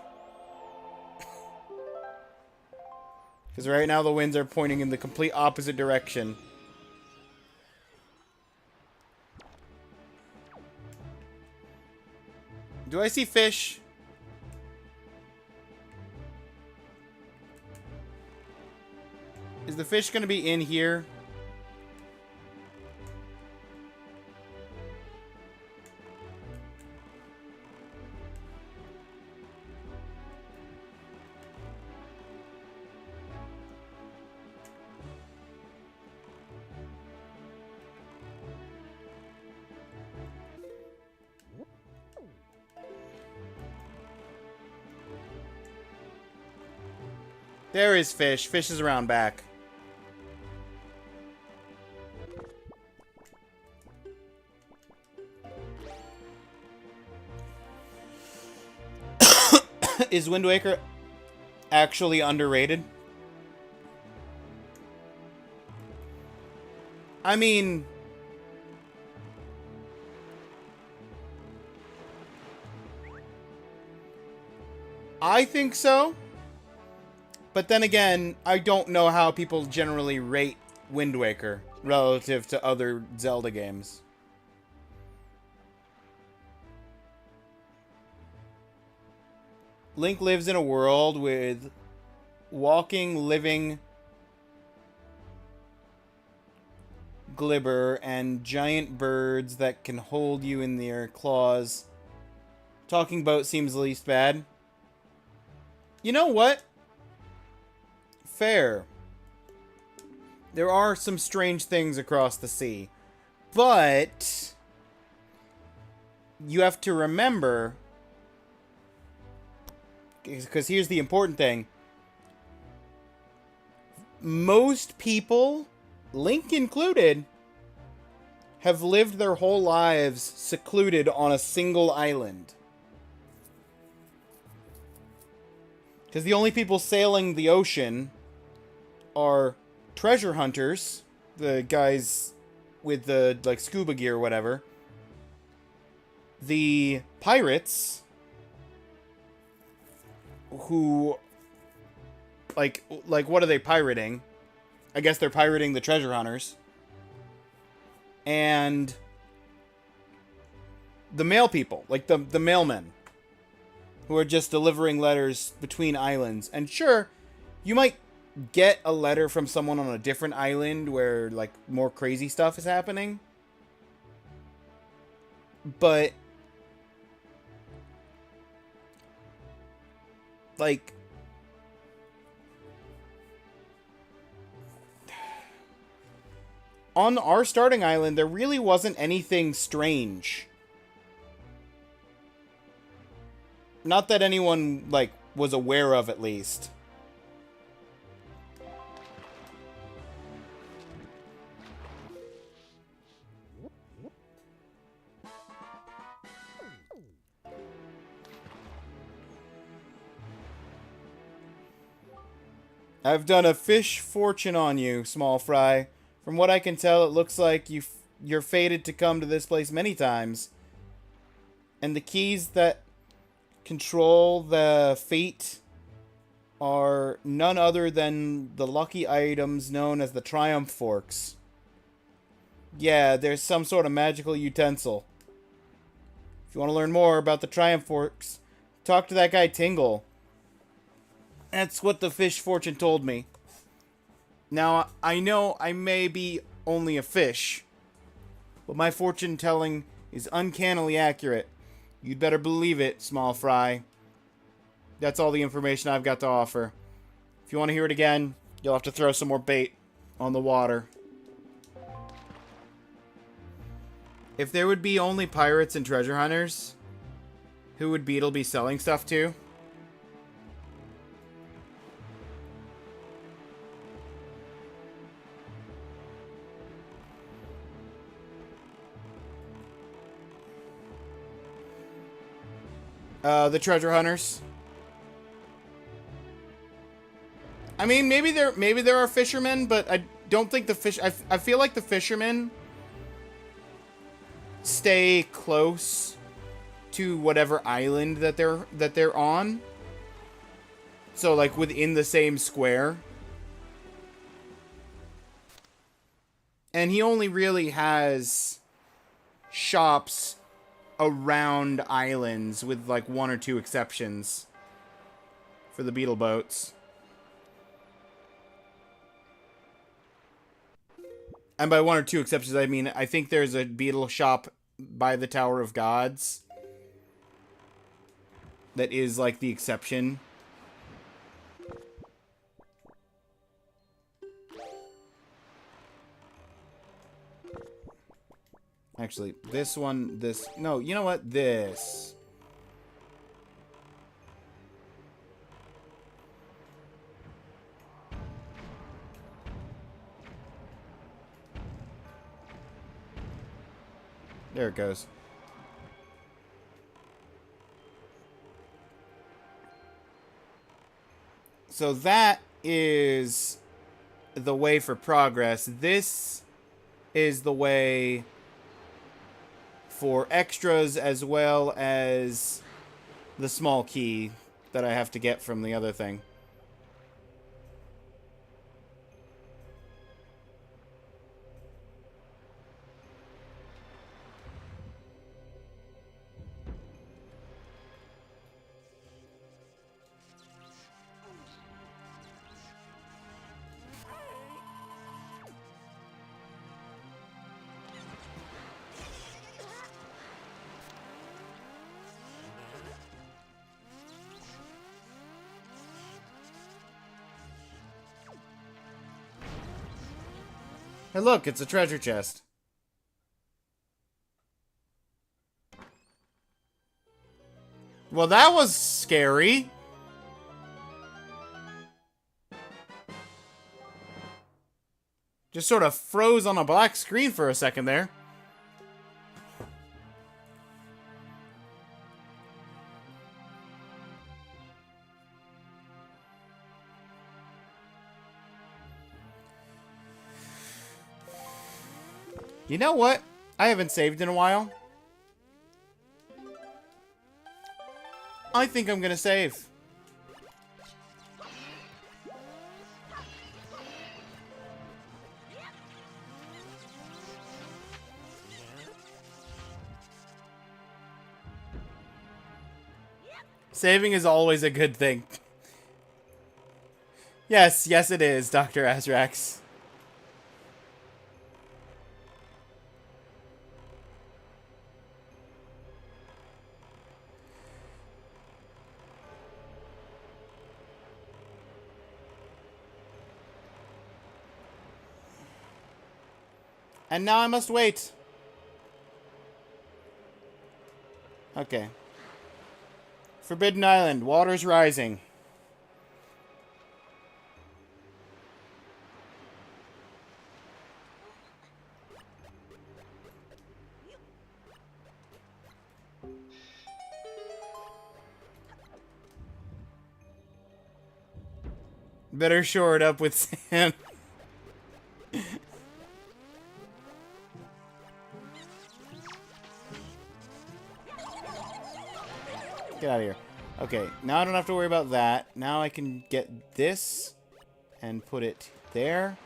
Because right now the winds are pointing in the complete opposite direction. Do I see fish? Is the fish going to be in here? There is Fish. Fish is around back. Is Wind Waker actually underrated? I mean, I think so. But then again, I don't know how people generally rate Wind Waker relative to other Zelda games. Link lives in a world with walking, living glibber and giant birds that can hold you in their claws. Talking boat seems least bad. You know what? Fair. There are some strange things across the sea. But you have to remember, because here's the important thing. Most people, Link included, have lived their whole lives secluded on a single island. Because the only people sailing the ocean are treasure hunters, the guys with the like scuba gear or whatever, the pirates, who like what are they pirating? I guess they're pirating the treasure hunters. And the mail people, like the mailmen, who are just delivering letters between islands. And sure, you might get a letter from someone on a different island where like more crazy stuff is happening. But like, on our starting island, there really wasn't anything strange. Not that anyone, like, was aware of, at least. I've done a fish fortune on you, small fry. From what I can tell, it looks like you're fated to come to this place many times. And the keys that control the fate are none other than the lucky items known as the Triumph Forks. Yeah, there's some sort of magical utensil. If you want to learn more about the Triumph Forks, talk to that guy Tingle. That's what the fish fortune told me. Now, I know I may be only a fish, but my fortune telling is uncannily accurate. You'd better believe it, small fry. That's all the information I've got to offer. If you want to hear it again, you'll have to throw some more bait on the water. If there would be only pirates and treasure hunters, who would Beetle be selling stuff to? The treasure hunters. I mean, maybe there are fishermen, but I don't think the fish. I feel like the fishermen stay close to whatever island that they're on. So like within the same square. And he only really has shops around islands, with like one or two exceptions for the beetle boats. And by one or two exceptions, I mean I think there's a beetle shop by the Tower of Gods that is like the exception. Actually, this one, no, you know what? This. There it goes. So that is the way for progress. This is the way for extras as well as the small key that I have to get from the other thing. Hey, look, it's a treasure chest. Well, that was scary. Just sort of froze on a black screen for a second there. You know what? I haven't saved in a while. I think I'm gonna save. Saving is always a good thing. Yes, yes it is, Dr. Azrax. And now I must wait. Okay. Forbidden Island, water's rising. Better shore it up with sand. Get out of here. Okay, now I don't have to worry about that. Now I can get this and put it there.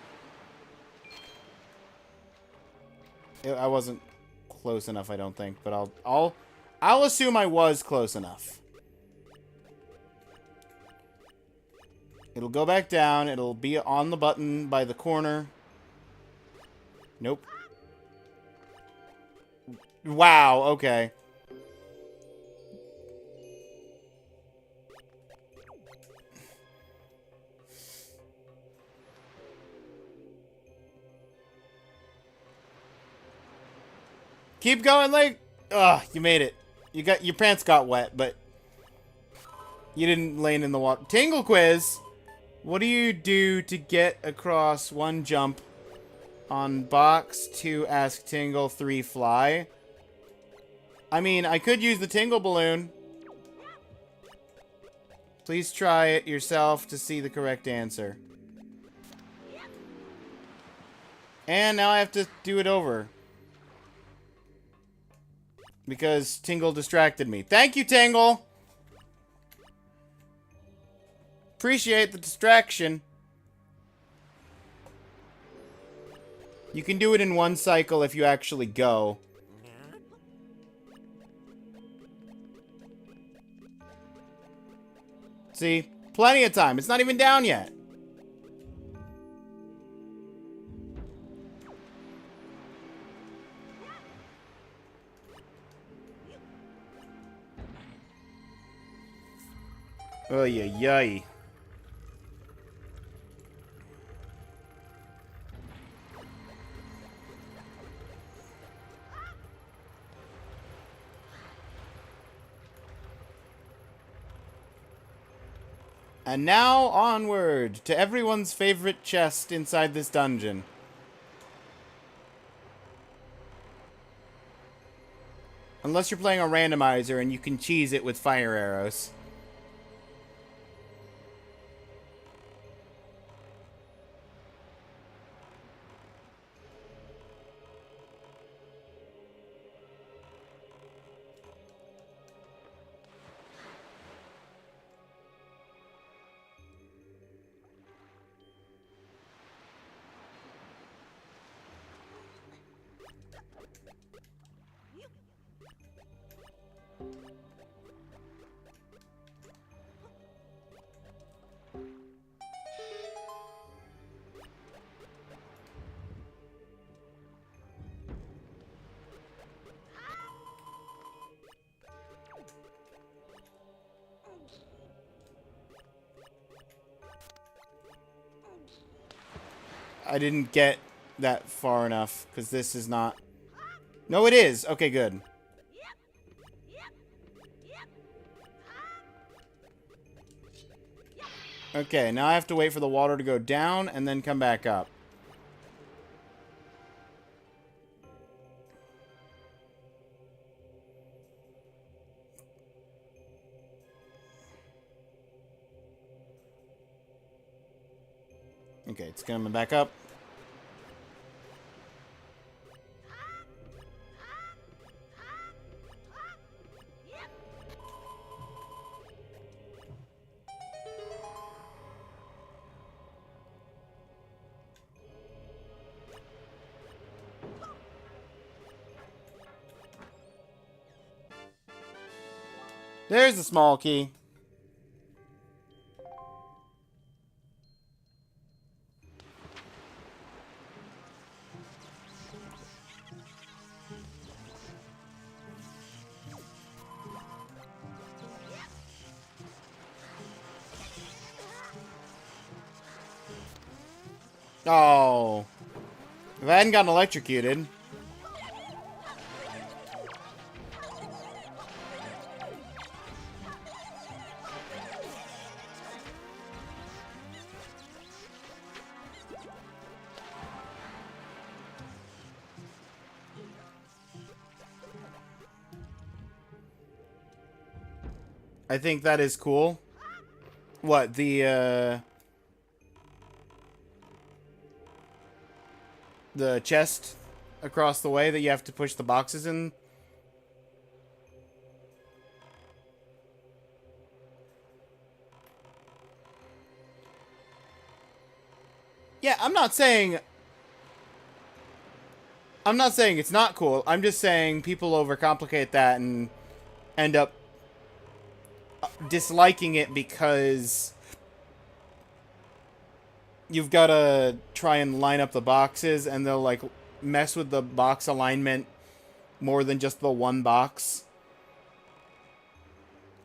I wasn't close enough, I don't think, but I'll assume I was close enough. It'll go back down. It'll be on the button by the corner. Nope. Wow, okay. Keep going, Link. Ugh, you made it. Your pants got wet, but you didn't land in the water. Tingle quiz. What do you do to get across 1 jump on box 2 ask Tingle 3 fly? I mean, I could use the Tingle balloon. Please try it yourself to see the correct answer. And now I have to do it over. Because Tingle distracted me. Thank you, Tingle! Appreciate the distraction. You can do it in 1 cycle if you actually go. See? Plenty of time. It's not even down yet. Oh, yay. And now, onward to everyone's favorite chest inside this dungeon. Unless you're playing a randomizer and you can cheese it with fire arrows. I didn't get that far enough, because this is not... No, it is! Okay, good. Okay, now I have to wait for the water to go down and then come back up. Okay, it's coming back up. There's the small key. Oh. If I hadn't gotten electrocuted... I think that is cool. What, the chest across the way that you have to push the boxes in? Yeah, I'm not saying it's not cool. I'm just saying people overcomplicate that and end up disliking it because you've got to try and line up the boxes, and they'll like mess with the box alignment more than just the one box,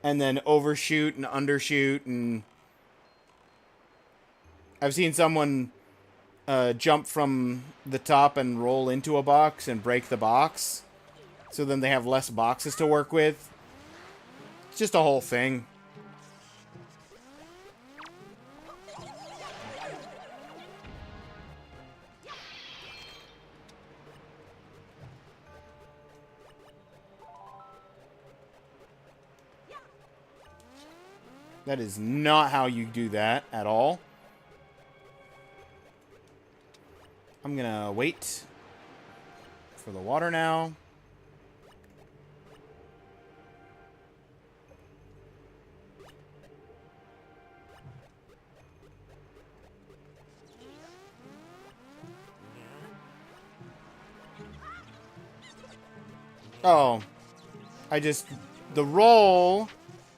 and then overshoot and undershoot. And I've seen someone jump from the top and roll into a box and break the box, so then they have less boxes to work with. It's just a whole thing. That is not how you do that at all. I'm gonna wait for the water now. Oh, the roll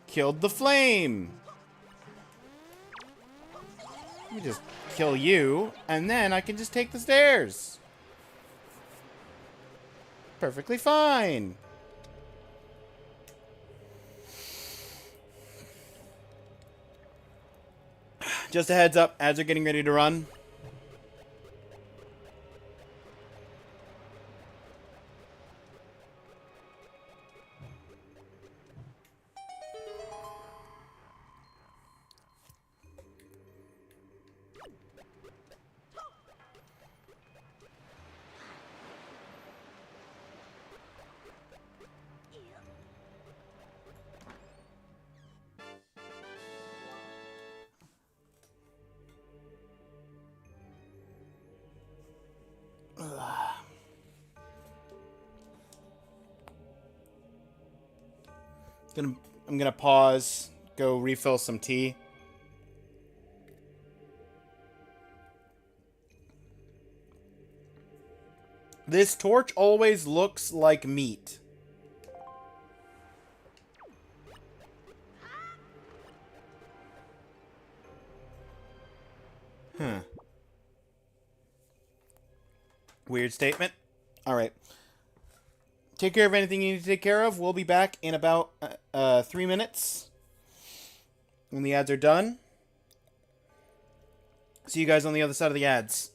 killed the flame. Let me just kill you, and then I can just take the stairs. Perfectly fine. Just a heads up, ads are getting ready to run. I'm gonna pause, go refill some tea. This torch always looks like meat. Huh. Weird statement. Alright. Take care of anything you need to take care of. We'll be back in about 3 minutes. When the ads are done. See you guys on the other side of the ads.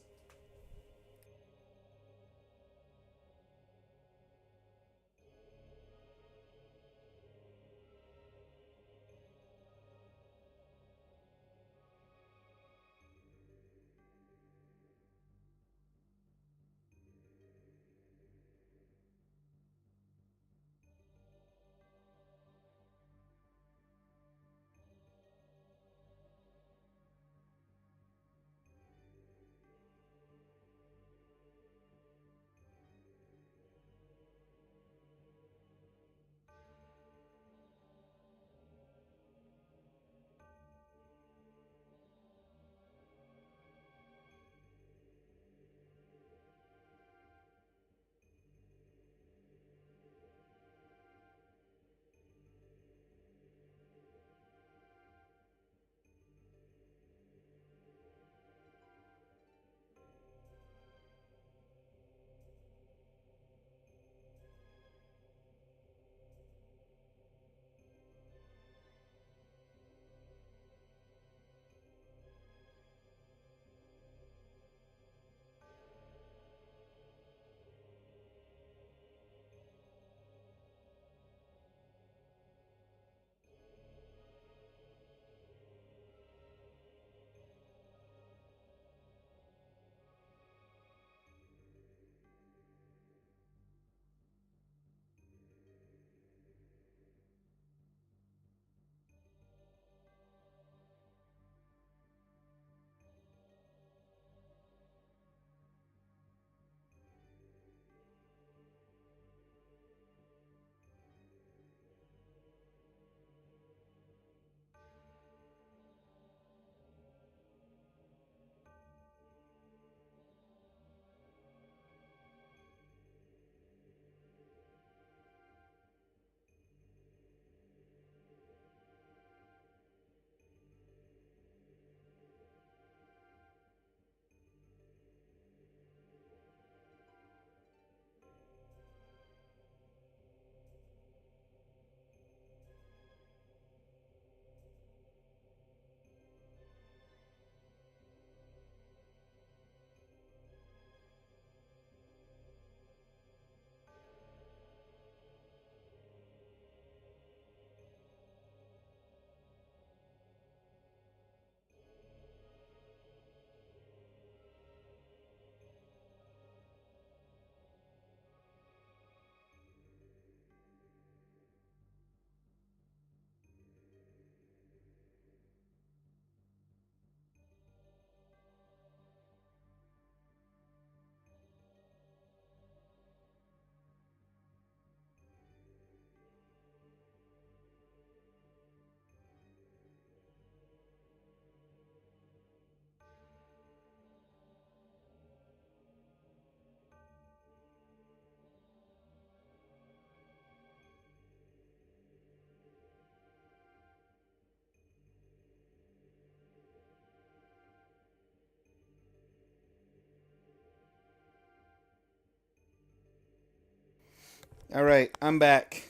Alright, I'm back.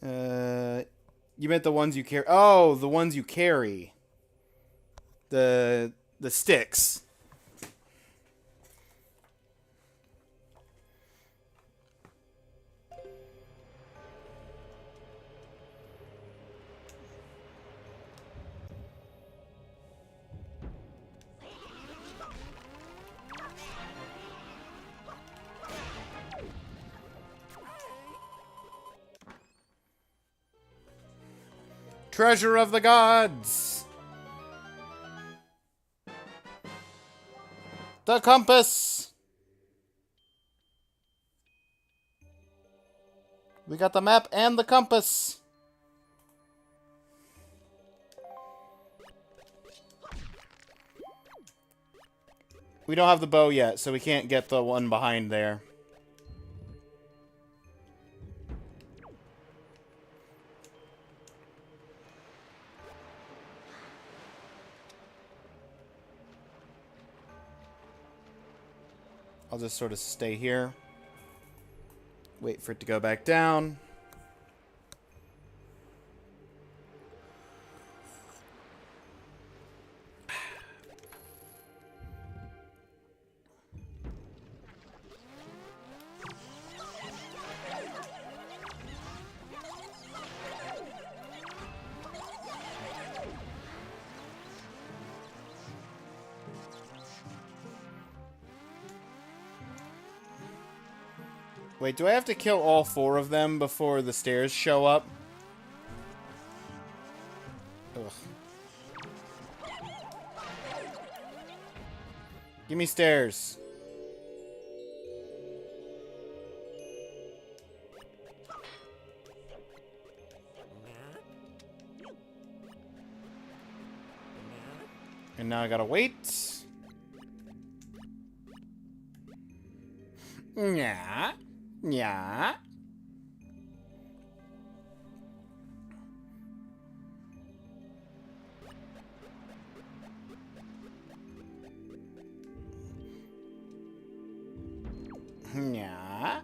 You meant the ones you carry. Oh, the ones you carry. The sticks. Treasure of the gods. The compass. We got the map and the compass. We don't have the bow yet, so we can't get the one behind there. I'll just sort of stay here. Wait for it to go back down. Wait, do I have to kill all 4 of them before the stairs show up? Ugh. Give me stairs. And now I gotta wait. Yeah. Yeah. Yeah.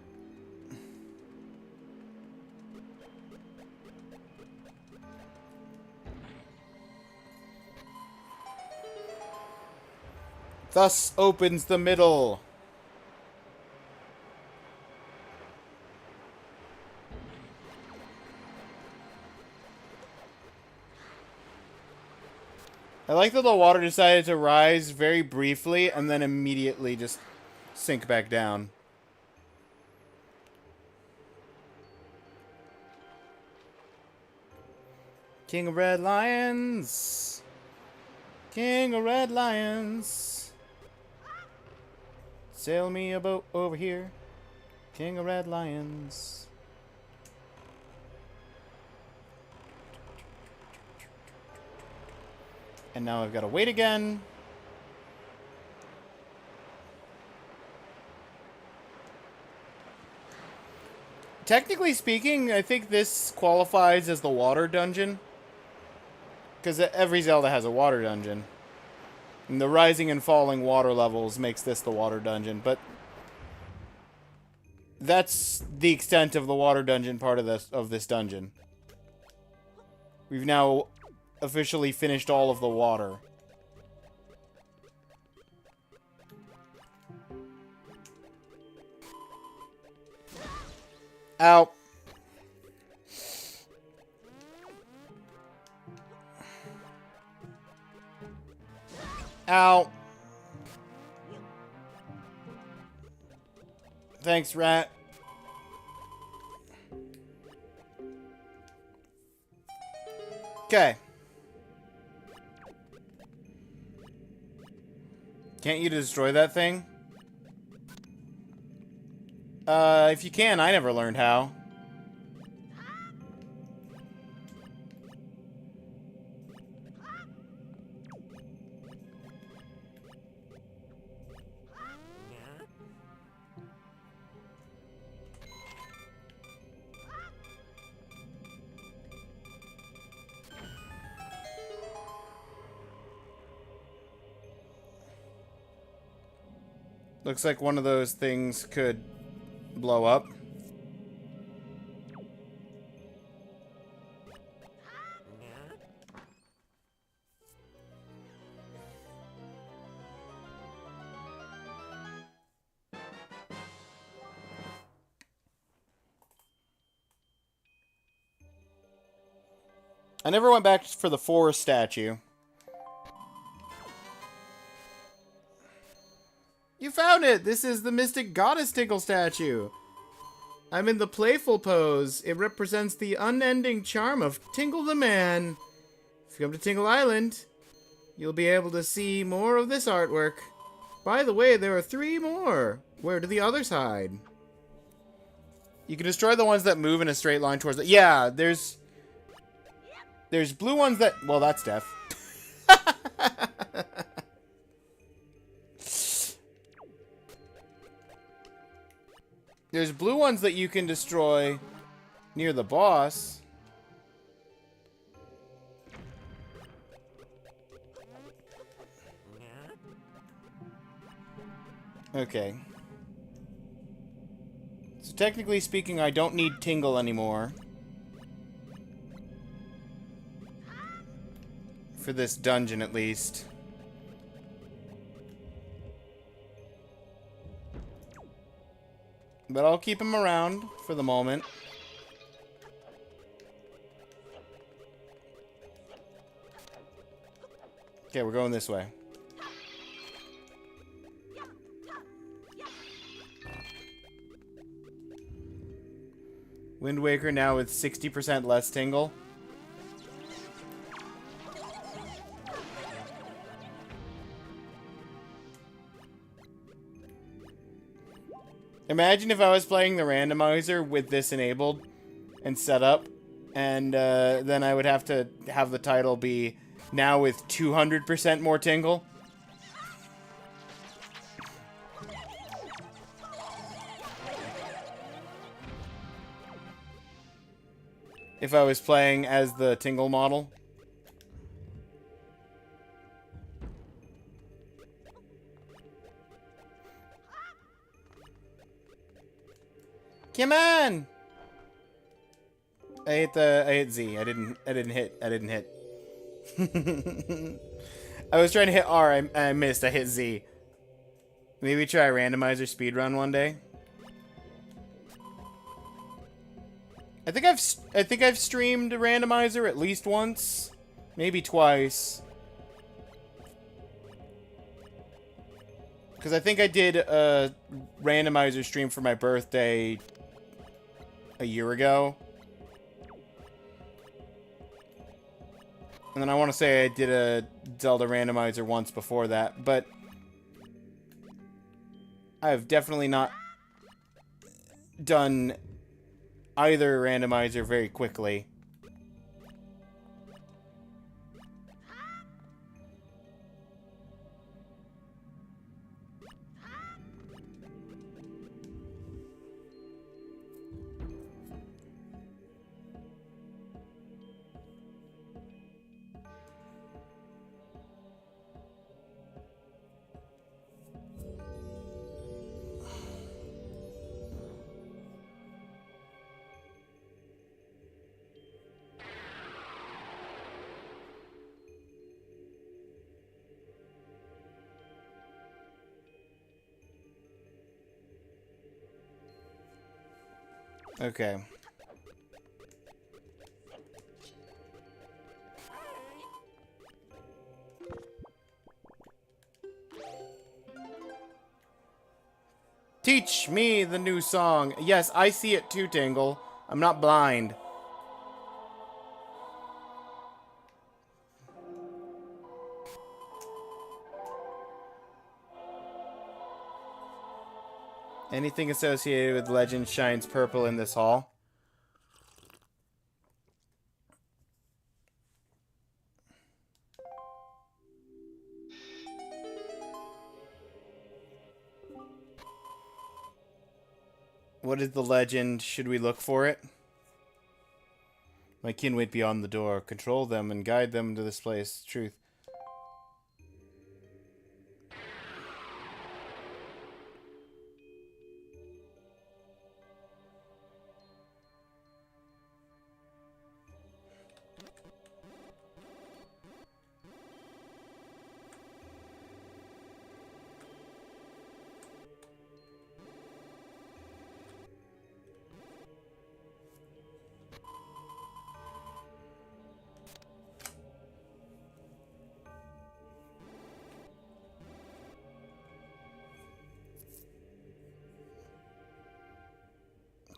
Thus opens the middle. I like that the water decided to rise very briefly and then immediately just sink back down. King of Red Lions. King of Red Lions. Sail me a boat over here. King of Red Lions. And now I've got to wait again. Technically speaking, I think this qualifies as the water dungeon. Because every Zelda has a water dungeon. And the rising and falling water levels makes this the water dungeon. But that's the extent of the water dungeon part of this dungeon. We've now officially finished all of the water. Ow. Ow. Thanks, rat. Okay. Can't you destroy that thing? If you can, I never learned how. Looks like one of those things could blow up. I never went back for the forest statue. You found it! This is the Mystic Goddess Tingle statue. I'm in the playful pose. It represents the unending charm of Tingle the Man. If you come to Tingle Island, you'll be able to see more of this artwork. By the way, there are 3 more. Where do the others hide? You can destroy the ones that move in a straight line towards the... Yeah, there's blue ones that... Well, that's death. There's blue ones that you can destroy near the boss. Okay. So technically speaking, I don't need Tingle anymore. For this dungeon, at least. But I'll keep him around for the moment. Okay, we're going this way. Windwaker now with 60% less Tingle. Imagine if I was playing the randomizer with this enabled and set up, and then I would have to have the title be now with 200% more Tingle. If I was playing as the Tingle model. Come on! I hit Z. I didn't hit. I was trying to hit R. I missed. I hit Z. Maybe try a randomizer speedrun one day. I think I've streamed a randomizer at least once, maybe twice. Because I think I did a randomizer stream for my birthday a year ago. And then I want to say I did a Zelda randomizer once before that, but I've definitely not done either randomizer very quickly. Okay. Teach me the new song. Yes, I see it too, Tingle. I'm not blind. Anything associated with legend shines purple in this hall. What is the legend? Should we look for it? My kin wait beyond the door. Control them and guide them to this place. Truth.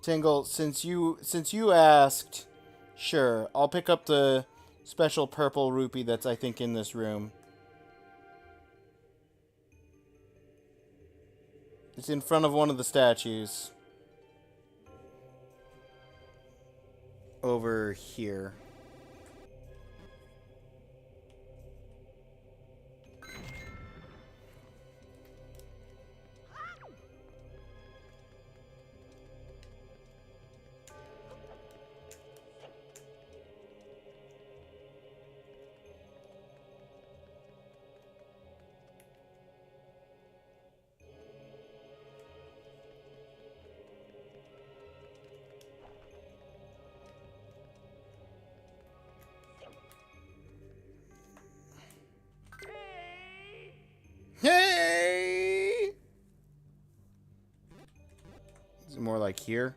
Tingle, since you asked, sure, I'll pick up the special purple rupee that's, I think, in this room. It's in front of one of the statues. over here. Hey! Is it more like here?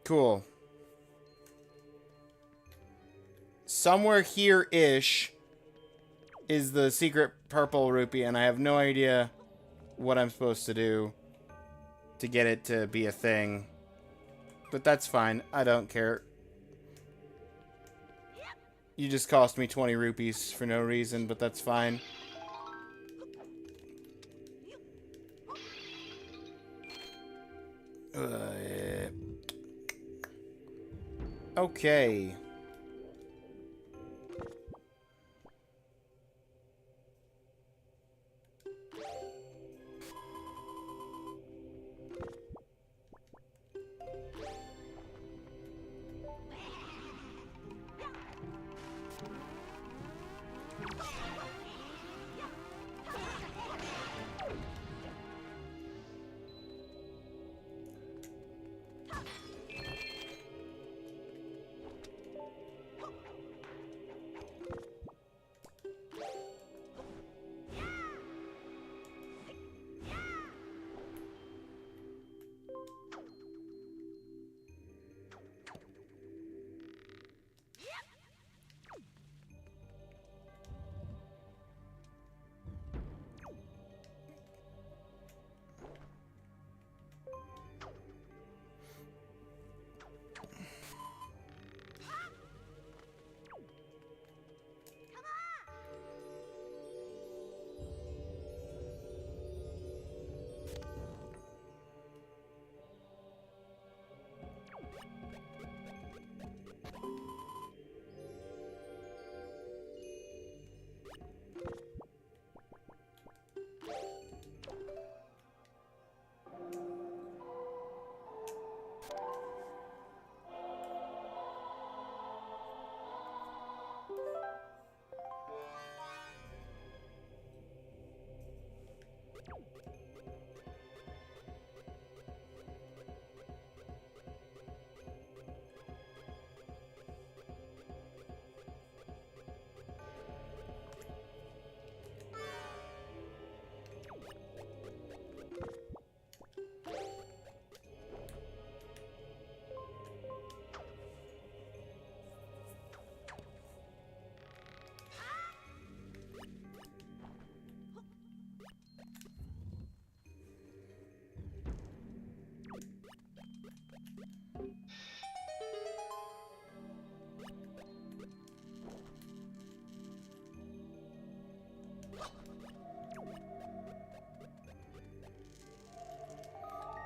Cool. Somewhere here-ish is the secret purple rupee, and I have no idea what I'm supposed to do to get it to be a thing. But that's fine. I don't care. You just cost me 20 rupees for no reason, but that's fine. Okay.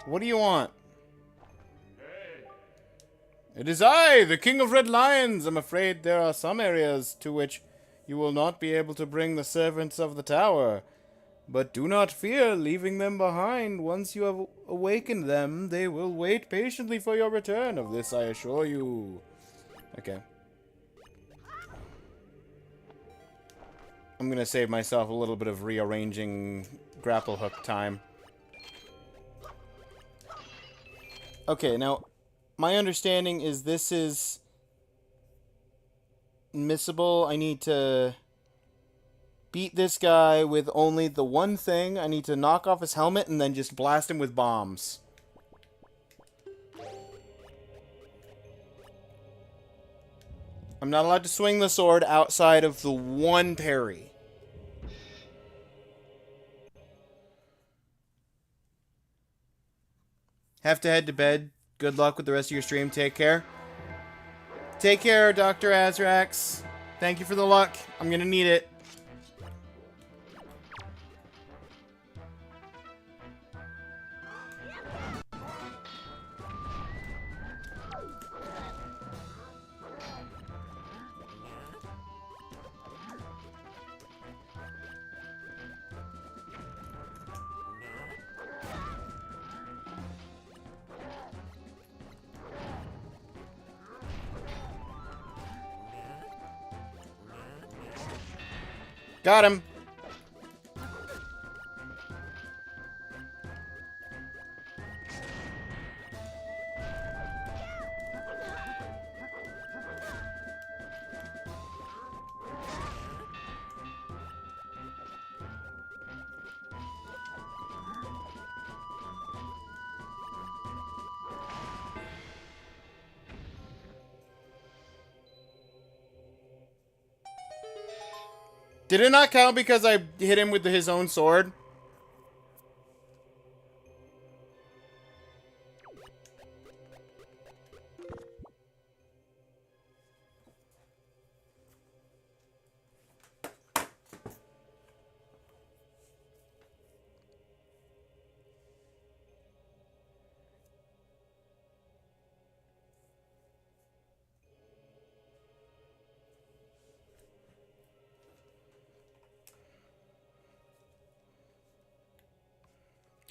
What do you want? It is I, the King of Red Lions. I'm afraid there are some areas to which you will not be able to bring the servants of the tower. But do not fear leaving them behind. Once you have awakened them, they will wait patiently for your return. Of this I assure you. Okay. I'm gonna save myself a little bit of rearranging grapple hook time. Okay, now, my understanding is this is missable. I need to beat this guy with only the one thing. I need to knock off his helmet and then just blast him with bombs. I'm not allowed to swing the sword outside of the one parry. Have to head to bed. Good luck with the rest of your stream. Take care. Take care, Dr. Azrax. Thank you for the luck. I'm gonna need it. Got him. Did it not count because I hit him with his own sword?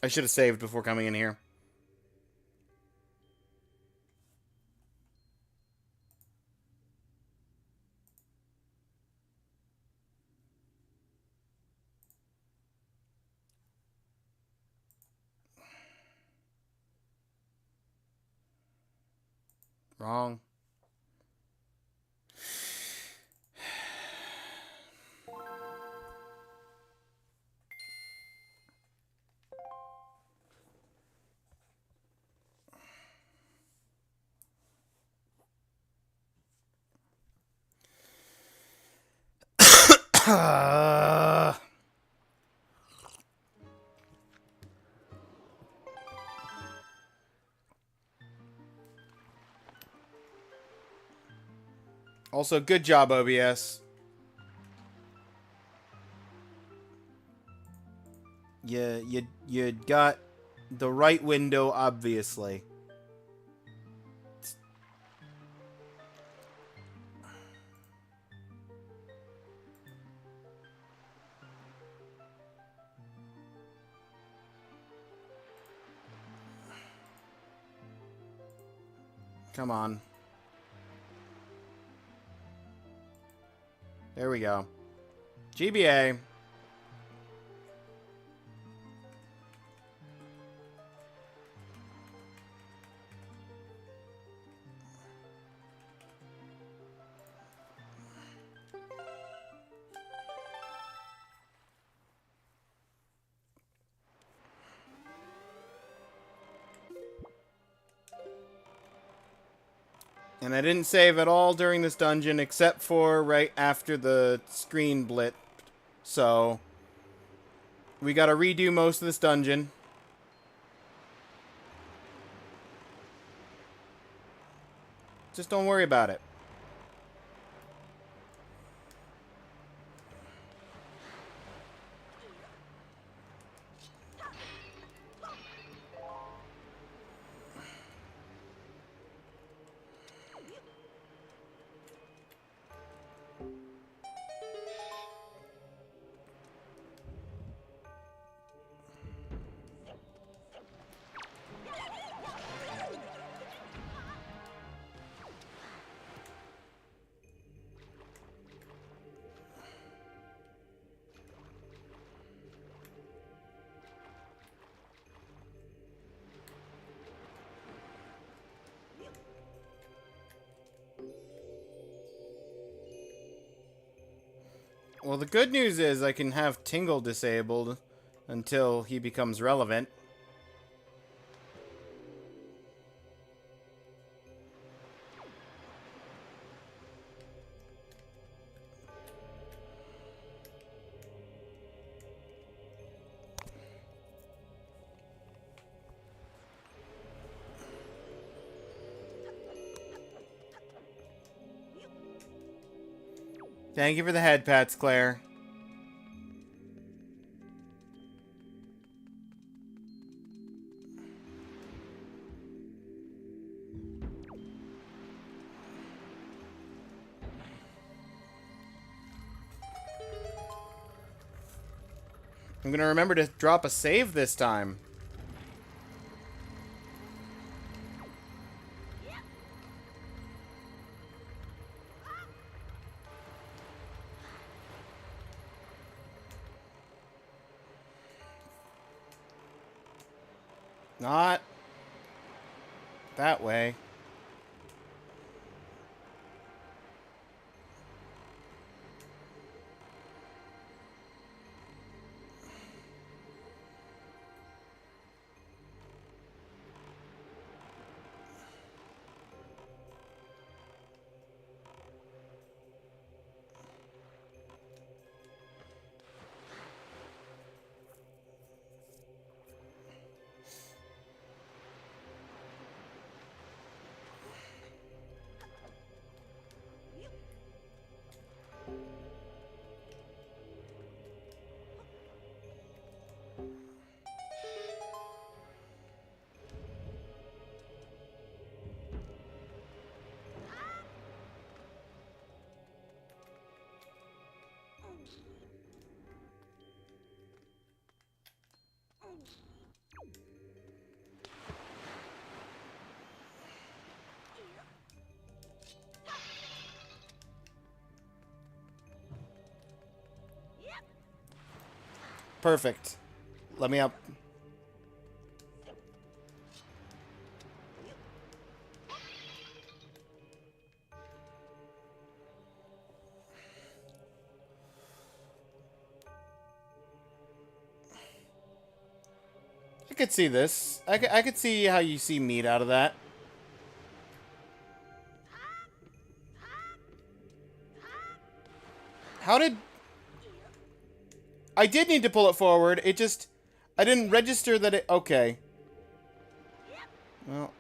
I should have saved before coming in here. Wrong. Also, good job, OBS. You got the right window, obviously. Come on. There we go. GBA. And I didn't save at all during this dungeon, except for right after the screen blipped. So, we gotta redo most of this dungeon. Just don't worry about it. Well, the good news is I can have Tingle disabled until he becomes relevant. Thank you for the head pats, Claire. I'm gonna remember to drop a save this time. Not that way. Perfect. Let me up. I could see this. I could see how you see meat out of that. How did... I did need to pull it forward. It just... I didn't register that it... Okay. Well...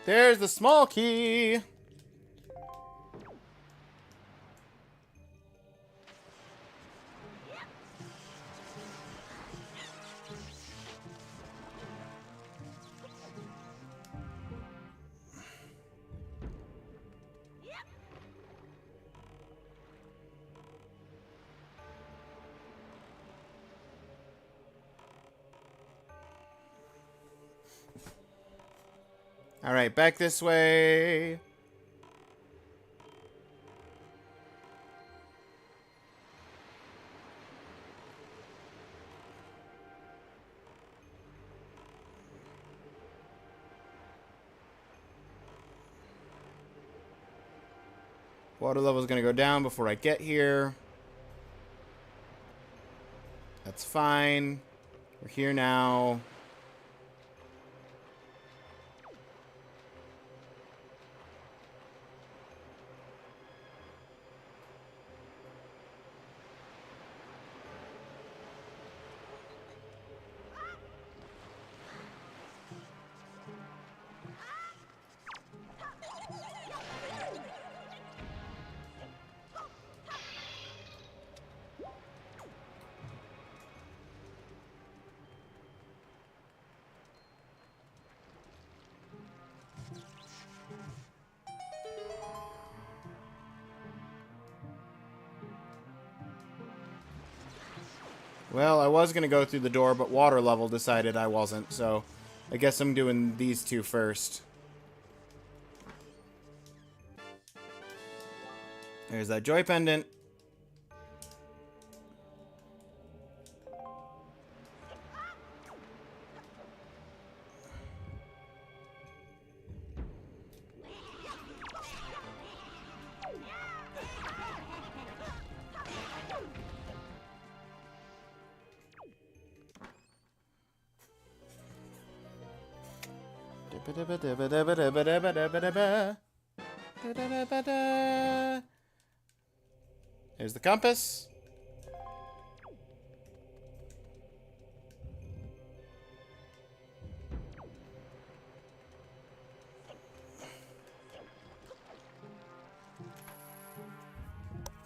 There's the small key. All right, back this way. Water level is going to go down before I get here. That's fine. We're here now. Well, I was going to go through the door, but water level decided I wasn't, so I guess I'm doing these two first. There's that joy pendant. There's the compass.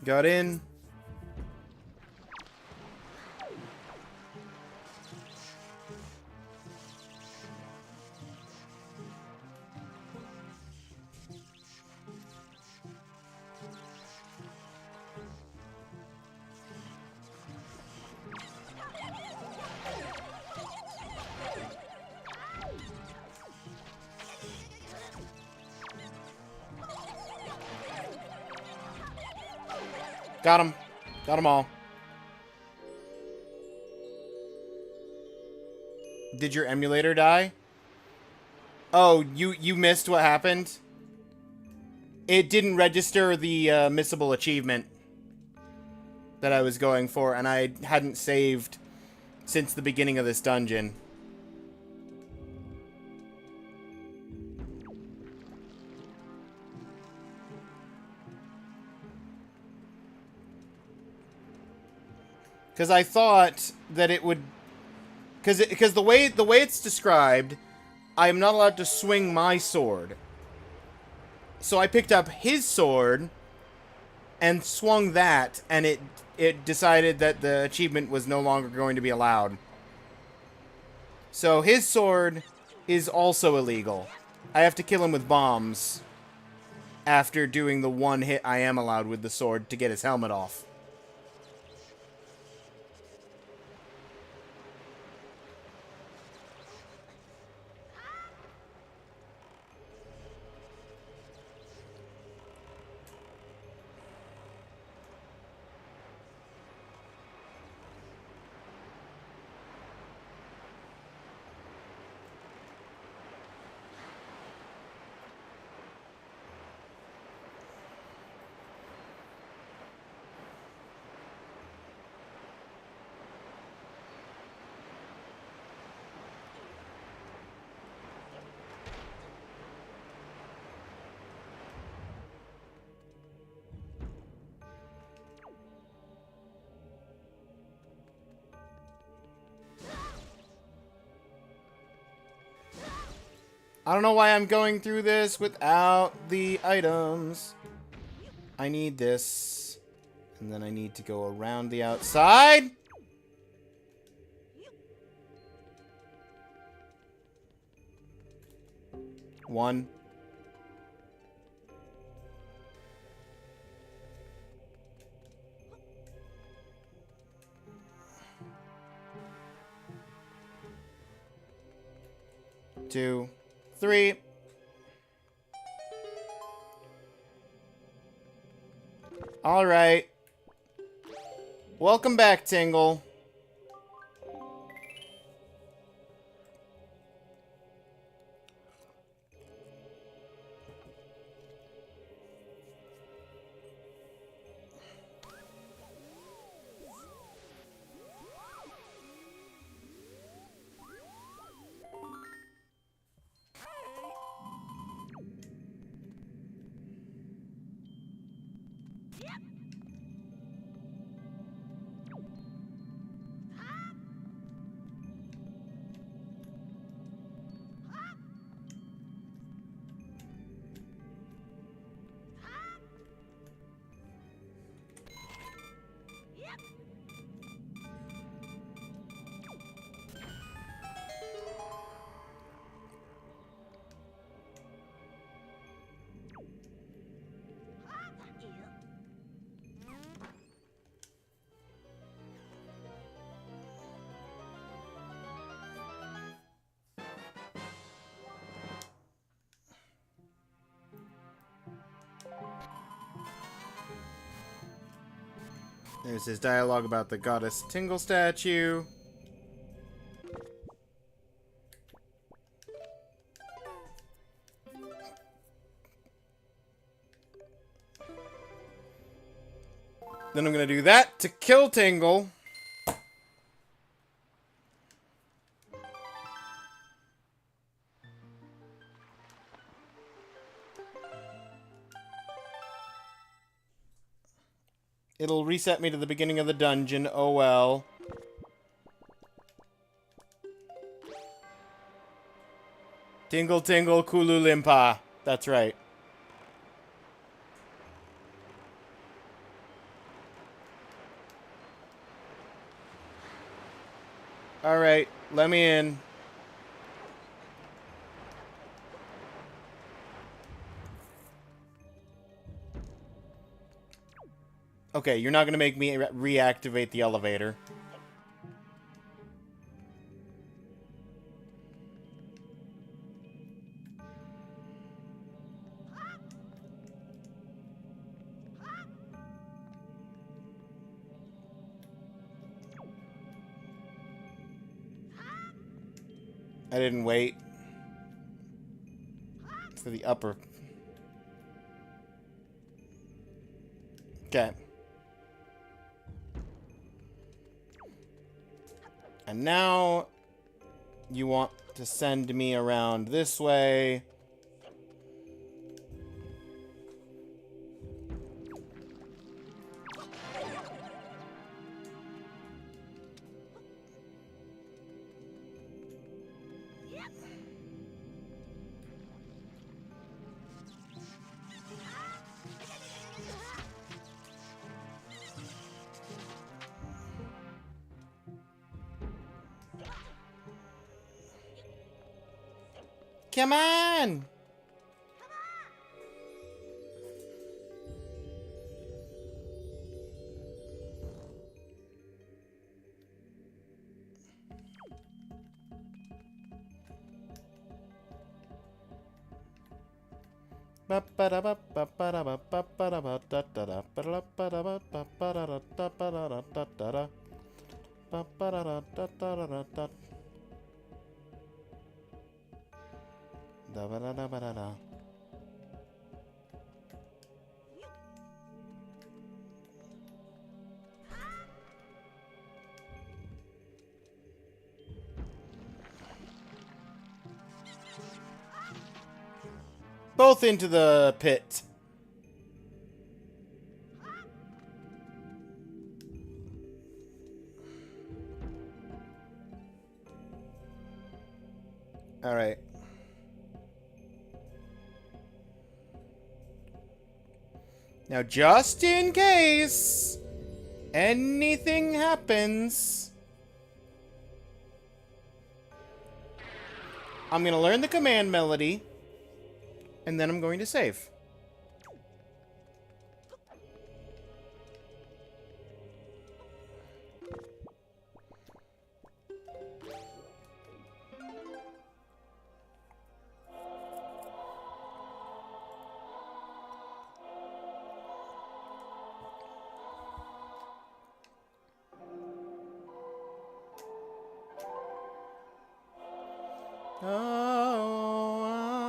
Got in. Got him. Got them all. Did your emulator die? Oh, you missed what happened? It didn't register the missable achievement that I was going for, and I hadn't saved since the beginning of this dungeon. Because I thought that it would... Because the way it's described, I am not allowed to swing my sword. So I picked up his sword and swung that, and it decided that the achievement was no longer going to be allowed. So his sword is also illegal. I have to kill him with bombs after doing the one hit I am allowed with the sword to get his helmet off. I don't know why I'm going through this without the items. I need this. And then I need to go around the outside. One. Two. 3. Alright. Welcome back, Tingle. There's his dialogue about the goddess Tingle statue. Then I'm gonna do that to kill Tingle. It'll reset me to the beginning of the dungeon. Oh well. Tingle Tingle Kululimpa. That's right. Alright, let me in. Okay, you're not gonna make me reactivate the elevator. I didn't wait for the upper. Okay. And now you want to send me around this way. Come on! Da-ba-da-da-ba-da-da. Both into the pit. All right. Now, just in case anything happens, I'm going to learn the command melody, and then I'm going to save. Oh, ah.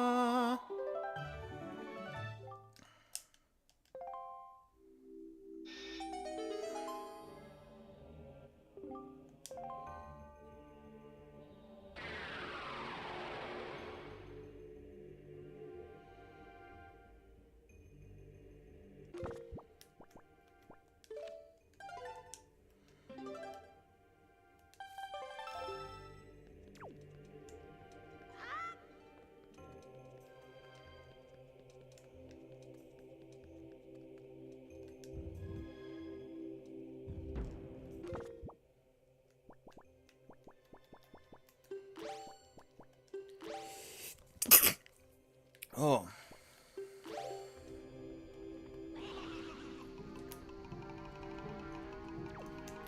Oh.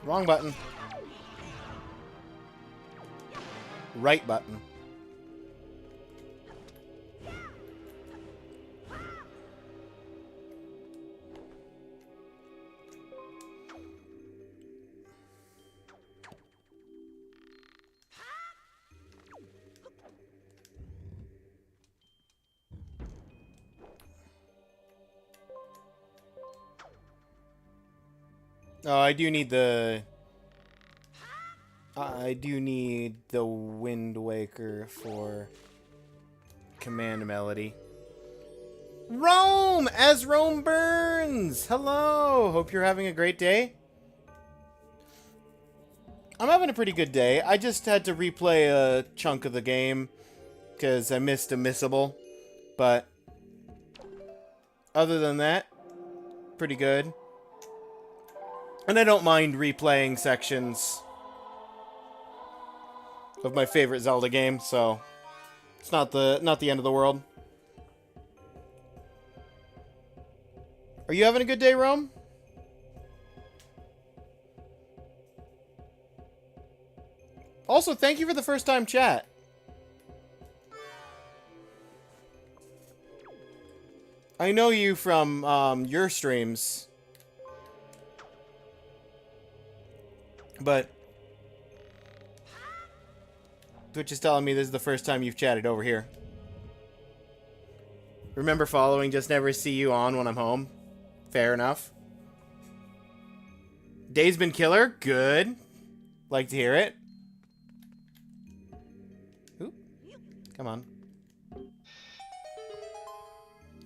Wrong button. Right button. Oh, I do need the Windwaker for command melody. Rome! As Rome burns! Hello! Hope you're having a great day. I'm having a pretty good day. I just had to replay a chunk of the game because I missed a missable. But other than that, pretty good. And I don't mind replaying sections of my favorite Zelda game, so it's not the end of the world. Are you having a good day, Rome? Also, thank you for the first time chat. I know you from your streams. But Twitch is telling me this is the first time you've chatted over here. Remember following, just never see you on when I'm home. Fair enough. Day's been killer. Good. Like to hear it. Oop. Come on.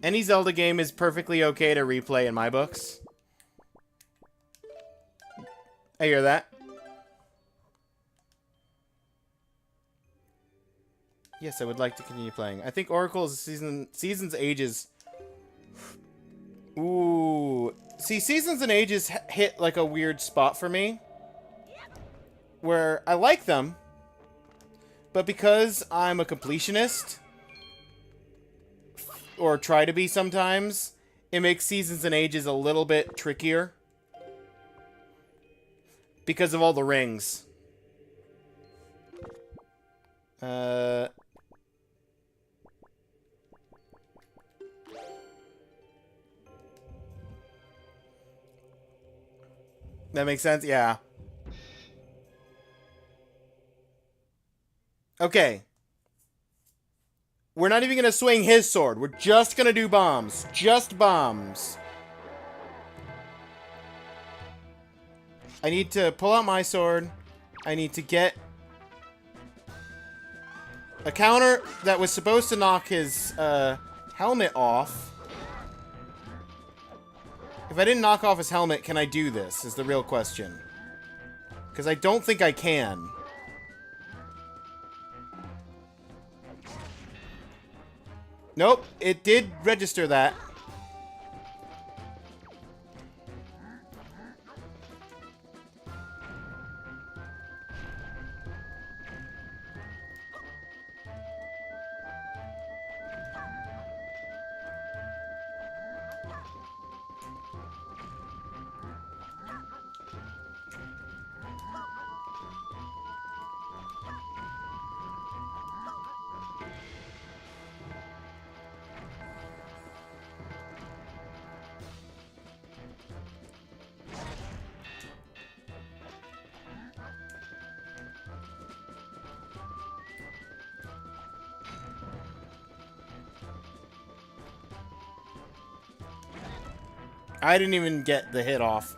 Any Zelda game is perfectly okay to replay in my books. I hear that. Yes, I would like to continue playing. I think Oracle's Seasons Ages. Ooh. See, Seasons and Ages hit like a weird spot for me. Where I like them. But because I'm a completionist, or try to be sometimes, it makes Seasons and Ages a little bit trickier. Because of all the rings. That makes sense? Yeah. Okay. We're not even going to swing his sword. We're just going to do bombs. Just bombs. I need to pull out my sword. I need to get a counter that was supposed to knock his helmet off. If I didn't knock off his helmet, can I do this? Is the real question. Because I don't think I can. Nope, it did register that. I didn't even get the hit off.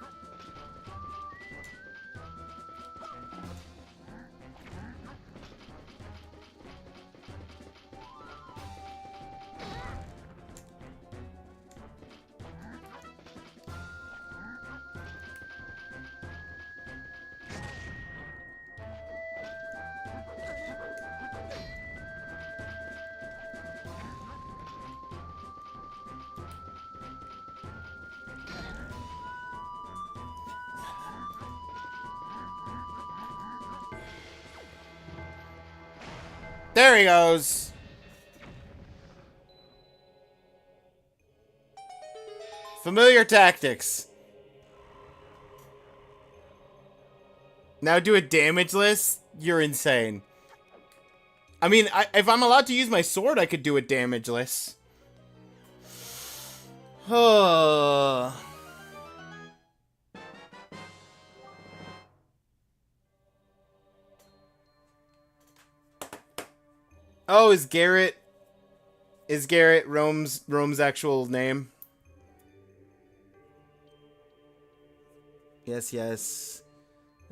There he goes. Familiar tactics. Now do a damage list? You're insane. I mean, if I'm allowed to use my sword, I could do a damage list. Oh. Oh, is Garrett Rome's actual name? Yes, yes.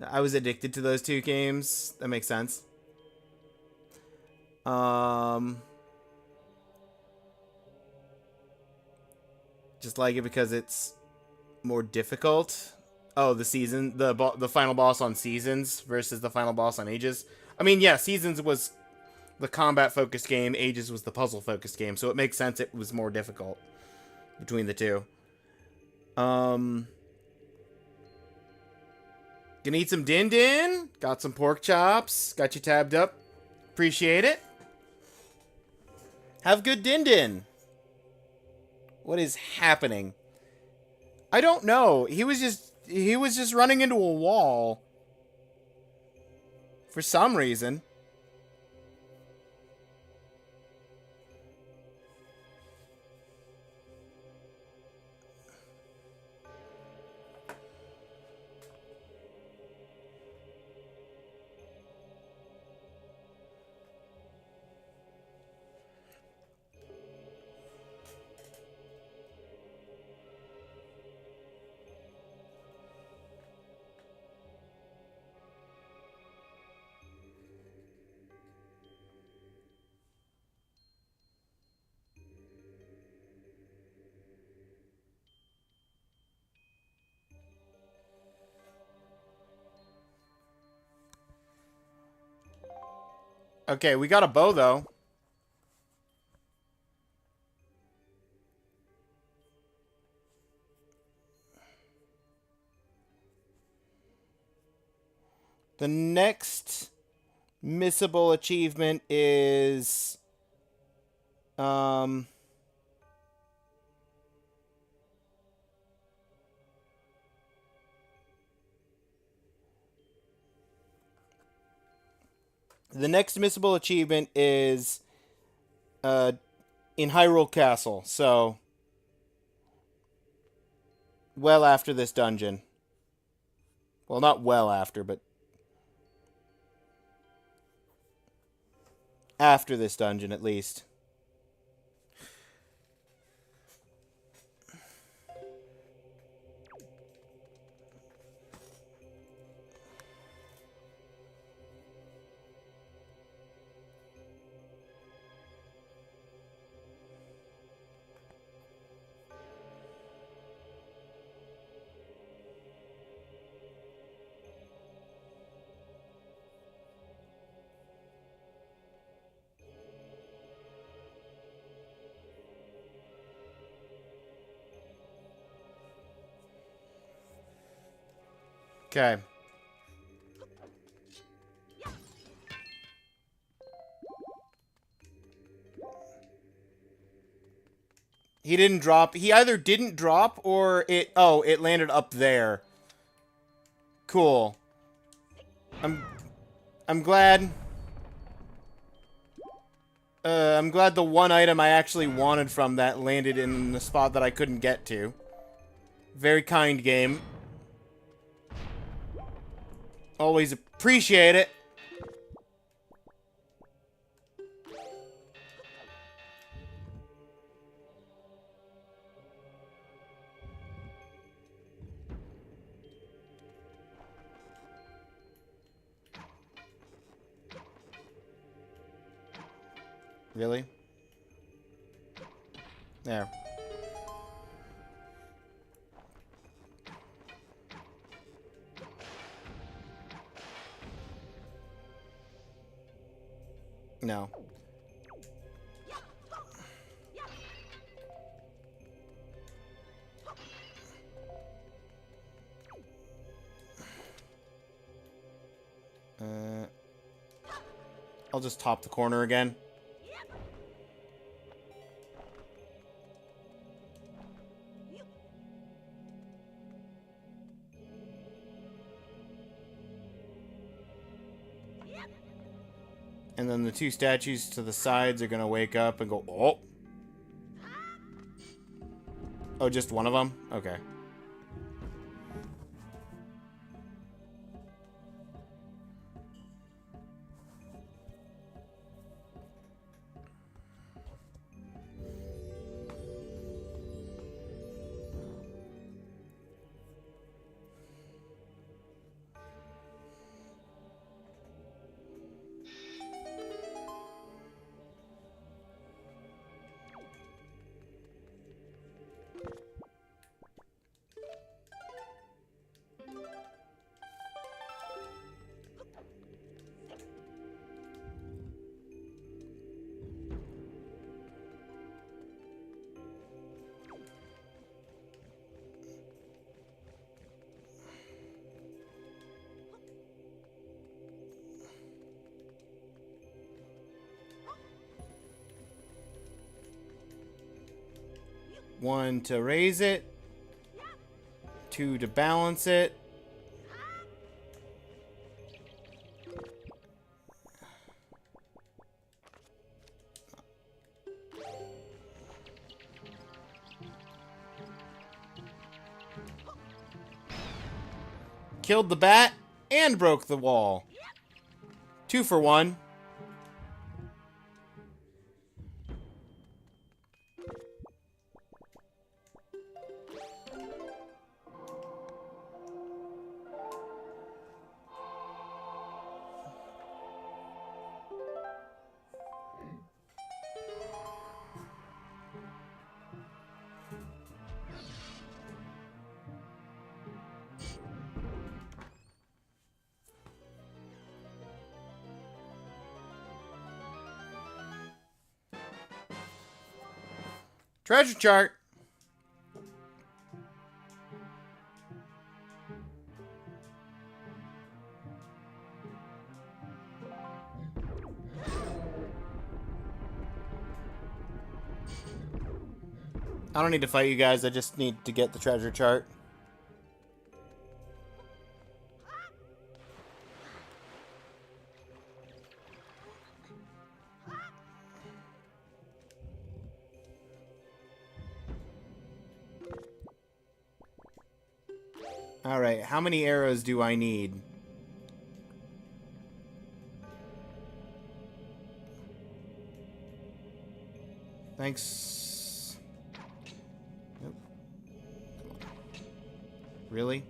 I was addicted to those two games. That makes sense. Just like it because it's more difficult. Oh, the final boss on Seasons versus the final boss on Ages. I mean, yeah, Seasons was the combat-focused game, Ages was the puzzle-focused game, so it makes sense it was more difficult between the two. Gonna eat some din-din. Got some pork chops. Got you tabbed up. Appreciate it. Have good din-din. What is happening? I don't know. He was just running into a wall. For some reason. Okay, we got a bow, though. The next missable achievement is... The next missable achievement is in Hyrule Castle, so well after this dungeon. Well, not well after, but after this dungeon, at least. Okay. He didn't drop. He either didn't drop or it... Oh, it landed up there. Cool. I'm glad... I'm glad the one item I actually wanted from that landed in the spot that I couldn't get to. Very kind game. Always appreciate it. Really? There. No. I'll just top the corner again. And then the two statues to the sides are gonna wake up and go, oh. Oh, just one of them? Okay. One to raise it. Two to balance it. Killed the bat and broke the wall. 2 for 1. Treasure chart! I don't need to fight you guys, I just need to get the treasure chart. Alright, how many arrows do I need? Thanks. Nope. Really?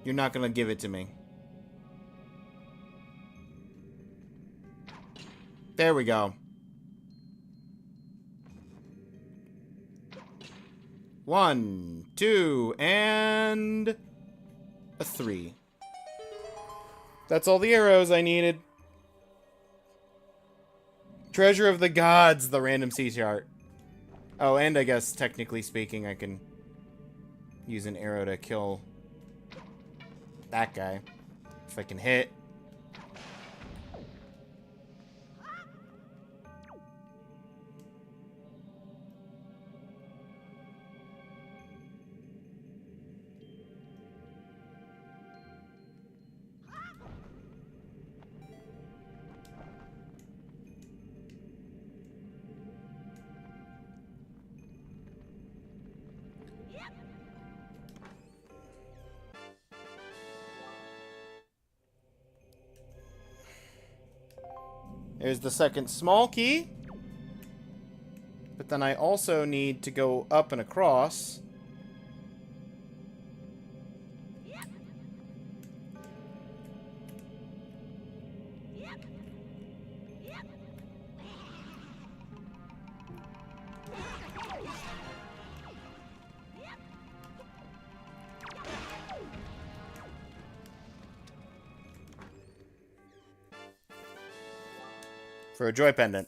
You're not gonna give it to me. There we go. 1, 2, and a 3. That's all the arrows I needed. Treasure of the Gods, the random sea chart. Oh, and I guess, technically speaking, I can use an arrow to kill that guy. If I can hit. There's the second small key. But then I also need to go up and across. For a joy pendant.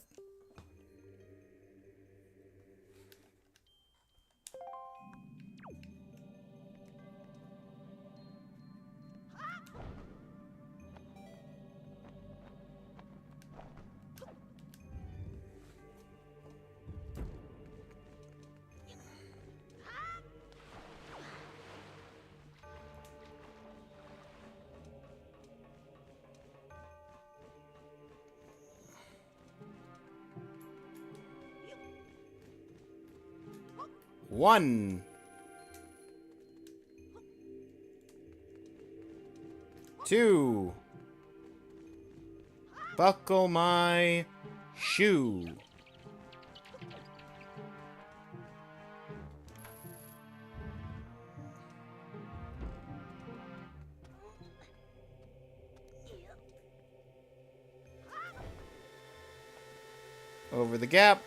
One. 2. Buckle my shoe. Over the gap.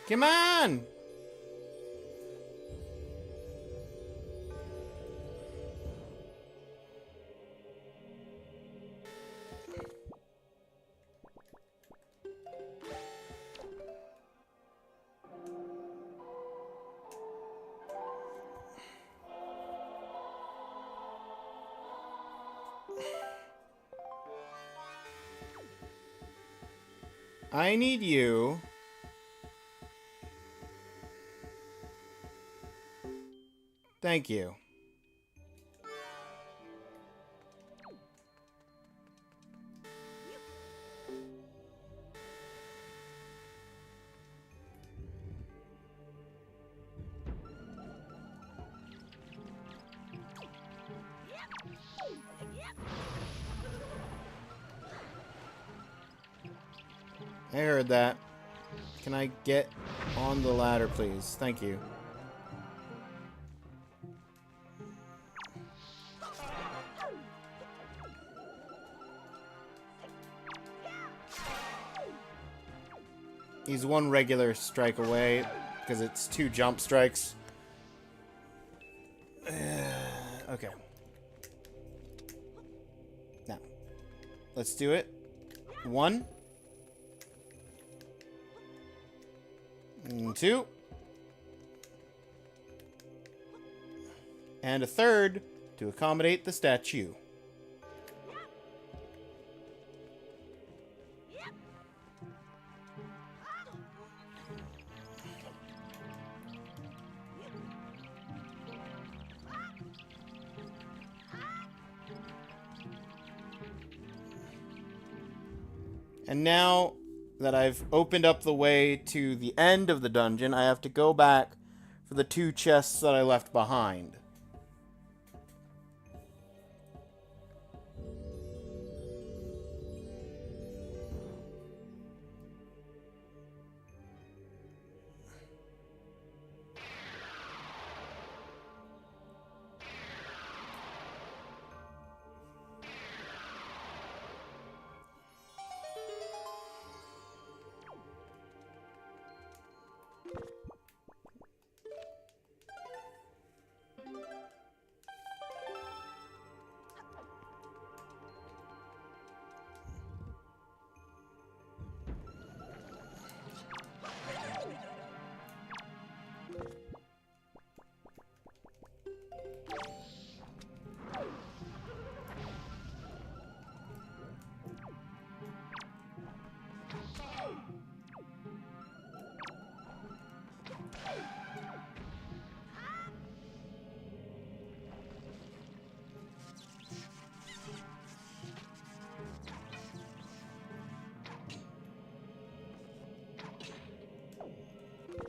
Come on! I need you. Thank you. I heard that. Can I get on the ladder, please? Thank you. He's one regular strike away, because it's 2 jump strikes. Okay. Now, let's do it. 1, And 2. And a third to accommodate the statue. And now that I've opened up the way to the end of the dungeon, I have to go back for the 2 chests that I left behind.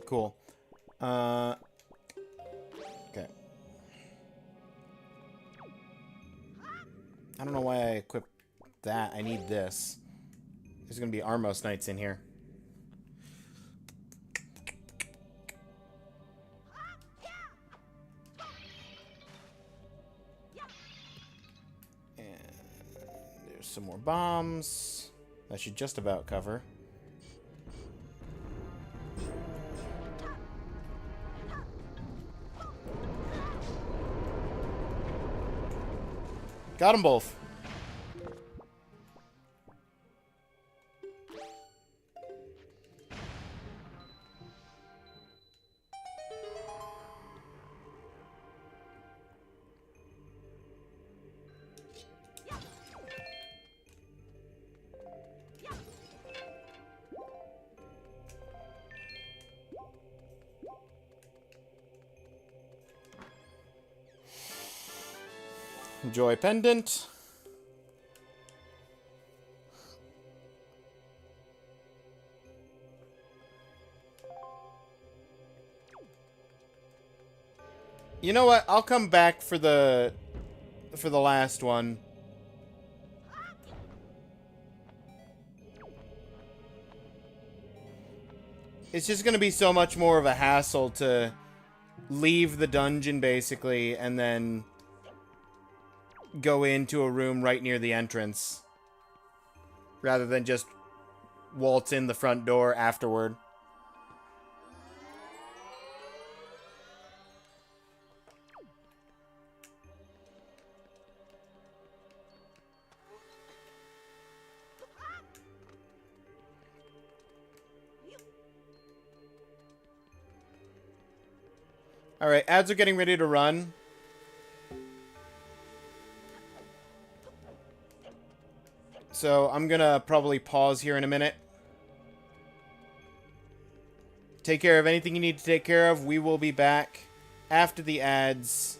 Cool. Okay. I don't know why I equipped that. I need this. There's gonna be Armos Knights in here. And there's some more bombs. That should just about cover. Got them both. Joy pendant. You know what? I'll come back for the last one. It's just going to be so much more of a hassle to leave the dungeon basically and then go into a room right near the entrance rather than just waltz in the front door afterward. Alright, ads are getting ready to run. So I'm gonna probably pause here in a minute. Take care of anything you need to take care of. We will be back after the ads.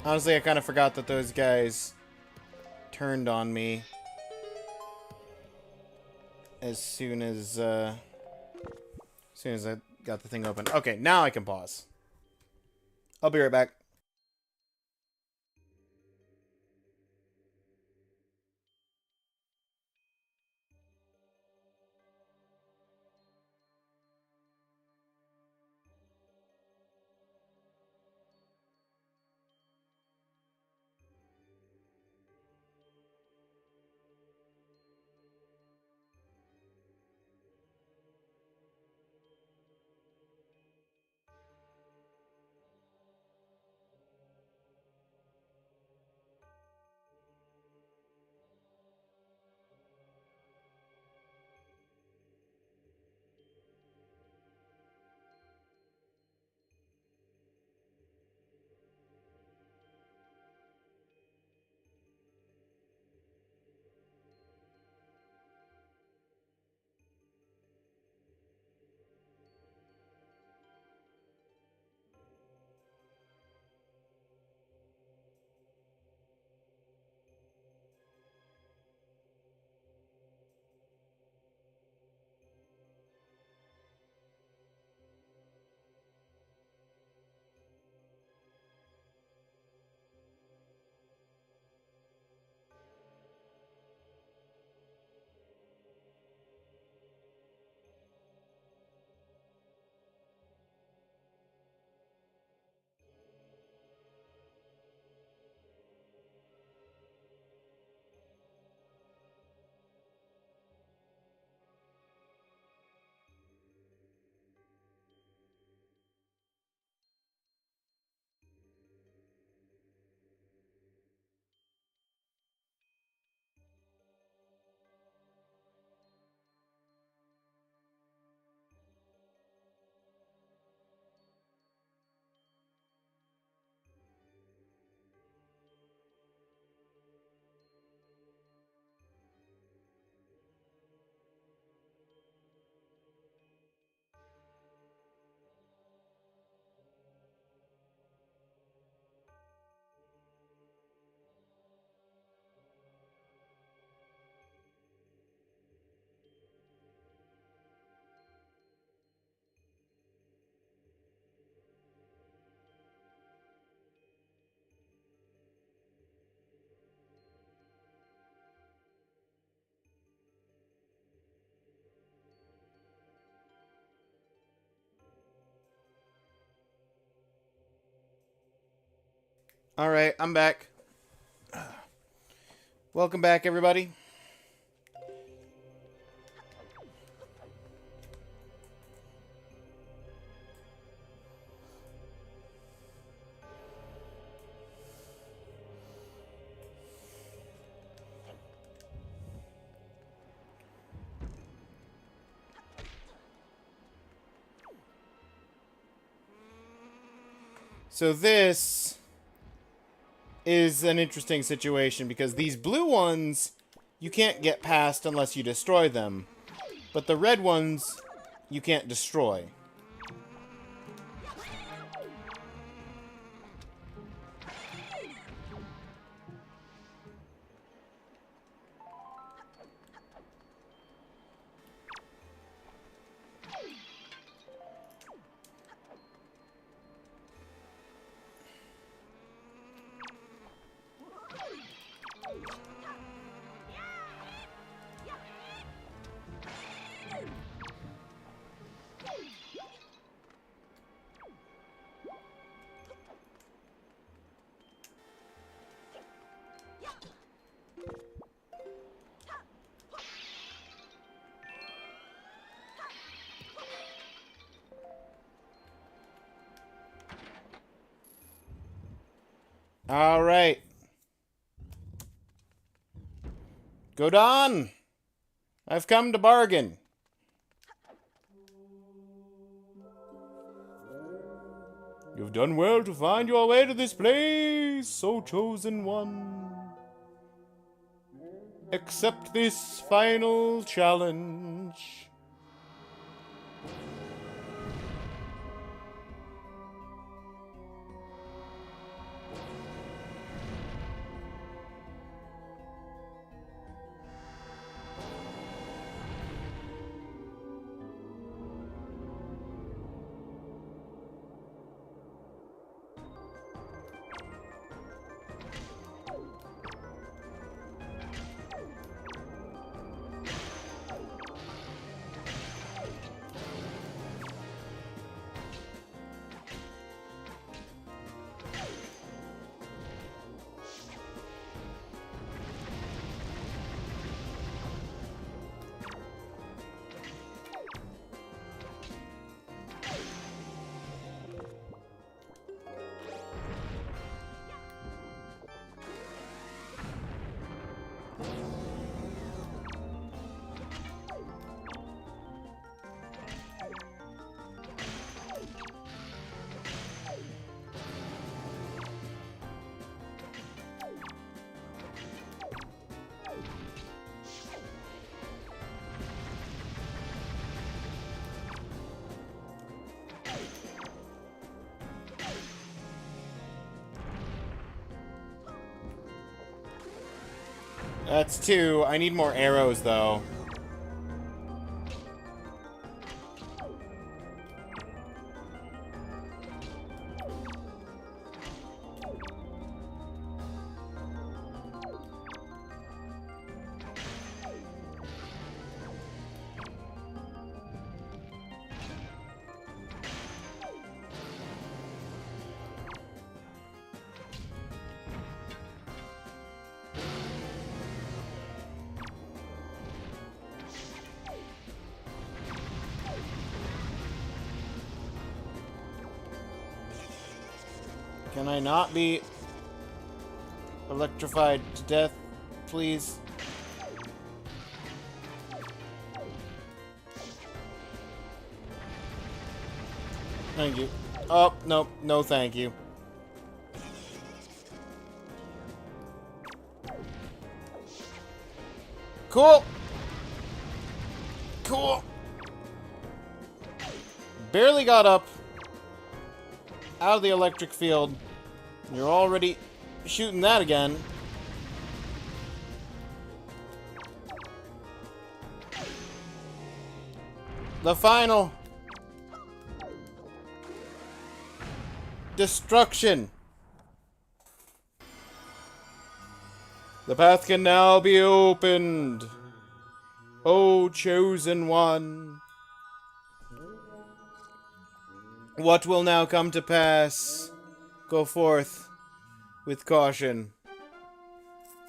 Honestly, I kind of forgot that those guys turned on me as soon as I got the thing open. Okay, now I can pause. I'll be right back. Alright, I'm back. Welcome back, everybody. So this is an interesting situation because these blue ones you can't get past unless you destroy them, but the red ones you can't destroy. All right. Godon, I've come to bargain. You've done well to find your way to this place, O chosen one. Accept this final challenge. That's 2. I need more arrows, though. Can I not be electrified to death, please? Thank you. Oh, no, no thank you. Cool! Cool! Barely got up out of the electric field. You're already shooting that again. The final destruction. The path can now be opened. O chosen one. What will now come to pass? Go forth with caution.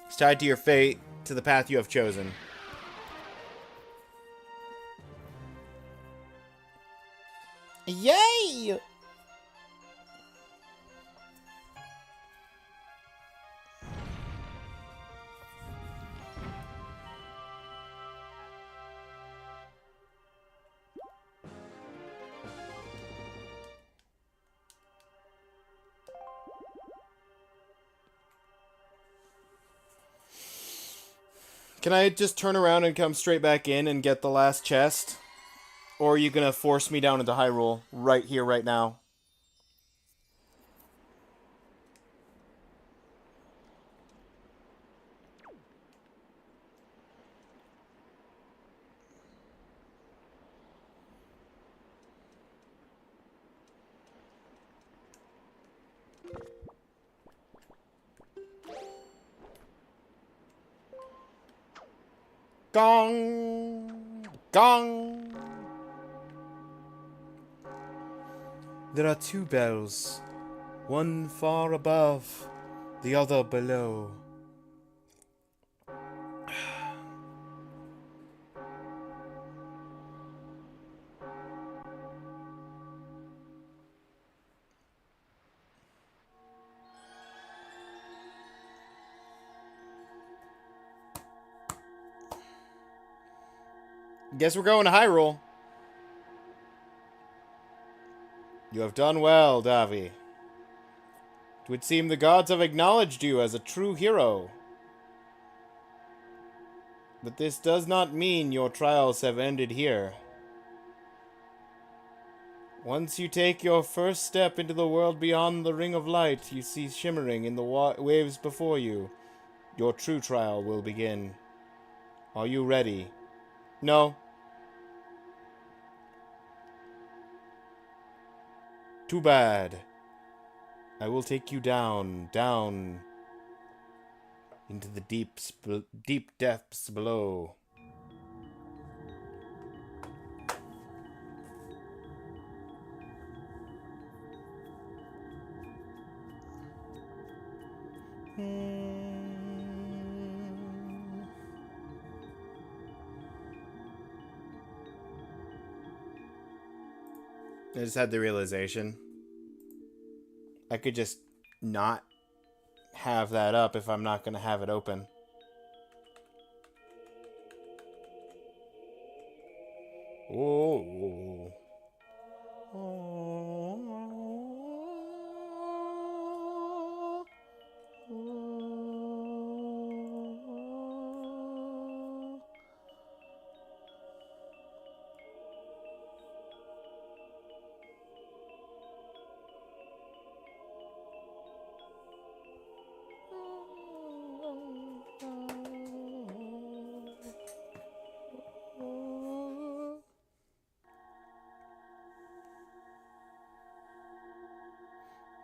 It's tied to your fate, to the path you have chosen. Yay! Can I just turn around and come straight back in and get the last chest? Or are you gonna force me down into Hyrule right here, right now? Gong! Gong! There are two bells, one far above, the other below. Guess we're going to Hyrule. You have done well, Davi. It would seem the gods have acknowledged you as a true hero. But this does not mean your trials have ended here. Once you take your first step into the world beyond the ring of light you see shimmering in the waves before you, your true trial will begin. Are you ready? No. Too bad. I will take you down, down into the deep depths below. I just had the realization. I could just not have that up if I'm not going to have it open. Oh.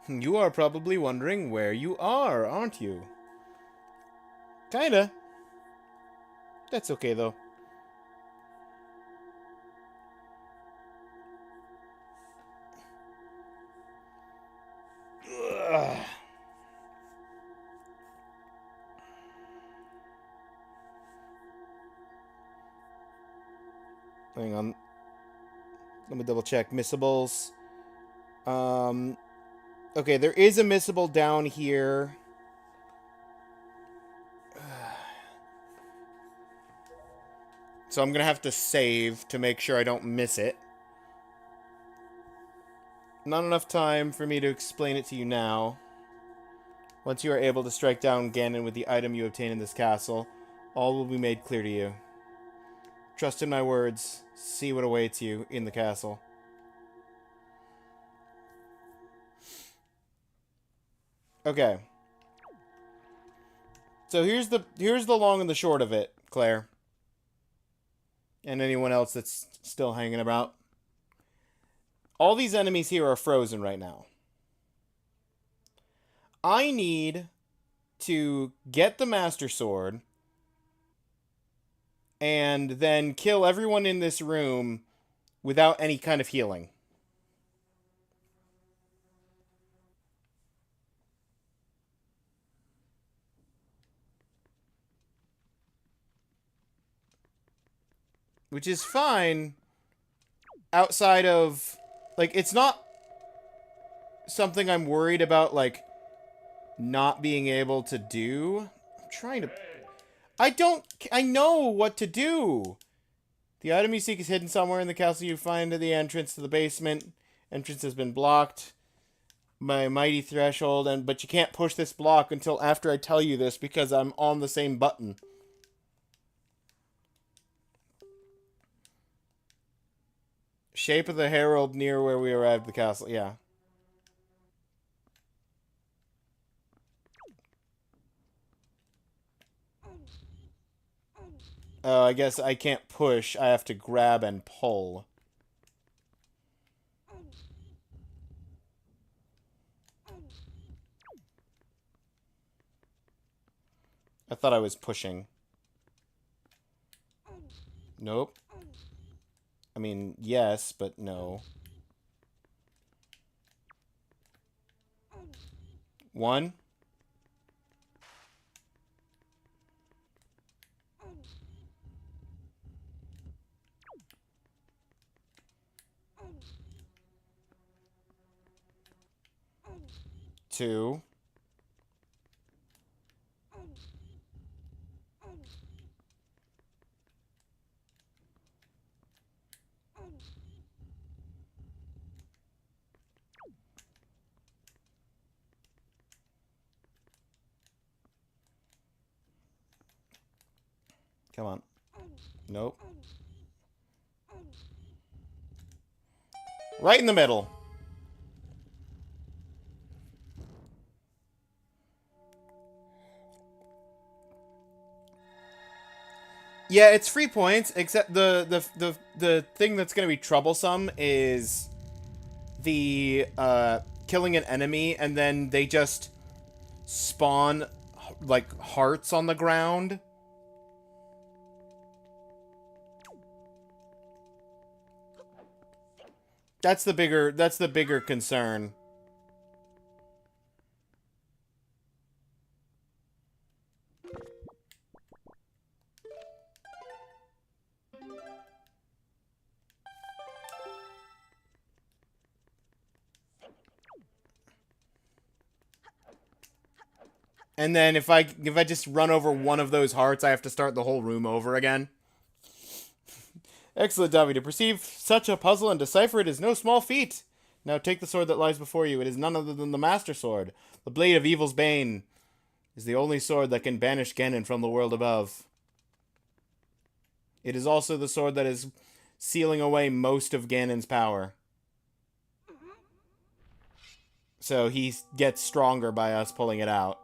You are probably wondering where you are, aren't you? Kinda. That's okay, though. Ugh. Hang on. Let me double check. Missables. Okay, there is a missable down here. So I'm gonna have to save to make sure I don't miss it. Not enough time for me to explain it to you now. Once you are able to strike down Ganon with the item you obtain in this castle, all will be made clear to you. Trust in my words. See what awaits you in the castle. Okay. So here's the long and the short of it, Claire. And anyone else that's still hanging about. All these enemies here are frozen right now. I need to get the Master Sword and then kill everyone in this room without any kind of healing. Which is fine. Outside of... Like, it's not something I'm worried about, like, not being able to do. I'm trying to... I know what to do! The item you seek is hidden somewhere in the castle. You find the entrance to the basement. Entrance has been blocked by a mighty threshold, but you can't push this block until after I tell you this because I'm on the same button. Shape of the herald near where we arrived at the castle. Yeah. Oh, I guess I can't push. I have to grab and pull. I thought I was pushing. Nope. I mean, yes, but no. 1. 2. 'Come on. Nope. Right in the middle. Yeah, it's free points, except the thing that's going to be troublesome is the killing an enemy and then they just spawn like hearts on the ground. That's the bigger concern. And then if I just run over one of those hearts, I have to start the whole room over again. Excellent, Davi. To perceive such a puzzle and decipher it is no small feat. Now take the sword that lies before you. It is none other than the Master Sword. The Blade of Evil's Bane is the only sword that can banish Ganon from the world above. It is also the sword that is sealing away most of Ganon's power. So he gets stronger by us pulling it out.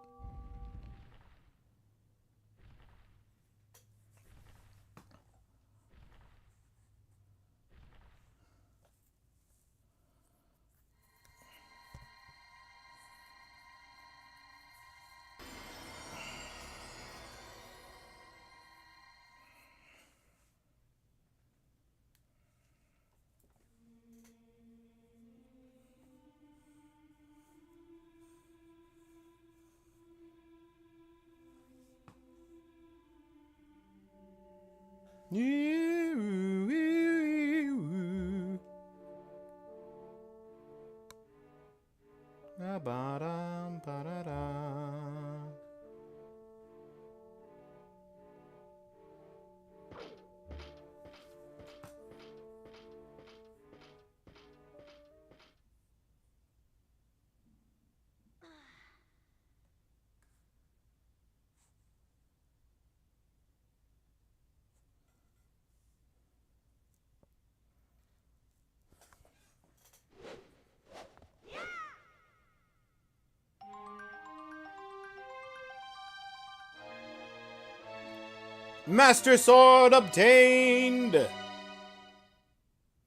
Master Sword obtained! You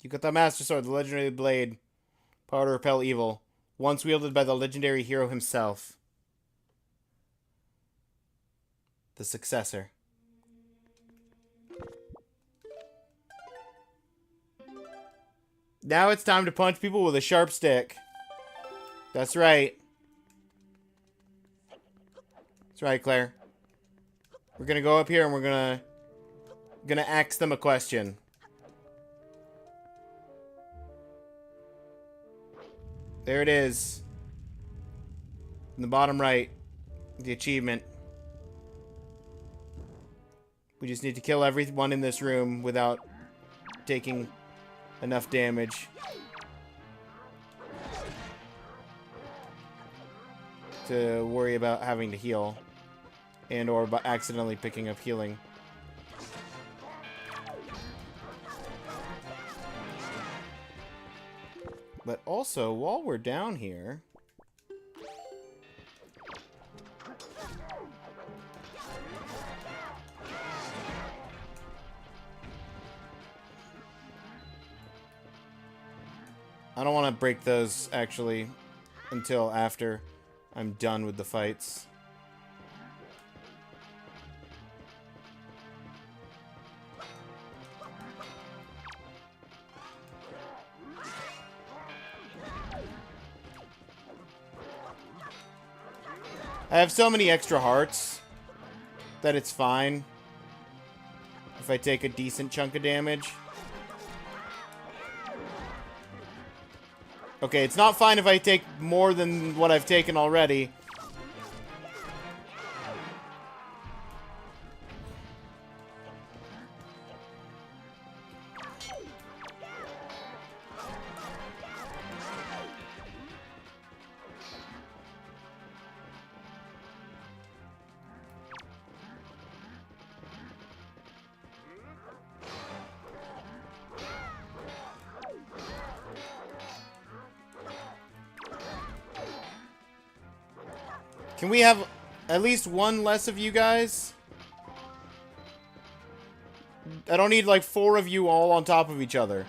got the Master Sword, the legendary blade. Power to repel evil. Once wielded by the legendary hero himself. The successor. Now it's time to punch people with a sharp stick. That's right. That's right, Claire. We're gonna go up here and we're gonna ask them a question. There it is. In the bottom right. The achievement. We just need to kill everyone in this room without taking enough damage to worry about having to heal and or by accidentally picking up healing. But also, while we're down here, I don't want to break those, actually, until after I'm done with the fights. I have so many extra hearts that it's fine if I take a decent chunk of damage. Okay, it's not fine if I take more than what I've taken already. Can we have at least one less of you guys? I don't need like 4 of you all on top of each other.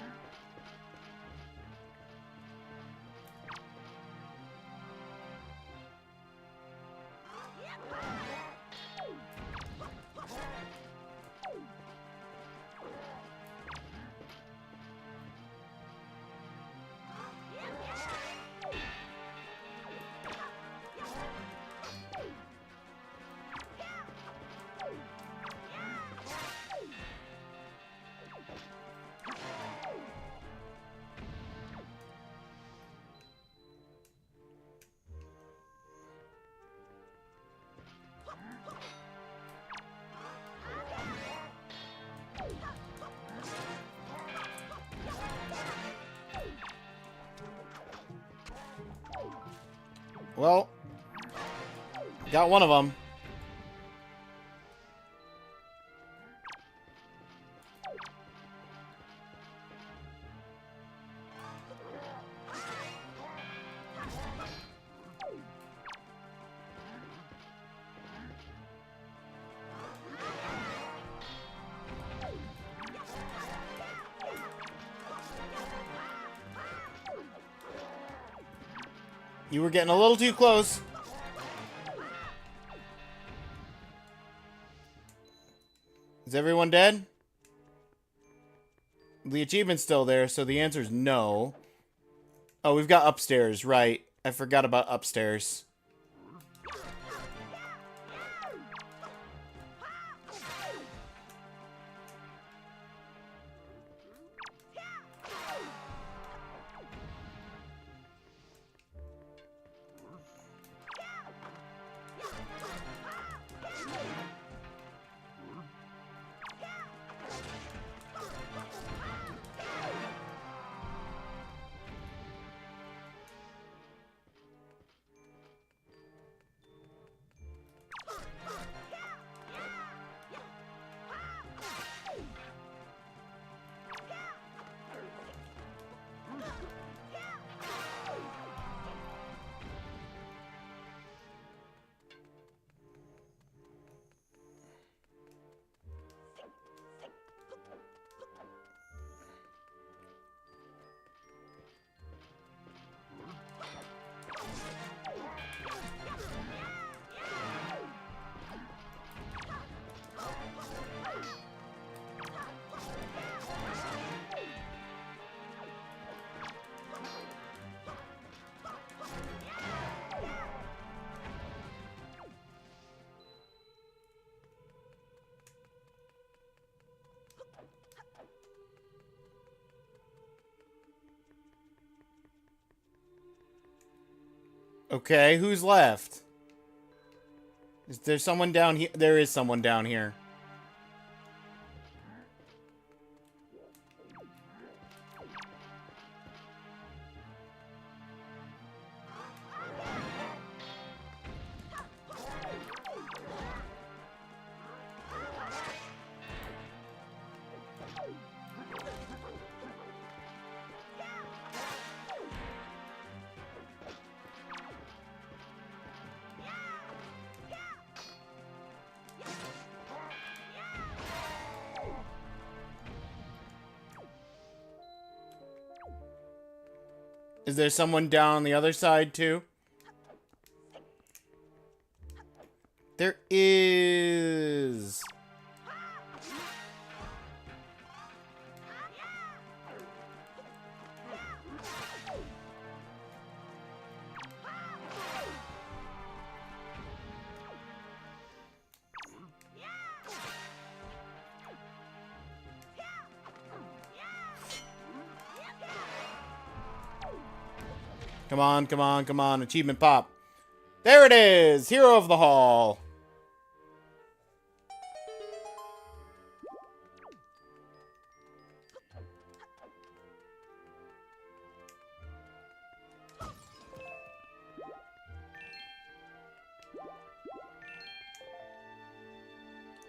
Well, got one of them. You were getting a little too close. Is everyone dead? The achievement's still there, so the answer is no. Oh, we've got upstairs, right. I forgot about upstairs. Okay, who's left? Is there someone down here? There is someone down here. Is there someone down on the other side, too? There is. Come on, come on, come on. Achievement pop. There it is! Hero of the Hall.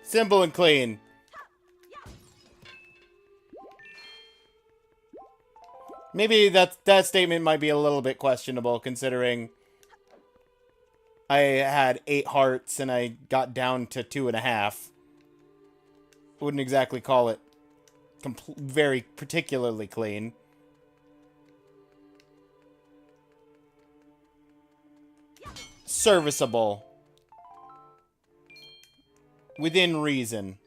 Simple and clean. Maybe that statement might be a little bit questionable, considering I had 8 hearts and I got down to 2.5. Wouldn't exactly call it very particularly clean. Serviceable. Within reason.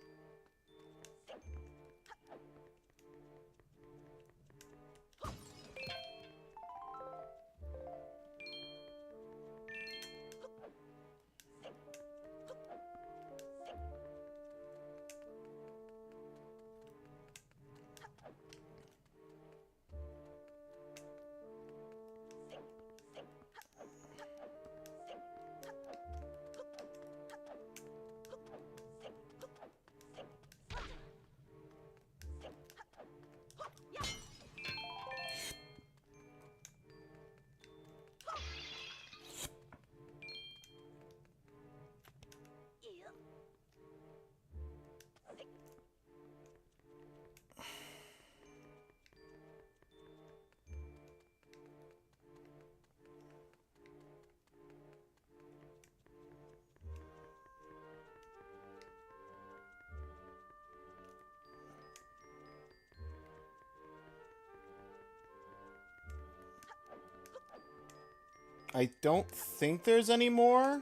I don't think there's any more.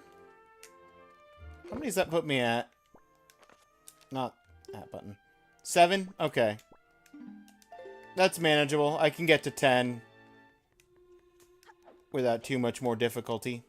How many does that put me at? Not that button. 7? Okay. That's manageable. I can get to 10 without too much more difficulty.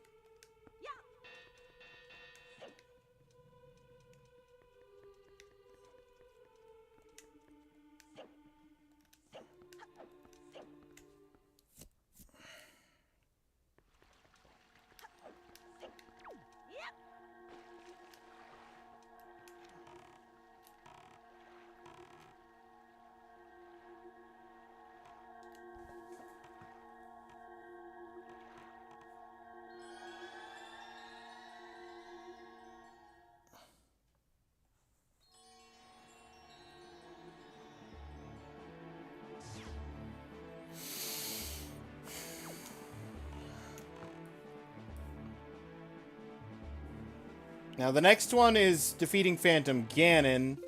Now, the next one is defeating Phantom Ganon,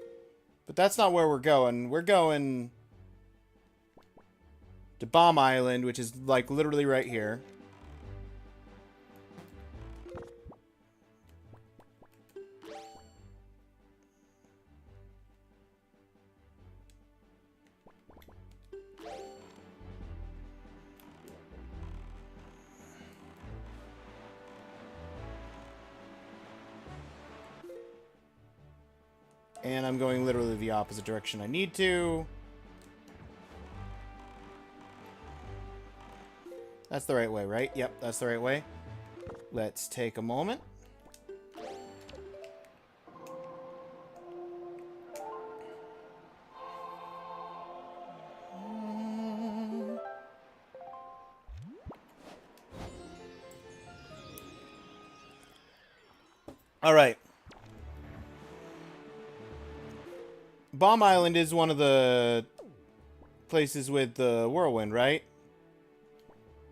but that's not where we're going. We're going to Bomb Island, which is, like, literally right here. And I'm going literally the opposite direction I need to. That's the right way, right? Yep, that's the right way. Let's take a moment. All right. Bomb Island is one of the places with the whirlwind, right?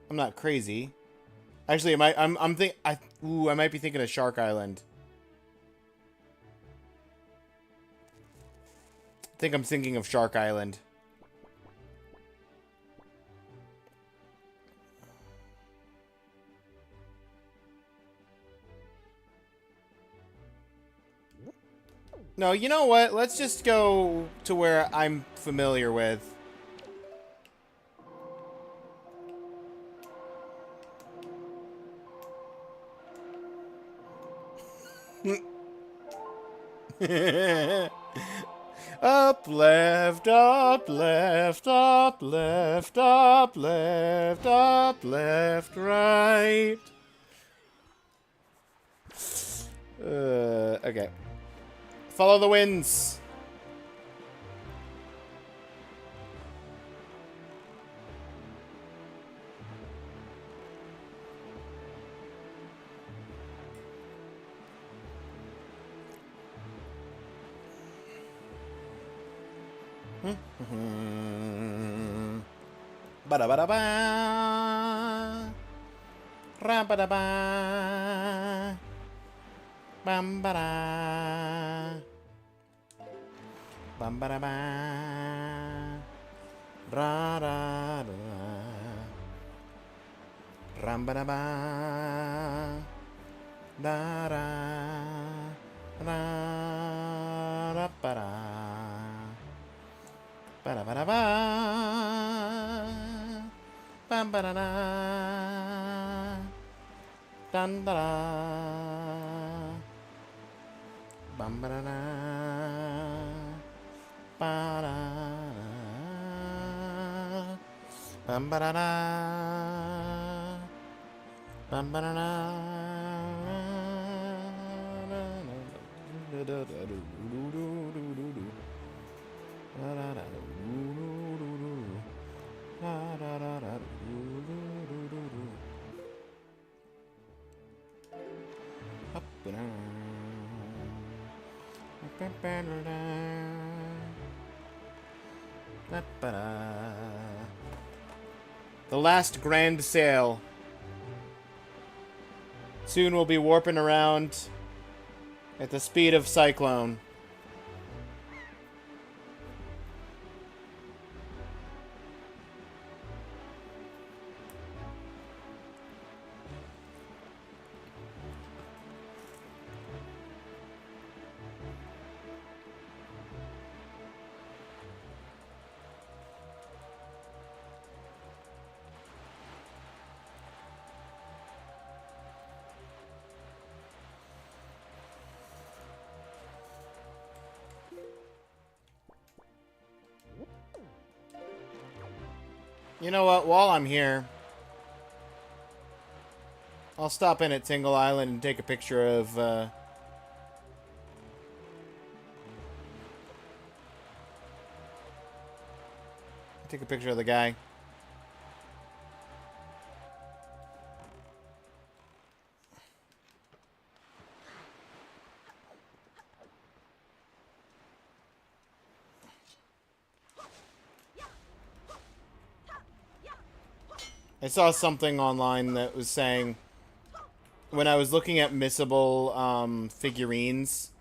I'm not crazy. Actually, I might be thinking of Shark Island. I think I'm thinking of Shark Island. No, you know what? Let's just go to where I'm familiar with. Up, left, up, left, up, left, up, left, up, left, right. Okay. Follow the winds. Ba-da-ba-da-ba. Ra-ba-da-ba. Bam-ba-da. Bam-ba-da-ba. Ra-ra-ra. Ram-ba-da-ba. Da-ra. Ra-ra-ba-da. Ba-da-ba-da-ba. Bam-ba-da-da. Dun-da-da. Bam-ba-da-da. Ba-da. Bam-ba-da-da. Bam-ba-da-da. Up and down. The last grand sail. Soon we'll be warping around at the speed of Cyclone. You know what? While I'm here, I'll stop in at Tingle Island and take a picture of, take a picture of the guy. I saw something online that was saying, when I was looking at missable figurines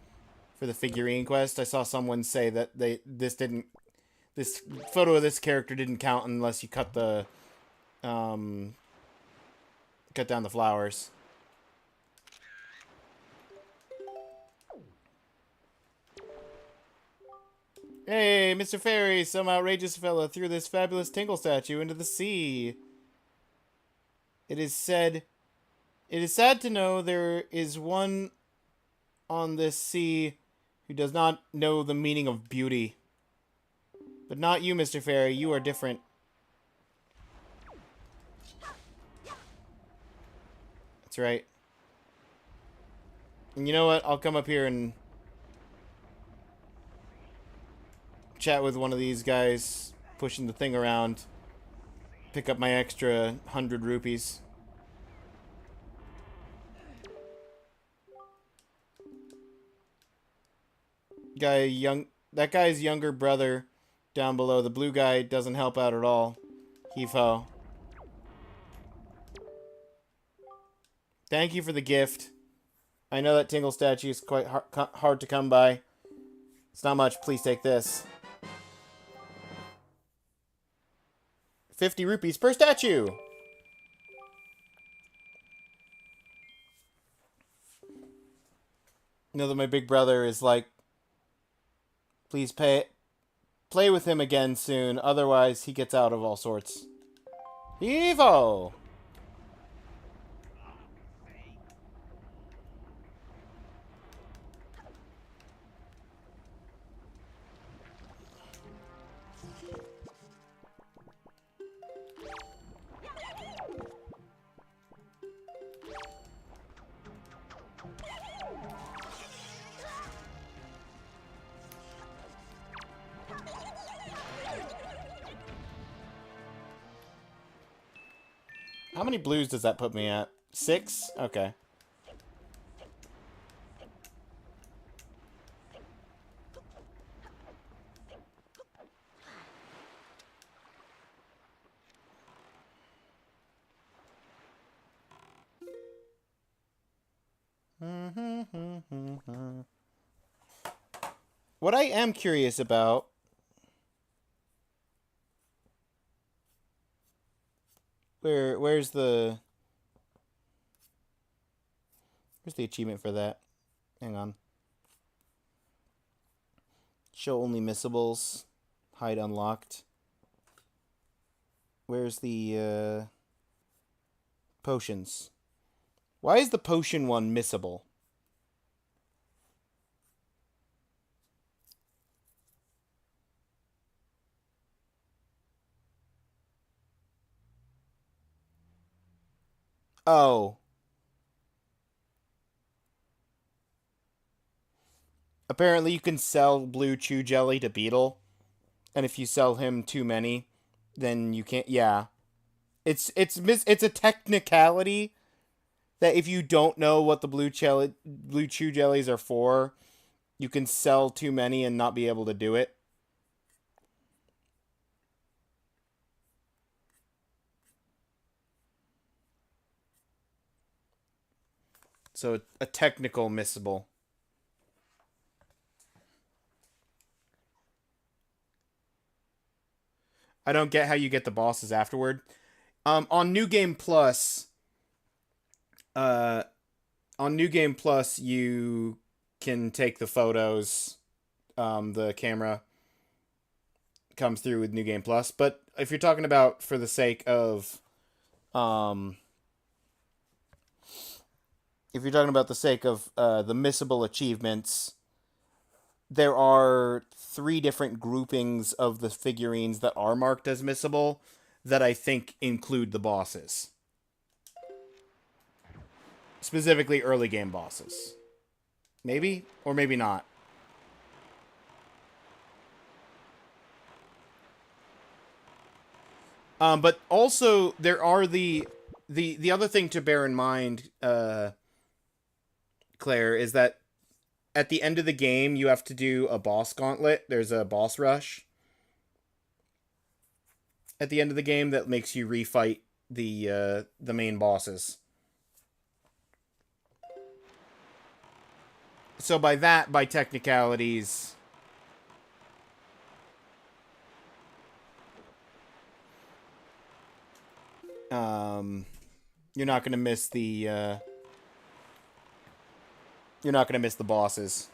for the figurine quest, I saw someone say that this photo of this character didn't count unless you cut the cut down the flowers. Hey, Mr. Fairy, some outrageous fella threw this fabulous Tingle statue into the sea. It is sad to know there is one on this sea who does not know the meaning of beauty. But not you, Mr. Fairy. You are different. That's right. And you know what? I'll come up here and chat with one of these guys pushing the thing around. Pick up my extra 100 rupees. That guy's younger brother down below. The blue guy doesn't help out at all. Heave-ho. Thank you for the gift. I know that Tingle statue is quite hard to come by. It's not much. Please take this. 50 rupees per statue! Know that my big brother is like, please play with him again soon, otherwise he gets out of all sorts. Evo! How many blues does that put me at? 6? Okay. What I am curious about... Where's the achievement for that? Hang on. Show only missables. Hide unlocked. Where's the potions? Why is the potion one missable? Oh. Apparently you can sell blue chew jelly to Beetle. And if you sell him too many, then you can't... Yeah. It's a technicality that if you don't know what the blue chew jellies are for, you can sell too many and not be able to do it. So, a technical missable. I don't get how you get the bosses afterward. On New Game Plus, you can take the photos. The camera comes through with New Game Plus. But if you're talking about for the sake of... if you're talking about the sake of the missable achievements, there are 3 different groupings of the figurines that are marked as missable that I think include the bosses. Specifically early game bosses. Maybe? Or maybe not. But also, there are the other thing to bear in mind, Claire, is that at the end of the game, you have to do a boss gauntlet. There's a boss rush at the end of the game that makes you refight the main bosses. So by technicalities, you're not gonna miss the bosses.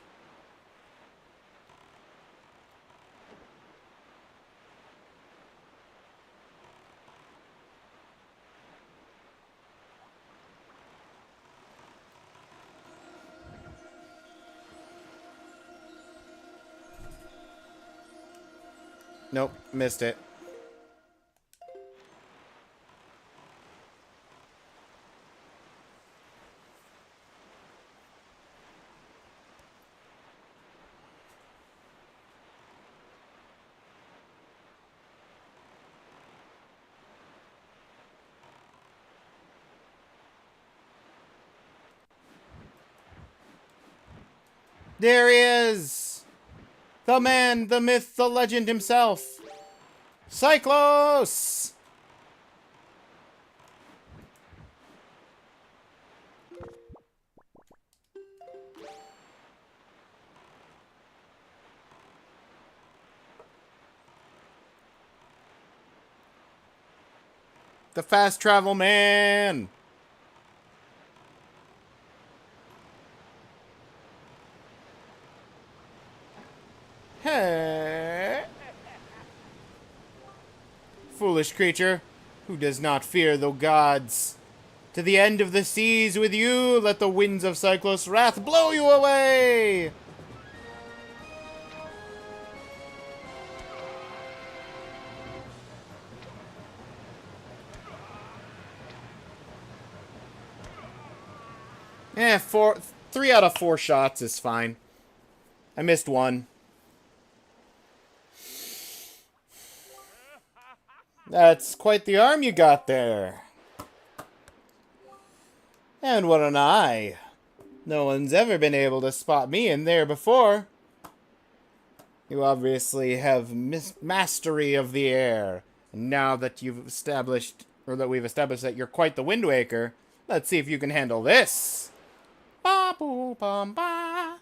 Nope, missed it. There he is! The man, the myth, the legend himself! Cyclos! The fast travel man! Hey! Foolish creature, who does not fear the gods. To the end of the seas with you, let the winds of Cyclos' wrath blow you away! Three out of 4 shots is fine. I missed one. That's quite the arm you got there. And what an eye. No one's ever been able to spot me in there before. You obviously have mastery of the air. And now that you've established, or that we've established that you're quite the Windwaker, let's see if you can handle this. Ba boo bum ba.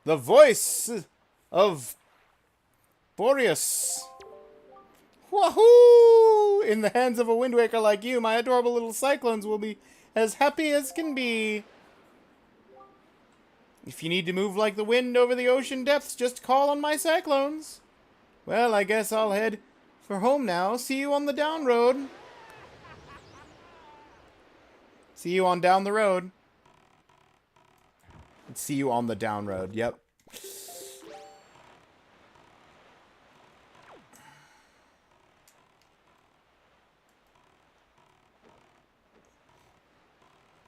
The voice of Boreas. Wahoo! In the hands of a Windwaker like you, my adorable little cyclones will be as happy as can be. If you need to move like the wind over the ocean depths, just call on my cyclones. Well, I guess I'll head for home now. See you on the down road. See you on down the road. See you on the down road. Yep.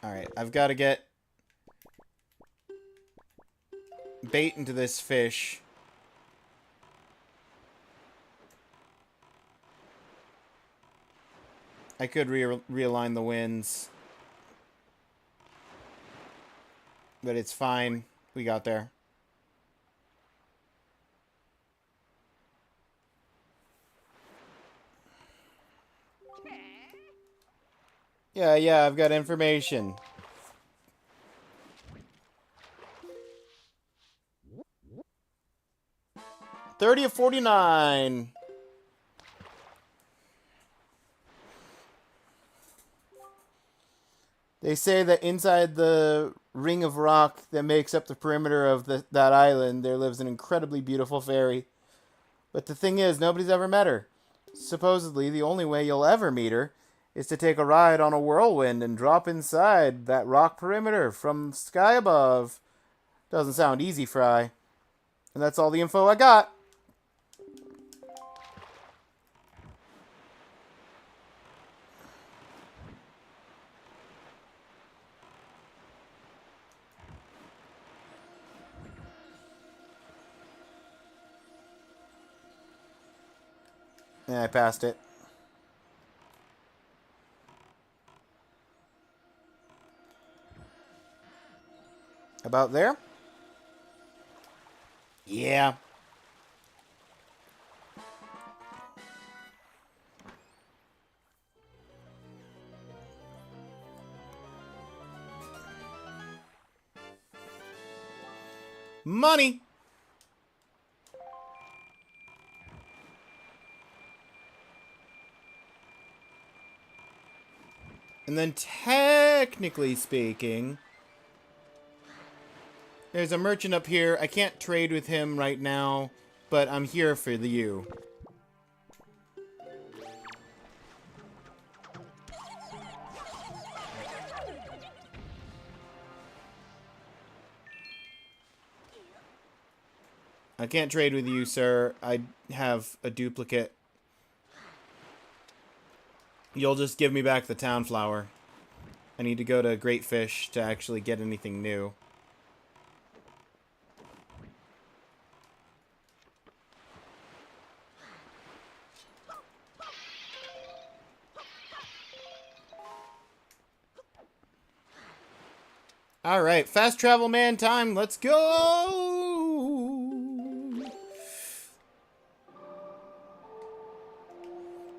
Alright, I've got to get bait into this fish. I could realign the winds. But it's fine. We got there. Yeah, I've got information. $30 of 49. They say that inside the ring of rock that makes up the perimeter of that island, there lives an incredibly beautiful fairy. But the thing is, nobody's ever met her. Supposedly, the only way you'll ever meet her is to take a ride on a whirlwind and drop inside that rock perimeter from sky above. Doesn't sound easy, Fry. And that's all the info I got. Yeah, I passed it. About there? Yeah. Money! And then, technically speaking, there's a merchant up here. I can't trade with him right now, but I'm here for you. I can't trade with you, sir. I have a duplicate. You'll just give me back the town flower. I need to go to Great Fish to actually get anything new. Alright, fast travel man time. Let's go!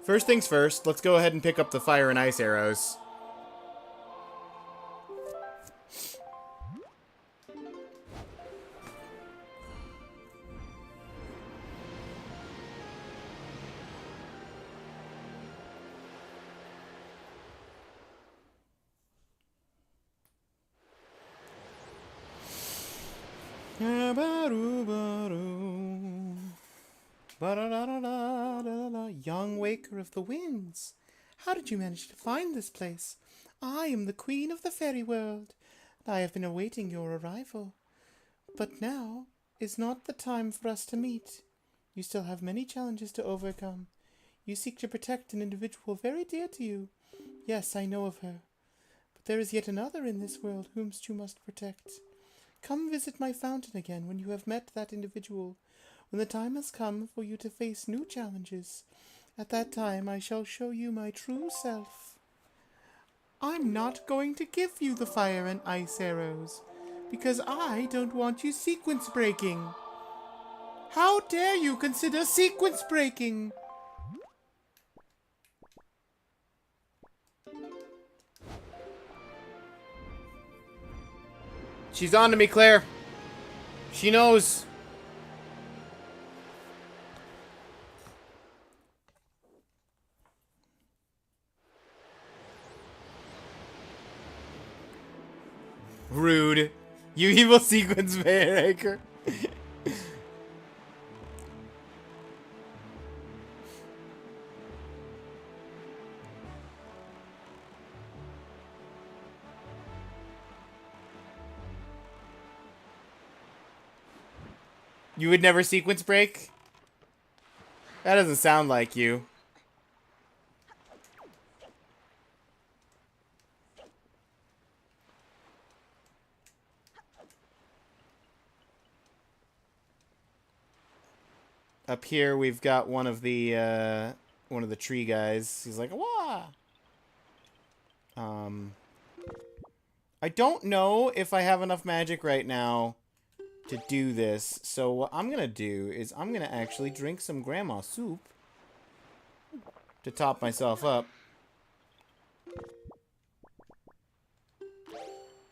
First things first, let's go ahead and pick up the fire and ice arrows. Young Waker of the Winds, how did you manage to find this place? I am the Queen of the Fairy World, and I have been awaiting your arrival. But now is not the time for us to meet. You still have many challenges to overcome. You seek to protect an individual very dear to you. Yes, I know of her. But there is yet another in this world whomst you must protect. Come visit my fountain again when you have met that individual, when the time has come for you to face new challenges. At that time I shall show you my true self. I'm not going to give you the fire and ice arrows, because I don't want you sequence breaking. How dare you consider sequence breaking? She's on to me, Claire. She knows. Rude. You evil sequence breaker. You would never sequence break? That doesn't sound like you. Up here we've got one of the tree guys. He's like, "Wah!" I don't know if I have enough magic right now to do this. So what I'm gonna do is I'm gonna actually drink some grandma soup to top myself up.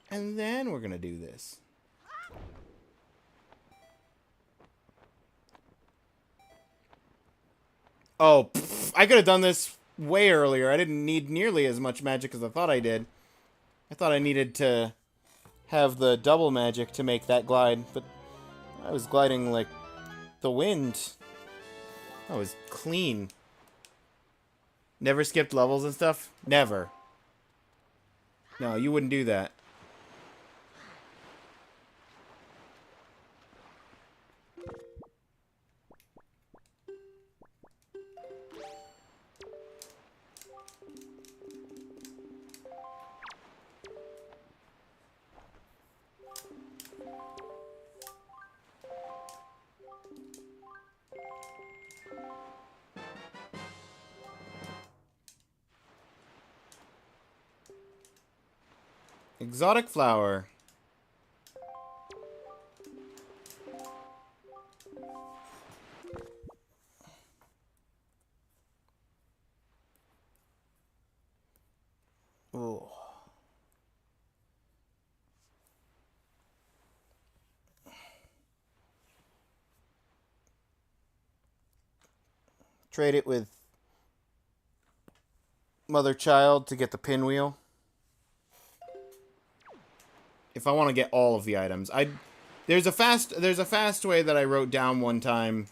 And then we're gonna do this. Oh, pff, I could have done this way earlier. I didn't need nearly as much magic as I thought I did. I thought I needed to have the double magic to make that glide, but I was gliding like the wind. That was clean. Never skipped levels and stuff? Never. No, you wouldn't do that. Exotic flower. Oh. Trade it with Mother Child to get the pinwheel. If I want to get all of the items, there's a fast way that I wrote down one time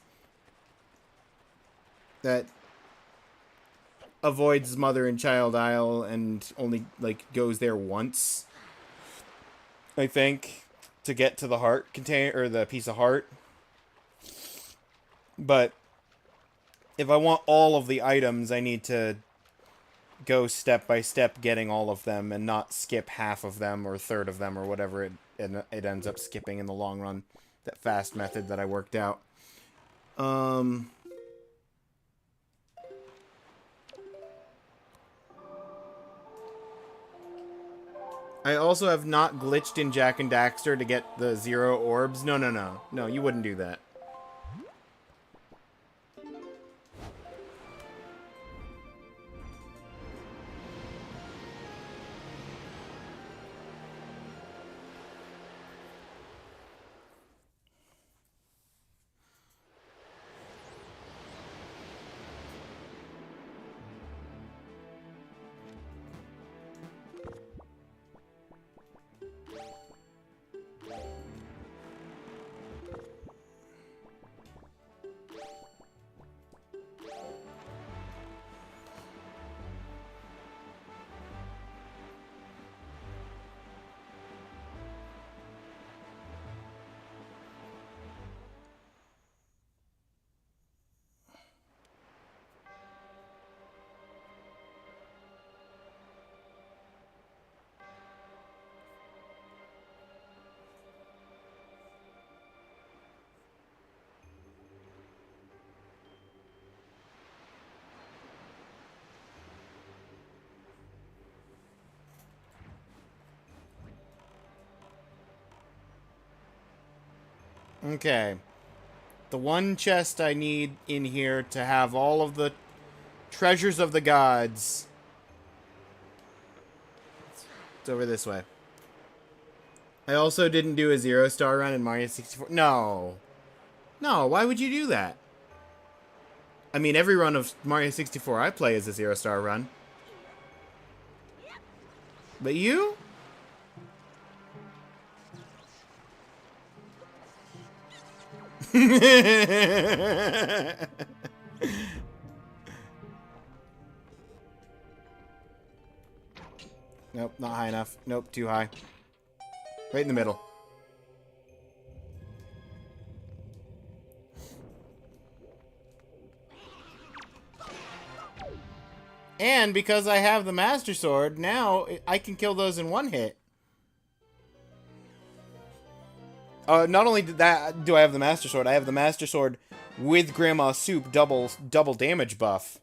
that avoids Mother and Child Isle and only like goes there once, I think, to get to the heart container or the piece of heart. But if I want all of the items, I need to go step by step getting all of them and not skip half of them or a third of them or whatever it ends up skipping in the long run. That fast method that I worked out. I also have not glitched in Jak and Daxter to get the 0 orbs. No, no, no. No, you wouldn't do that. Okay. The one chest I need in here to have all of the treasures of the gods. It's over this way. I also didn't do a 0-star run in Mario 64. No. No, why would you do that? I mean, every run of Mario 64 I play is a 0-star run. But you? Nope, not high enough. Nope, too high. Right in the middle. And because I have the Master Sword, now I can kill those in one hit. Not only did that do I have the Master Sword, I have the Master Sword with Grandma Soup double damage buff.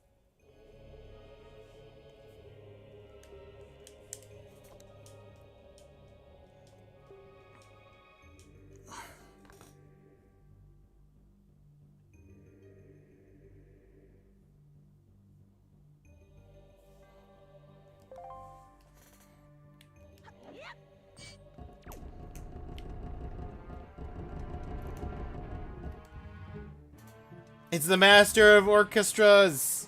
It's the master of orchestras.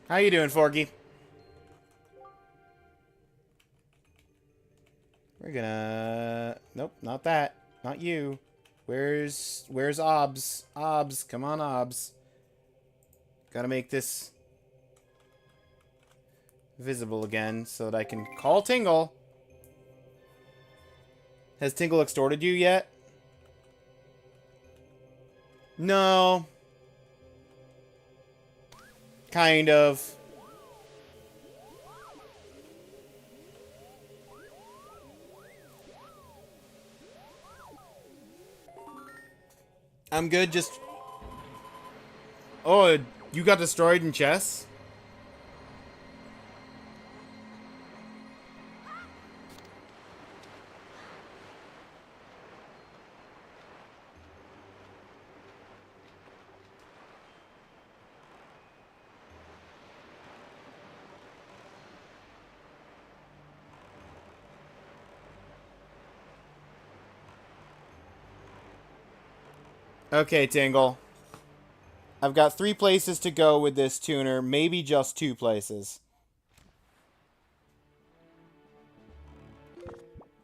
How you doing, Forky? We're gonna... Nope, not that. Not you. Where's Obs? Obs, come on, Obs. Gotta make this visible again so that I can call Tingle. Has Tingle extorted you yet? No. Kind of. I'm good, just... Oh, you got destroyed in chess? Okay, Tingle. I've got 3 places to go with this tuner, maybe just 2 places.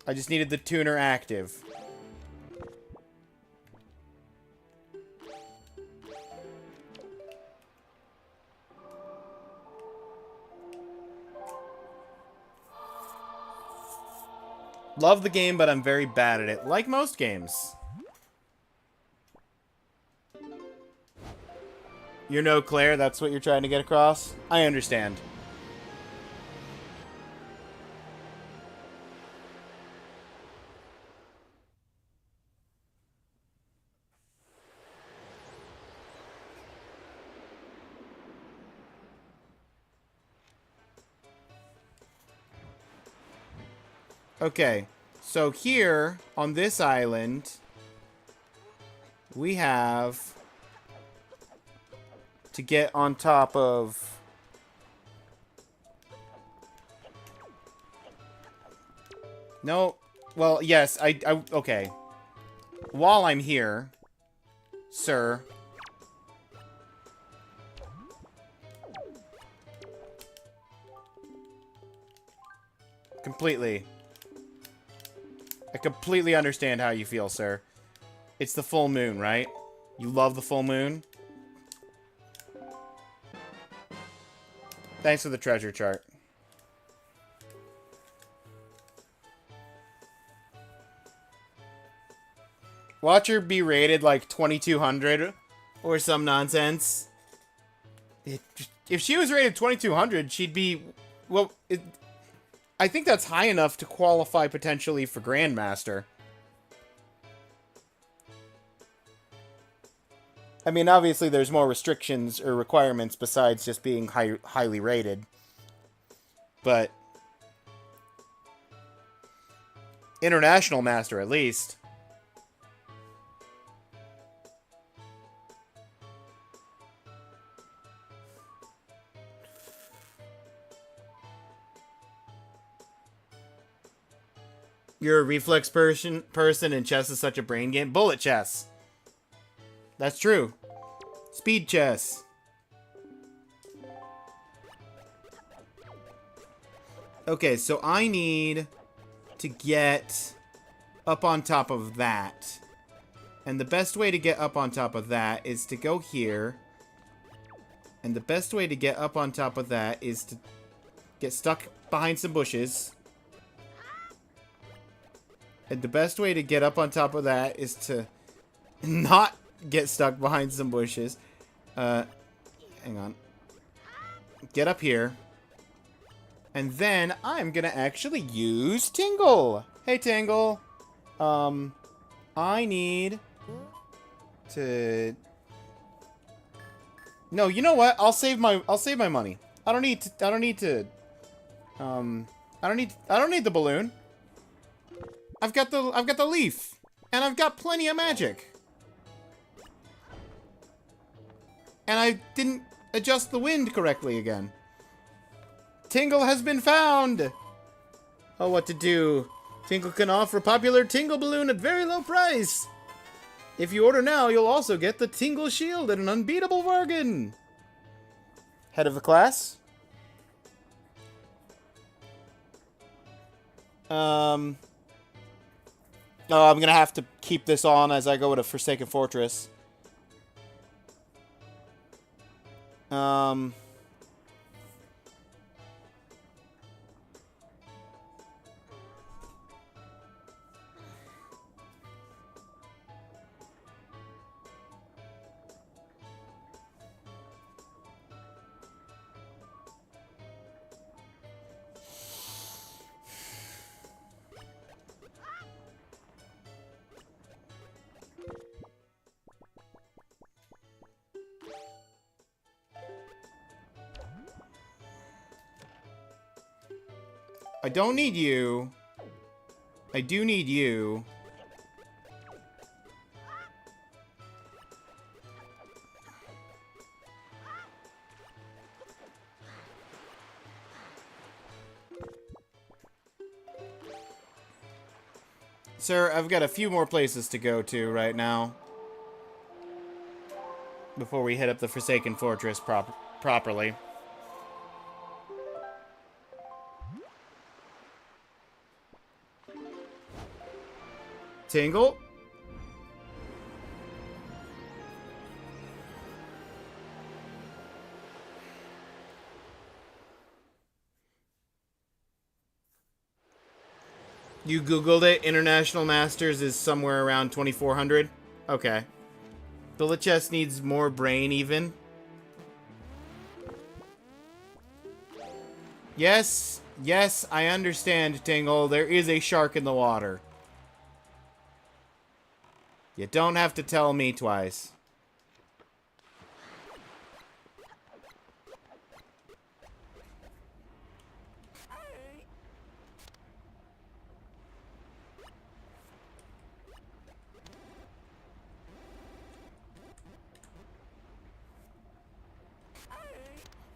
I just needed the tuner active. Love the game, but I'm very bad at it, like most games. You're no Claire, that's what you're trying to get across? I understand. Okay, so here, on this island, we have to get on top of... No, well, yes, okay. While I'm here, sir... Completely. I completely understand how you feel, sir. It's the full moon, right? You love the full moon? Thanks for the treasure chart. Watch her be rated like 2200 or some nonsense. If she was rated 2200, she'd be... Well, I think that's high enough to qualify potentially for Grandmaster. I mean, obviously there's more restrictions or requirements besides just being highly rated. But... International Master, at least. You're a reflex person and chess is such a brain game. Bullet chess. That's true. Speed chess. Okay, so I need to get up on top of that. And the best way to get up on top of that is to go here. And the best way to get up on top of that is to get stuck behind some bushes. And the best way to get up on top of that is to not get stuck behind some bushes. Hang on. Get up here. And then I'm gonna actually use Tingle. Hey, Tingle. I need to... No, you know what? I'll save my money. I don't need the balloon. I've got the leaf, and I've got plenty of magic. And I didn't adjust the wind correctly again. Tingle has been found. Oh, what to do? Tingle can offer popular Tingle balloon at very low price. If you order now, you'll also get the Tingle shield at an unbeatable bargain. Head of the class. Oh, I'm gonna have to keep this on as I go to Forsaken Fortress. I don't need you. I do need you. Sir, I've got a few more places to go to right now. Before we hit up the Forsaken Fortress properly. Tingle? You Googled it. International Masters is somewhere around 2400. Okay. Bullet chess needs more brain even. Yes, yes, I understand, Tingle. There is a shark in the water. You don't have to tell me twice.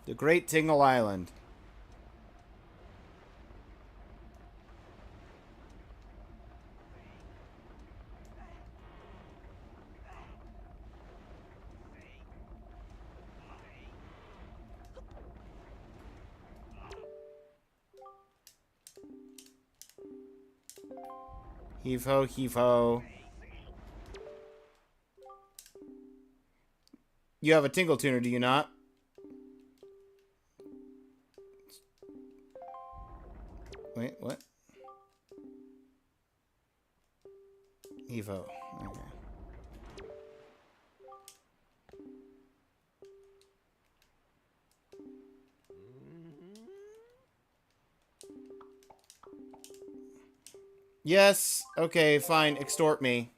The Great Tingle Island. Heave ho, heave ho. You have a Tingle Tuner, do you not? Wait, what? Heave ho. Okay. Yes. Okay, fine. Extort me.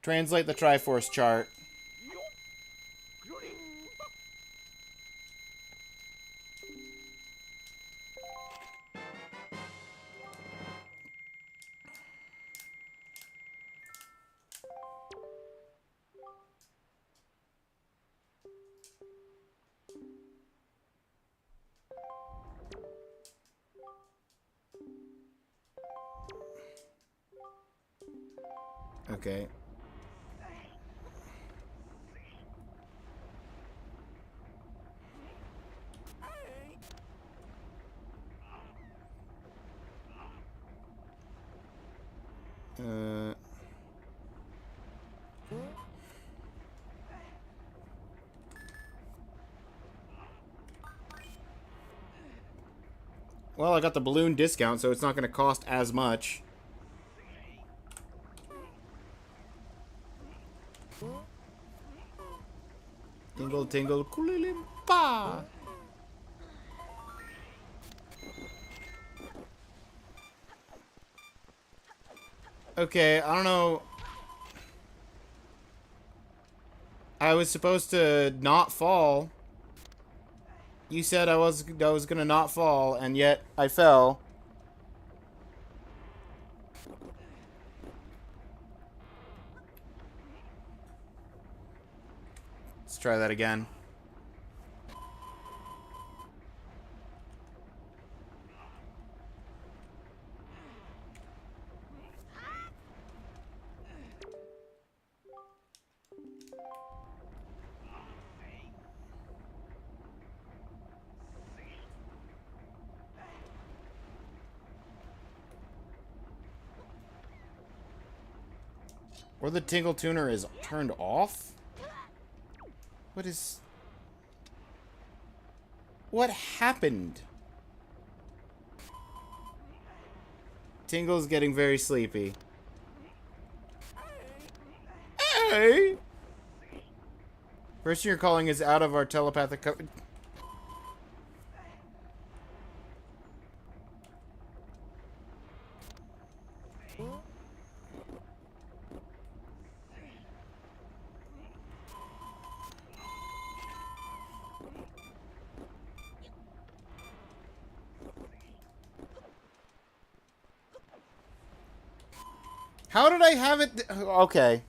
Translate the Triforce chart. Okay. Uh... Well, I got the balloon discount, so it's not going to cost as much. Tingle, tingle, kulilimpa. Okay, I don't know. I was supposed to not fall. You said I was gonna not fall, and yet I fell. Let's try that again. Or the Tingle Tuner is turned off? What is... What happened? Tingle's getting very sleepy. Hey! Person you're calling is out of our telepathic coverage. How did I have it? Okay.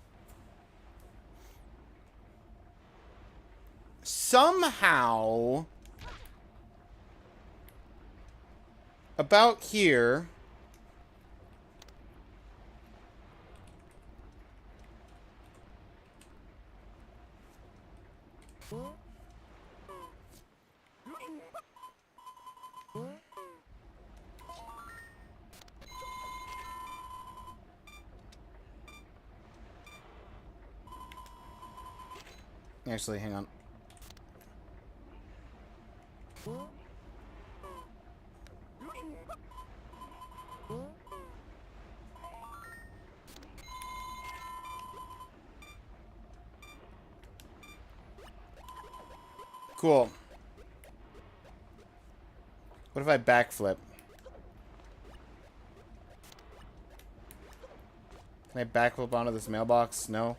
Somehow, about here, actually, hang on. Cool. What if I backflip? Can I backflip onto this mailbox? No.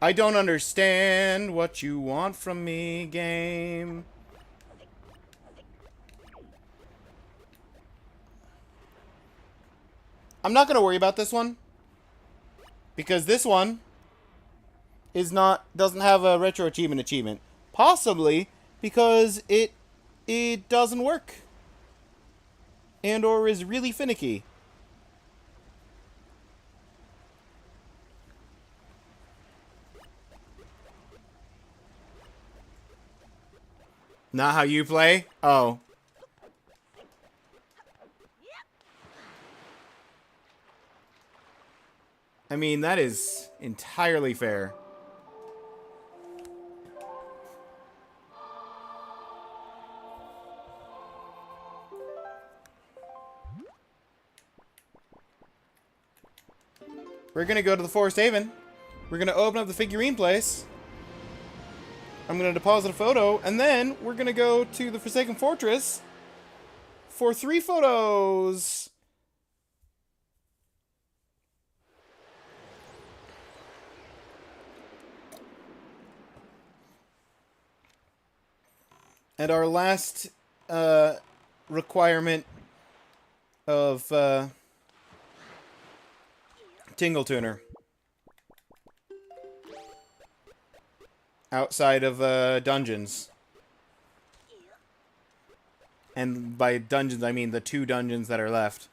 I don't understand what you want from me, game. I'm not going to worry about this one. Because this one doesn't have a retro achievement. Possibly because it doesn't work. And or is really finicky. Not how you play? Oh. I mean, that is entirely fair. We're gonna go to the Forest Haven. We're gonna open up the figurine place. I'm gonna deposit a photo, and then we're gonna go to the Forsaken Fortress for 3 photos. And our last requirement of Tingle Tuner. Outside of dungeons. And by dungeons, I mean the 2 dungeons that are left.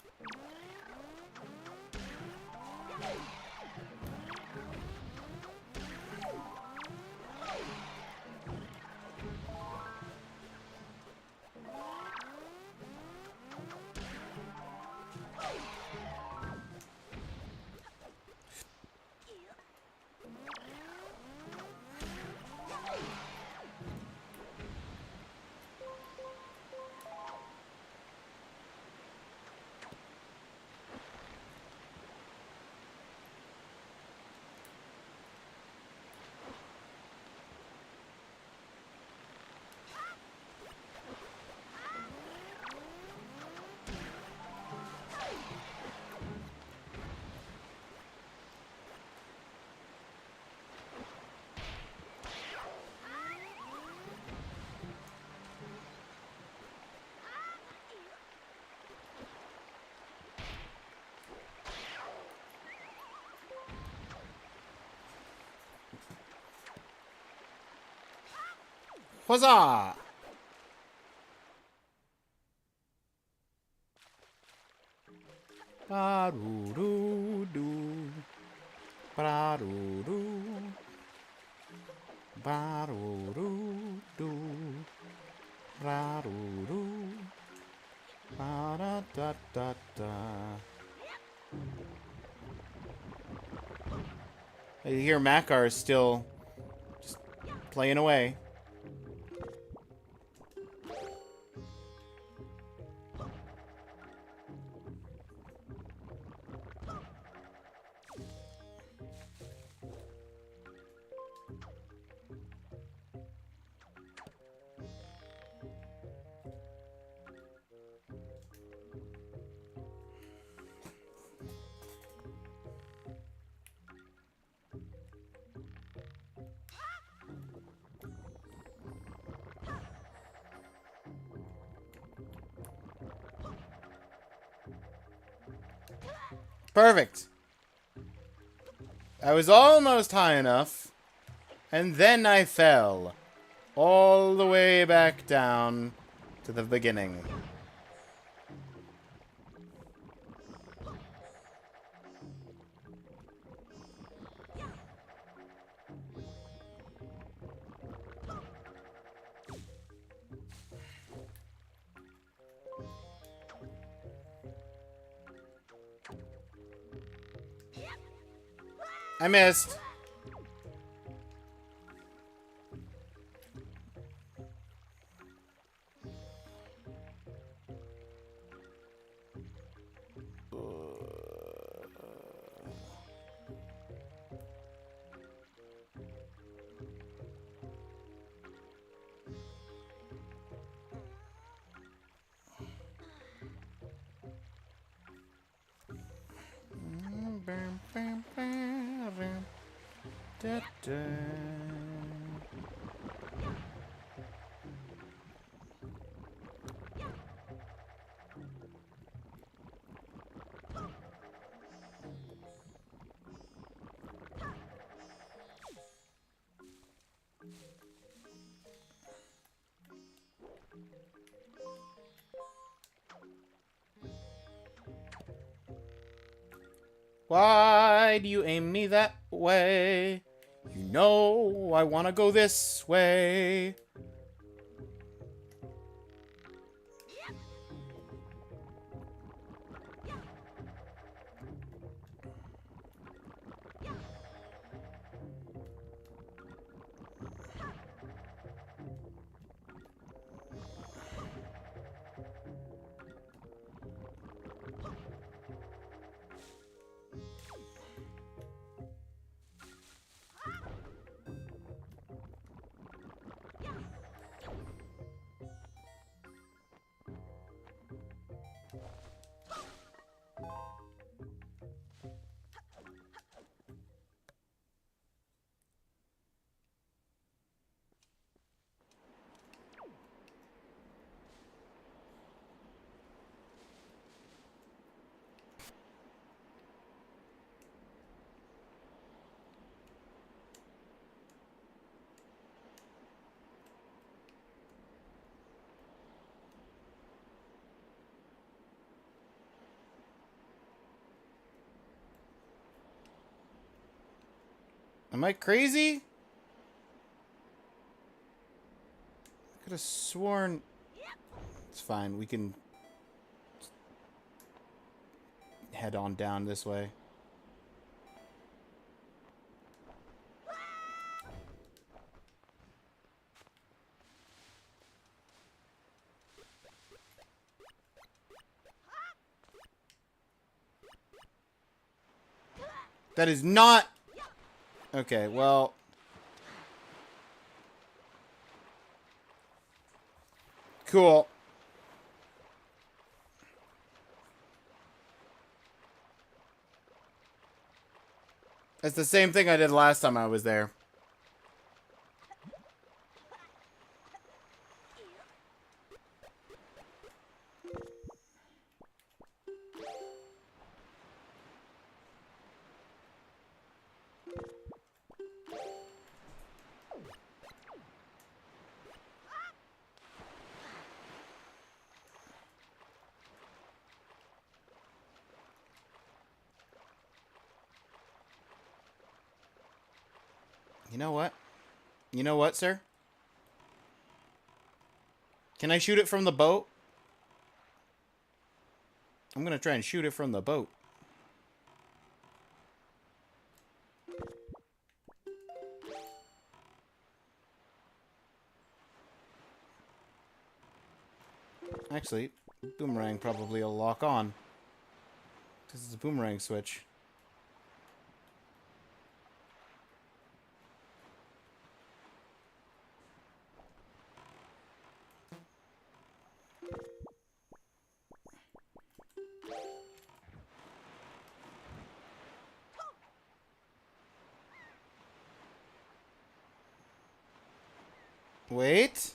Huzzah! Ba-do-do-do. Ba-do-do. Ba-do-do-do. Ba-do-do. Ba-da-da-da-da. I hear Makar is still just playing away. Perfect. I was almost high enough, and then I fell all the way back down to the beginning. I missed. Da, da. Why do you aim me that way? You know I want to go this way. Am I crazy? I could have sworn... It's fine, we can... head on down this way. That is not... Okay, well... Cool. It's the same thing I did last time I was there. You know what? You know what, sir? Can I shoot it from the boat? I'm gonna try and shoot it from the boat. Actually, boomerang probably will lock on. This is a boomerang switch. Wait.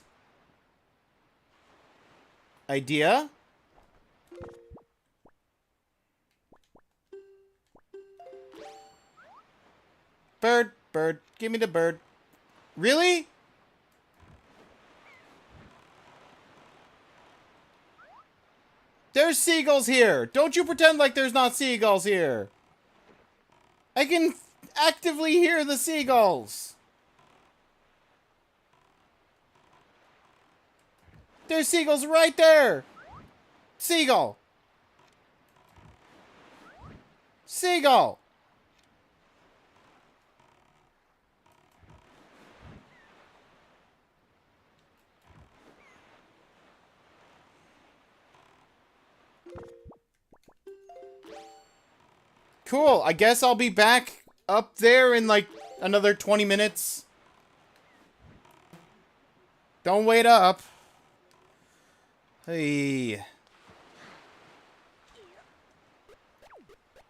Idea? Bird, bird, give me the bird. Really? There's seagulls here. Don't you pretend like there's not seagulls here. I can actively hear the seagulls. There's seagulls right there. Seagull. Seagull. Cool. I guess I'll be back up there in like another 20 minutes. Don't wait up. Hey.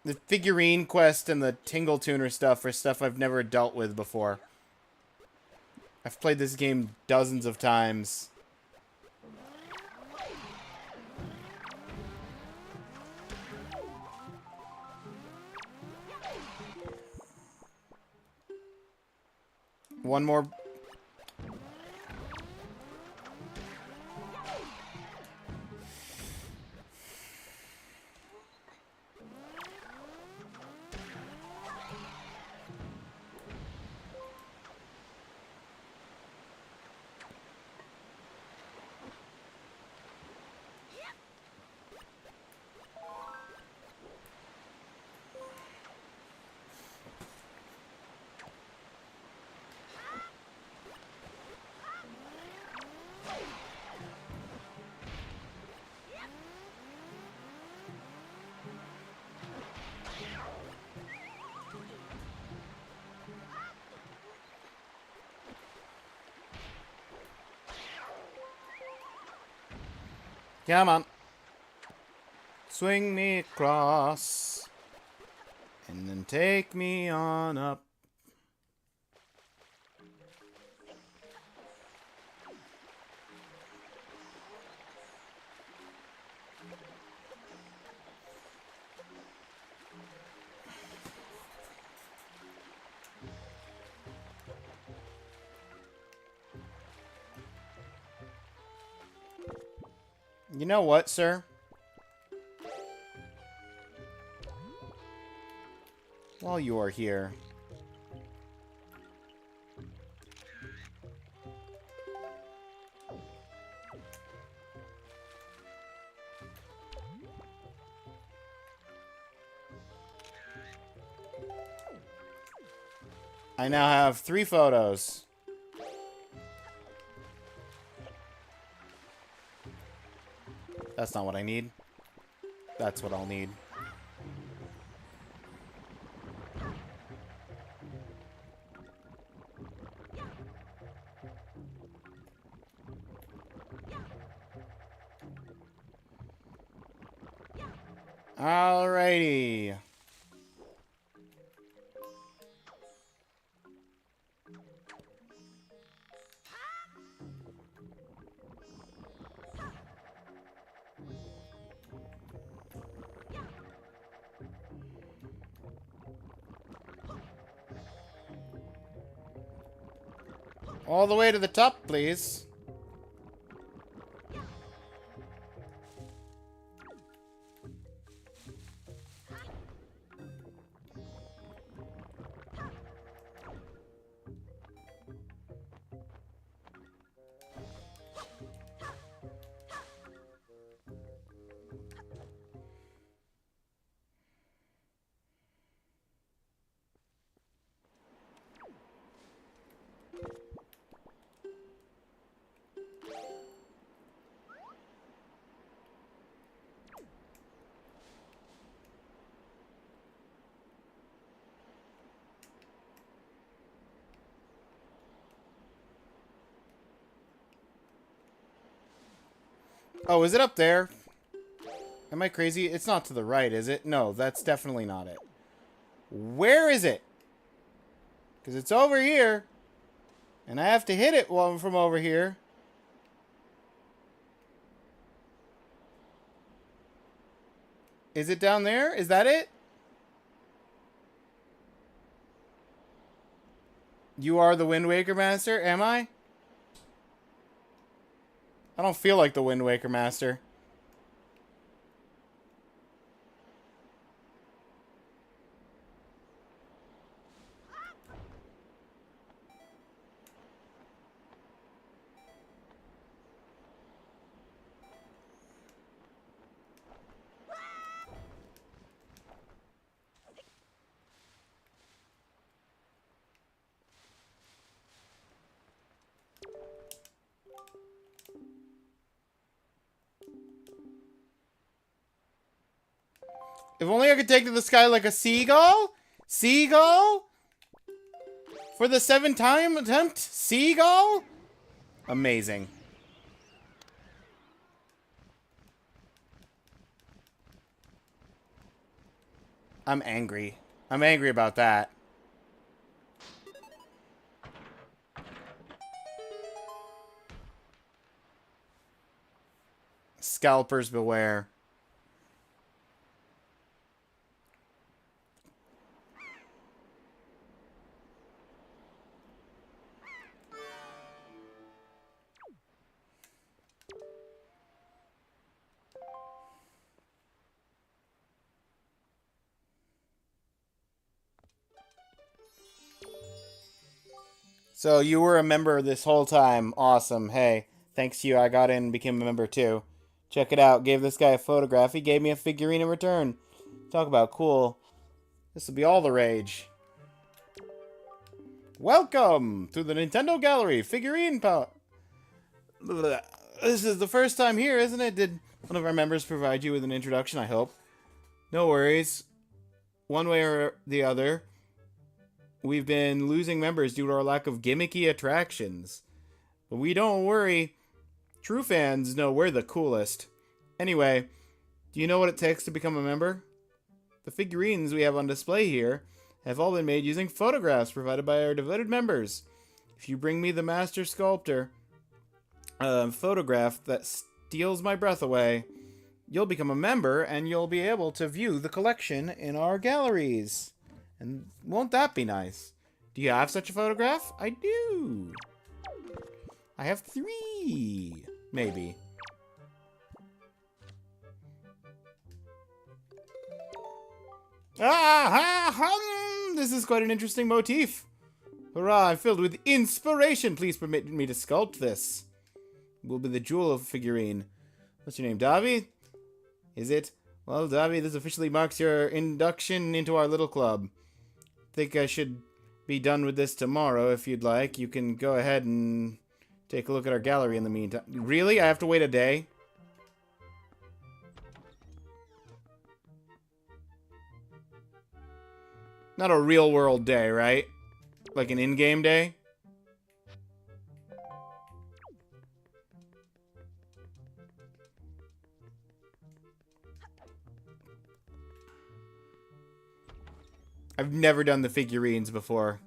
The figurine quest and the Tingle Tuner stuff are stuff I've never dealt with before. I've played this game dozens of times. One more. Come on. Swing me across. And then take me on up. You know what, sir? While you are here, I now have 3 photos. That's not what I need. That's what I'll need. Alrighty. All the way to the top, please. Oh, is it up there? Am I crazy? It's not to the right, is it? No, that's definitely not it. Where is it? Because it's over here. And I have to hit it while I'm from over here. Is it down there? Is that it? You are the Windwaker Master? Am I? I don't feel like the Windwaker Master. If only I could take to the sky like a seagull? Seagull? For the 7th attempt? Seagull? Amazing. I'm angry. I'm angry about that. Scalpers beware. So you were a member this whole time. Awesome. Hey, thanks to you, I got in and became a member too. Check it out. Gave this guy a photograph. He gave me a figurine in return. Talk about cool. This will be all the rage. Welcome to the Nintendo Gallery. Figurine power. This is the first time here, isn't it? Did one of our members provide you with an introduction, I hope? No worries. One way or the other, we've been losing members due to our lack of gimmicky attractions. But we don't worry. True fans know we're the coolest. Anyway, do you know what it takes to become a member? The figurines we have on display here have all been made using photographs provided by our devoted members. If you bring me the master sculptor photograph that steals my breath away, you'll become a member and you'll be able to view the collection in our galleries. And won't that be nice? Do you have such a photograph? I do. I have 3, maybe. This is quite an interesting motif. Hurrah, I'm filled with inspiration. Please permit me to sculpt this. It will be the jewel of a figurine. What's your name, Davi? Is it? Well, Davi, this officially marks your induction into our little club. Think I should be done with this tomorrow if you'd like. You can go ahead and take a look at our gallery in the meantime. Really? I have to wait a day? Not a real world day, right? Like an in-game day? I've never done the figurines before.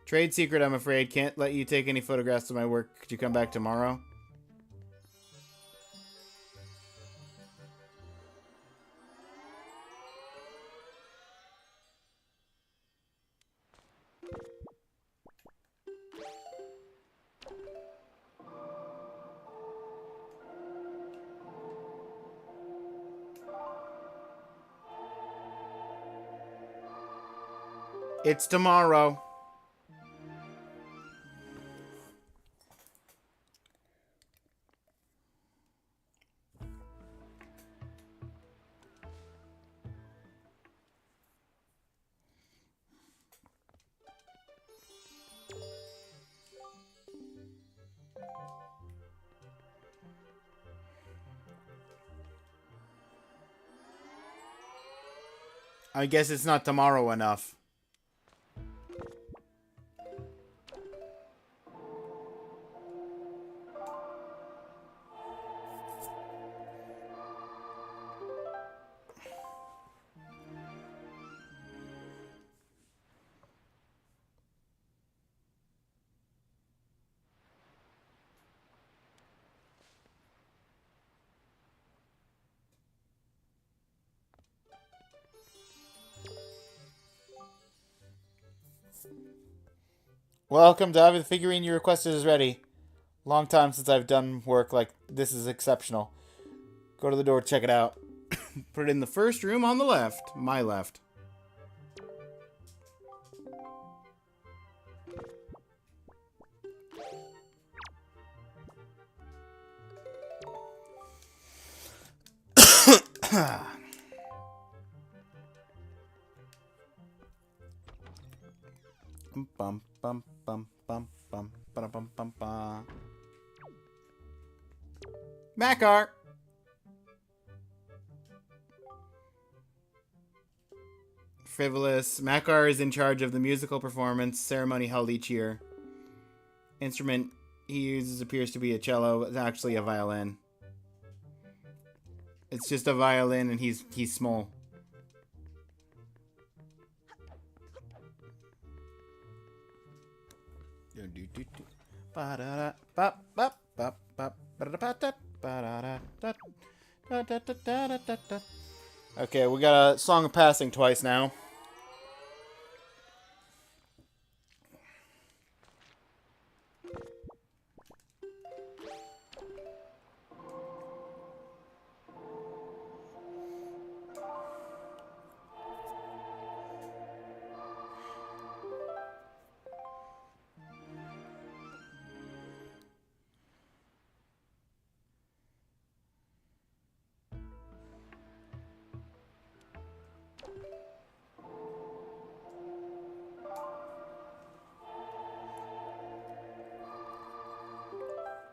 Trade secret, I'm afraid. Can't let you take any photographs of my work. Could you come back tomorrow? It's tomorrow. I guess it's not tomorrow enough. Welcome, Davi. The figurine you requested is ready. Long time since I've done work like this is exceptional. Go to the door, check it out. Put it in the first room on the left. My left. Bum bum bum bum bum bum bum bum bum. Makar. Frivolous. Makar is in charge of the musical performance ceremony held each year. Instrument he uses appears to be a cello, but it's actually a violin. It's just a violin, and he's small. Okay, we got a song of passing twice now.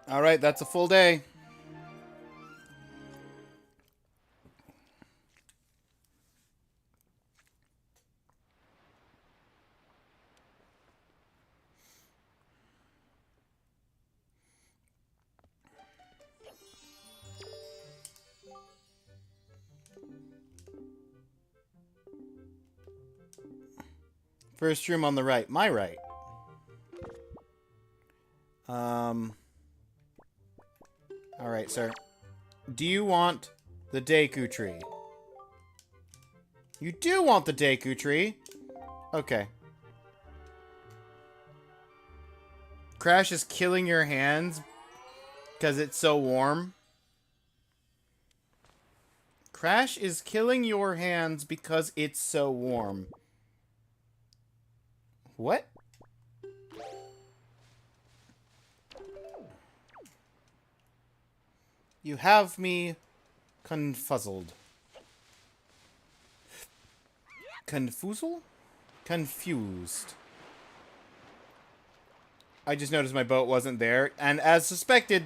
All right, that's a full day. First room on the right. My right. Alright, sir. Do you want the Deku tree? You do want the Deku tree? Okay. Crash is killing your hands because it's so warm. Crash is killing your hands because it's so warm. What? You have me confuzzled. Confuzzle? Confused. I just noticed my boat wasn't there, and as suspected,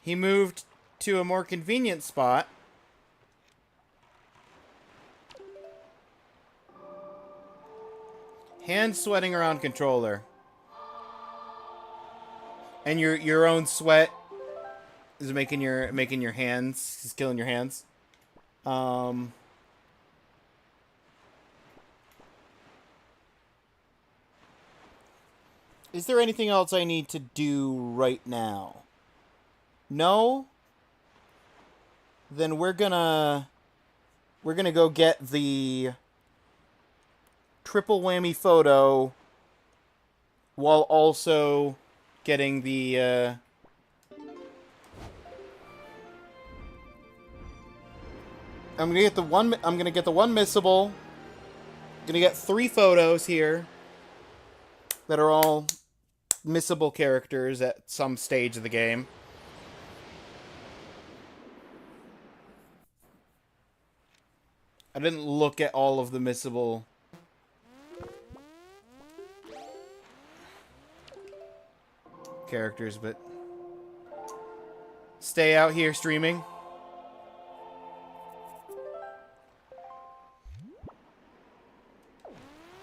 he moved to a more convenient spot. Hand sweating around controller. And your own sweat is making your hands, is killing your hands. Is there anything else I need to do right now? No? Then we're gonna go get the triple whammy photo while also getting the I'm gonna get the one missable. I'm gonna get 3 photos here that are all missable characters at some stage of the game. I didn't look at all of the missable characters, but stay out here streaming.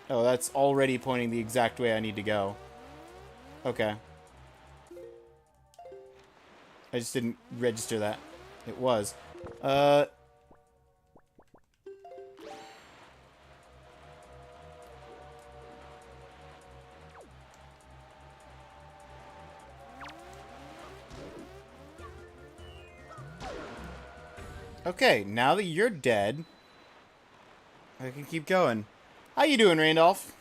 Oh, that's already pointing the exact way I need to go. Okay. I just didn't register that. It was. Okay, now that you're dead, I can keep going. How you doing, Randolph?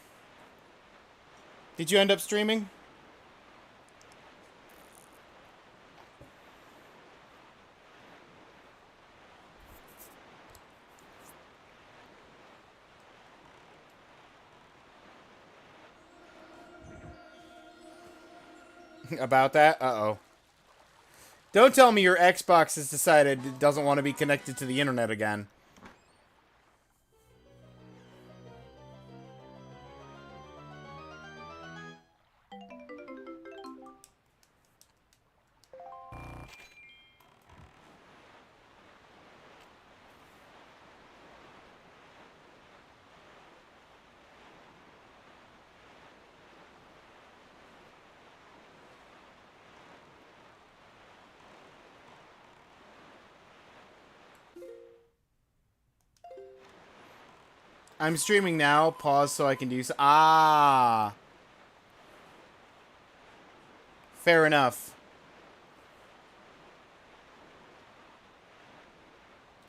Did you end up streaming? About that? Uh-oh. Don't tell me your Xbox has decided it doesn't want to be connected to the internet again. I'm streaming now. Pause so I can do so. Ah. Fair enough.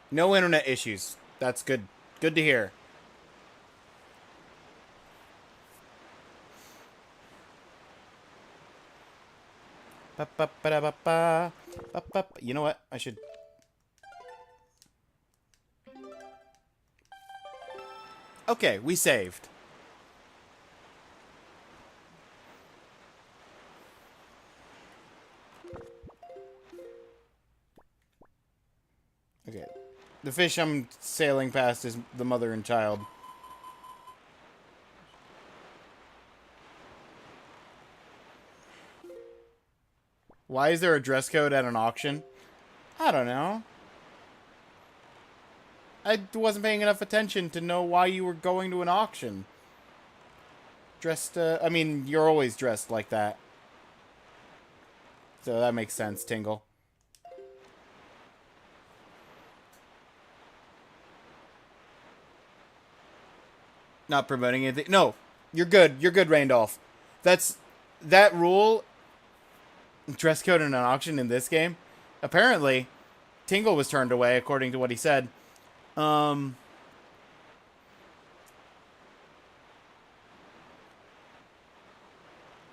No internet issues. That's good. Good to hear. You know what? I should... Okay, we saved. Okay. The fish I'm sailing past is the mother and child. Why is there a dress code at an auction? I don't know. I wasn't paying enough attention to know why you were going to an auction. Dressed, I mean, you're always dressed like that. So that makes sense, Tingle. Not promoting anything. No, you're good. You're good, Randolph. That rule. Dress code in an auction in this game. Apparently, Tingle was turned away, according to what he said. No,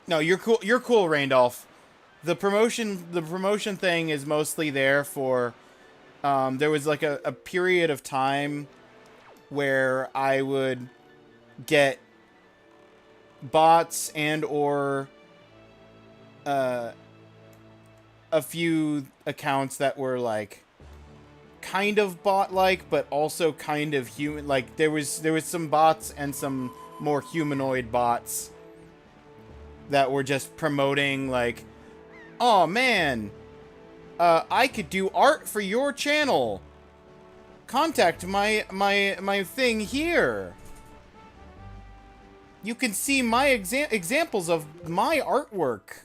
you're cool. You're cool, Randolph. The promotion thing is mostly there for. There was like a period of time where I would get bots and or a few accounts that were like kind of bot-like, but also kind of human. Like there was some bots and some more humanoid bots that were just promoting like, oh man, I could do art for your channel. Contact my thing here. You can see my examples of my artwork.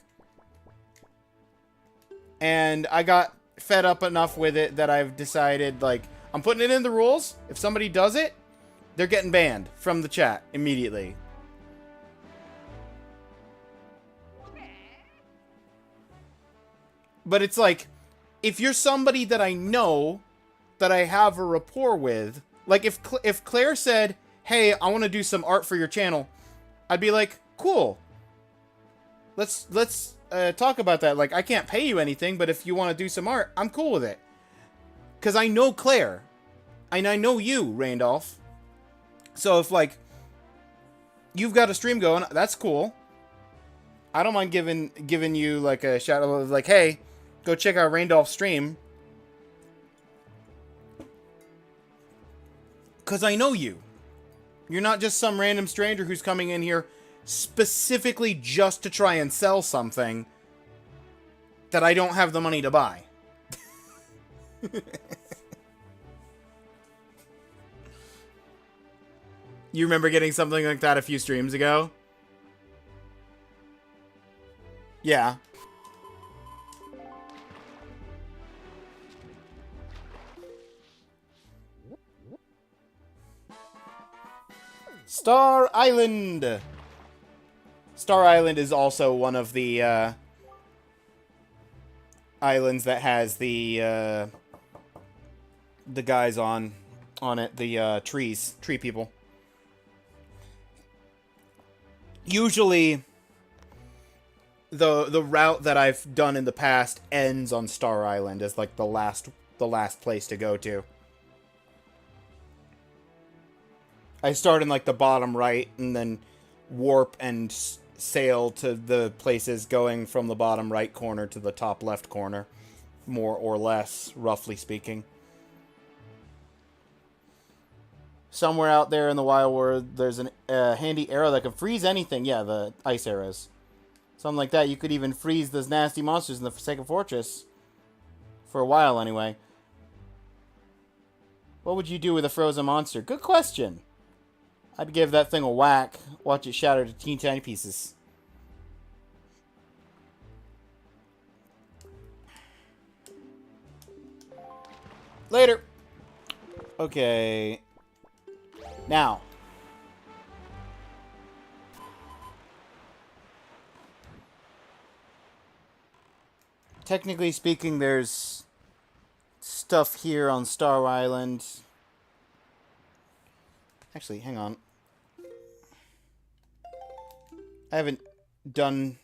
And I got fed up enough with it that I've decided, like, I'm putting it in the rules. If somebody does it, they're getting banned from the chat immediately. But it's like, if you're somebody that I know, that I have a rapport with, like if Claire said, hey, I want to do some art for your channel, I'd be like, cool. Let's talk about that. Like, I can't pay you anything, but if you want to do some art, I'm cool with it. Because I know Claire. And I know you, Randolph. So if, like, you've got a stream going, that's cool. I don't mind giving you, like, a shout out of, like, hey, go check out Randolph's stream. Because I know you. You're not just some random stranger who's coming in here specifically just to try and sell something that I don't have the money to buy. You remember getting something like that a few streams ago? Yeah. Star Island! Star Island is also one of the islands that has the guys on it, the tree people. Usually, the route that I've done in the past ends on Star Island as like the last place to go to. I start in like the bottom right and then warp and sail to the places going from the bottom right corner to the top left corner, more or less, roughly speaking. Somewhere out there in the wild world, there's a handy arrow that can freeze anything. Yeah, the ice arrows. Something like that. You could even freeze those nasty monsters in the Forsaken Fortress. For a while, anyway. What would you do with a frozen monster? Good question. I'd give that thing a whack, watch it shatter to teeny tiny pieces. Later. Okay. Now, Technically speaking, there's stuff here on Star Island. Actually, hang on. I haven't done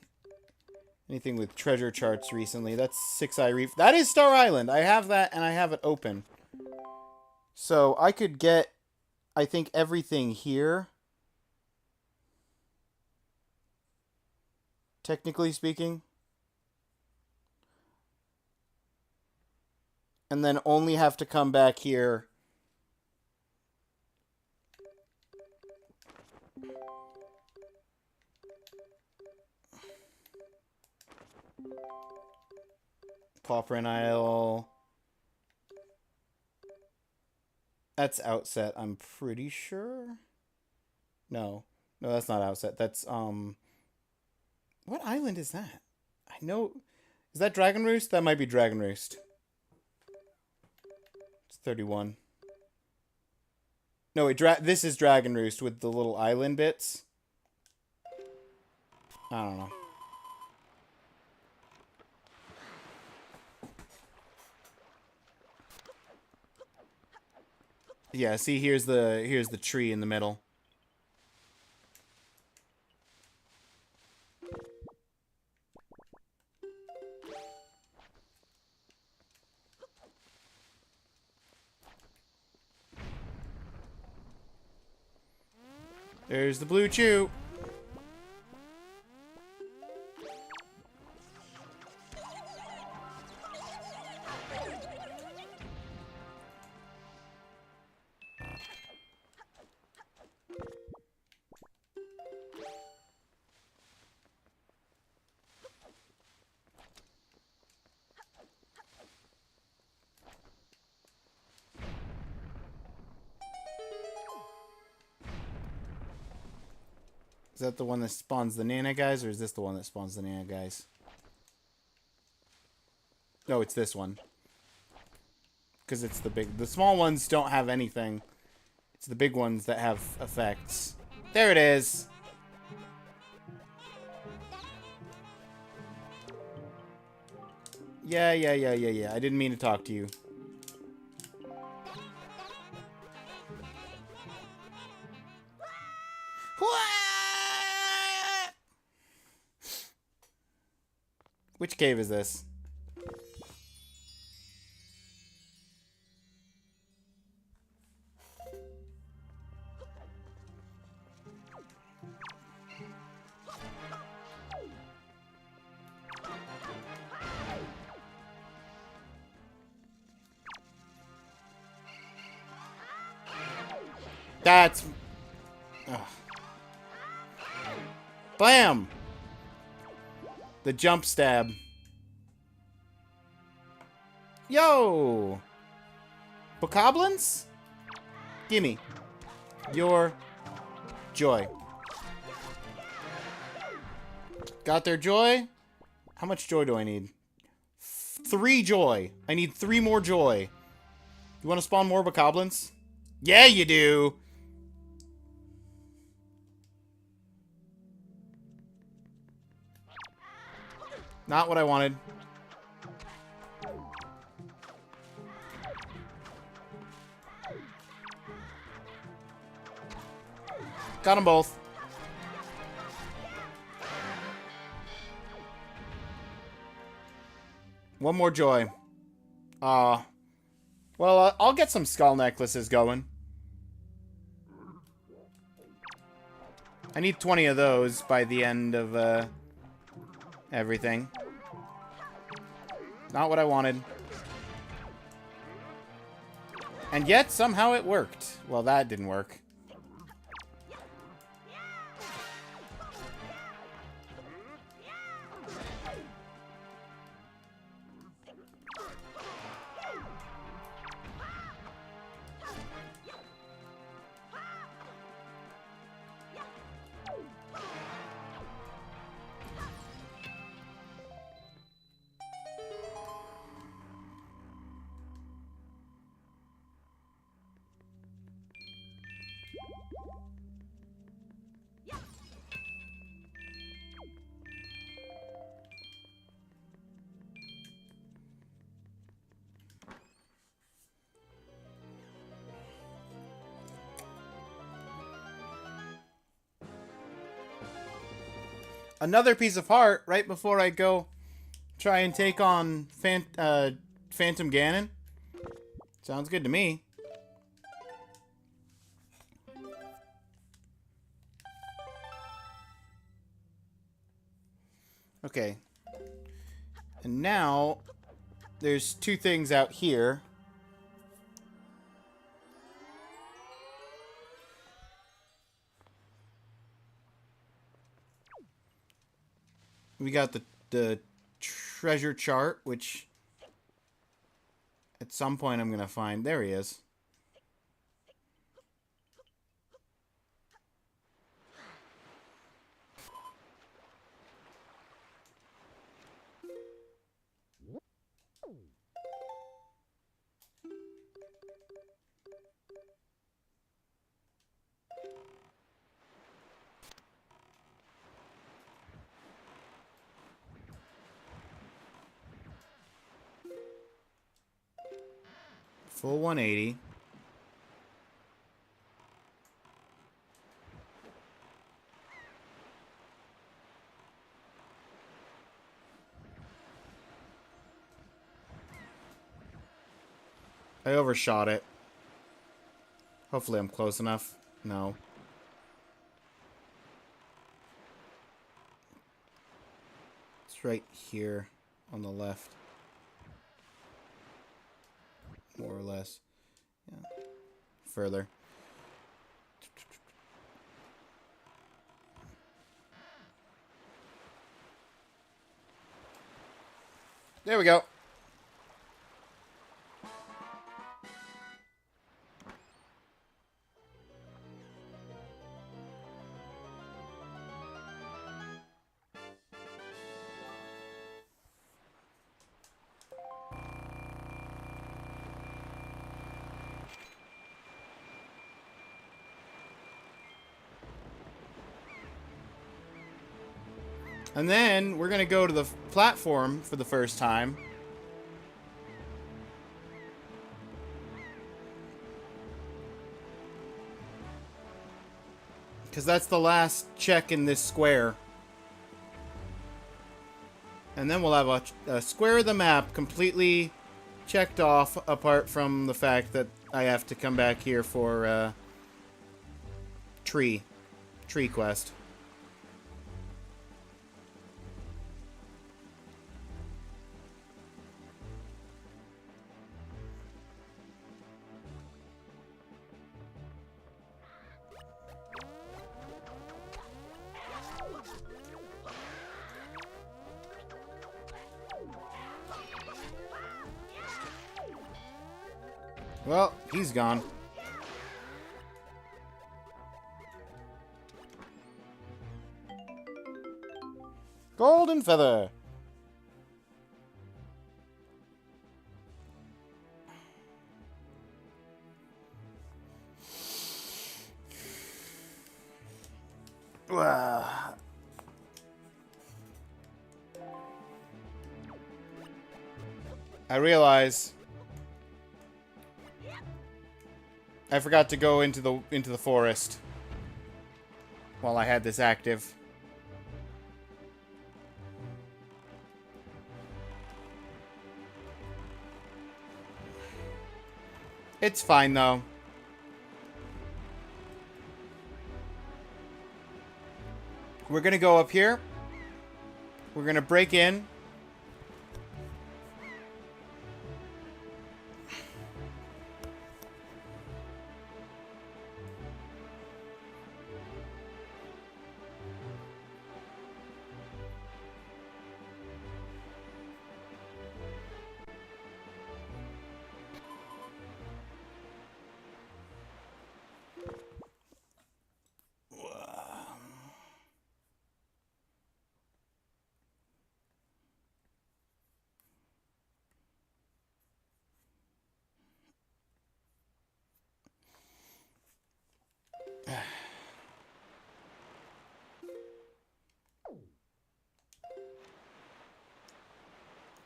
anything with treasure charts recently. That's Six Eye Reef. That is Star Island. I have that, and I have it open. So I could get, I think, everything here. Technically speaking. And then only have to come back here. Pauper Isle. That's Outset, I'm pretty sure. No. No, that's not Outset. That's, what island is that? I know... Is that Dragon Roost? That might be Dragon Roost. It's 31. No, wait, this is Dragon Roost with the little island bits. I don't know. Yeah, see, here's the tree in the middle. There's the blue chew. Is that the one that spawns the Nana guys, or is this the one that spawns the Nana guys? No, it's this one. Because it's the big... The small ones don't have anything. It's the big ones that have effects. There it is! Yeah. I didn't mean to talk to you. Which cave is this? That's... Ugh. Blam! The jump stab. Yo! Bokoblins? Gimme. Your joy. Got their joy? How much joy do I need? 3 joy. I need 3 more joy. You want to spawn more Bokoblins? Yeah, you do! Not what I wanted. Got them both. One more joy. Well, I'll get some skull necklaces going. I need 20 of those by the end of, everything. Not what I wanted. And yet, somehow it worked. Well, that didn't work. another piece of heart right before I go try and take on Phantom Ganon. Sounds good to me. Okay. And now, there's two things out here. We got the treasure chart, which at some point I'm going to find. There he is. Full 180. I overshot it. Hopefully I'm close enough. No. It's right here on the left. More or less. Yeah. Further. There we go. And then we're going to go to the platform for the first time. Because that's the last check in this square. And then we'll have a square of the map completely checked off, apart from the fact that I have to come back here for tree quest. Well, he's gone. Golden feather. I realize I forgot to go into the forest while I had this active. It's fine though. We're gonna go up here. We're gonna break in.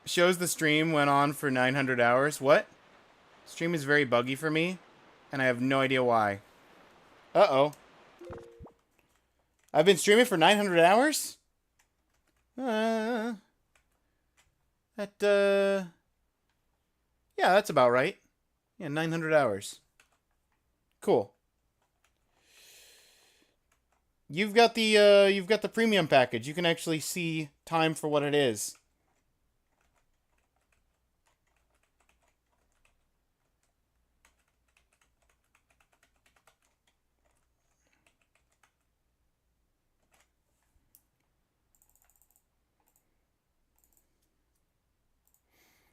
Shows the stream went on for 900 hours. What? Stream is very buggy for me, and I have no idea why. Uh-oh. I've been streaming for 900 hours? Uh, yeah, that's about right. Yeah, 900 hours. Cool. You've got the premium package. You can actually see time for what it is.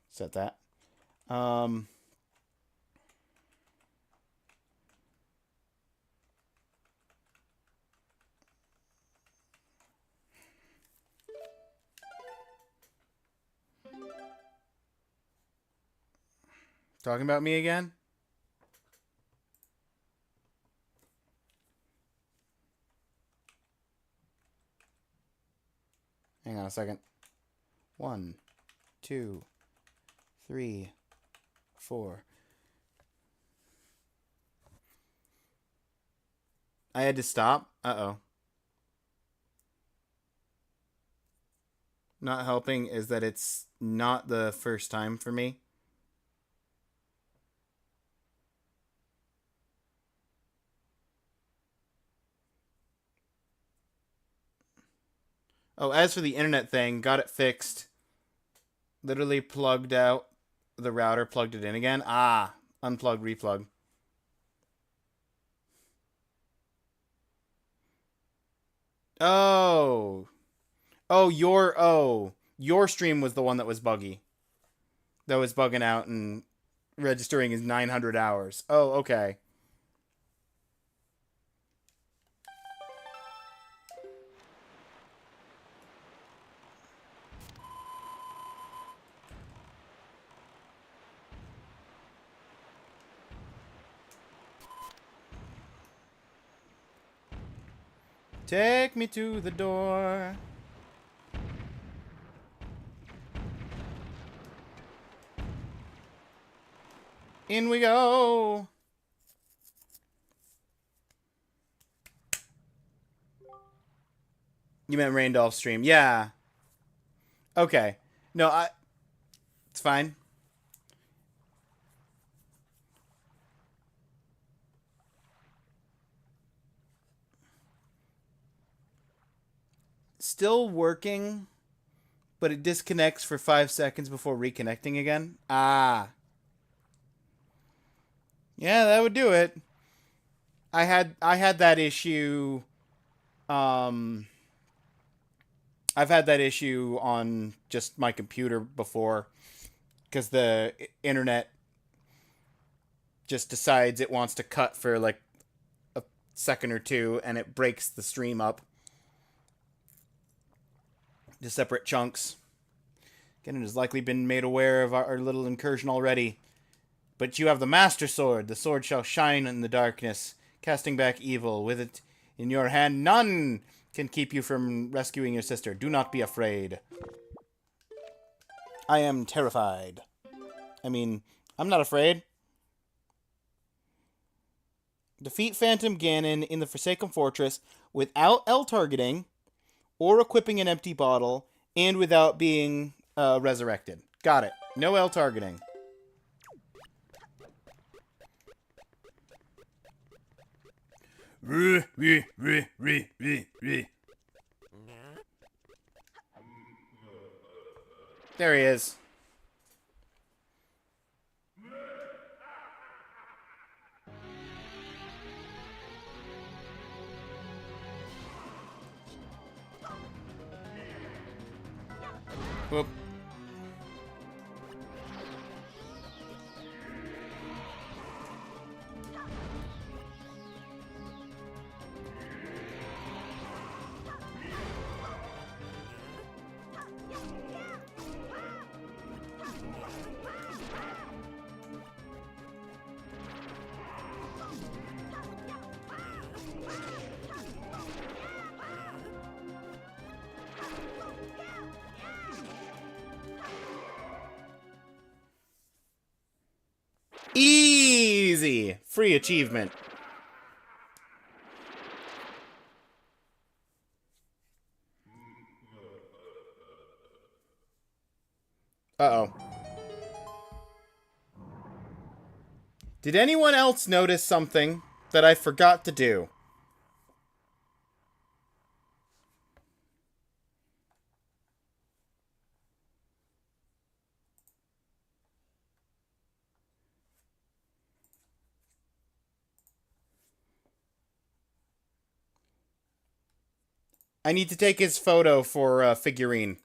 Set that. Talking about me again? Hang on a second. 1, 2, 3, 4. I had to stop. Uh-oh. Not helping is that it's not the first time for me. Oh, as for the internet thing, got it fixed. Literally plugged out the router, plugged it in again. Ah, unplug, replug. Oh. Your stream was the one that was buggy. That was bugging out and registering as 900 hours. Oh, okay. Take me to the door. In we go. You meant Randolph's stream. Yeah. Okay. No, it's fine. Still working, but it disconnects for 5 seconds before reconnecting again. Ah. Yeah, that would do it. I had that issue. I've had that issue on just my computer before, because the internet just decides it wants to cut for like a second or two, and it breaks the stream up to separate chunks. Again, it has likely been made aware of our little incursion already. But you have the Master Sword. The sword shall shine in the darkness, casting back evil. With it in your hand, none can keep you from rescuing your sister. Do not be afraid. I am terrified. I mean, I'm not afraid. Defeat Phantom Ganon in the Forsaken Fortress without L-targeting or equipping an empty bottle, and without being resurrected. Got it. No L-targeting. There he is. Whoop. Easy! Free achievement. Uh-oh. Did anyone else notice something that I forgot to do? I need to take his photo for a figurine.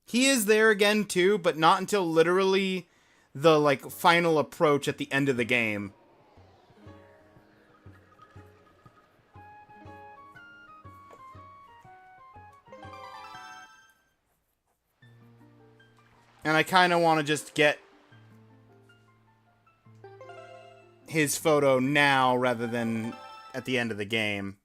He is there again too, but not until literally the like final approach at the end of the game. And I kind of want to just get his photo now rather than at the end of the game.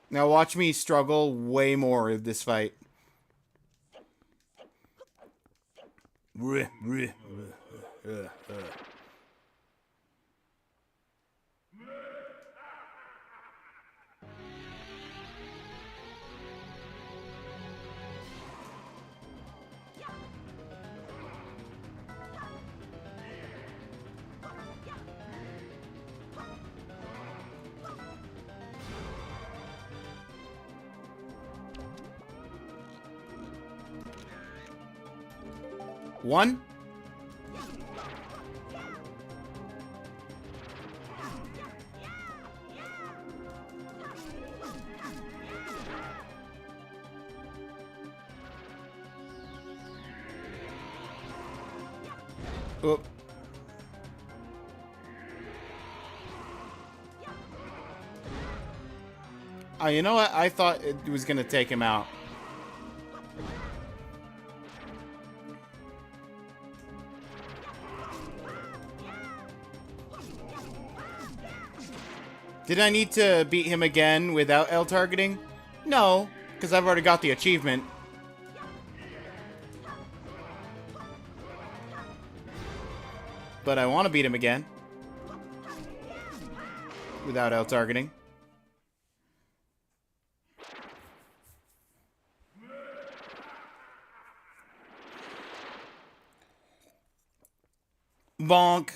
Now watch me struggle way more with this fight. One. Oop. You know what? I thought it was gonna take him out. Did I need to beat him again without L targeting? No, because I've already got the achievement. But I want to beat him again. Without L targeting. Bonk.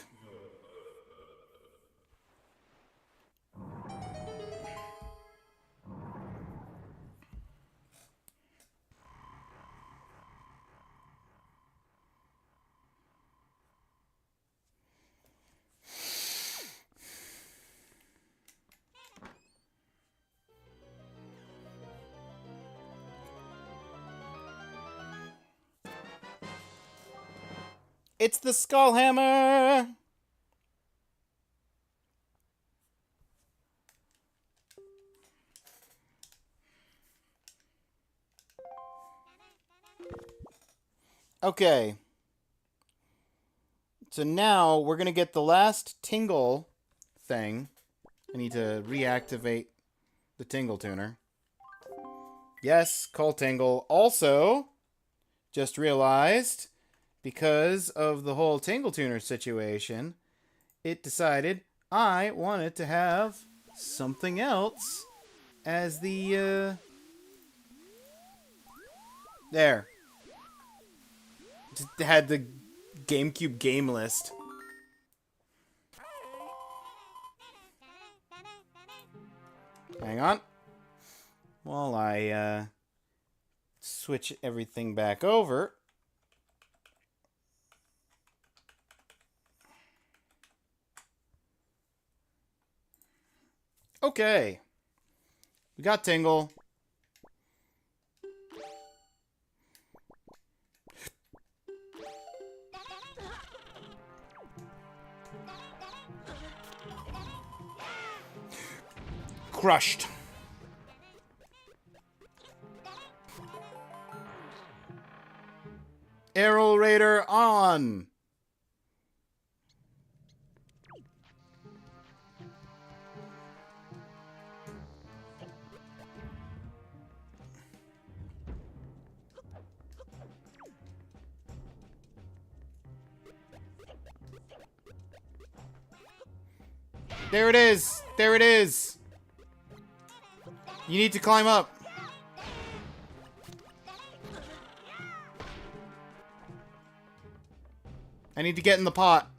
It's the Skull Hammer! Okay. So now we're gonna get the last Tingle thing. I need to reactivate the Tingle Tuner. Yes, call Tingle. Also, just realized, because of the whole Tingle Tuner situation, it decided I wanted to have something else as the, there. Just had the GameCube game list. Hang on. While I, switch everything back over. Okay. We got Tingle. Crushed. Arrow Raider on. There it is! There it is! You need to climb up. I need to get in the pot.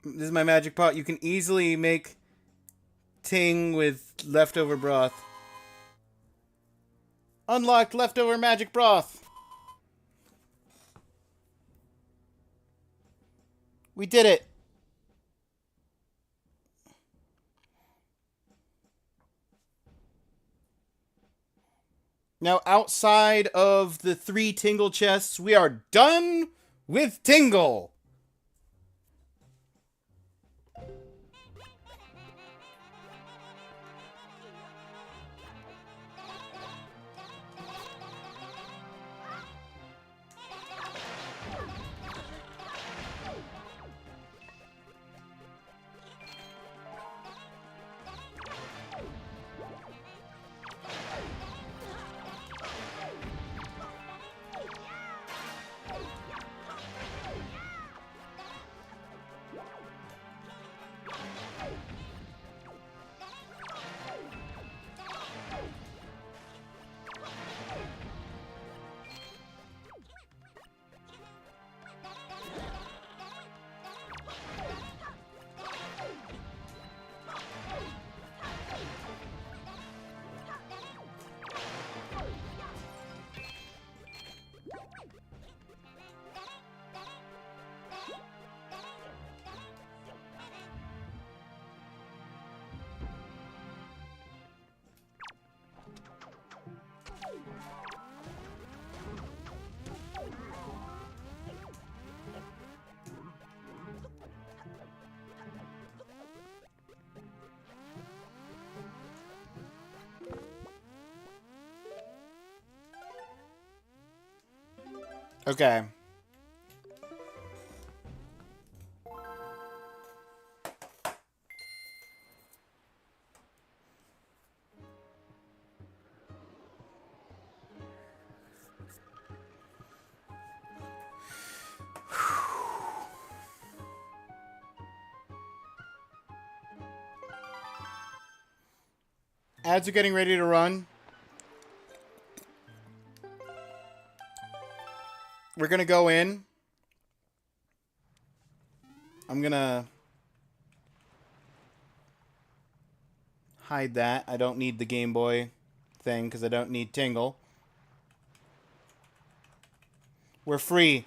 This is my magic pot. You can easily make ting with leftover broth. Unlocked leftover magic broth. We did it. Now, outside of the 3 Tingle chests, we are done with Tingle. Okay. Ads are getting ready to run. We're gonna go in. I'm gonna hide that. I don't need the Game Boy thing because I don't need Tingle. We're free.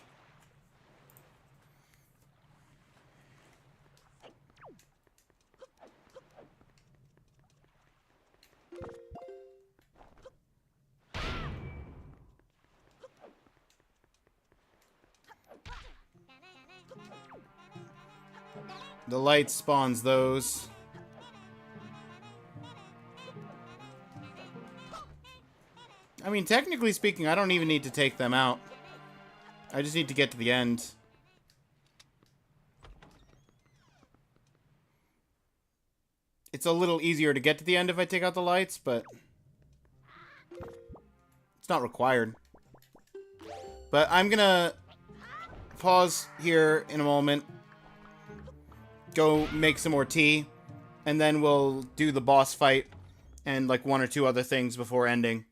The light spawns those. I mean, technically speaking, I don't even need to take them out. I just need to get to the end. It's a little easier to get to the end if I take out the lights, but it's not required. But I'm gonna pause here in a moment. Go make some more tea, and then we'll do the boss fight and like 1 or 2 other things before ending.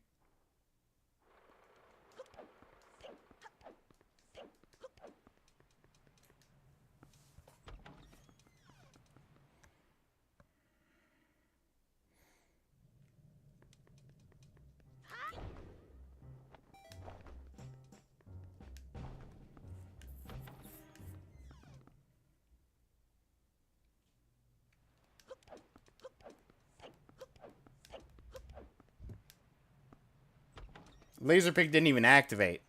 Laser Pig didn't even activate.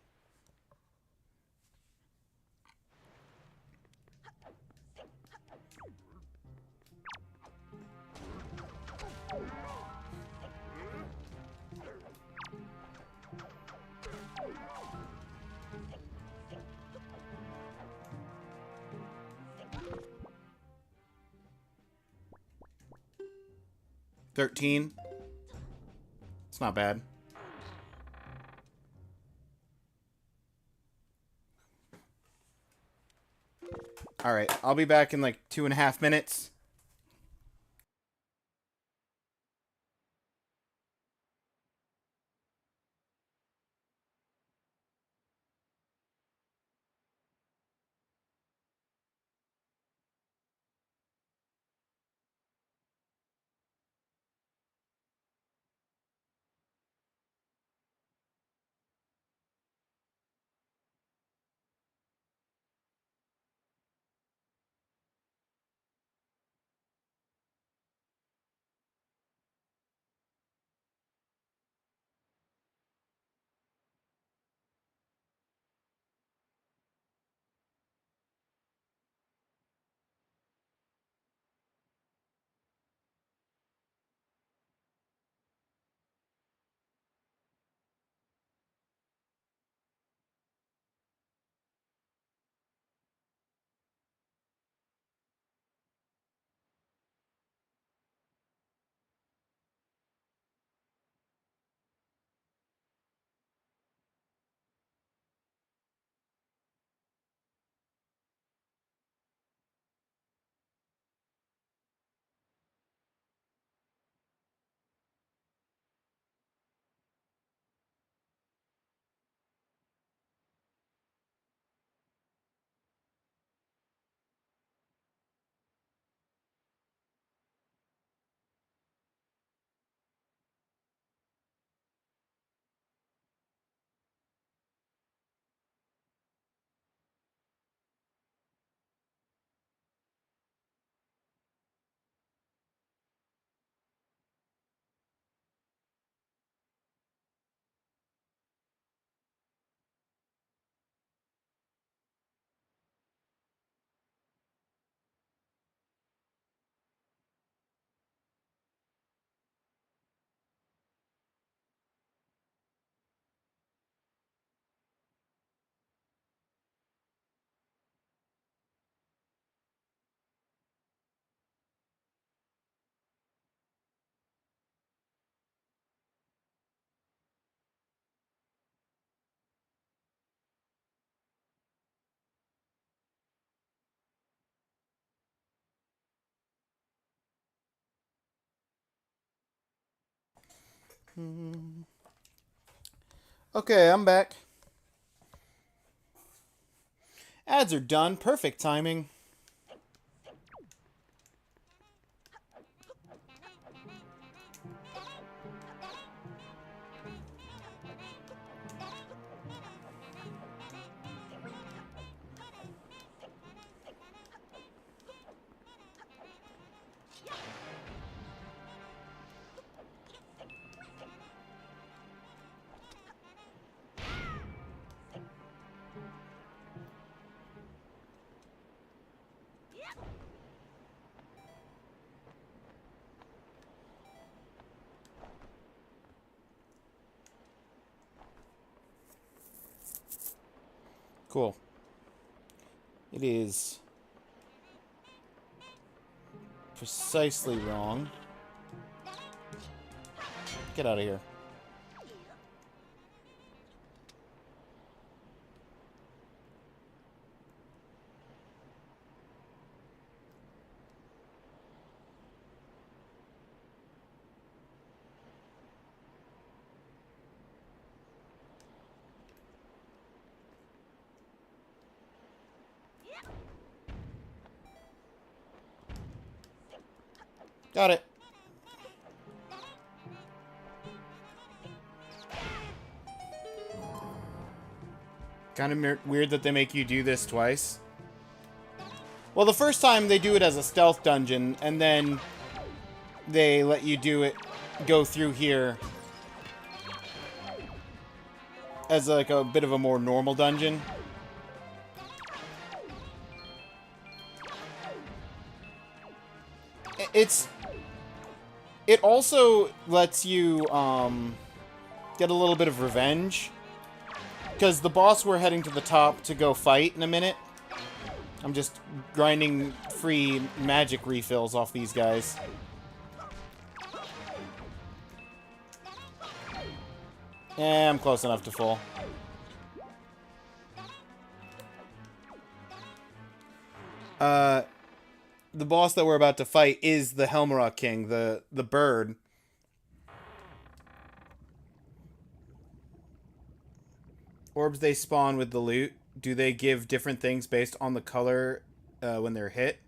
13. It's not bad. Alright, I'll be back in like 2.5 minutes. Okay, I'm back. Ads are done. Perfect timing. Cool. It is precisely wrong. Get out of here. Got it. Kind of weird that they make you do this twice. Well, the first time they do it as a stealth dungeon, and then they let you do it, go through here as like a bit of a more normal dungeon. It also lets you get a little bit of revenge, because the boss we're heading to the top to go fight in a minute. I'm just grinding free magic refills off these guys. I'm close enough to full. The boss that we're about to fight is the Helmrock King, the bird. Orbs they spawn with the loot, do they give different things based on the color when they're hit?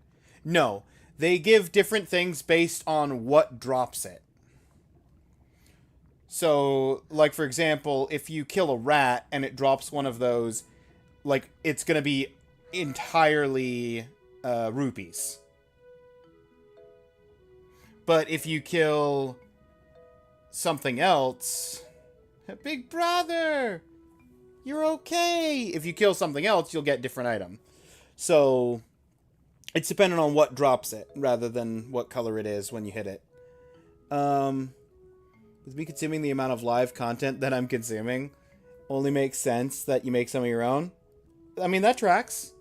No. They give different things based on what drops it. So, like, for example, if you kill a rat and it drops one of those, like, it's going to be entirely rupees. But if you kill something else... Big brother! You're okay! If you kill something else, you'll get a different item. So, it's dependent on what drops it, rather than what color it is when you hit it. With me consuming the amount of live content that I'm consuming, only makes sense that you make some of your own. I mean, that tracks.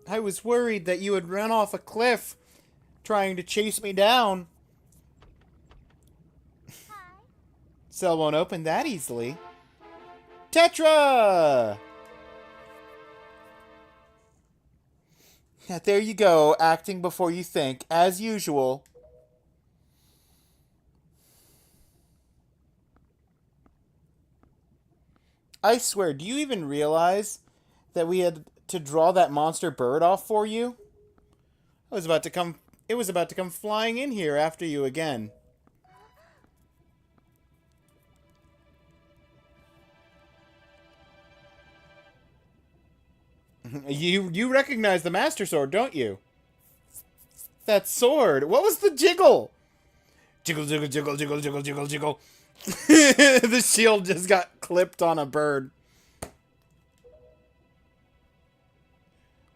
I was worried that you would run off a cliff trying to chase me down. Hi. Cell won't open that easily. Tetra! Yeah, there you go, acting before you think, as usual. I swear, do you even realize that we had to draw that monster bird off for you? It was about to come flying in here after you again. You recognize the Master Sword, don't you? That sword. What was the jiggle? Jiggle, jiggle, jiggle, jiggle, jiggle, jiggle, jiggle. The shield just got clipped on a bird.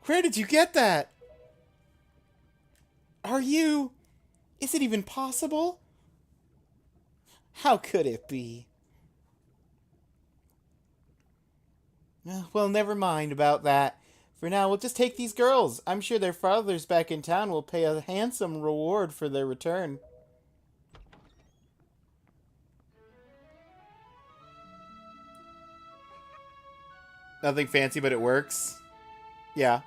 Where did you get that? Are you... Is it even possible? How could it be? Well, never mind about that. For now, we'll just take these girls. I'm sure their fathers back in town will pay a handsome reward for their return. Nothing fancy, but it works. Yeah.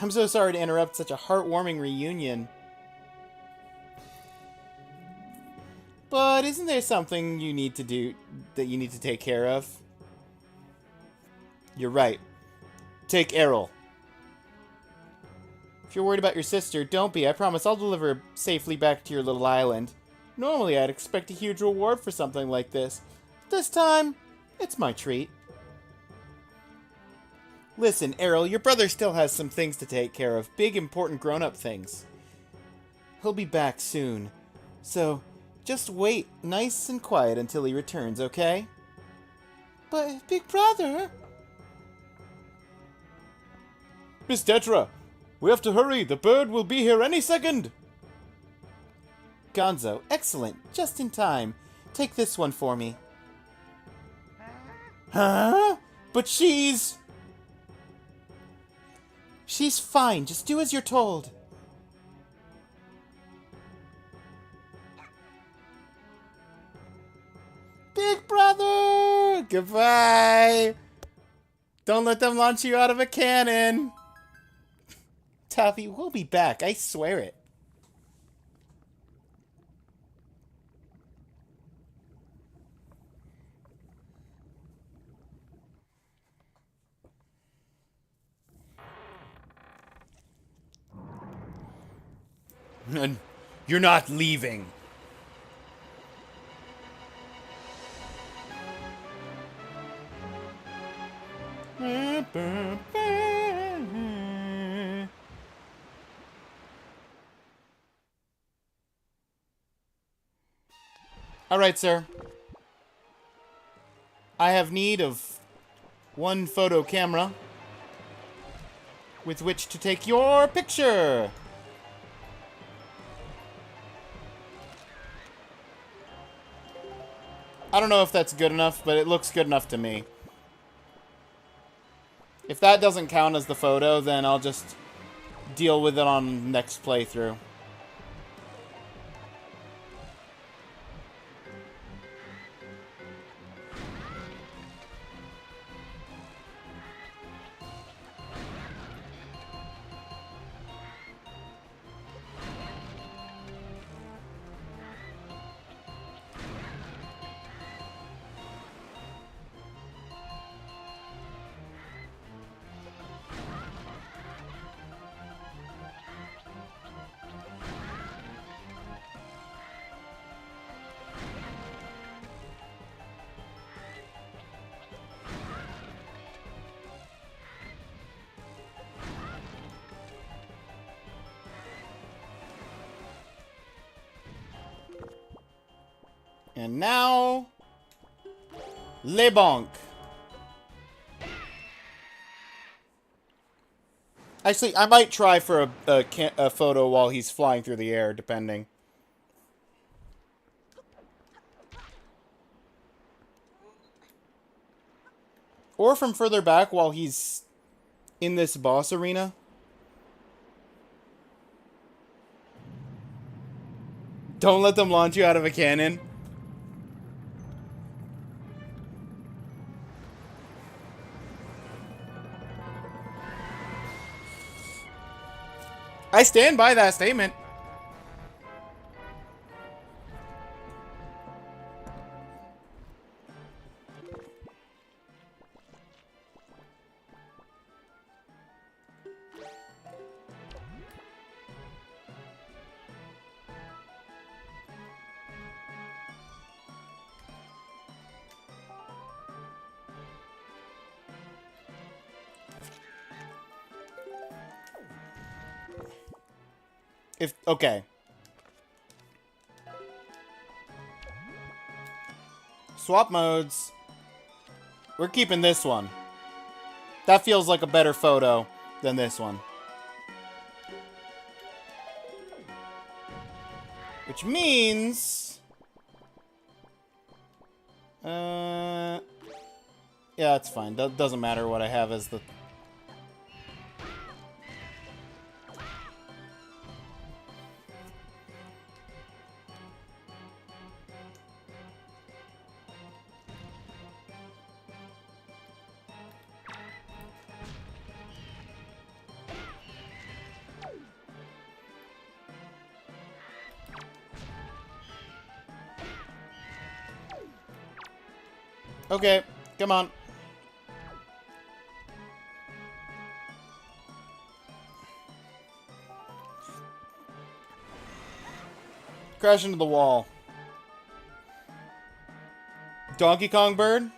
I'm so sorry to interrupt such a heartwarming reunion. But isn't there something you need to do, that you need to take care of? You're right. Take Errol. If you're worried about your sister, don't be. I promise I'll deliver her safely back to your little island. Normally, I'd expect a huge reward for something like this. This time, it's my treat. Listen, Errol, your brother still has some things to take care of. Big, important grown-up things. He'll be back soon. So, just wait nice and quiet until he returns, okay? But, Big Brother... Miss Tetra, we have to hurry. The bird will be here any second. Gonzo, excellent. Just in time. Take this one for me. Huh? But she's fine. Just do as you're told. Big brother! Goodbye! Don't let them launch you out of a cannon! Toffee, we'll be back. I swear it. And you're not leaving. Alright, sir. I have need of one photo camera with which to take your picture. I don't know if that's good enough, but it looks good enough to me. If that doesn't count as the photo, then I'll just deal with it on next playthrough. And now, Le Bonk. Actually, I might try for a photo while he's flying through the air, depending. Or from further back while he's in this boss arena. Don't let them launch you out of a cannon. I stand by that statement. Okay. Swap modes. We're keeping this one. That feels like a better photo than this one. Which means... yeah, it's fine. Doesn't matter what I have as the... Okay, come on. Crash into the wall. Donkey Kong bird?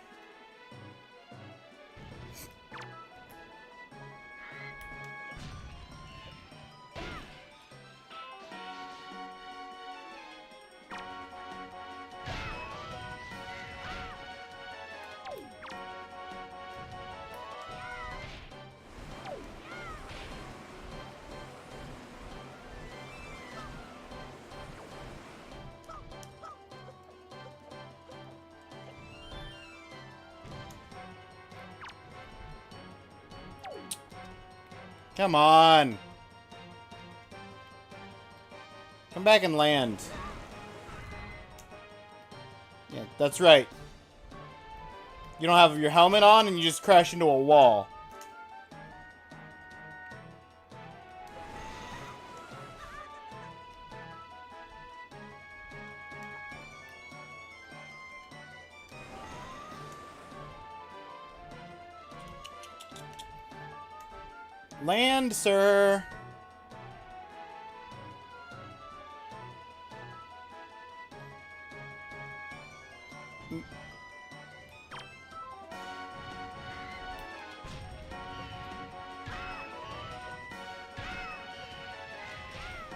Come on. Come back and land. Yeah, that's right. You don't have your helmet on and you just crash into a wall. Land, sir.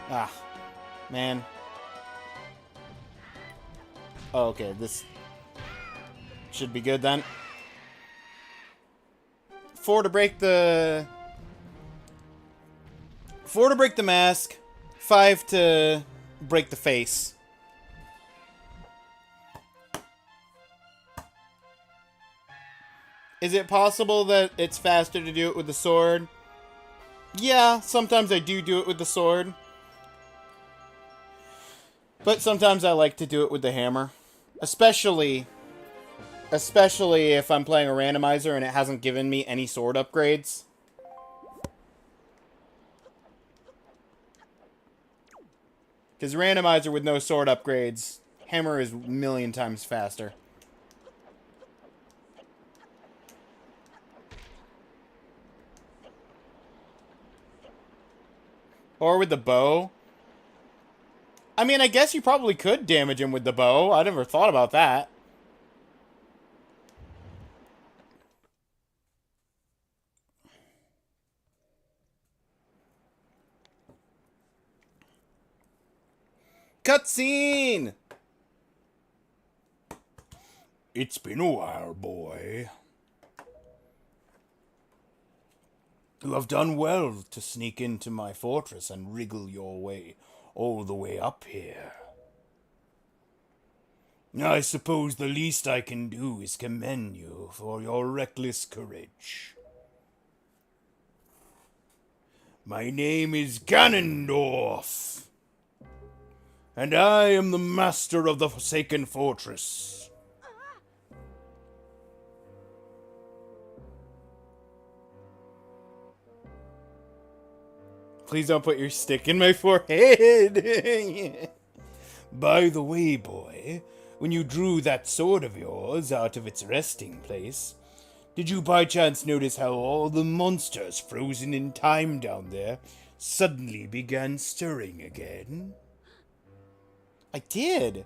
Ah, man. Oh, okay, this should be good then. 4 to break the... 4 to break the mask, 5 to break the face. Is it possible that it's faster to do it with the sword? Yeah, sometimes I do it with the sword. But sometimes I like to do it with the hammer. Especially if I'm playing a randomizer and it hasn't given me any sword upgrades. Because randomizer with no sword upgrades, hammer is a million times faster. Or with the bow. I mean, I guess you probably could damage him with the bow. I never thought about that. Cutscene!
It's been a while, boy. You have done well to sneak into my fortress and wriggle your way all the way up here. I suppose the least I can do is commend you for your reckless courage. My name is Ganondorf, and I am the master of the Forsaken Fortress.
Please don't put your stick in my forehead.
By the way, boy, when you drew that sword of yours out of its resting place, did you by chance notice how all the monsters frozen in time down there suddenly began stirring again?
I did.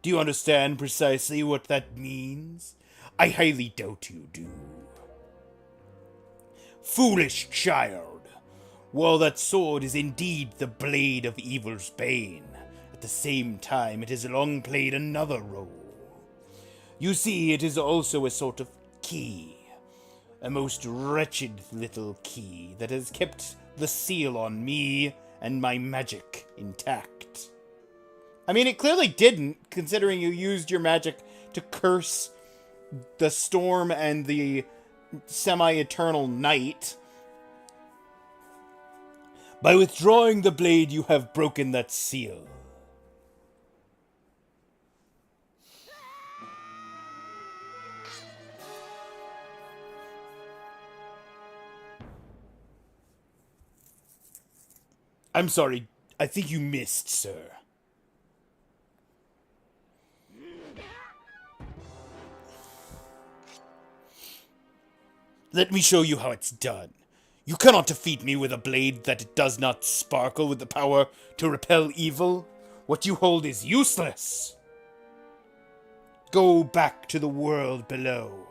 Do you understand precisely what that means? I highly doubt you do. Foolish child! While that sword is indeed the blade of evil's bane, at the same time it has long played another role. You see, it is also a sort of key. A most wretched little key that has kept the seal on me and my magic intact.
I mean, it clearly didn't, considering you used your magic to curse the storm and the semi-eternal night.
By withdrawing the blade, you have broken that seal. I'm sorry, I think you missed, sir. Let me show you how it's done. You cannot defeat me with a blade that does not sparkle with the power to repel evil. What you hold is useless. Go back to the world below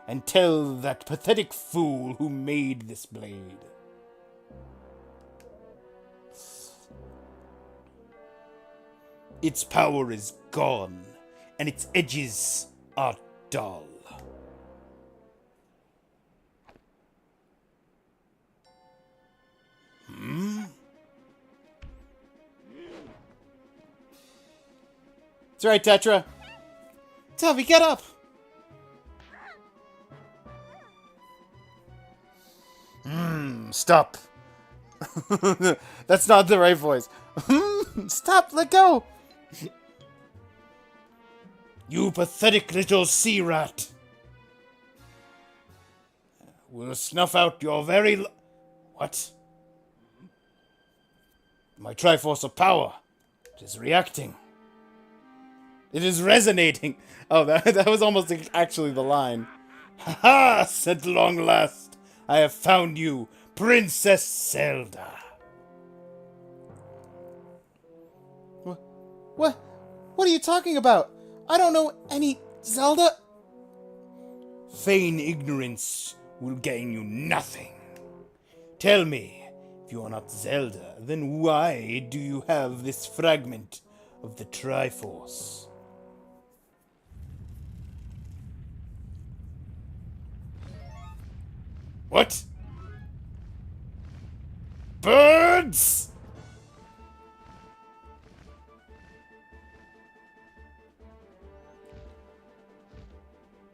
and tell that pathetic fool who made this blade. Its power is gone, and its edges are dull.
It's right, Tetra. Tubby, get up!
Stop.
That's not the right voice. Stop, let go!
You pathetic little sea rat. We'll snuff out your very... What? My Triforce of Power. It is reacting.
It is resonating. Oh, that was almost actually the line.
Ha ha! At long last, I have found you, Princess Zelda.
What? What are you talking about? I don't know any Zelda.
Feign ignorance will gain you nothing. Tell me, if you are not Zelda, then why do you have this fragment of the Triforce? What? Birds?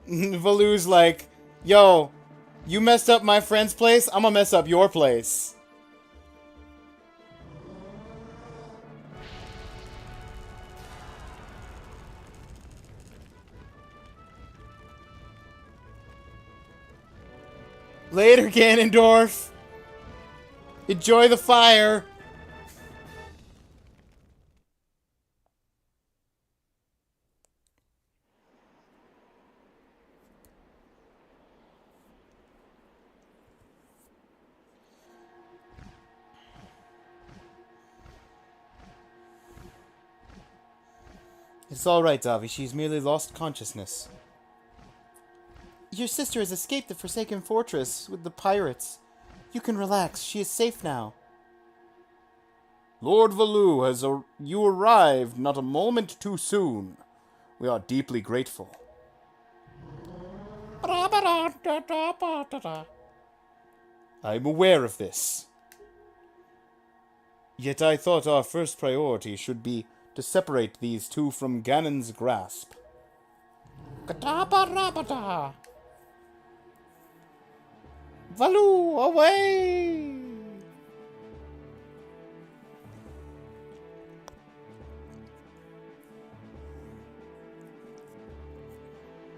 Valu's like, yo, you messed up my friend's place, I'm gonna mess up your place. Later, Ganondorf. Enjoy the fire. It's all right, Davi. She's merely lost consciousness. Your sister has escaped the Forsaken Fortress with the pirates. You can relax. She is safe now. Lord Valoo, you arrived not a moment too soon. We are deeply grateful. I'm aware of this. Yet I thought our first priority should be to separate these two from Ganon's grasp. Valoo, away!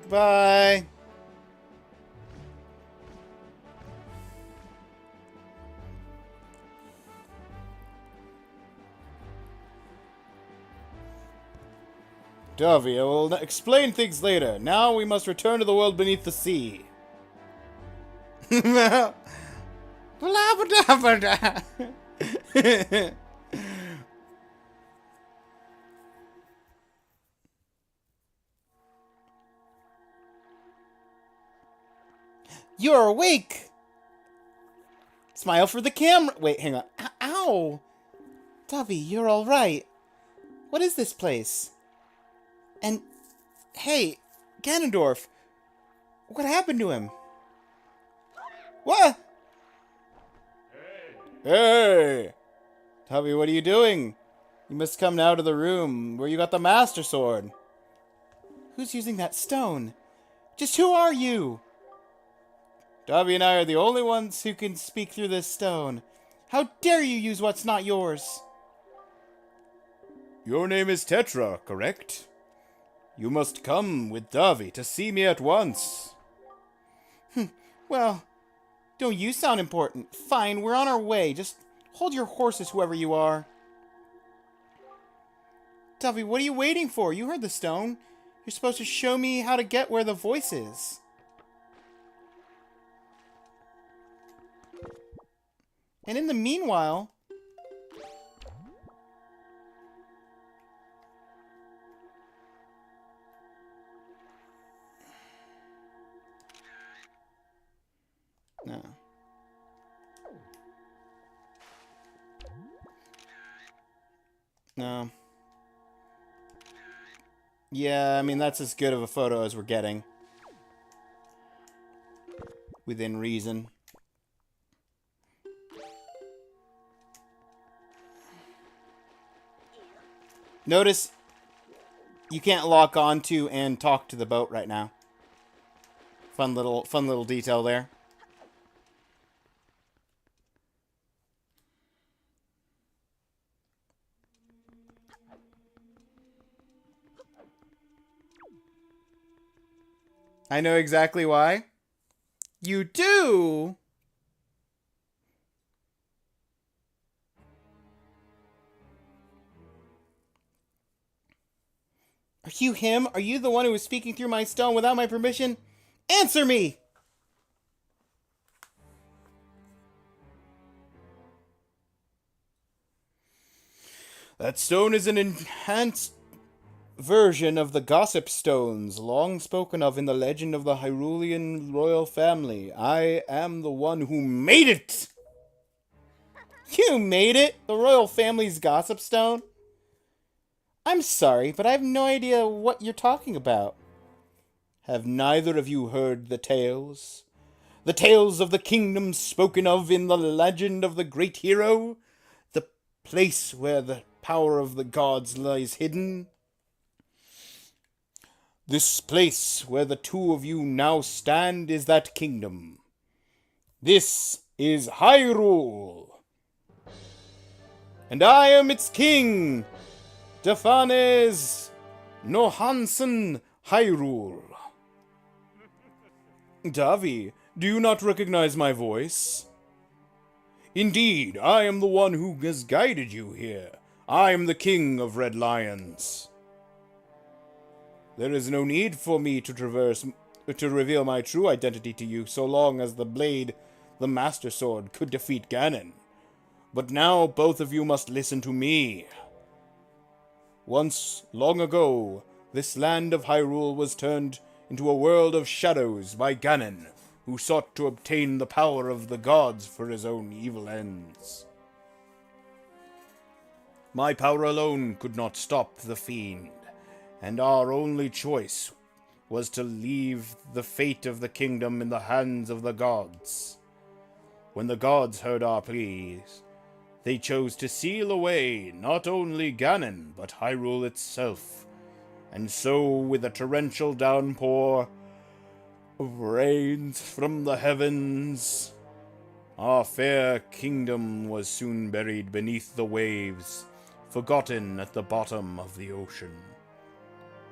Bye. Davi, I will explain things later. Now we must return to the world beneath the sea. Blah, blah, blah, blah. You're awake! Smile for the camera. Wait, hang on. Ow! Davi, you're alright. What is this place? And, hey, Ganondorf, what happened to him? What? Hey! Davi, what are you doing? You must come now to the room where you got the Master Sword. Who's using that stone? Just who are you? Davi and I are the only ones who can speak through this stone. How dare you use what's not yours? Your name is Tetra, correct? You must come with Davi to see me at once. Well, don't you sound important? Fine, we're on our way. Just hold your horses, whoever you are. Davi, what are you waiting for? You heard the stone. You're supposed to show me how to get where the voice is. And in the meanwhile... No. No. Yeah, I mean, that's as good of a photo as we're getting. Within reason. Notice you can't lock onto and talk to the boat right now. Fun little detail there. I know exactly why. You do? Are you him? Are you the one who was speaking through my stone without my permission? Answer me! That stone is an enhanced version of the gossip stones, long spoken of in the legend of the Hyrulean royal family. I am the one who made it! You made it? The royal family's gossip stone? I'm sorry, but I have no idea what you're talking about. Have neither of you heard the tales? The tales of the kingdom spoken of in the legend of the great hero? The place where the power of the gods lies hidden? This place where the two of you now stand is that kingdom. This is Hyrule. And I am its king, Stefanes Nohansen Hyrule. Davi,
Do you not recognize my voice? Indeed, I am the one who has guided you here. I am the king of Red Lions. There is no need for me to reveal my true identity to you so long as the blade, the Master Sword, could defeat Ganon. But now both of you must listen to me. Once, long ago, this land of Hyrule was turned into a world of shadows by Ganon, who sought to obtain the power of the gods for his own evil ends. My power alone could not stop the fiend, and our only choice was to leave the fate of the kingdom in the hands of the gods. When the gods heard our pleas, they chose to seal away not only Ganon, but Hyrule itself. And so, with a torrential downpour of rains from the heavens, our fair kingdom was soon buried beneath the waves, forgotten at the bottom of the ocean.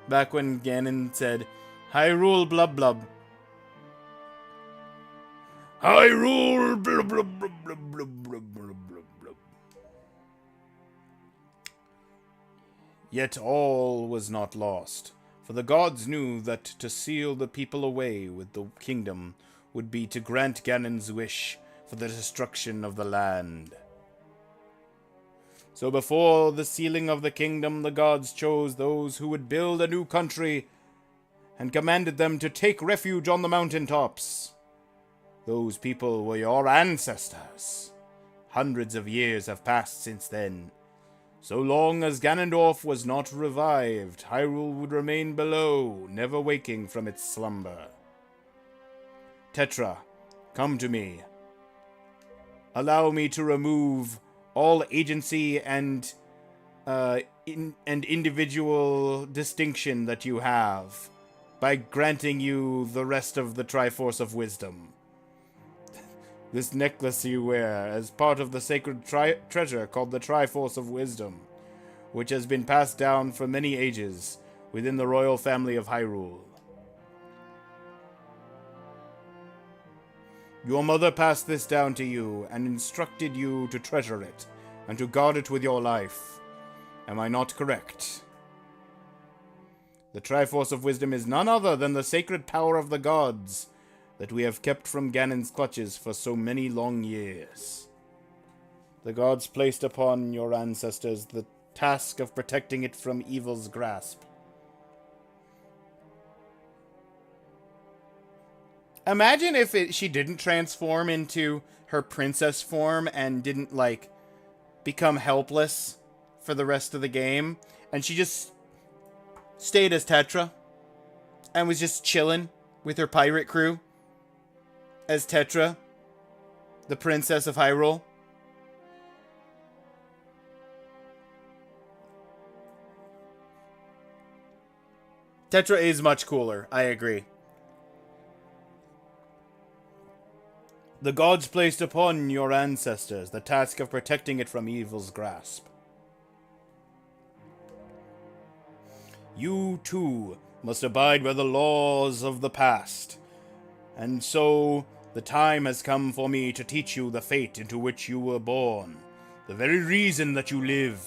Back when Ganon said, Hyrule blub blub. Hyrule blub blub blub blub blub blub blub blub. Yet all was not lost, for the gods knew that to seal the people away with the kingdom would be to grant Ganon's wish for the destruction of the land. So before the sealing of the kingdom, the gods chose those who would build a new country and commanded them to take refuge on the mountaintops. Those people were your ancestors. Hundreds of years have passed since then. So long as Ganondorf was not revived, Hyrule would remain below, never waking from its slumber. Tetra, come to me. Allow me to remove all agency and individual distinction that you have by granting you the rest of the Triforce of Wisdom. This necklace you wear as part of the sacred treasure called the Triforce of Wisdom, which has been passed down for many ages within the royal family of Hyrule. Your mother passed this down to you and instructed you to treasure it and to guard it with your life. Am I not correct? The Triforce of Wisdom is none other than the sacred power of the gods that we have kept from Ganon's clutches for so many long years. The gods placed upon your ancestors the task of protecting it from evil's grasp. Imagine if she didn't transform into her princess form and didn't, become helpless for the rest of the game, and she just stayed as Tetra and was just chilling with her pirate crew as Tetra, the princess of Hyrule. Tetra is much cooler, I agree. The gods placed upon your ancestors the task of protecting it from evil's grasp. You, too, must abide by the laws of the past. And so, the time has come for me to teach you the fate into which you were born. The very reason that you live.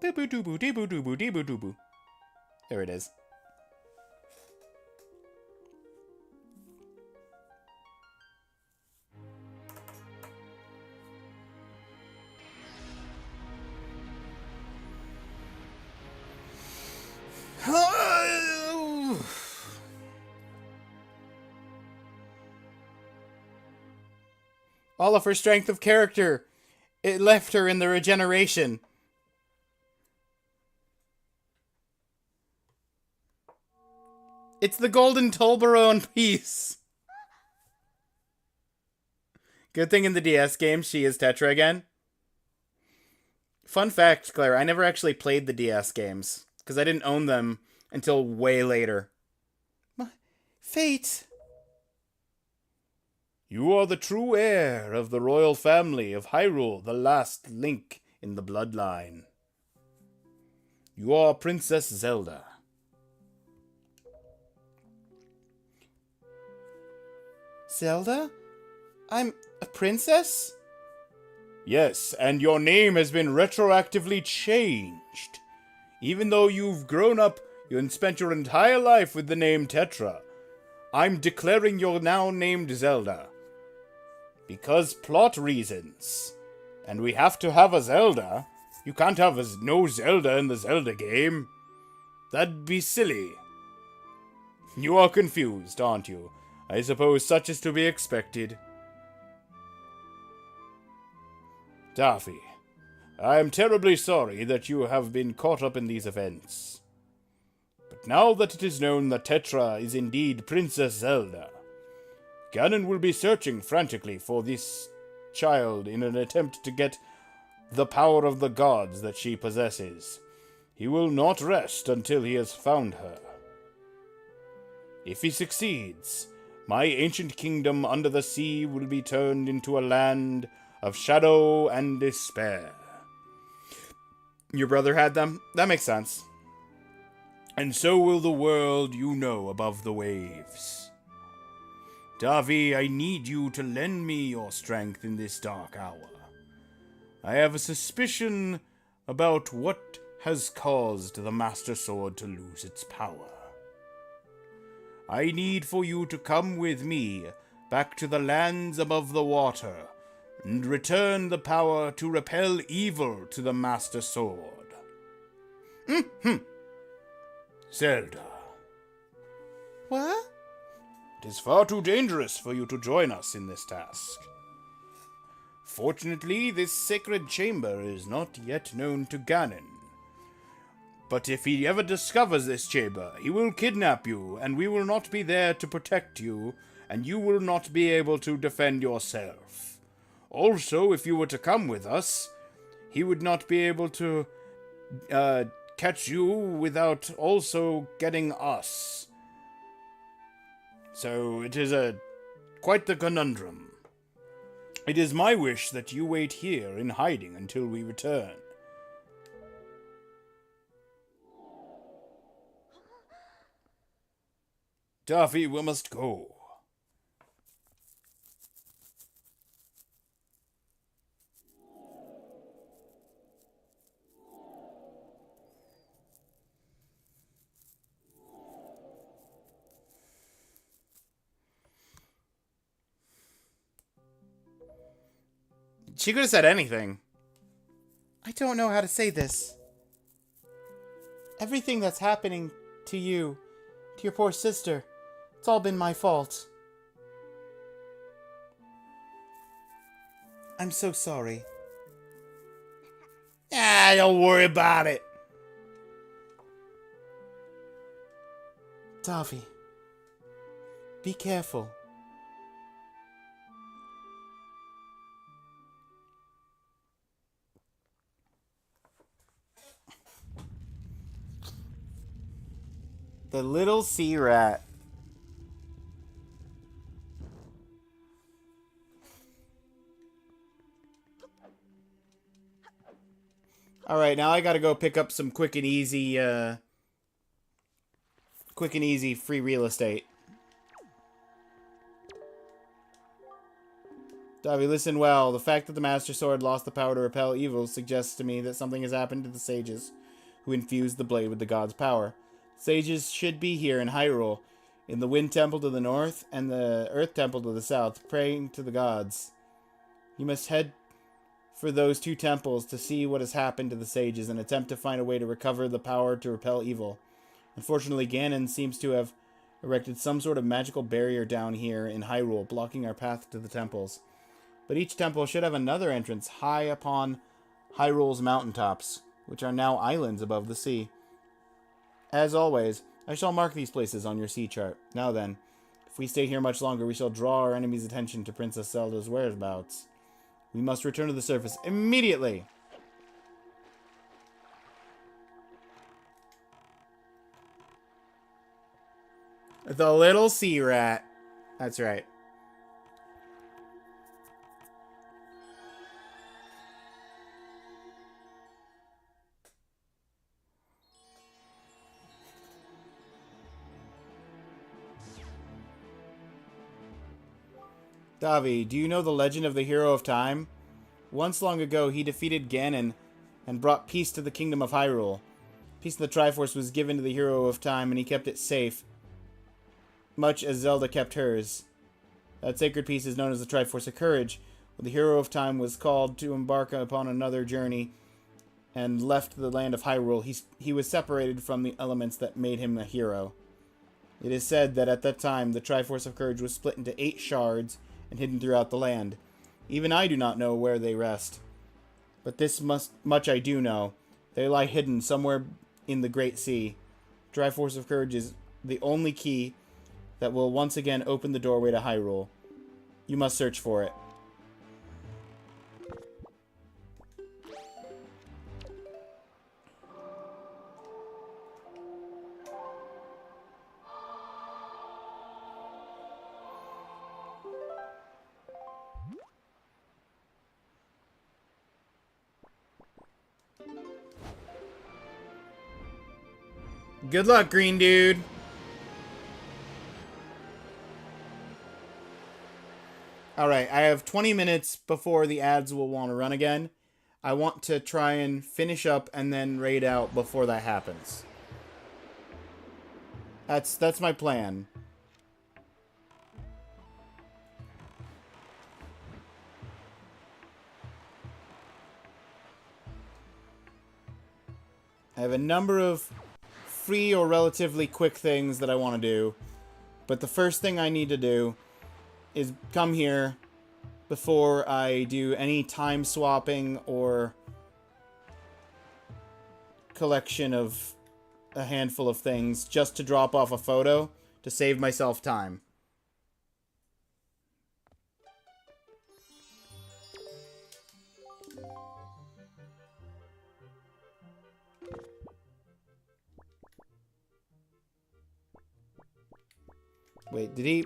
Dee-boo-doo-boo-dee-boo-doo-boo-dee-boo-doo-boo. There it is. All of her strength of character, it left her in the regeneration. It's the golden Toblerone piece. Good thing in the DS game she is Tetra again. Fun fact, Claire, I never actually played the DS games, because I didn't own them until way later. Fate! You are the true heir of the royal family of Hyrule, the last link in the bloodline. You are Princess Zelda.
Zelda? I'm a princess?
Yes, and your name has been retroactively changed. Even though you've grown up and spent your entire life with the name Tetra, I'm declaring you're now named Zelda. Because plot reasons. And we have to have a Zelda. You can't have no Zelda in the Zelda game. That'd be silly. You are confused, aren't you? I suppose such is to be expected. Daffy, I am terribly sorry that you have been caught up in these events. But now that it is known that Tetra is indeed Princess Zelda, Ganon will be searching frantically for this child in an attempt to get the power of the gods that she possesses. He will not rest until he has found her. If he succeeds, my ancient kingdom under the sea will be turned into a land of shadow and despair.
Your brother had them? That makes sense.
And so will the world you know above the waves. Davi, I need you to lend me your strength in this dark hour. I have a suspicion about what has caused the Master Sword to lose its power. I need for you to come with me back to the lands above the water and return the power to repel evil to the Master Sword. Zelda.
What?
It is far too dangerous for you to join us in this task. Fortunately, this sacred chamber is not yet known to Ganon. But if he ever discovers this chamber, he will kidnap you, and we will not be there to protect you, and you will not be able to defend yourself. Also, if you were to come with us, he would not be able to catch you without also getting us. So it is quite the conundrum. It is my wish that you wait here in hiding until we return. Daffy, we must go.
She could have said anything. I don't know how to say this. Everything that's happening to you, to your poor sister, it's all been my fault. I'm so sorry.
Ah, don't worry about it.
Davi, be careful. The little sea rat. Alright, now I gotta go pick up some quick and easy free real estate. Davi, listen well. The fact that the Master Sword lost the power to repel evil suggests to me that something has happened to the sages who infused the blade with the god's power. Sages should be here in Hyrule, in the Wind Temple to the north and the Earth Temple to the south, praying to the gods. You must head for those two temples to see what has happened to the sages and attempt to find a way to recover the power to repel evil. Unfortunately, Ganon seems to have erected some sort of magical barrier down here in Hyrule, blocking our path to the temples. But each temple should have another entrance high upon Hyrule's mountaintops, which are now islands above the sea. As always, I shall mark these places on your sea chart. Now then, if we stay here much longer, we shall draw our enemy's attention to Princess Zelda's whereabouts. We must return to the surface immediately! The little sea rat. That's right. Davi, do you know the legend of the Hero of Time? Once long ago, he defeated Ganon and brought peace to the kingdom of Hyrule. Peace of the Triforce was given to the Hero of Time, and he kept it safe, much as Zelda kept hers. That sacred piece is known as the Triforce of Courage. When the Hero of Time was called to embark upon another journey and left the land of Hyrule, he was separated from the elements that made him a hero. It is said that at that time, the Triforce of Courage was split into 8 shards and hidden throughout the land. Even I do not know where they rest. But this much I do know. They lie hidden somewhere in the Great Sea. Triforce of Courage is the only key that will once again open the doorway to Hyrule. You must search for it. Good luck, green dude. Alright, I have 20 minutes before the ads will want to run again. I want to try and finish up and then raid out before that happens. That's my plan. I have a number of free or relatively quick things that I want to do. But the first thing I need to do is come here before I do any time swapping or collection of a handful of things just to drop off a photo to save myself time. Wait, did he...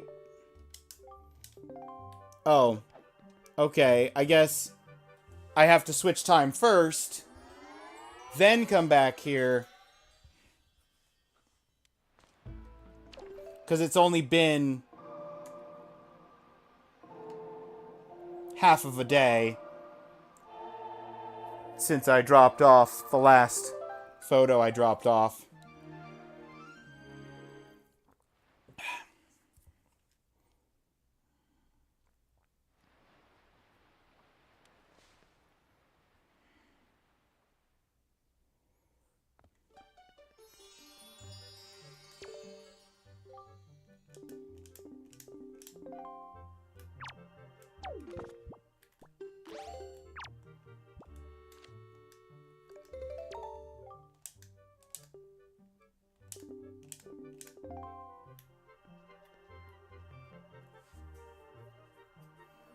Oh. Okay, I guess I have to switch time first, then come back here. Because it's only been half of a day since I dropped off the last photo I dropped off.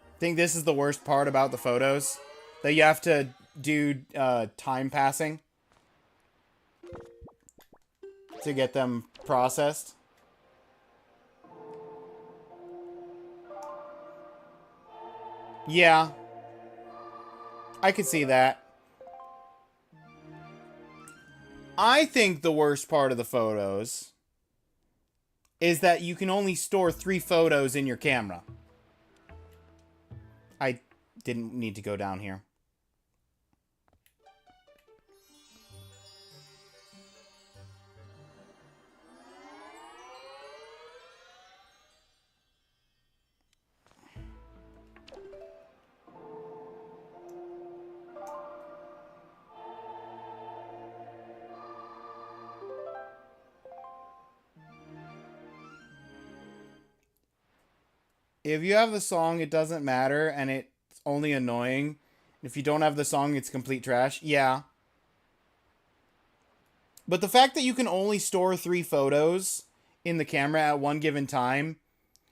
I think this is the worst part about the photos, that you have to do time passing to get them processed. Yeah, I could see that. I think the worst part of the photos is that you can only store 3 photos in your camera. I didn't need to go down here. If you have the song, it doesn't matter, and it's only annoying. If you don't have the song, it's complete trash. Yeah. But the fact that you can only store 3 photos in the camera at one given time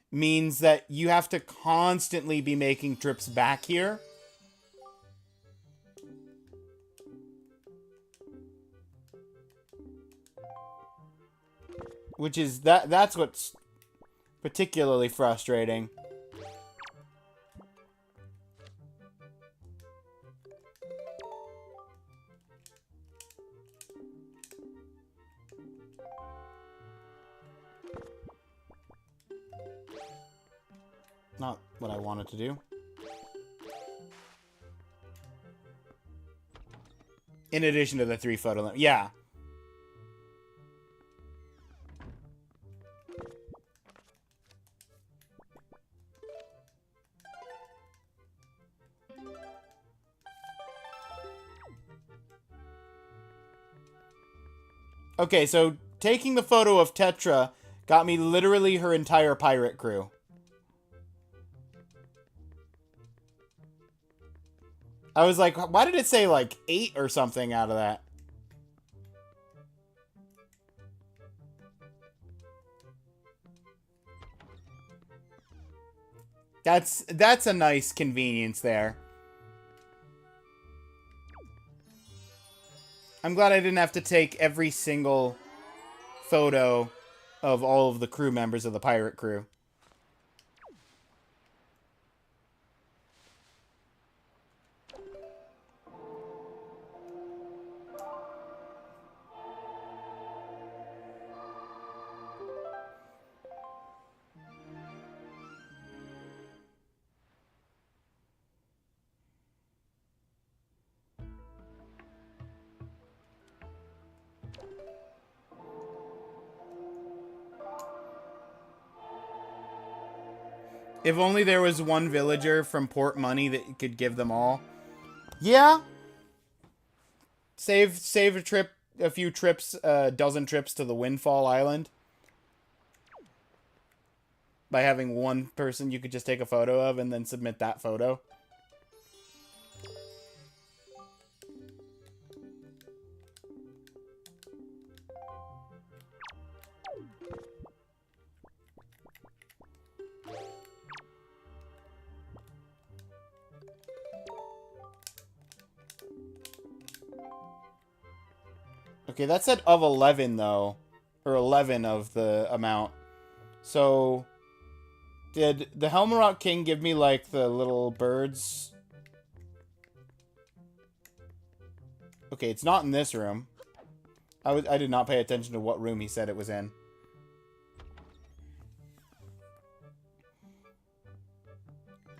means that you have to constantly be making trips back here. Which is, that's what's particularly frustrating. Not what I wanted to do. In addition to the 3 photo limit. Yeah. Okay, so taking the photo of Tetra got me literally her entire pirate crew. I was like, why did it say like 8 or something out of that? That's a nice convenience there. I'm glad I didn't have to take every single photo of all of the crew members of the pirate crew. If only there was one villager from Port Money that could give them all. Yeah. Save a trip, a few trips, a dozen trips to the Windfall Island. By having one person you could just take a photo of and then submit that photo. Okay, that said of 11, though. Or 11 of the amount. So, did the Helmarock King give me, like, the little birds? Okay, it's not in this room. I did not pay attention to what room he said it was in.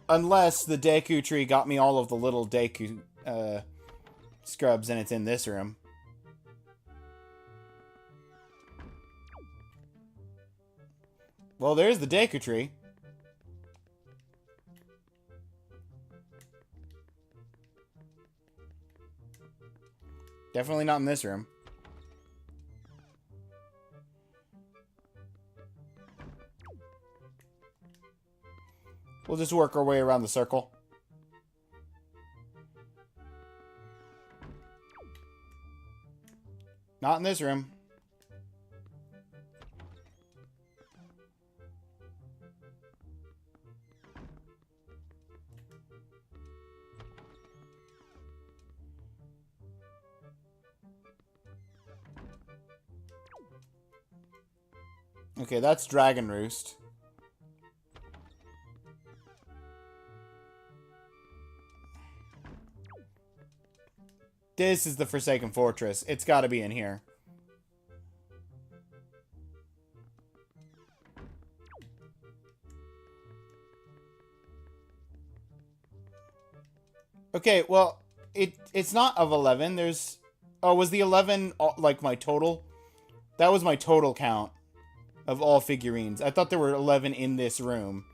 Unless the Deku tree got me all of the little Deku, scrubs and it's in this room. Well, there's the Deku tree. Definitely not in this room. We'll just work our way around the circle. Not in this room. Okay, that's Dragon Roost. This is the Forsaken Fortress. It's got to be in here. Okay, well, it's not of 11. There's... Oh, was the 11, like, my total? That was my total count of all figurines. I thought there were 11 in this room.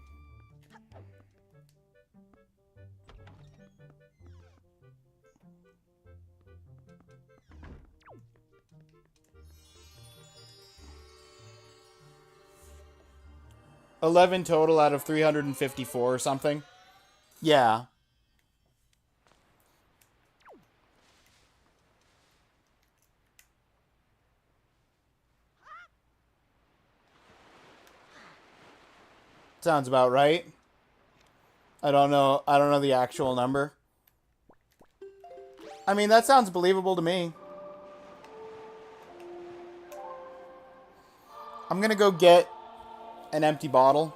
$11 total out of 354 or something. Yeah. Sounds about right. I don't know the actual number. I mean, that sounds believable to me. I'm gonna go get an empty bottle.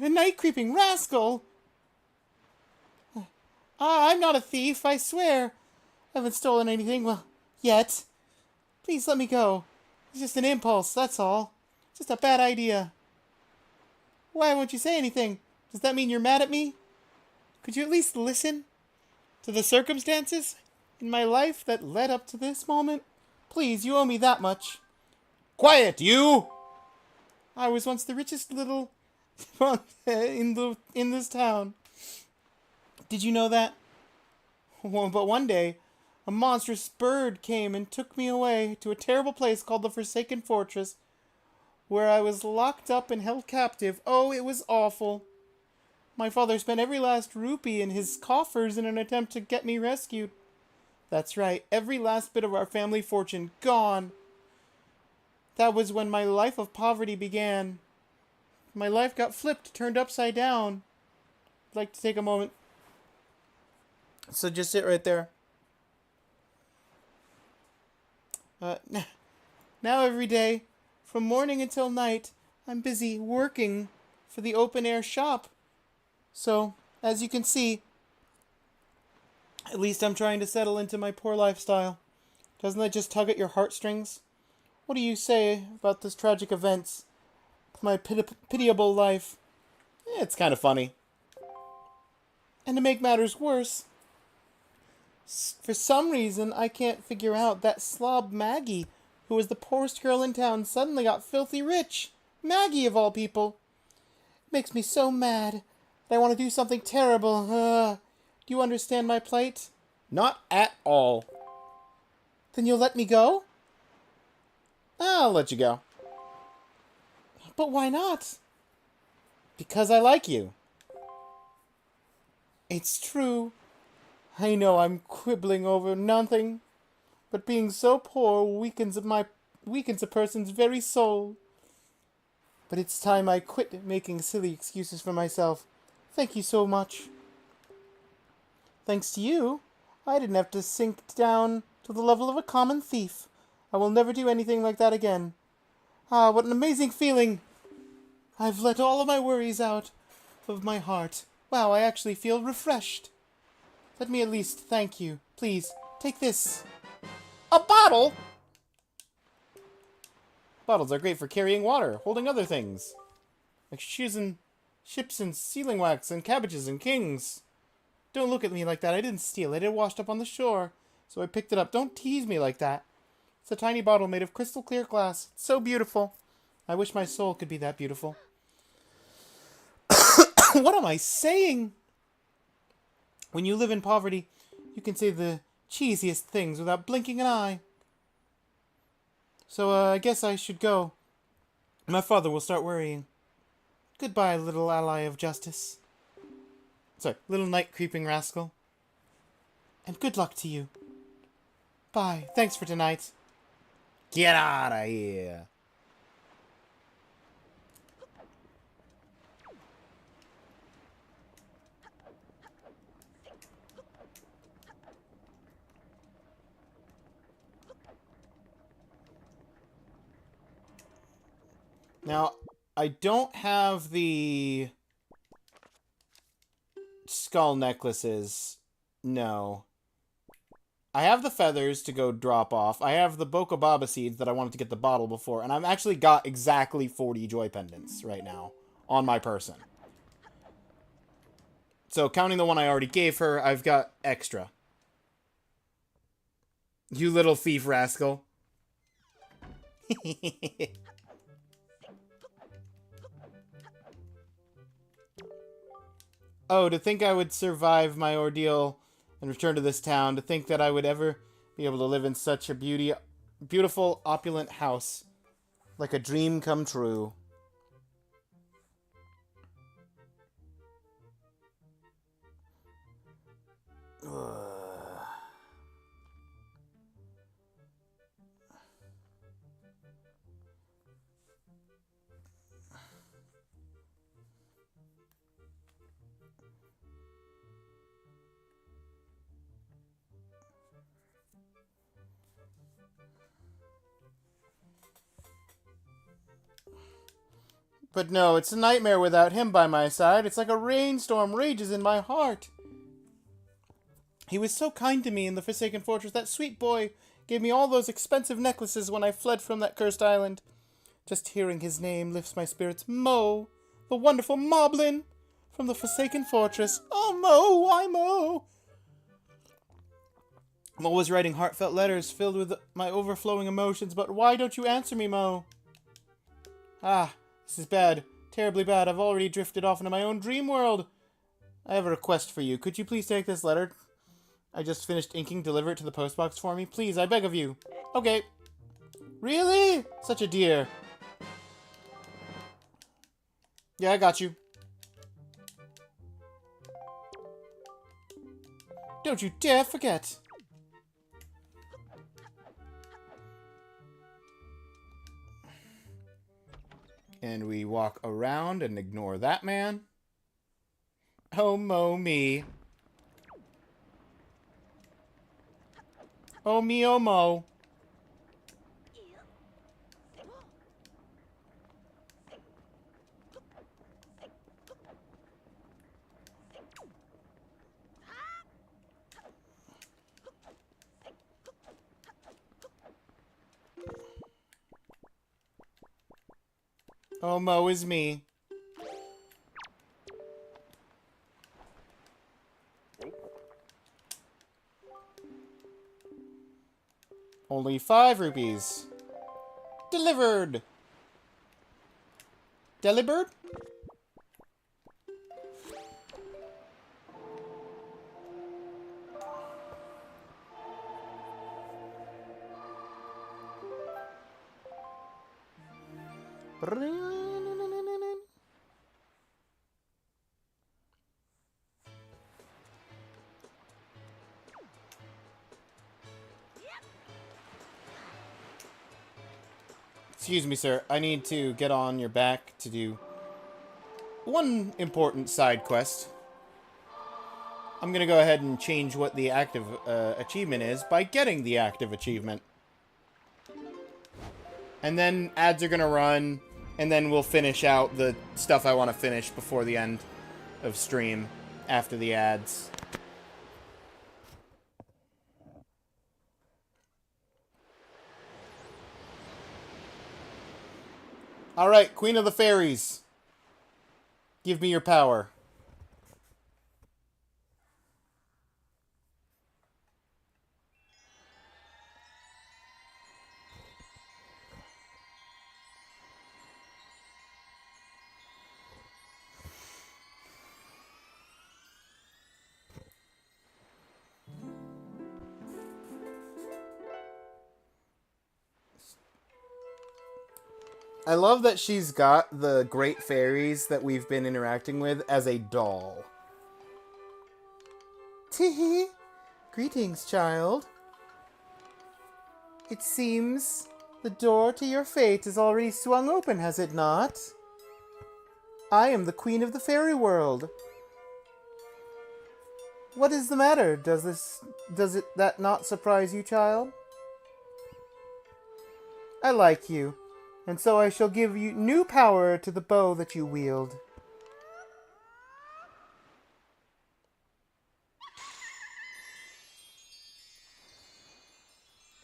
A night-creeping rascal! I'm not a thief, I swear. I haven't stolen anything, well, yet. Please let me go. It's just an impulse, that's all. Just a bad idea. Why won't you say anything? Does that mean you're mad at me? Could you at least listen to the circumstances in my life that led up to this moment? Please, you owe me that much.
Quiet, you!
I was once the richest little in this town. Did you know that? Well, but one day, a monstrous bird came and took me away to a terrible place called the Forsaken Fortress, where I was locked up and held captive. Oh, it was awful. My father spent every last rupee in his coffers in an attempt to get me rescued. That's right, every last bit of our family fortune gone. That was when my life of poverty began. My life got flipped, turned upside down. I'd like to take a moment. So just sit right there. Now every day, from morning until night, I'm busy working for the open-air shop. So, as you can see, at least I'm trying to settle into my poor lifestyle. Doesn't that just tug at your heartstrings? What do you say about this tragic events? My pitiable life. It's kind of funny. And to make matters worse, for some reason, I can't figure out that slob Maggie, who was the poorest girl in town, suddenly got filthy rich. Maggie, of all people. It makes me so mad that I want to do something terrible. Do you understand my plight?
Not at all.
Then you'll let me go?
I'll let you go.
But why not?
Because I like you.
It's true. I know I'm quibbling over nothing, but being so poor weakens a person's very soul. But it's time I quit making silly excuses for myself. Thank you so much. Thanks to you, I didn't have to sink down to the level of a common thief. I will never do anything like that again. Ah, what an amazing feeling! I've let all of my worries out of my heart. Wow, I actually feel refreshed. Let me at least thank you. Please, take this.
A bottle? Bottles are great for carrying water, holding other things. Like shoes and ships and sealing wax and cabbages and kings.
Don't look at me like that. I didn't steal it. It washed up on the shore. So I picked it up. Don't tease me like that. It's a tiny bottle made of crystal clear glass. It's so beautiful. I wish my soul could be that beautiful. What am I saying? When you live in poverty, you can say the cheesiest things without blinking an eye. So, I guess I should go. My father will start worrying. Goodbye, little ally of justice. Sorry, little night-creeping rascal. And good luck to you. Bye. Thanks for tonight.
Get out of here. Now, I don't have the skull necklaces. No. I have the feathers to go drop off. I have the Bokobaba seeds that I wanted to get the bottle before. And I've actually got exactly 40 joy pendants right now on my person. So, counting the one I already gave her, I've got extra. You little thief rascal. Oh, to think I would survive my ordeal and return to this town. To think that I would ever be able to live in such a beautiful, opulent house. Like a dream come true. Ugh.
But no, it's a nightmare without him by my side. It's like a rainstorm rages in my heart. He was so kind to me in the Forsaken Fortress. That sweet boy gave me all those expensive necklaces when I fled from that cursed island. Just hearing his name lifts my spirits. Mo, the wonderful Moblin from the Forsaken Fortress. Oh, Mo, why Mo? Mo was writing heartfelt letters filled with my overflowing emotions, but why don't you answer me, Mo? Ah, this is bad. Terribly bad. I've already drifted off into my own dream world. I have a request for you. Could you please take this letter I just finished inking, deliver it to the postbox for me? Please, I beg of you. Okay. Really? Such a dear. Yeah, I got you. Don't you dare forget. And we walk around and ignore that man. Oh, Mo me. Oh, me, oh, Mo. Oh, Mo is me. Only 5 rupees. Delivered! Delibird? Excuse me, sir. I need to get on your back to do one important side quest. I'm gonna go ahead and change what the active achievement is by getting the active achievement. And then ads are gonna run, and then we'll finish out the stuff I want to finish before the end of stream, after the ads. Alright, Queen of the Fairies. Give me your power. I love that she's got the great fairies that we've been interacting with as a doll. Teehee! Greetings, child. It seems the door to your fate is already swung open, has it not? I am the Queen of the Fairy World. What is the matter? Does that not surprise you, child? I like you, and so I shall give you new power to the bow that you wield.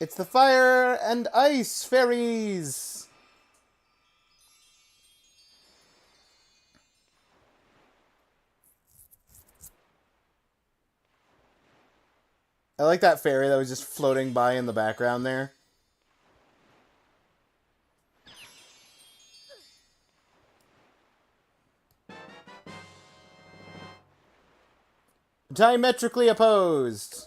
It's the Fire and Ice Fairies! I like that fairy that was just floating by in the background there. Diametrically opposed.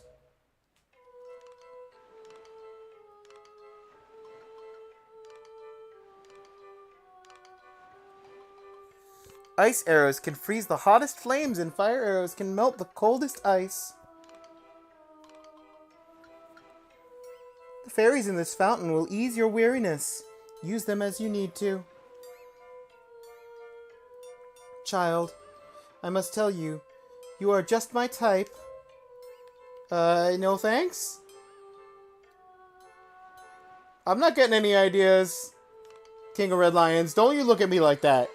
Ice arrows can freeze the hottest flames, and fire arrows can melt the coldest ice. The fairies in this fountain will ease your weariness. Use them as you need to. Child, I must tell you, you are just my type. No thanks? I'm not getting any ideas. King of Red Lions, don't you look at me like that.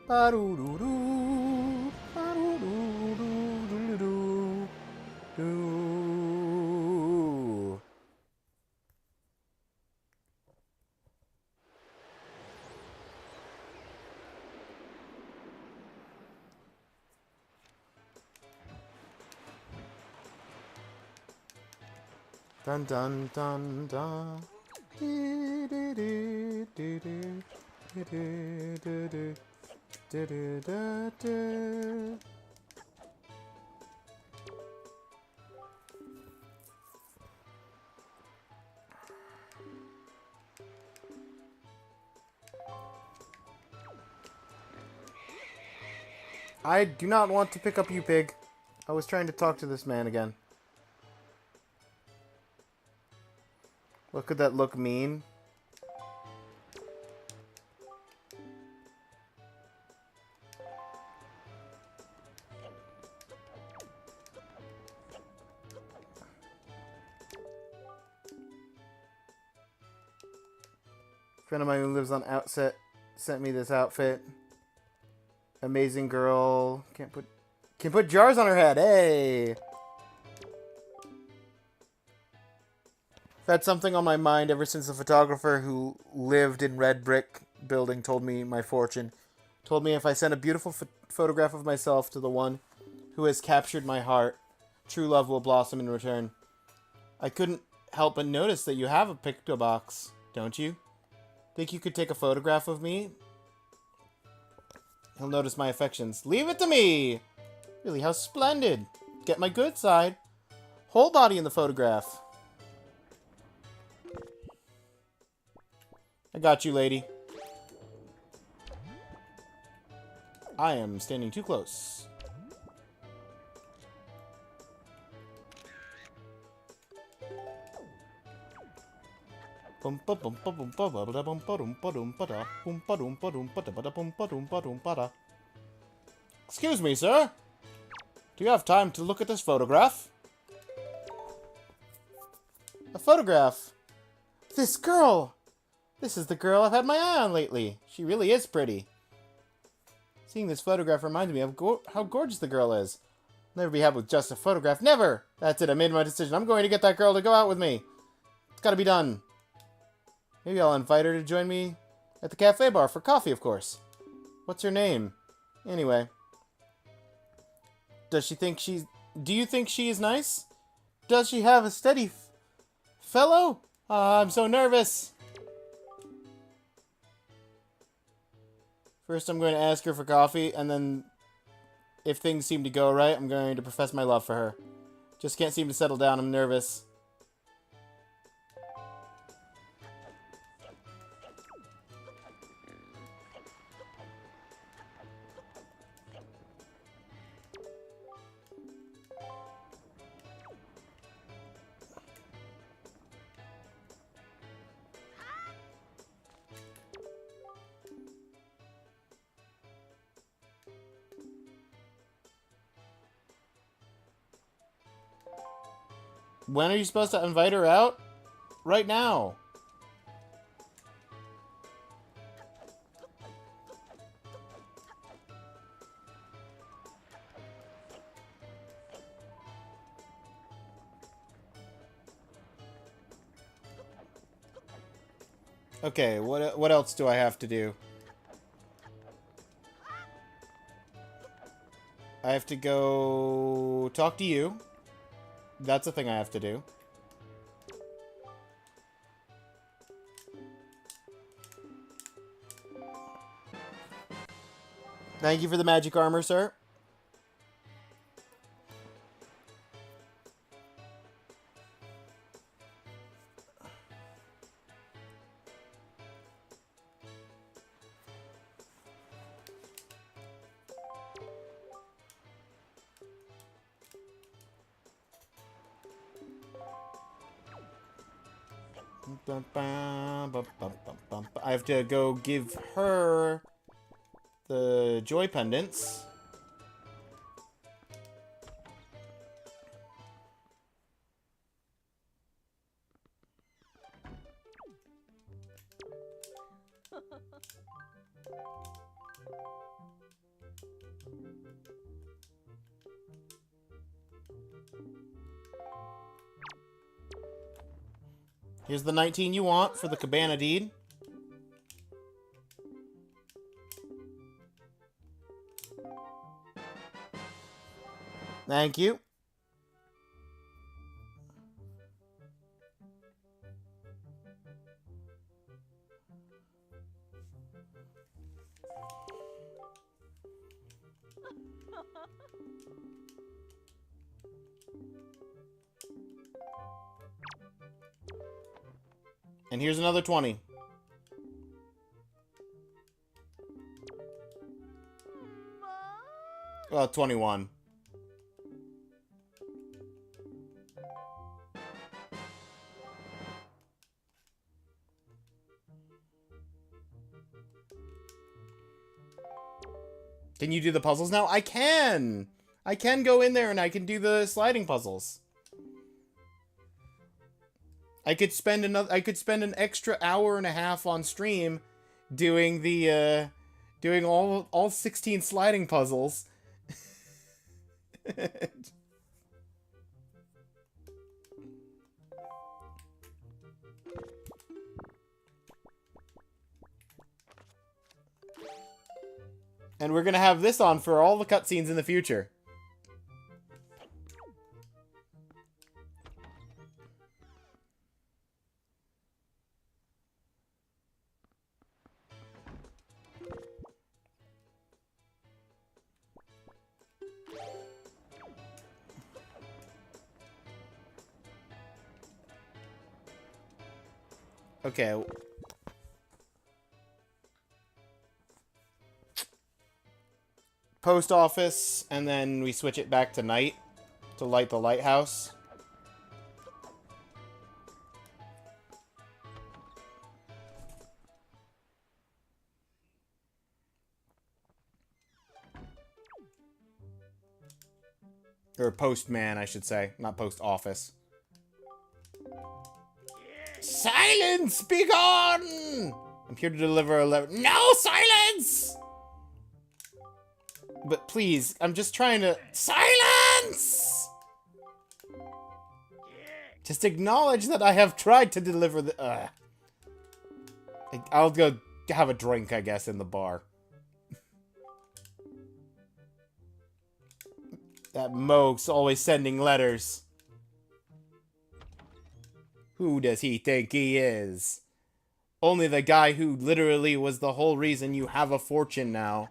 Ba-doo-doo-doo, ba-doo-doo-doo-doo-doo. Dun dun dun dun. I do not want to pick up you, pig. I was trying to talk to this man again. What could that look mean? A friend of mine who lives on Outset sent me this outfit. Amazing girl. Can put jars on her head. Hey! I've had something on my mind ever since the photographer who lived in Red Brick Building told me my fortune. Told me if I send a beautiful photograph of myself to the one who has captured my heart, true love will blossom in return. I couldn't help but notice that you have a picto box, don't you? Think you could take a photograph of me? He'll notice my affections. Leave it to me! Really, how splendid. Get my good side. Whole body in the photograph. I got you, lady. I am standing too close. Excuse me, sir. Do you have time to look at this photograph? A photograph? This girl! This is the girl I've had my eye on lately. She really is pretty. Seeing this photograph reminds me of how gorgeous the girl is. I'll never be happy with just a photograph. Never! That's it, I made my decision. I'm going to get that girl to go out with me. It's gotta be done. Maybe I'll invite her to join me at the cafe bar for coffee, of course. What's her name? Anyway. Do you think she is nice? Does she have a steady fellow? I'm so nervous. First, I'm going to ask her for coffee, and then, if things seem to go right, I'm going to profess my love for her. Just can't seem to settle down. I'm nervous. When are you supposed to invite her out? Right now. Okay, what else do I have to do? I have to go talk to you. That's a thing I have to do. Thank you for the magic armor, sir. I have to go give her the joy pendants. Here's the 19 you want for the cabana deed. Thank you. And here's another 20. Well, 21. Can you do the puzzles now? I can! I can go in there and I can do the sliding puzzles. I could spend an extra hour and a half on stream doing the doing all 16 sliding puzzles. And we're gonna have this on for all the cutscenes in the future. Okay. Post office, and then we switch it back to night to light the lighthouse. Or postman, I should say, not post office. Silence! Be gone! I'm here to deliver a letter. No, silence! But please, I'm just trying to... Silence! Just acknowledge that I have tried to deliver the... I'll go have a drink, I guess, in the bar. That Moke's always sending letters. Who does he think he is? Only the guy who literally was the whole reason you have a fortune now.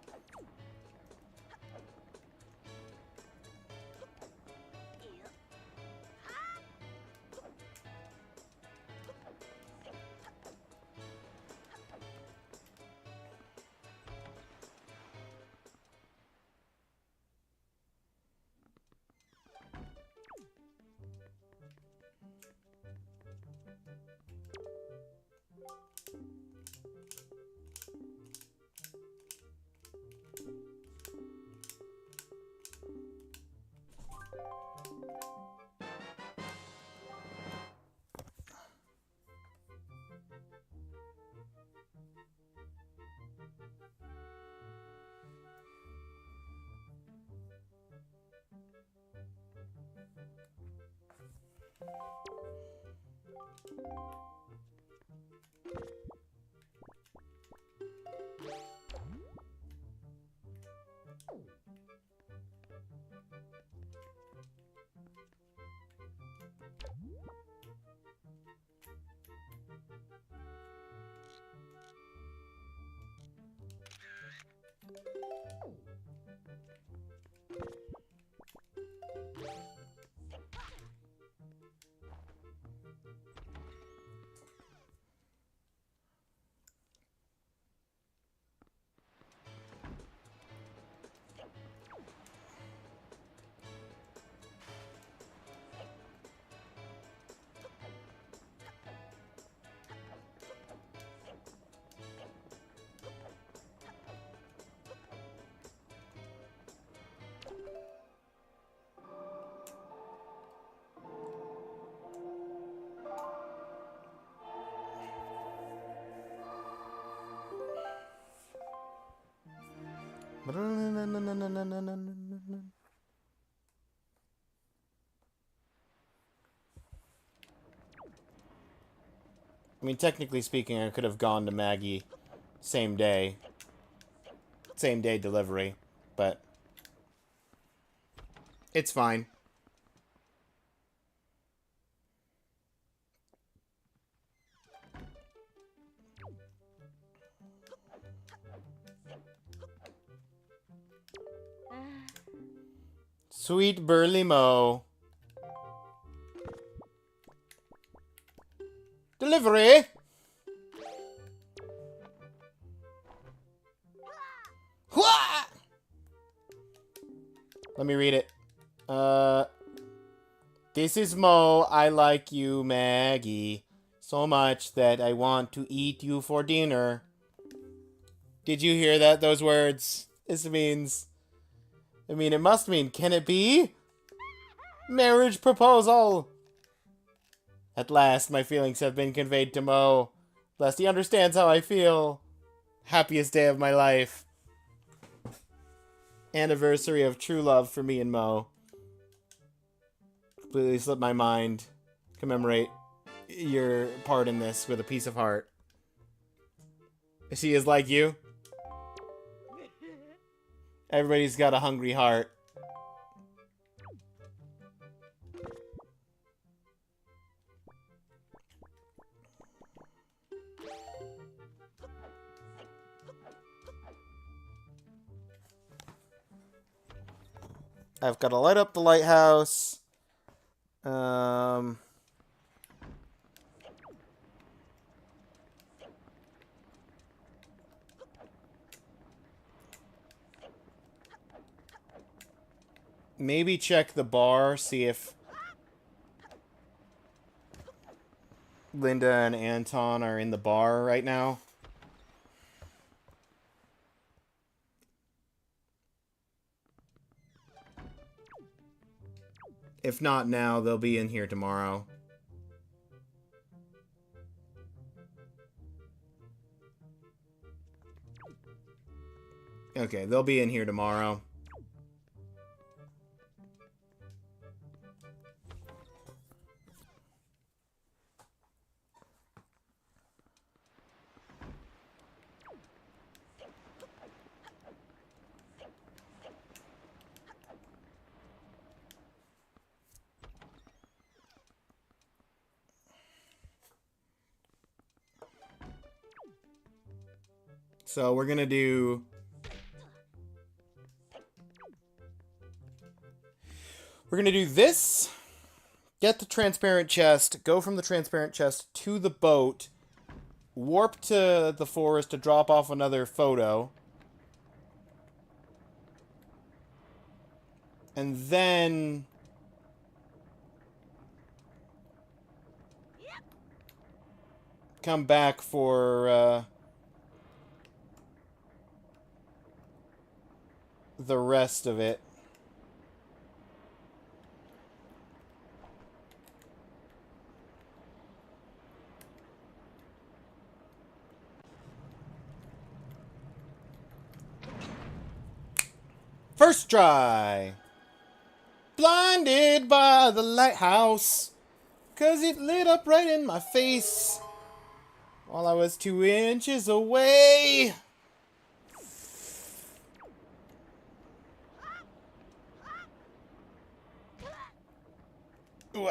I mean, technically speaking, I could have gone to Maggie same day. Same day delivery, but it's fine. Sweet Burly Mo. Delivery! Hwah! Let me read it. This is Mo. I like you, Maggie, so much that I want to eat you for dinner. Did you hear that? Those words? This means... I mean, it must mean, can it be? Marriage proposal! At last, my feelings have been conveyed to Mo. Lest he understands how I feel. Happiest day of my life. Anniversary of true love for me and Mo. Completely slipped my mind. Commemorate your part in this with a piece of heart. She is like you. Everybody's got a hungry heart. I've got to light up the lighthouse. Maybe check the bar, see if Linda and Anton are in the bar right now. If not now, they'll be in here tomorrow. Okay, they'll be in here tomorrow. So we're gonna do... We're gonna do this. Get the transparent chest. Go from the transparent chest to the boat. Warp to the forest to drop off another photo. And then... come back for, the rest of it. First try! Blinded by the lighthouse, 'cause it lit up right in my face while I was 2 inches away. Ooh.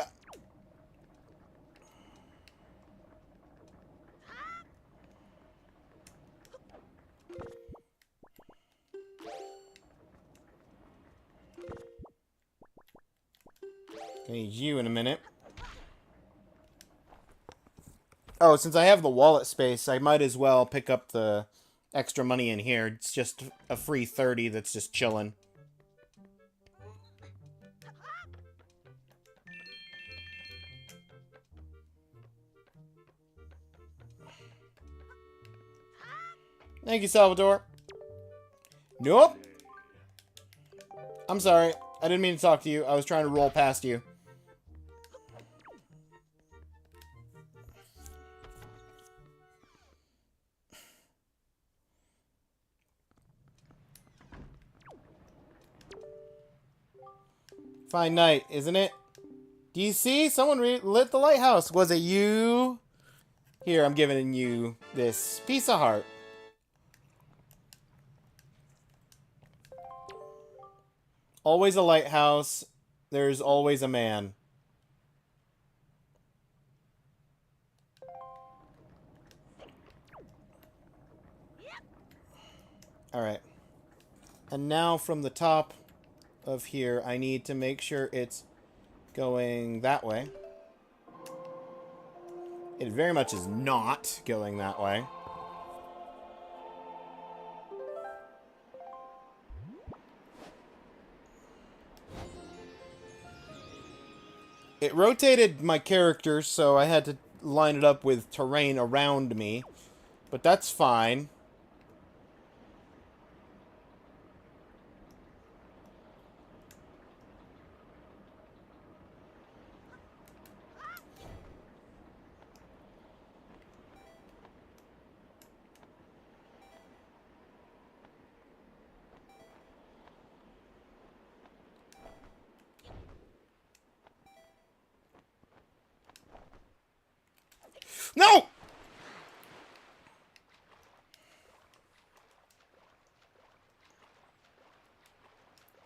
I need you in a minute. Oh, since I have the wallet space, I might as well pick up the extra money in here. It's just a free 30 that's just chilling. Thank you, Salvador. Nope. I'm sorry. I didn't mean to talk to you. I was trying to roll past you. Fine night, isn't it? Do you see? Someone lit the lighthouse. Was it you? Here, I'm giving you this piece of heart. Always a lighthouse. There's always a man. Alright. And now from the top of here, I need to make sure it's going that way. It very much is not going that way. It rotated my character, so I had to line it up with terrain around me. But that's fine. No!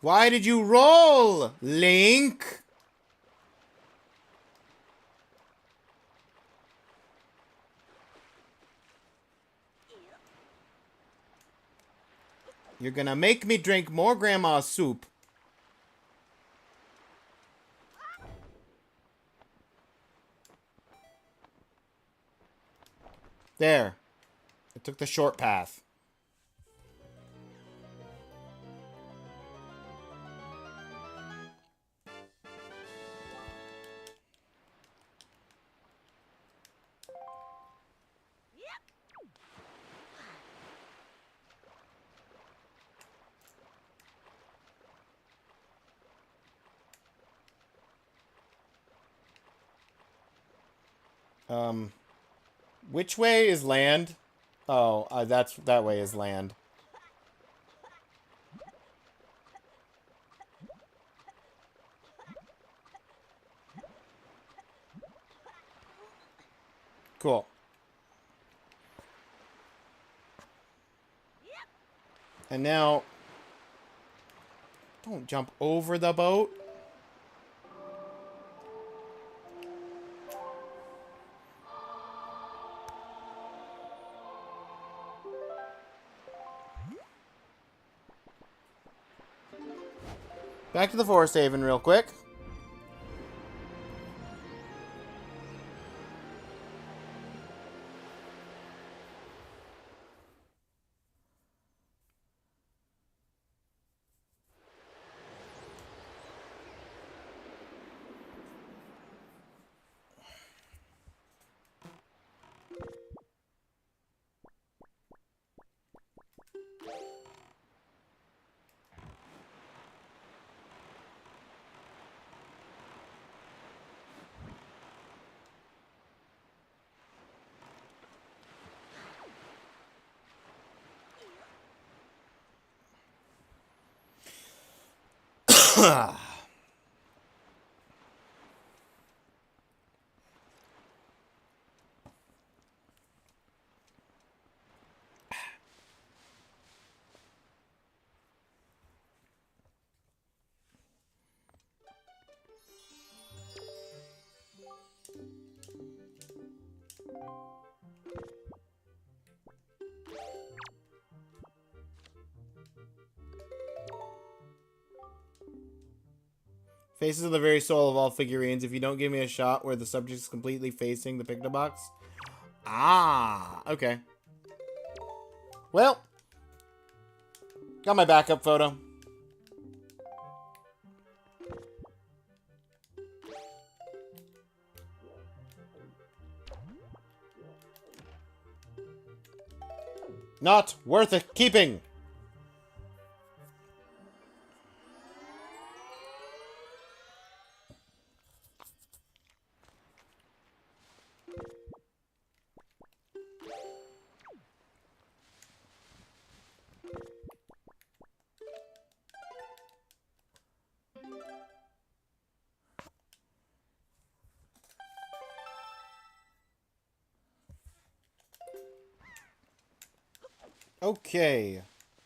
Why did you roll, Link? You're gonna make me drink more grandma's soup. There. I took the short path. Which way is land? Oh, that way is land. Cool. And now, don't jump over the boat. Back to the Forest Haven real quick. Faces of the very soul of all figurines. If you don't give me a shot where the subject is completely facing the picture box. Ah, okay. Well, got my backup photo. Not worth it keeping. Okay.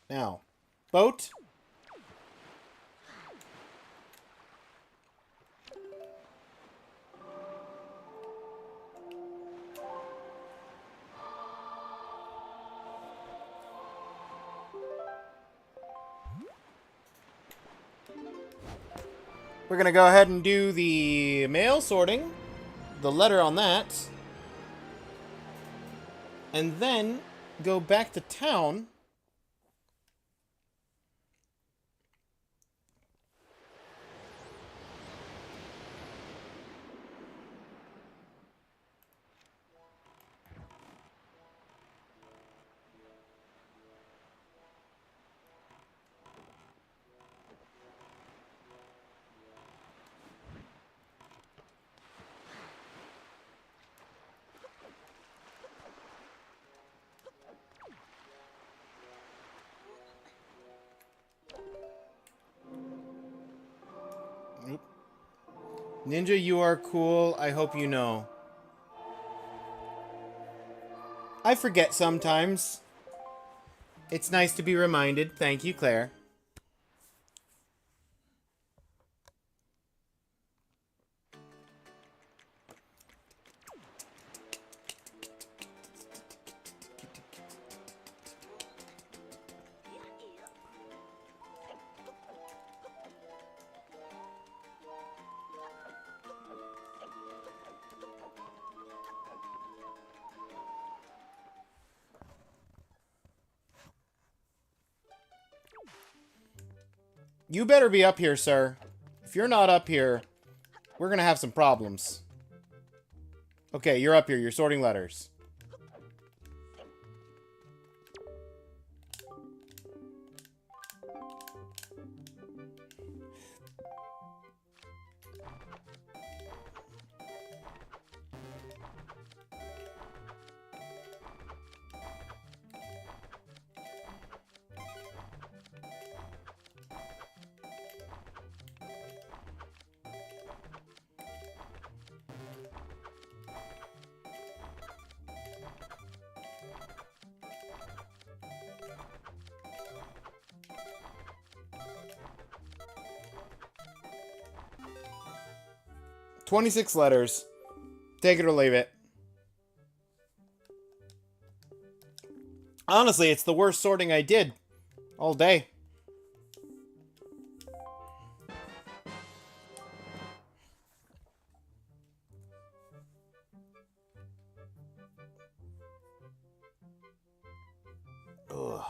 Now, boat. We're going to go ahead and do the mail sorting, the letter on that, and then go back to town. Oop. Ninja, you are cool. I hope you know. I forget sometimes. It's nice to be reminded. Thank you, Claire. You better be up here, sir. If you're not up here, we're gonna have some problems. Okay, you're up here. You're sorting letters. "26 letters. Take it or leave it." Honestly, it's the worst sorting I did all day. Ugh.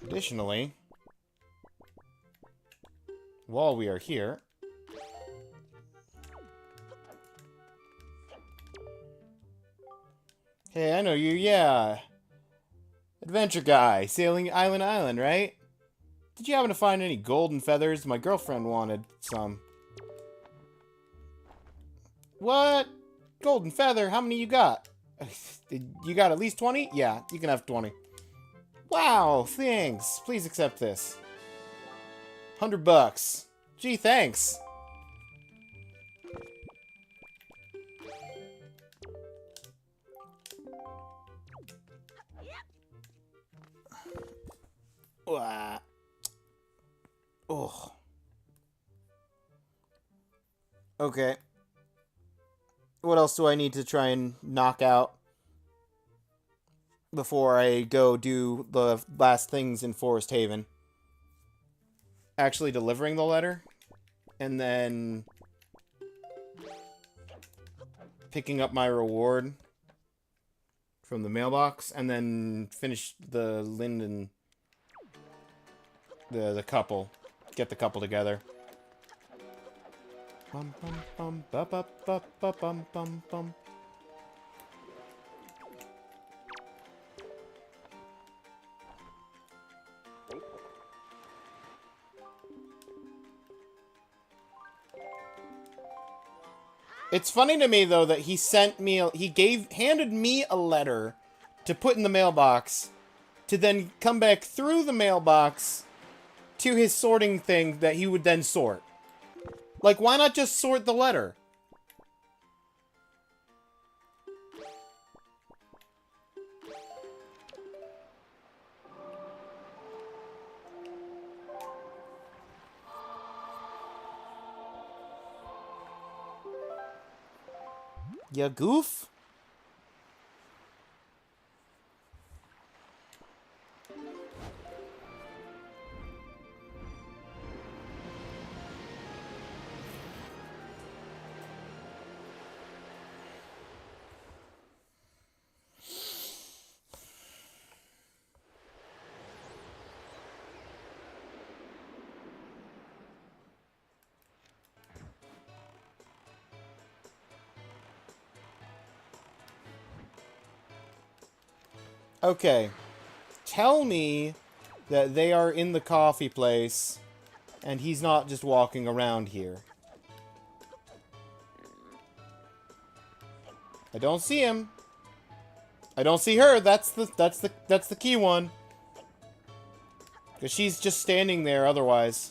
Additionally, while we are here, hey, I know you, yeah. Adventure guy, sailing island, right? Did you happen to find any golden feathers? My girlfriend wanted some. What? Golden feather? How many you got? You got at least 20? Yeah, you can have 20. Wow, thanks. Please accept this. $100. Gee, thanks. Wah. Ugh. Okay. What else do I need to try and knock out before I go do the last things in Forest Haven? Actually delivering the letter, and then picking up my reward from the mailbox, and then finish the Linden, the couple, get the couple together. Bum bum bum ba ba ba ba bum bum bum. It's funny to me, though, that he sent me... handed me a letter to put in the mailbox, to then come back through the mailbox to his sorting thing that he would then sort. Like, why not just sort the letter? Ya goof? Okay. Tell me that they are in the coffee place and he's not just walking around here. I don't see him. I don't see her. That's the key one. Because she's just standing there otherwise.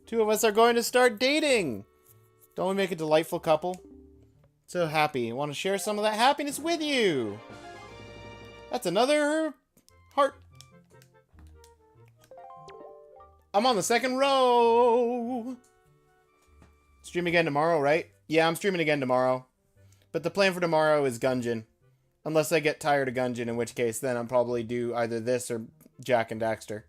Two of us are going to start dating. Don't we make a delightful couple? So happy. I want to share some of that happiness with you. That's another heart. I'm on the second row. Stream again tomorrow, right? Yeah, I'm streaming again tomorrow. But the plan for tomorrow is Gungeon. Unless I get tired of Gungeon, in which case then I'll probably do either this or Jack and Daxter.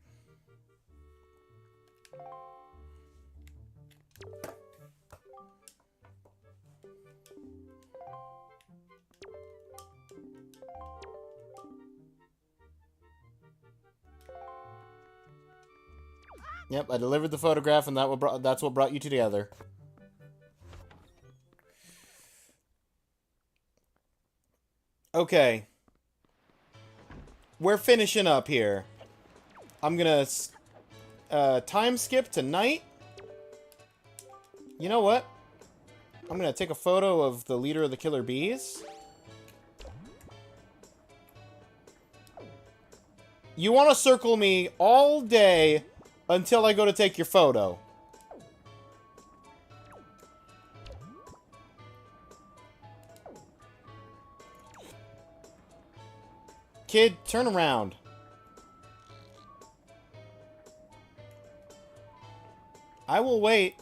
Yep, I delivered the photograph, and that's what brought you together. Okay. We're finishing up here. I'm gonna time skip to night. You know what? I'm gonna take a photo of the leader of the Killer Bees. You want to circle me all day until I go to take your photo. Kid, turn around. I will wait.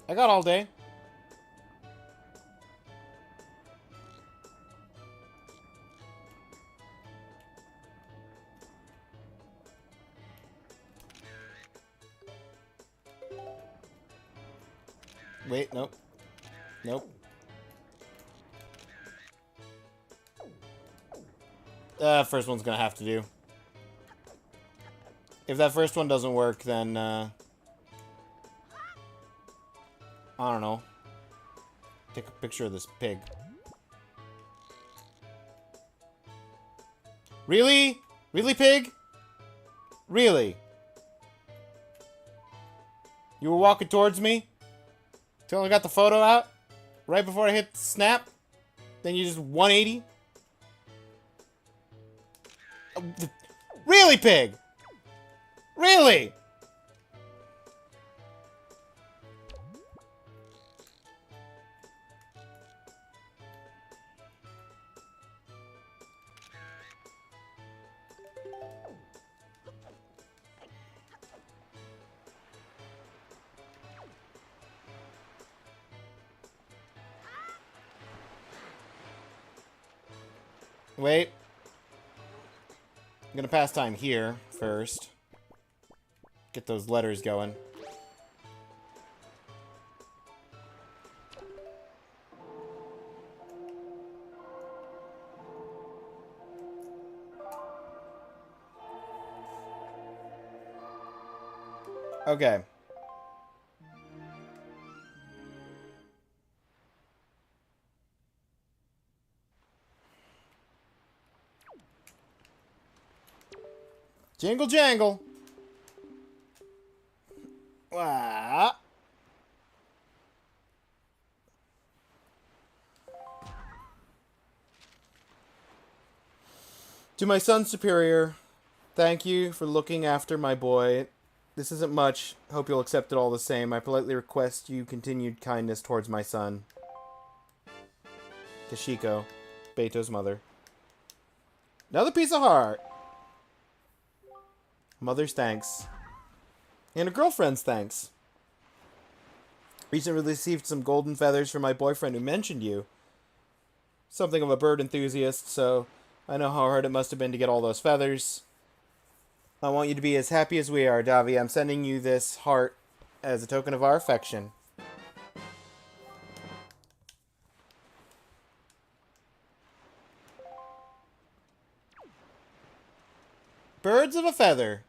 I got all day. Wait, nope. Nope. First one's gonna have to do. If that first one doesn't work, then, I don't know. Take a picture of this pig. Really? Really, pig? Really? You were walking towards me? Till I got the photo out? Right before I hit snap? Then you just 180? Really, pig? Really? Wait. I'm gonna pass time here first. Get those letters going. Okay. Jingle jangle. Wah. To my son superior, thank you for looking after my boy. This isn't much. Hope you'll accept it all the same. I politely request you continued kindness towards my son. Kashiko, Beto's mother. Another piece of heart. Mother's thanks. And a girlfriend's thanks. Recently received some golden feathers from my boyfriend who mentioned you. Something of a bird enthusiast, so I know how hard it must have been to get all those feathers. I want you to be as happy as we are, Davi. I'm sending you this heart as a token of our affection. Birds of a feather.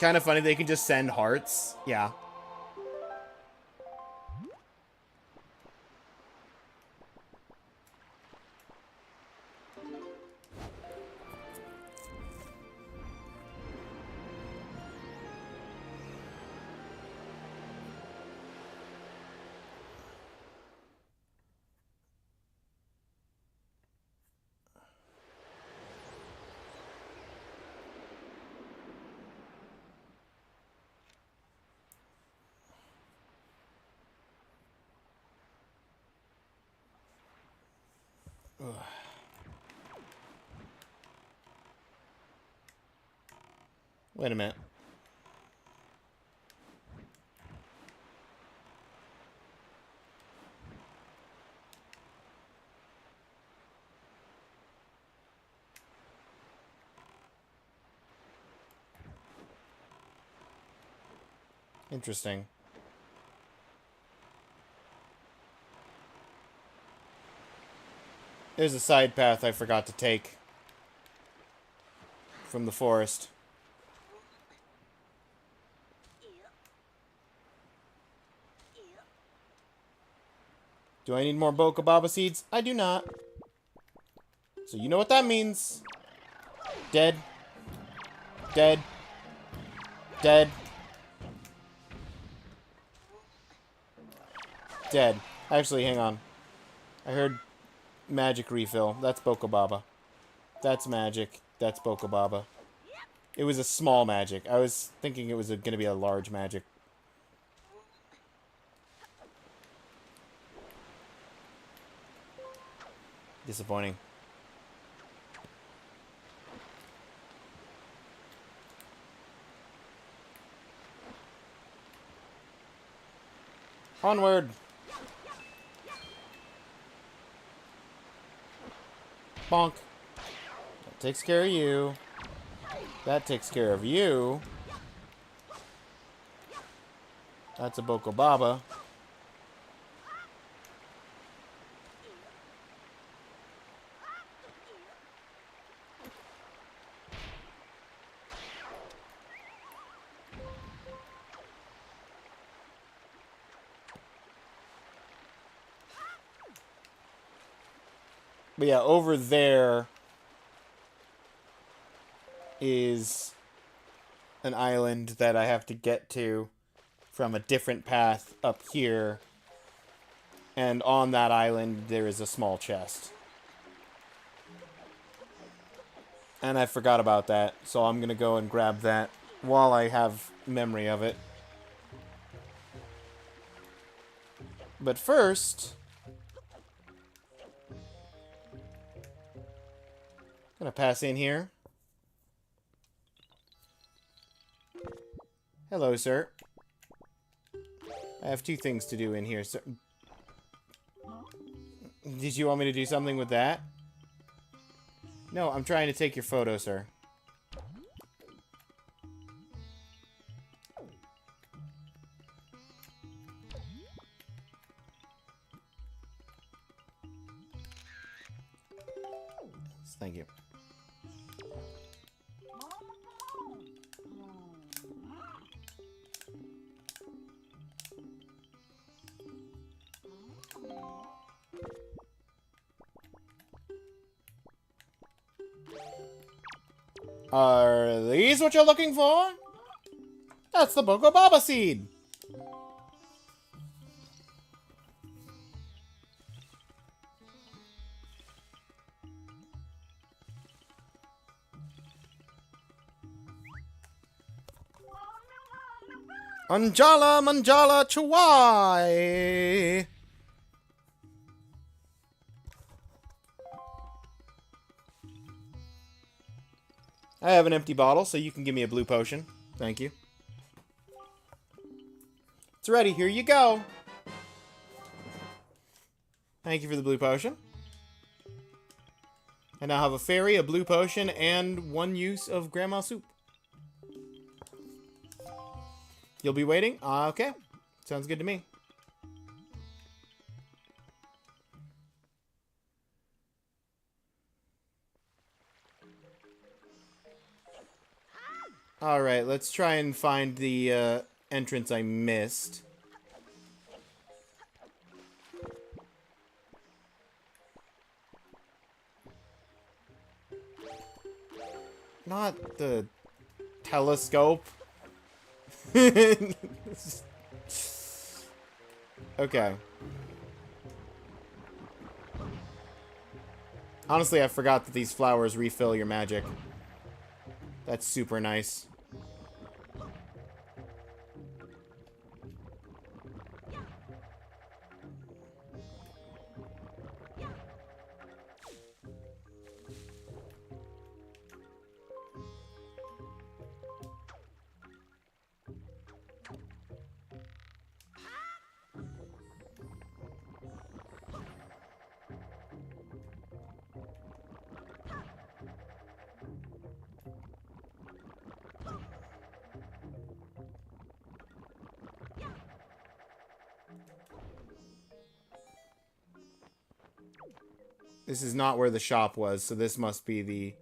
Kind of funny they can just send hearts. Yeah. Ugh. Wait a minute. Interesting. There's a side path I forgot to take from the forest. Do I need more Bokobaba seeds? I do not. So you know what that means. Dead. Dead. Dead. Dead. Actually, hang on. I heard magic refill. That's Bokobaba. That's magic. That's Bokobaba. It was a small magic. I was thinking it was going to be a large magic. Disappointing. Onward! Bonk. That takes care of you. That takes care of you. That's a Bokobaba. But yeah, over there is an island that I have to get to from a different path up here. And on that island, there is a small chest. And I forgot about that, so I'm going to go and grab that while I have memory of it. But first, gonna pass in here. Hello, sir. I have two things to do in here, sir. Did you want me to do something with that? No, I'm trying to take your photo, sir. Thank you. Are these what you're looking for? That's the Boko Baba seed. Anjala Manjala Chawai. I have an empty bottle, so you can give me a blue potion. Thank you. It's ready. Here you go. Thank you for the blue potion. I now have a fairy, a blue potion, and 1 use of grandma soup. You'll be waiting? Okay. Sounds good to me. Alright, let's try and find the entrance I missed. Not the telescope. Okay. Honestly, I forgot that these flowers refill your magic. That's super nice. This is not where the shop was, so this must be the...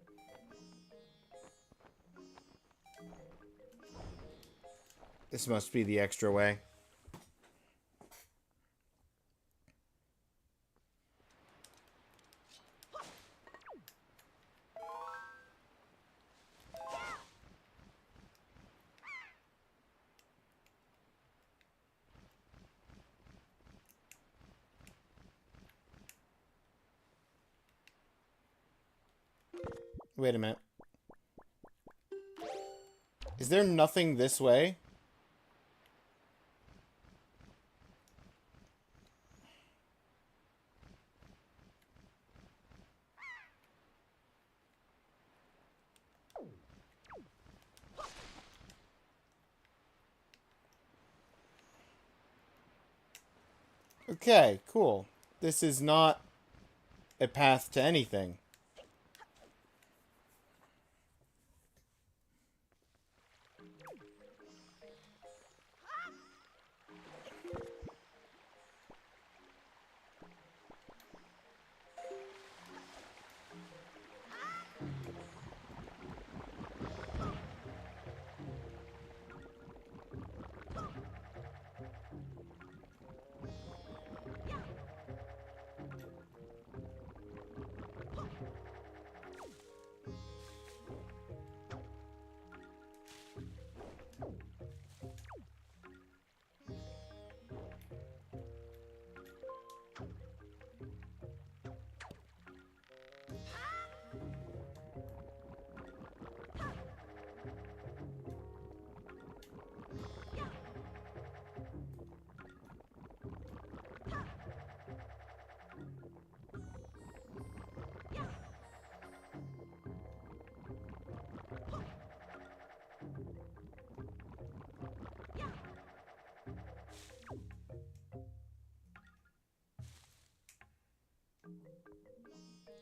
This must be the extra way. Wait a minute. Is there nothing this way? Okay, cool. This is not a path to anything.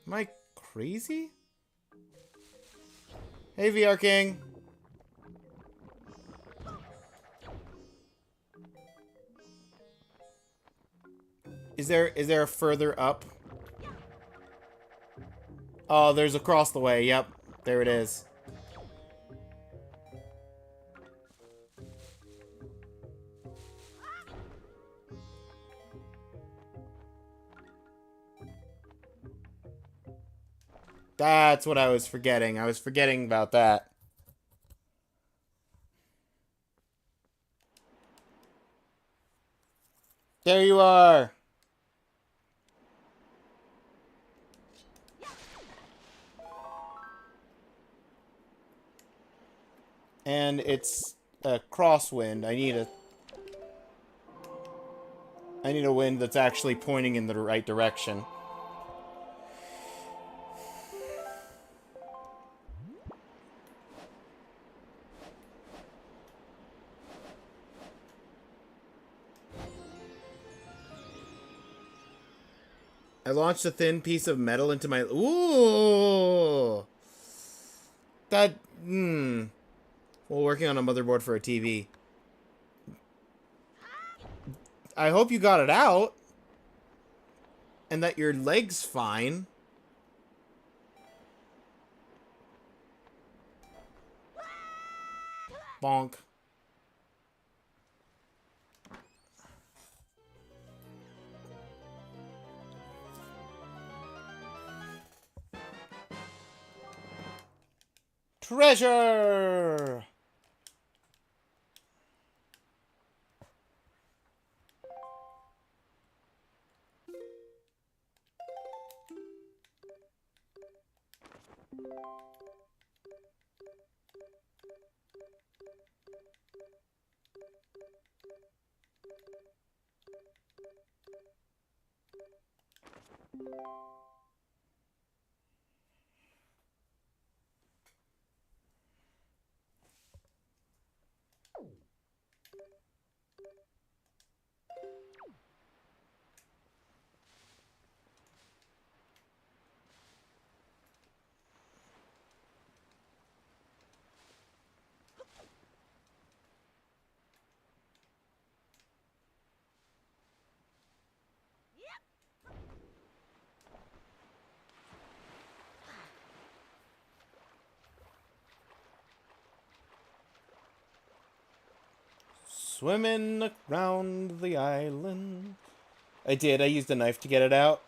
Am I crazy? Hey, VR King. Is there a further up? Oh, there's across the way. Yep. There it is. That's what I was forgetting. I was forgetting about that. There you are. And it's a crosswind. I need a wind that's actually pointing in the right direction. I launched a thin piece of metal into my... Ooh! That... Well, working on a motherboard for a TV. I hope you got it out. And that your leg's fine. Bonk. Treasure! Swimming around the island. I did. I used a knife to get it out.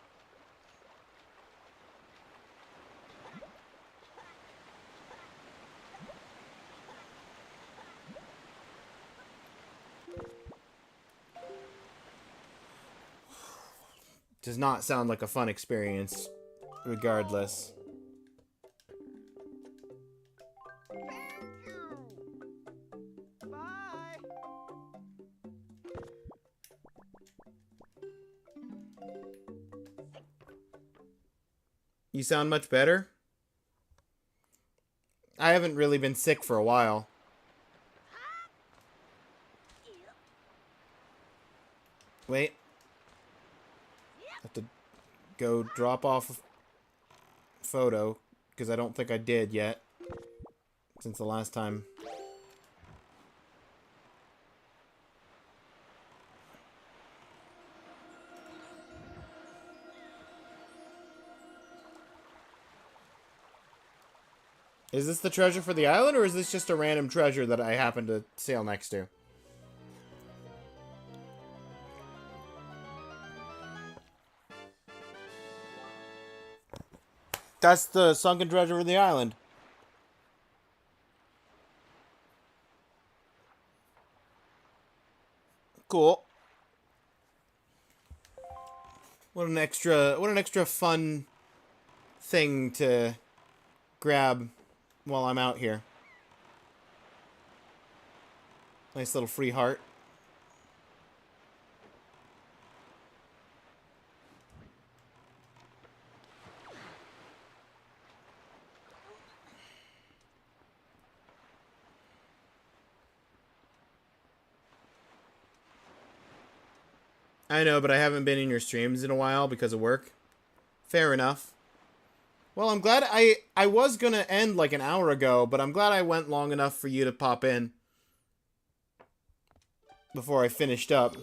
Does not sound like a fun experience, regardless.
Bye.
You sound much better? I haven't really been sick for a while. Wait. Have to go drop off a photo, because I don't think I did yet. Since the last time. Is this the treasure for the island, or is this just a random treasure that I happen to sail next to? That's the sunken treasure for the island. Cool. What an extra fun thing to grab while I'm out here. Nice little free heart. I know, but I haven't been in your streams in a while because of work. Fair enough. Well, I'm glad I was gonna end like an hour ago, but I'm glad I went long enough for you to pop in before I finished up.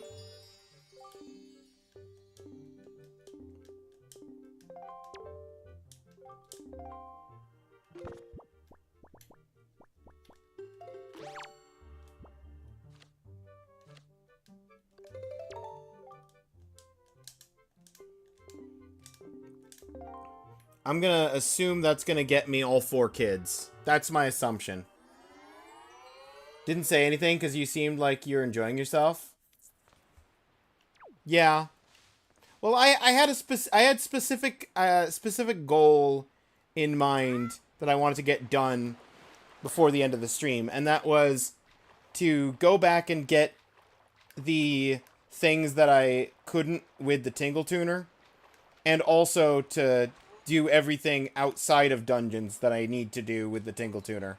I'm gonna assume that's gonna get me all 4 kids. That's my assumption. Didn't say anything because you seemed like you're enjoying yourself. Yeah. Well, I had specific goal in mind that I wanted to get done before the end of the stream, and that was to go back and get the things that I couldn't with the Tingle Tuner, and also to do everything outside of dungeons that I need to do with the Tingle Tuner.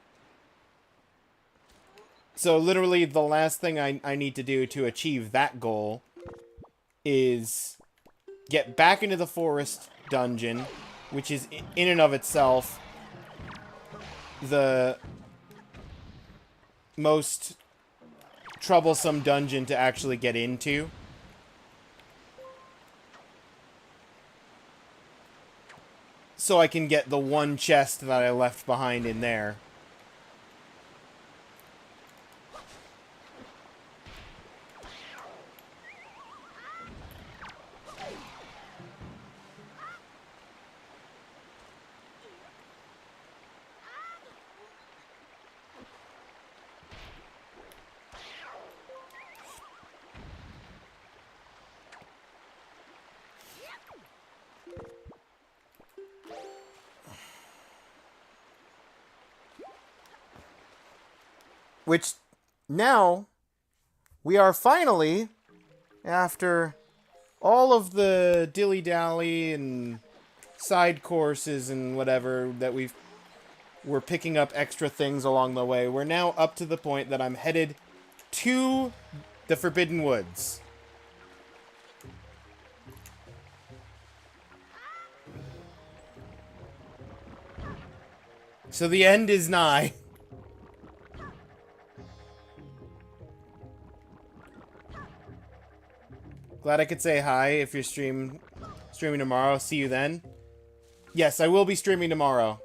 So literally the last thing I need to do to achieve that goal is get back into the forest dungeon, which is in and of itself the most troublesome dungeon to actually get into. So I can get the one chest that I left behind in there. Which, now, we are finally, after all of the dilly-dally and side courses and whatever that we're picking up extra things along the way, we're now up to the point that I'm headed to the Forbidden Woods. So the end is nigh. Glad I could say hi if you're streaming tomorrow. See you then. Yes, I will be streaming tomorrow.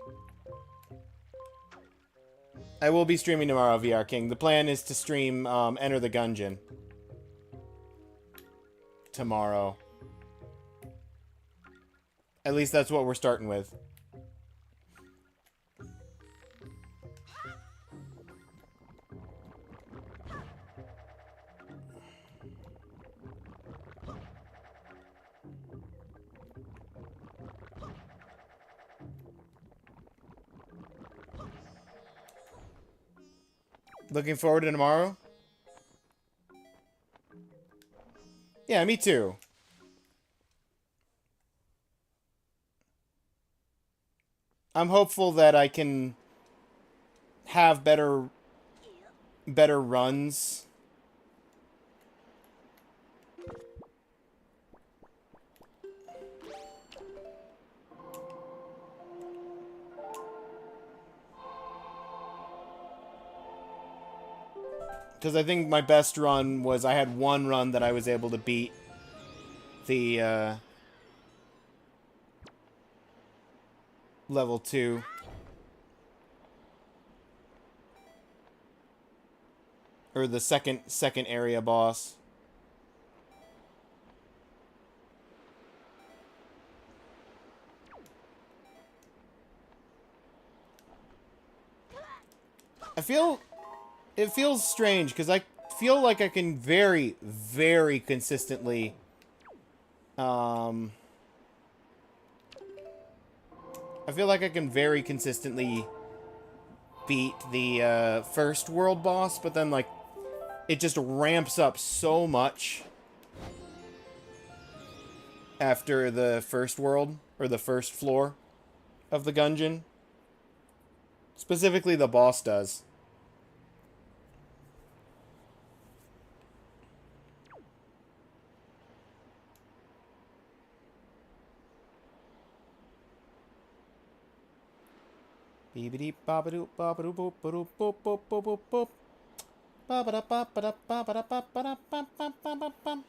I will be streaming tomorrow, VR King. The plan is to stream Enter the Gungeon tomorrow. At least that's what we're starting with. Looking forward to tomorrow? Yeah, me too. I'm hopeful that I can have better runs. Because I think my best run was I had one run that I was able to beat the level 2. Or the second area boss. It feels strange, because I feel like I can very, very consistently, I feel like I can very consistently beat the, first world boss, but then, like, it just ramps up so much after the first world, or the first floor of the gungeon. Specifically, the boss does. Beep bop doop bop doop boop boop boop boop boop boop boop. Ba ba da ba ba da ba ba da ba ba da bum bum bum bum bum.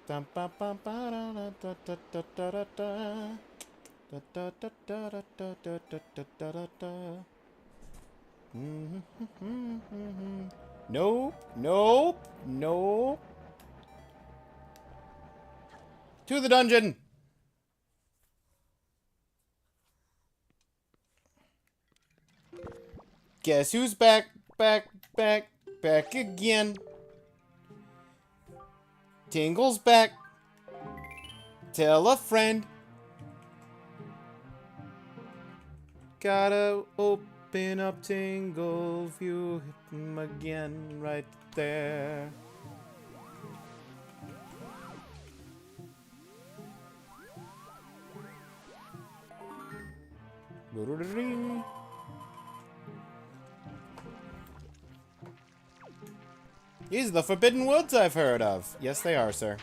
Dum bum bum ba da da da da da da da. Da, da, da, da, da, da, da, da, da, da, da. Nope, nope, nope. To the dungeon! Guess who's back, back again? Tingle's back. Tell a friend. Gotta open up Tingle View, hit him again right there. These are the Forbidden Woods I've heard of. Yes, they are, sir.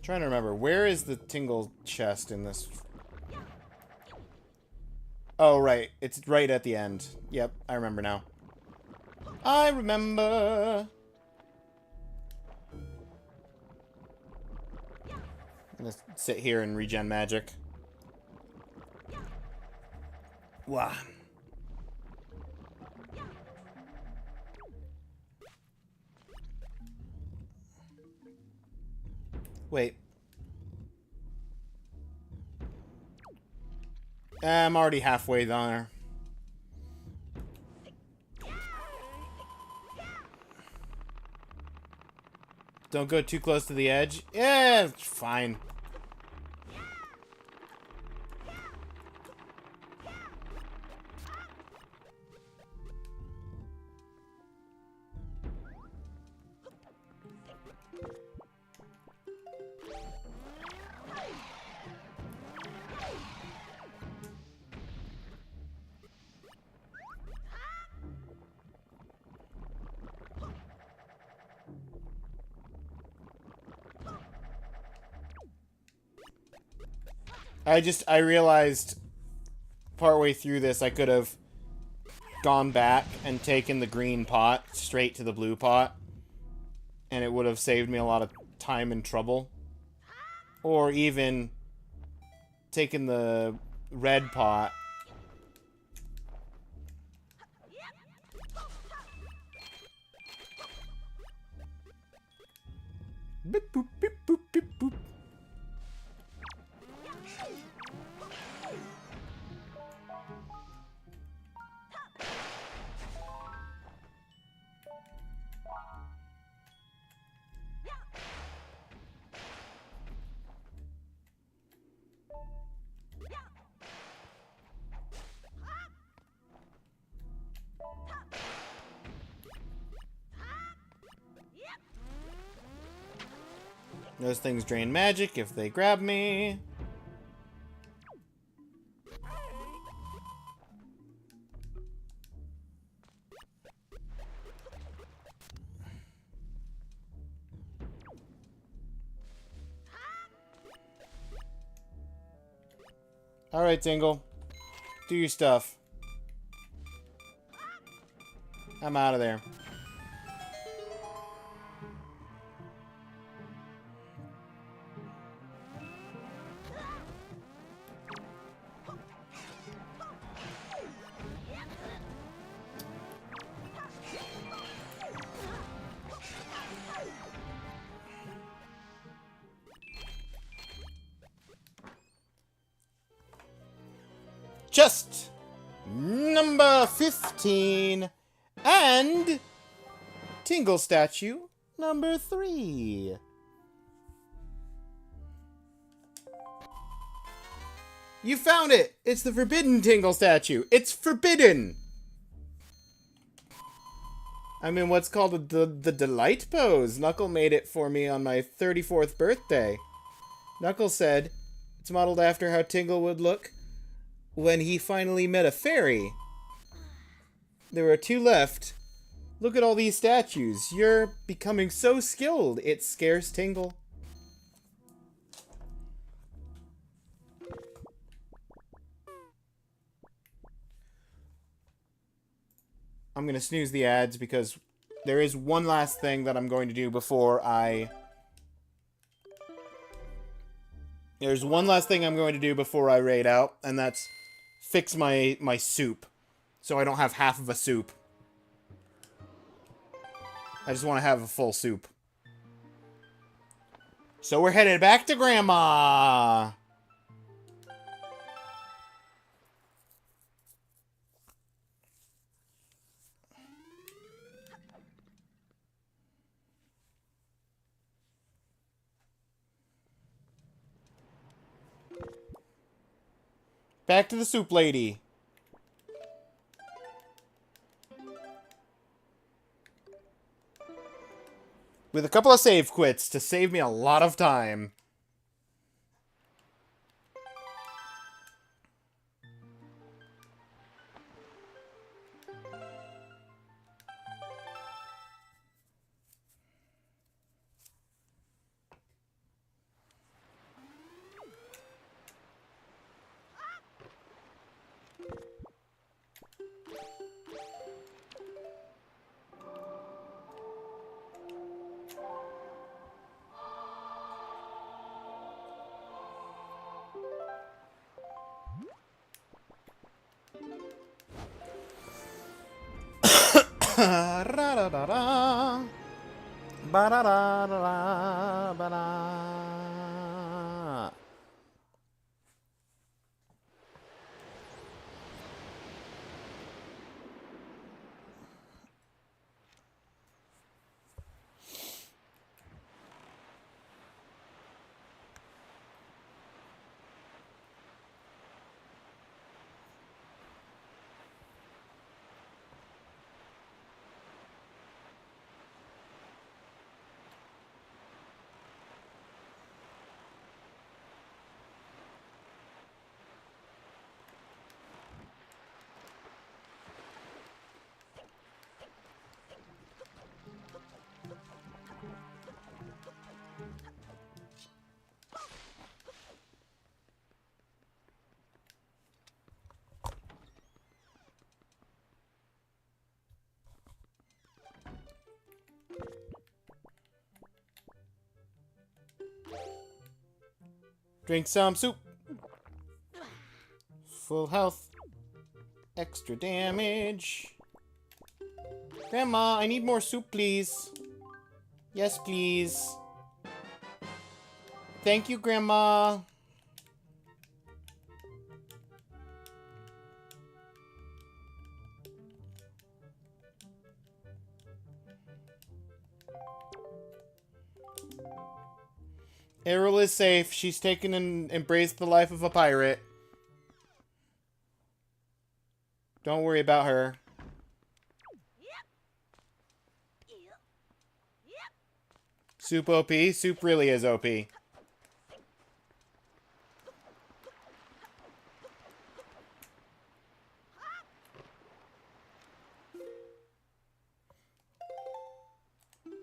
Trying to remember, where is the Tingle chest in this? Oh, right. It's right at the end. Yep, I remember now. I remember. I'm gonna sit here and regen magic. Wow. Wait. I'm already halfway there. Don't go too close to the edge. Yeah, it's fine. I realized partway through this I could have gone back and taken the green pot straight to the blue pot, and it would have saved me a lot of time and trouble. Or even taken the red pot. Beep, boop, beep, boop, beep, boop. Those things drain magic if they grab me. Alright, Tingle. Do your stuff. I'm out of there. Just number 15 and Tingle statue number 3. You found it! It's the forbidden Tingle statue. It's forbidden! I'm in what's called the delight pose. Knuckle made it for me on my 34th birthday. Knuckle said it's modeled after how Tingle would look when he finally met a fairy. There are 2 left. Look at all these statues. You're becoming so skilled, it scares Tingle. I'm going to snooze the ads because there is one last thing that I'm going to do before I... There's one last thing I'm going to do before I raid out, and that's fix my soup. So I don't have half of a soup. I just want to have a full soup. So we're headed back to Grandma! Back to the soup lady. With a couple of save quits to save me a lot of time. Ra-da-da-da. Ba-da-da-da-da. Ba-da. Drink some soup. Full health. Extra damage. Grandma, I need more soup, please. Yes, please. Thank you, Grandma. Errol is safe. She's taken and embraced the life of a pirate. Don't worry about her. Soup OP? Soup really is OP.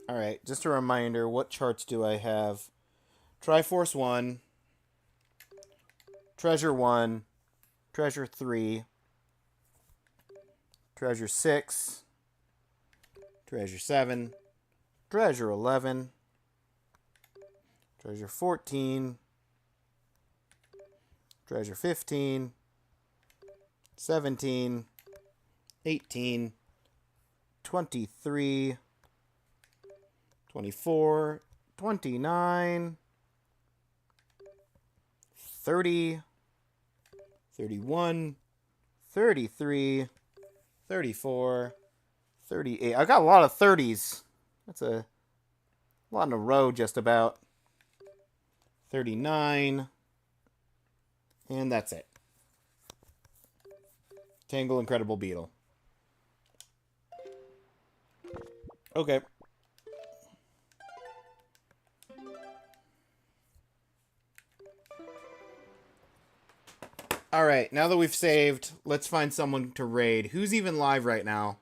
Alright, just a reminder, what charts do I have? Triforce 1, Treasure 1, Treasure 3, Treasure 6, Treasure 7, Treasure 11, Treasure 14, Treasure 15, 17, 18, 23, 24, 29, 30, 31, 33, 34, 38. I got a lot of 30s. That's a lot in a row, just about. 39. And that's it. Tangle Incredible Beetle. Okay. Alright, now that we've saved, let's find someone to raid. Who's even live right now?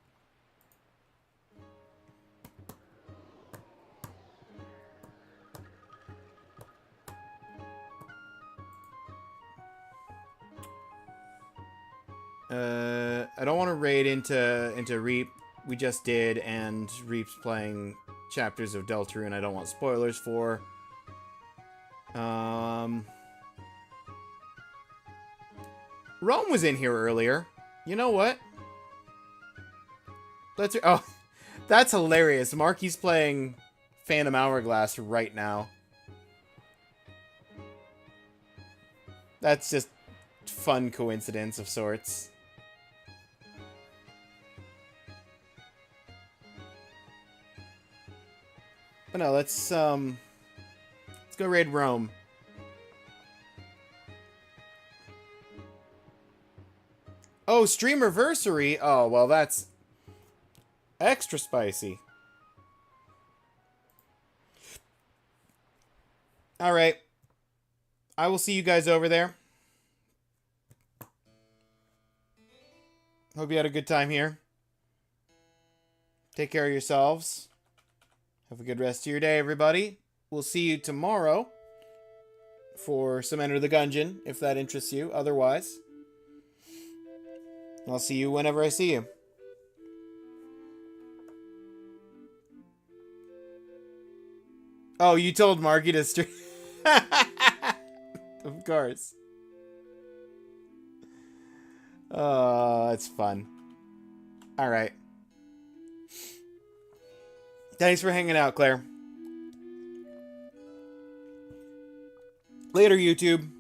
I don't want to raid into Reap. we just did, and Reap's playing chapters of Deltarune I don't want spoilers for. Rome was in here earlier. You know what? Oh, that's hilarious. Marky's playing Phantom Hourglass right now. That's just fun coincidence of sorts. But no, let's go raid Rome. Oh, Streamerversary? Oh, well, that's extra spicy. Alright. I will see you guys over there. Hope you had a good time here. Take care of yourselves. Have a good rest of your day, everybody. We'll see you tomorrow for some Enter the Gungeon, if that interests you. Otherwise, I'll see you whenever I see you. Oh, you told Marky to stream. Of course. Oh, it's fun. Alright. Thanks for hanging out, Claire. Later, YouTube.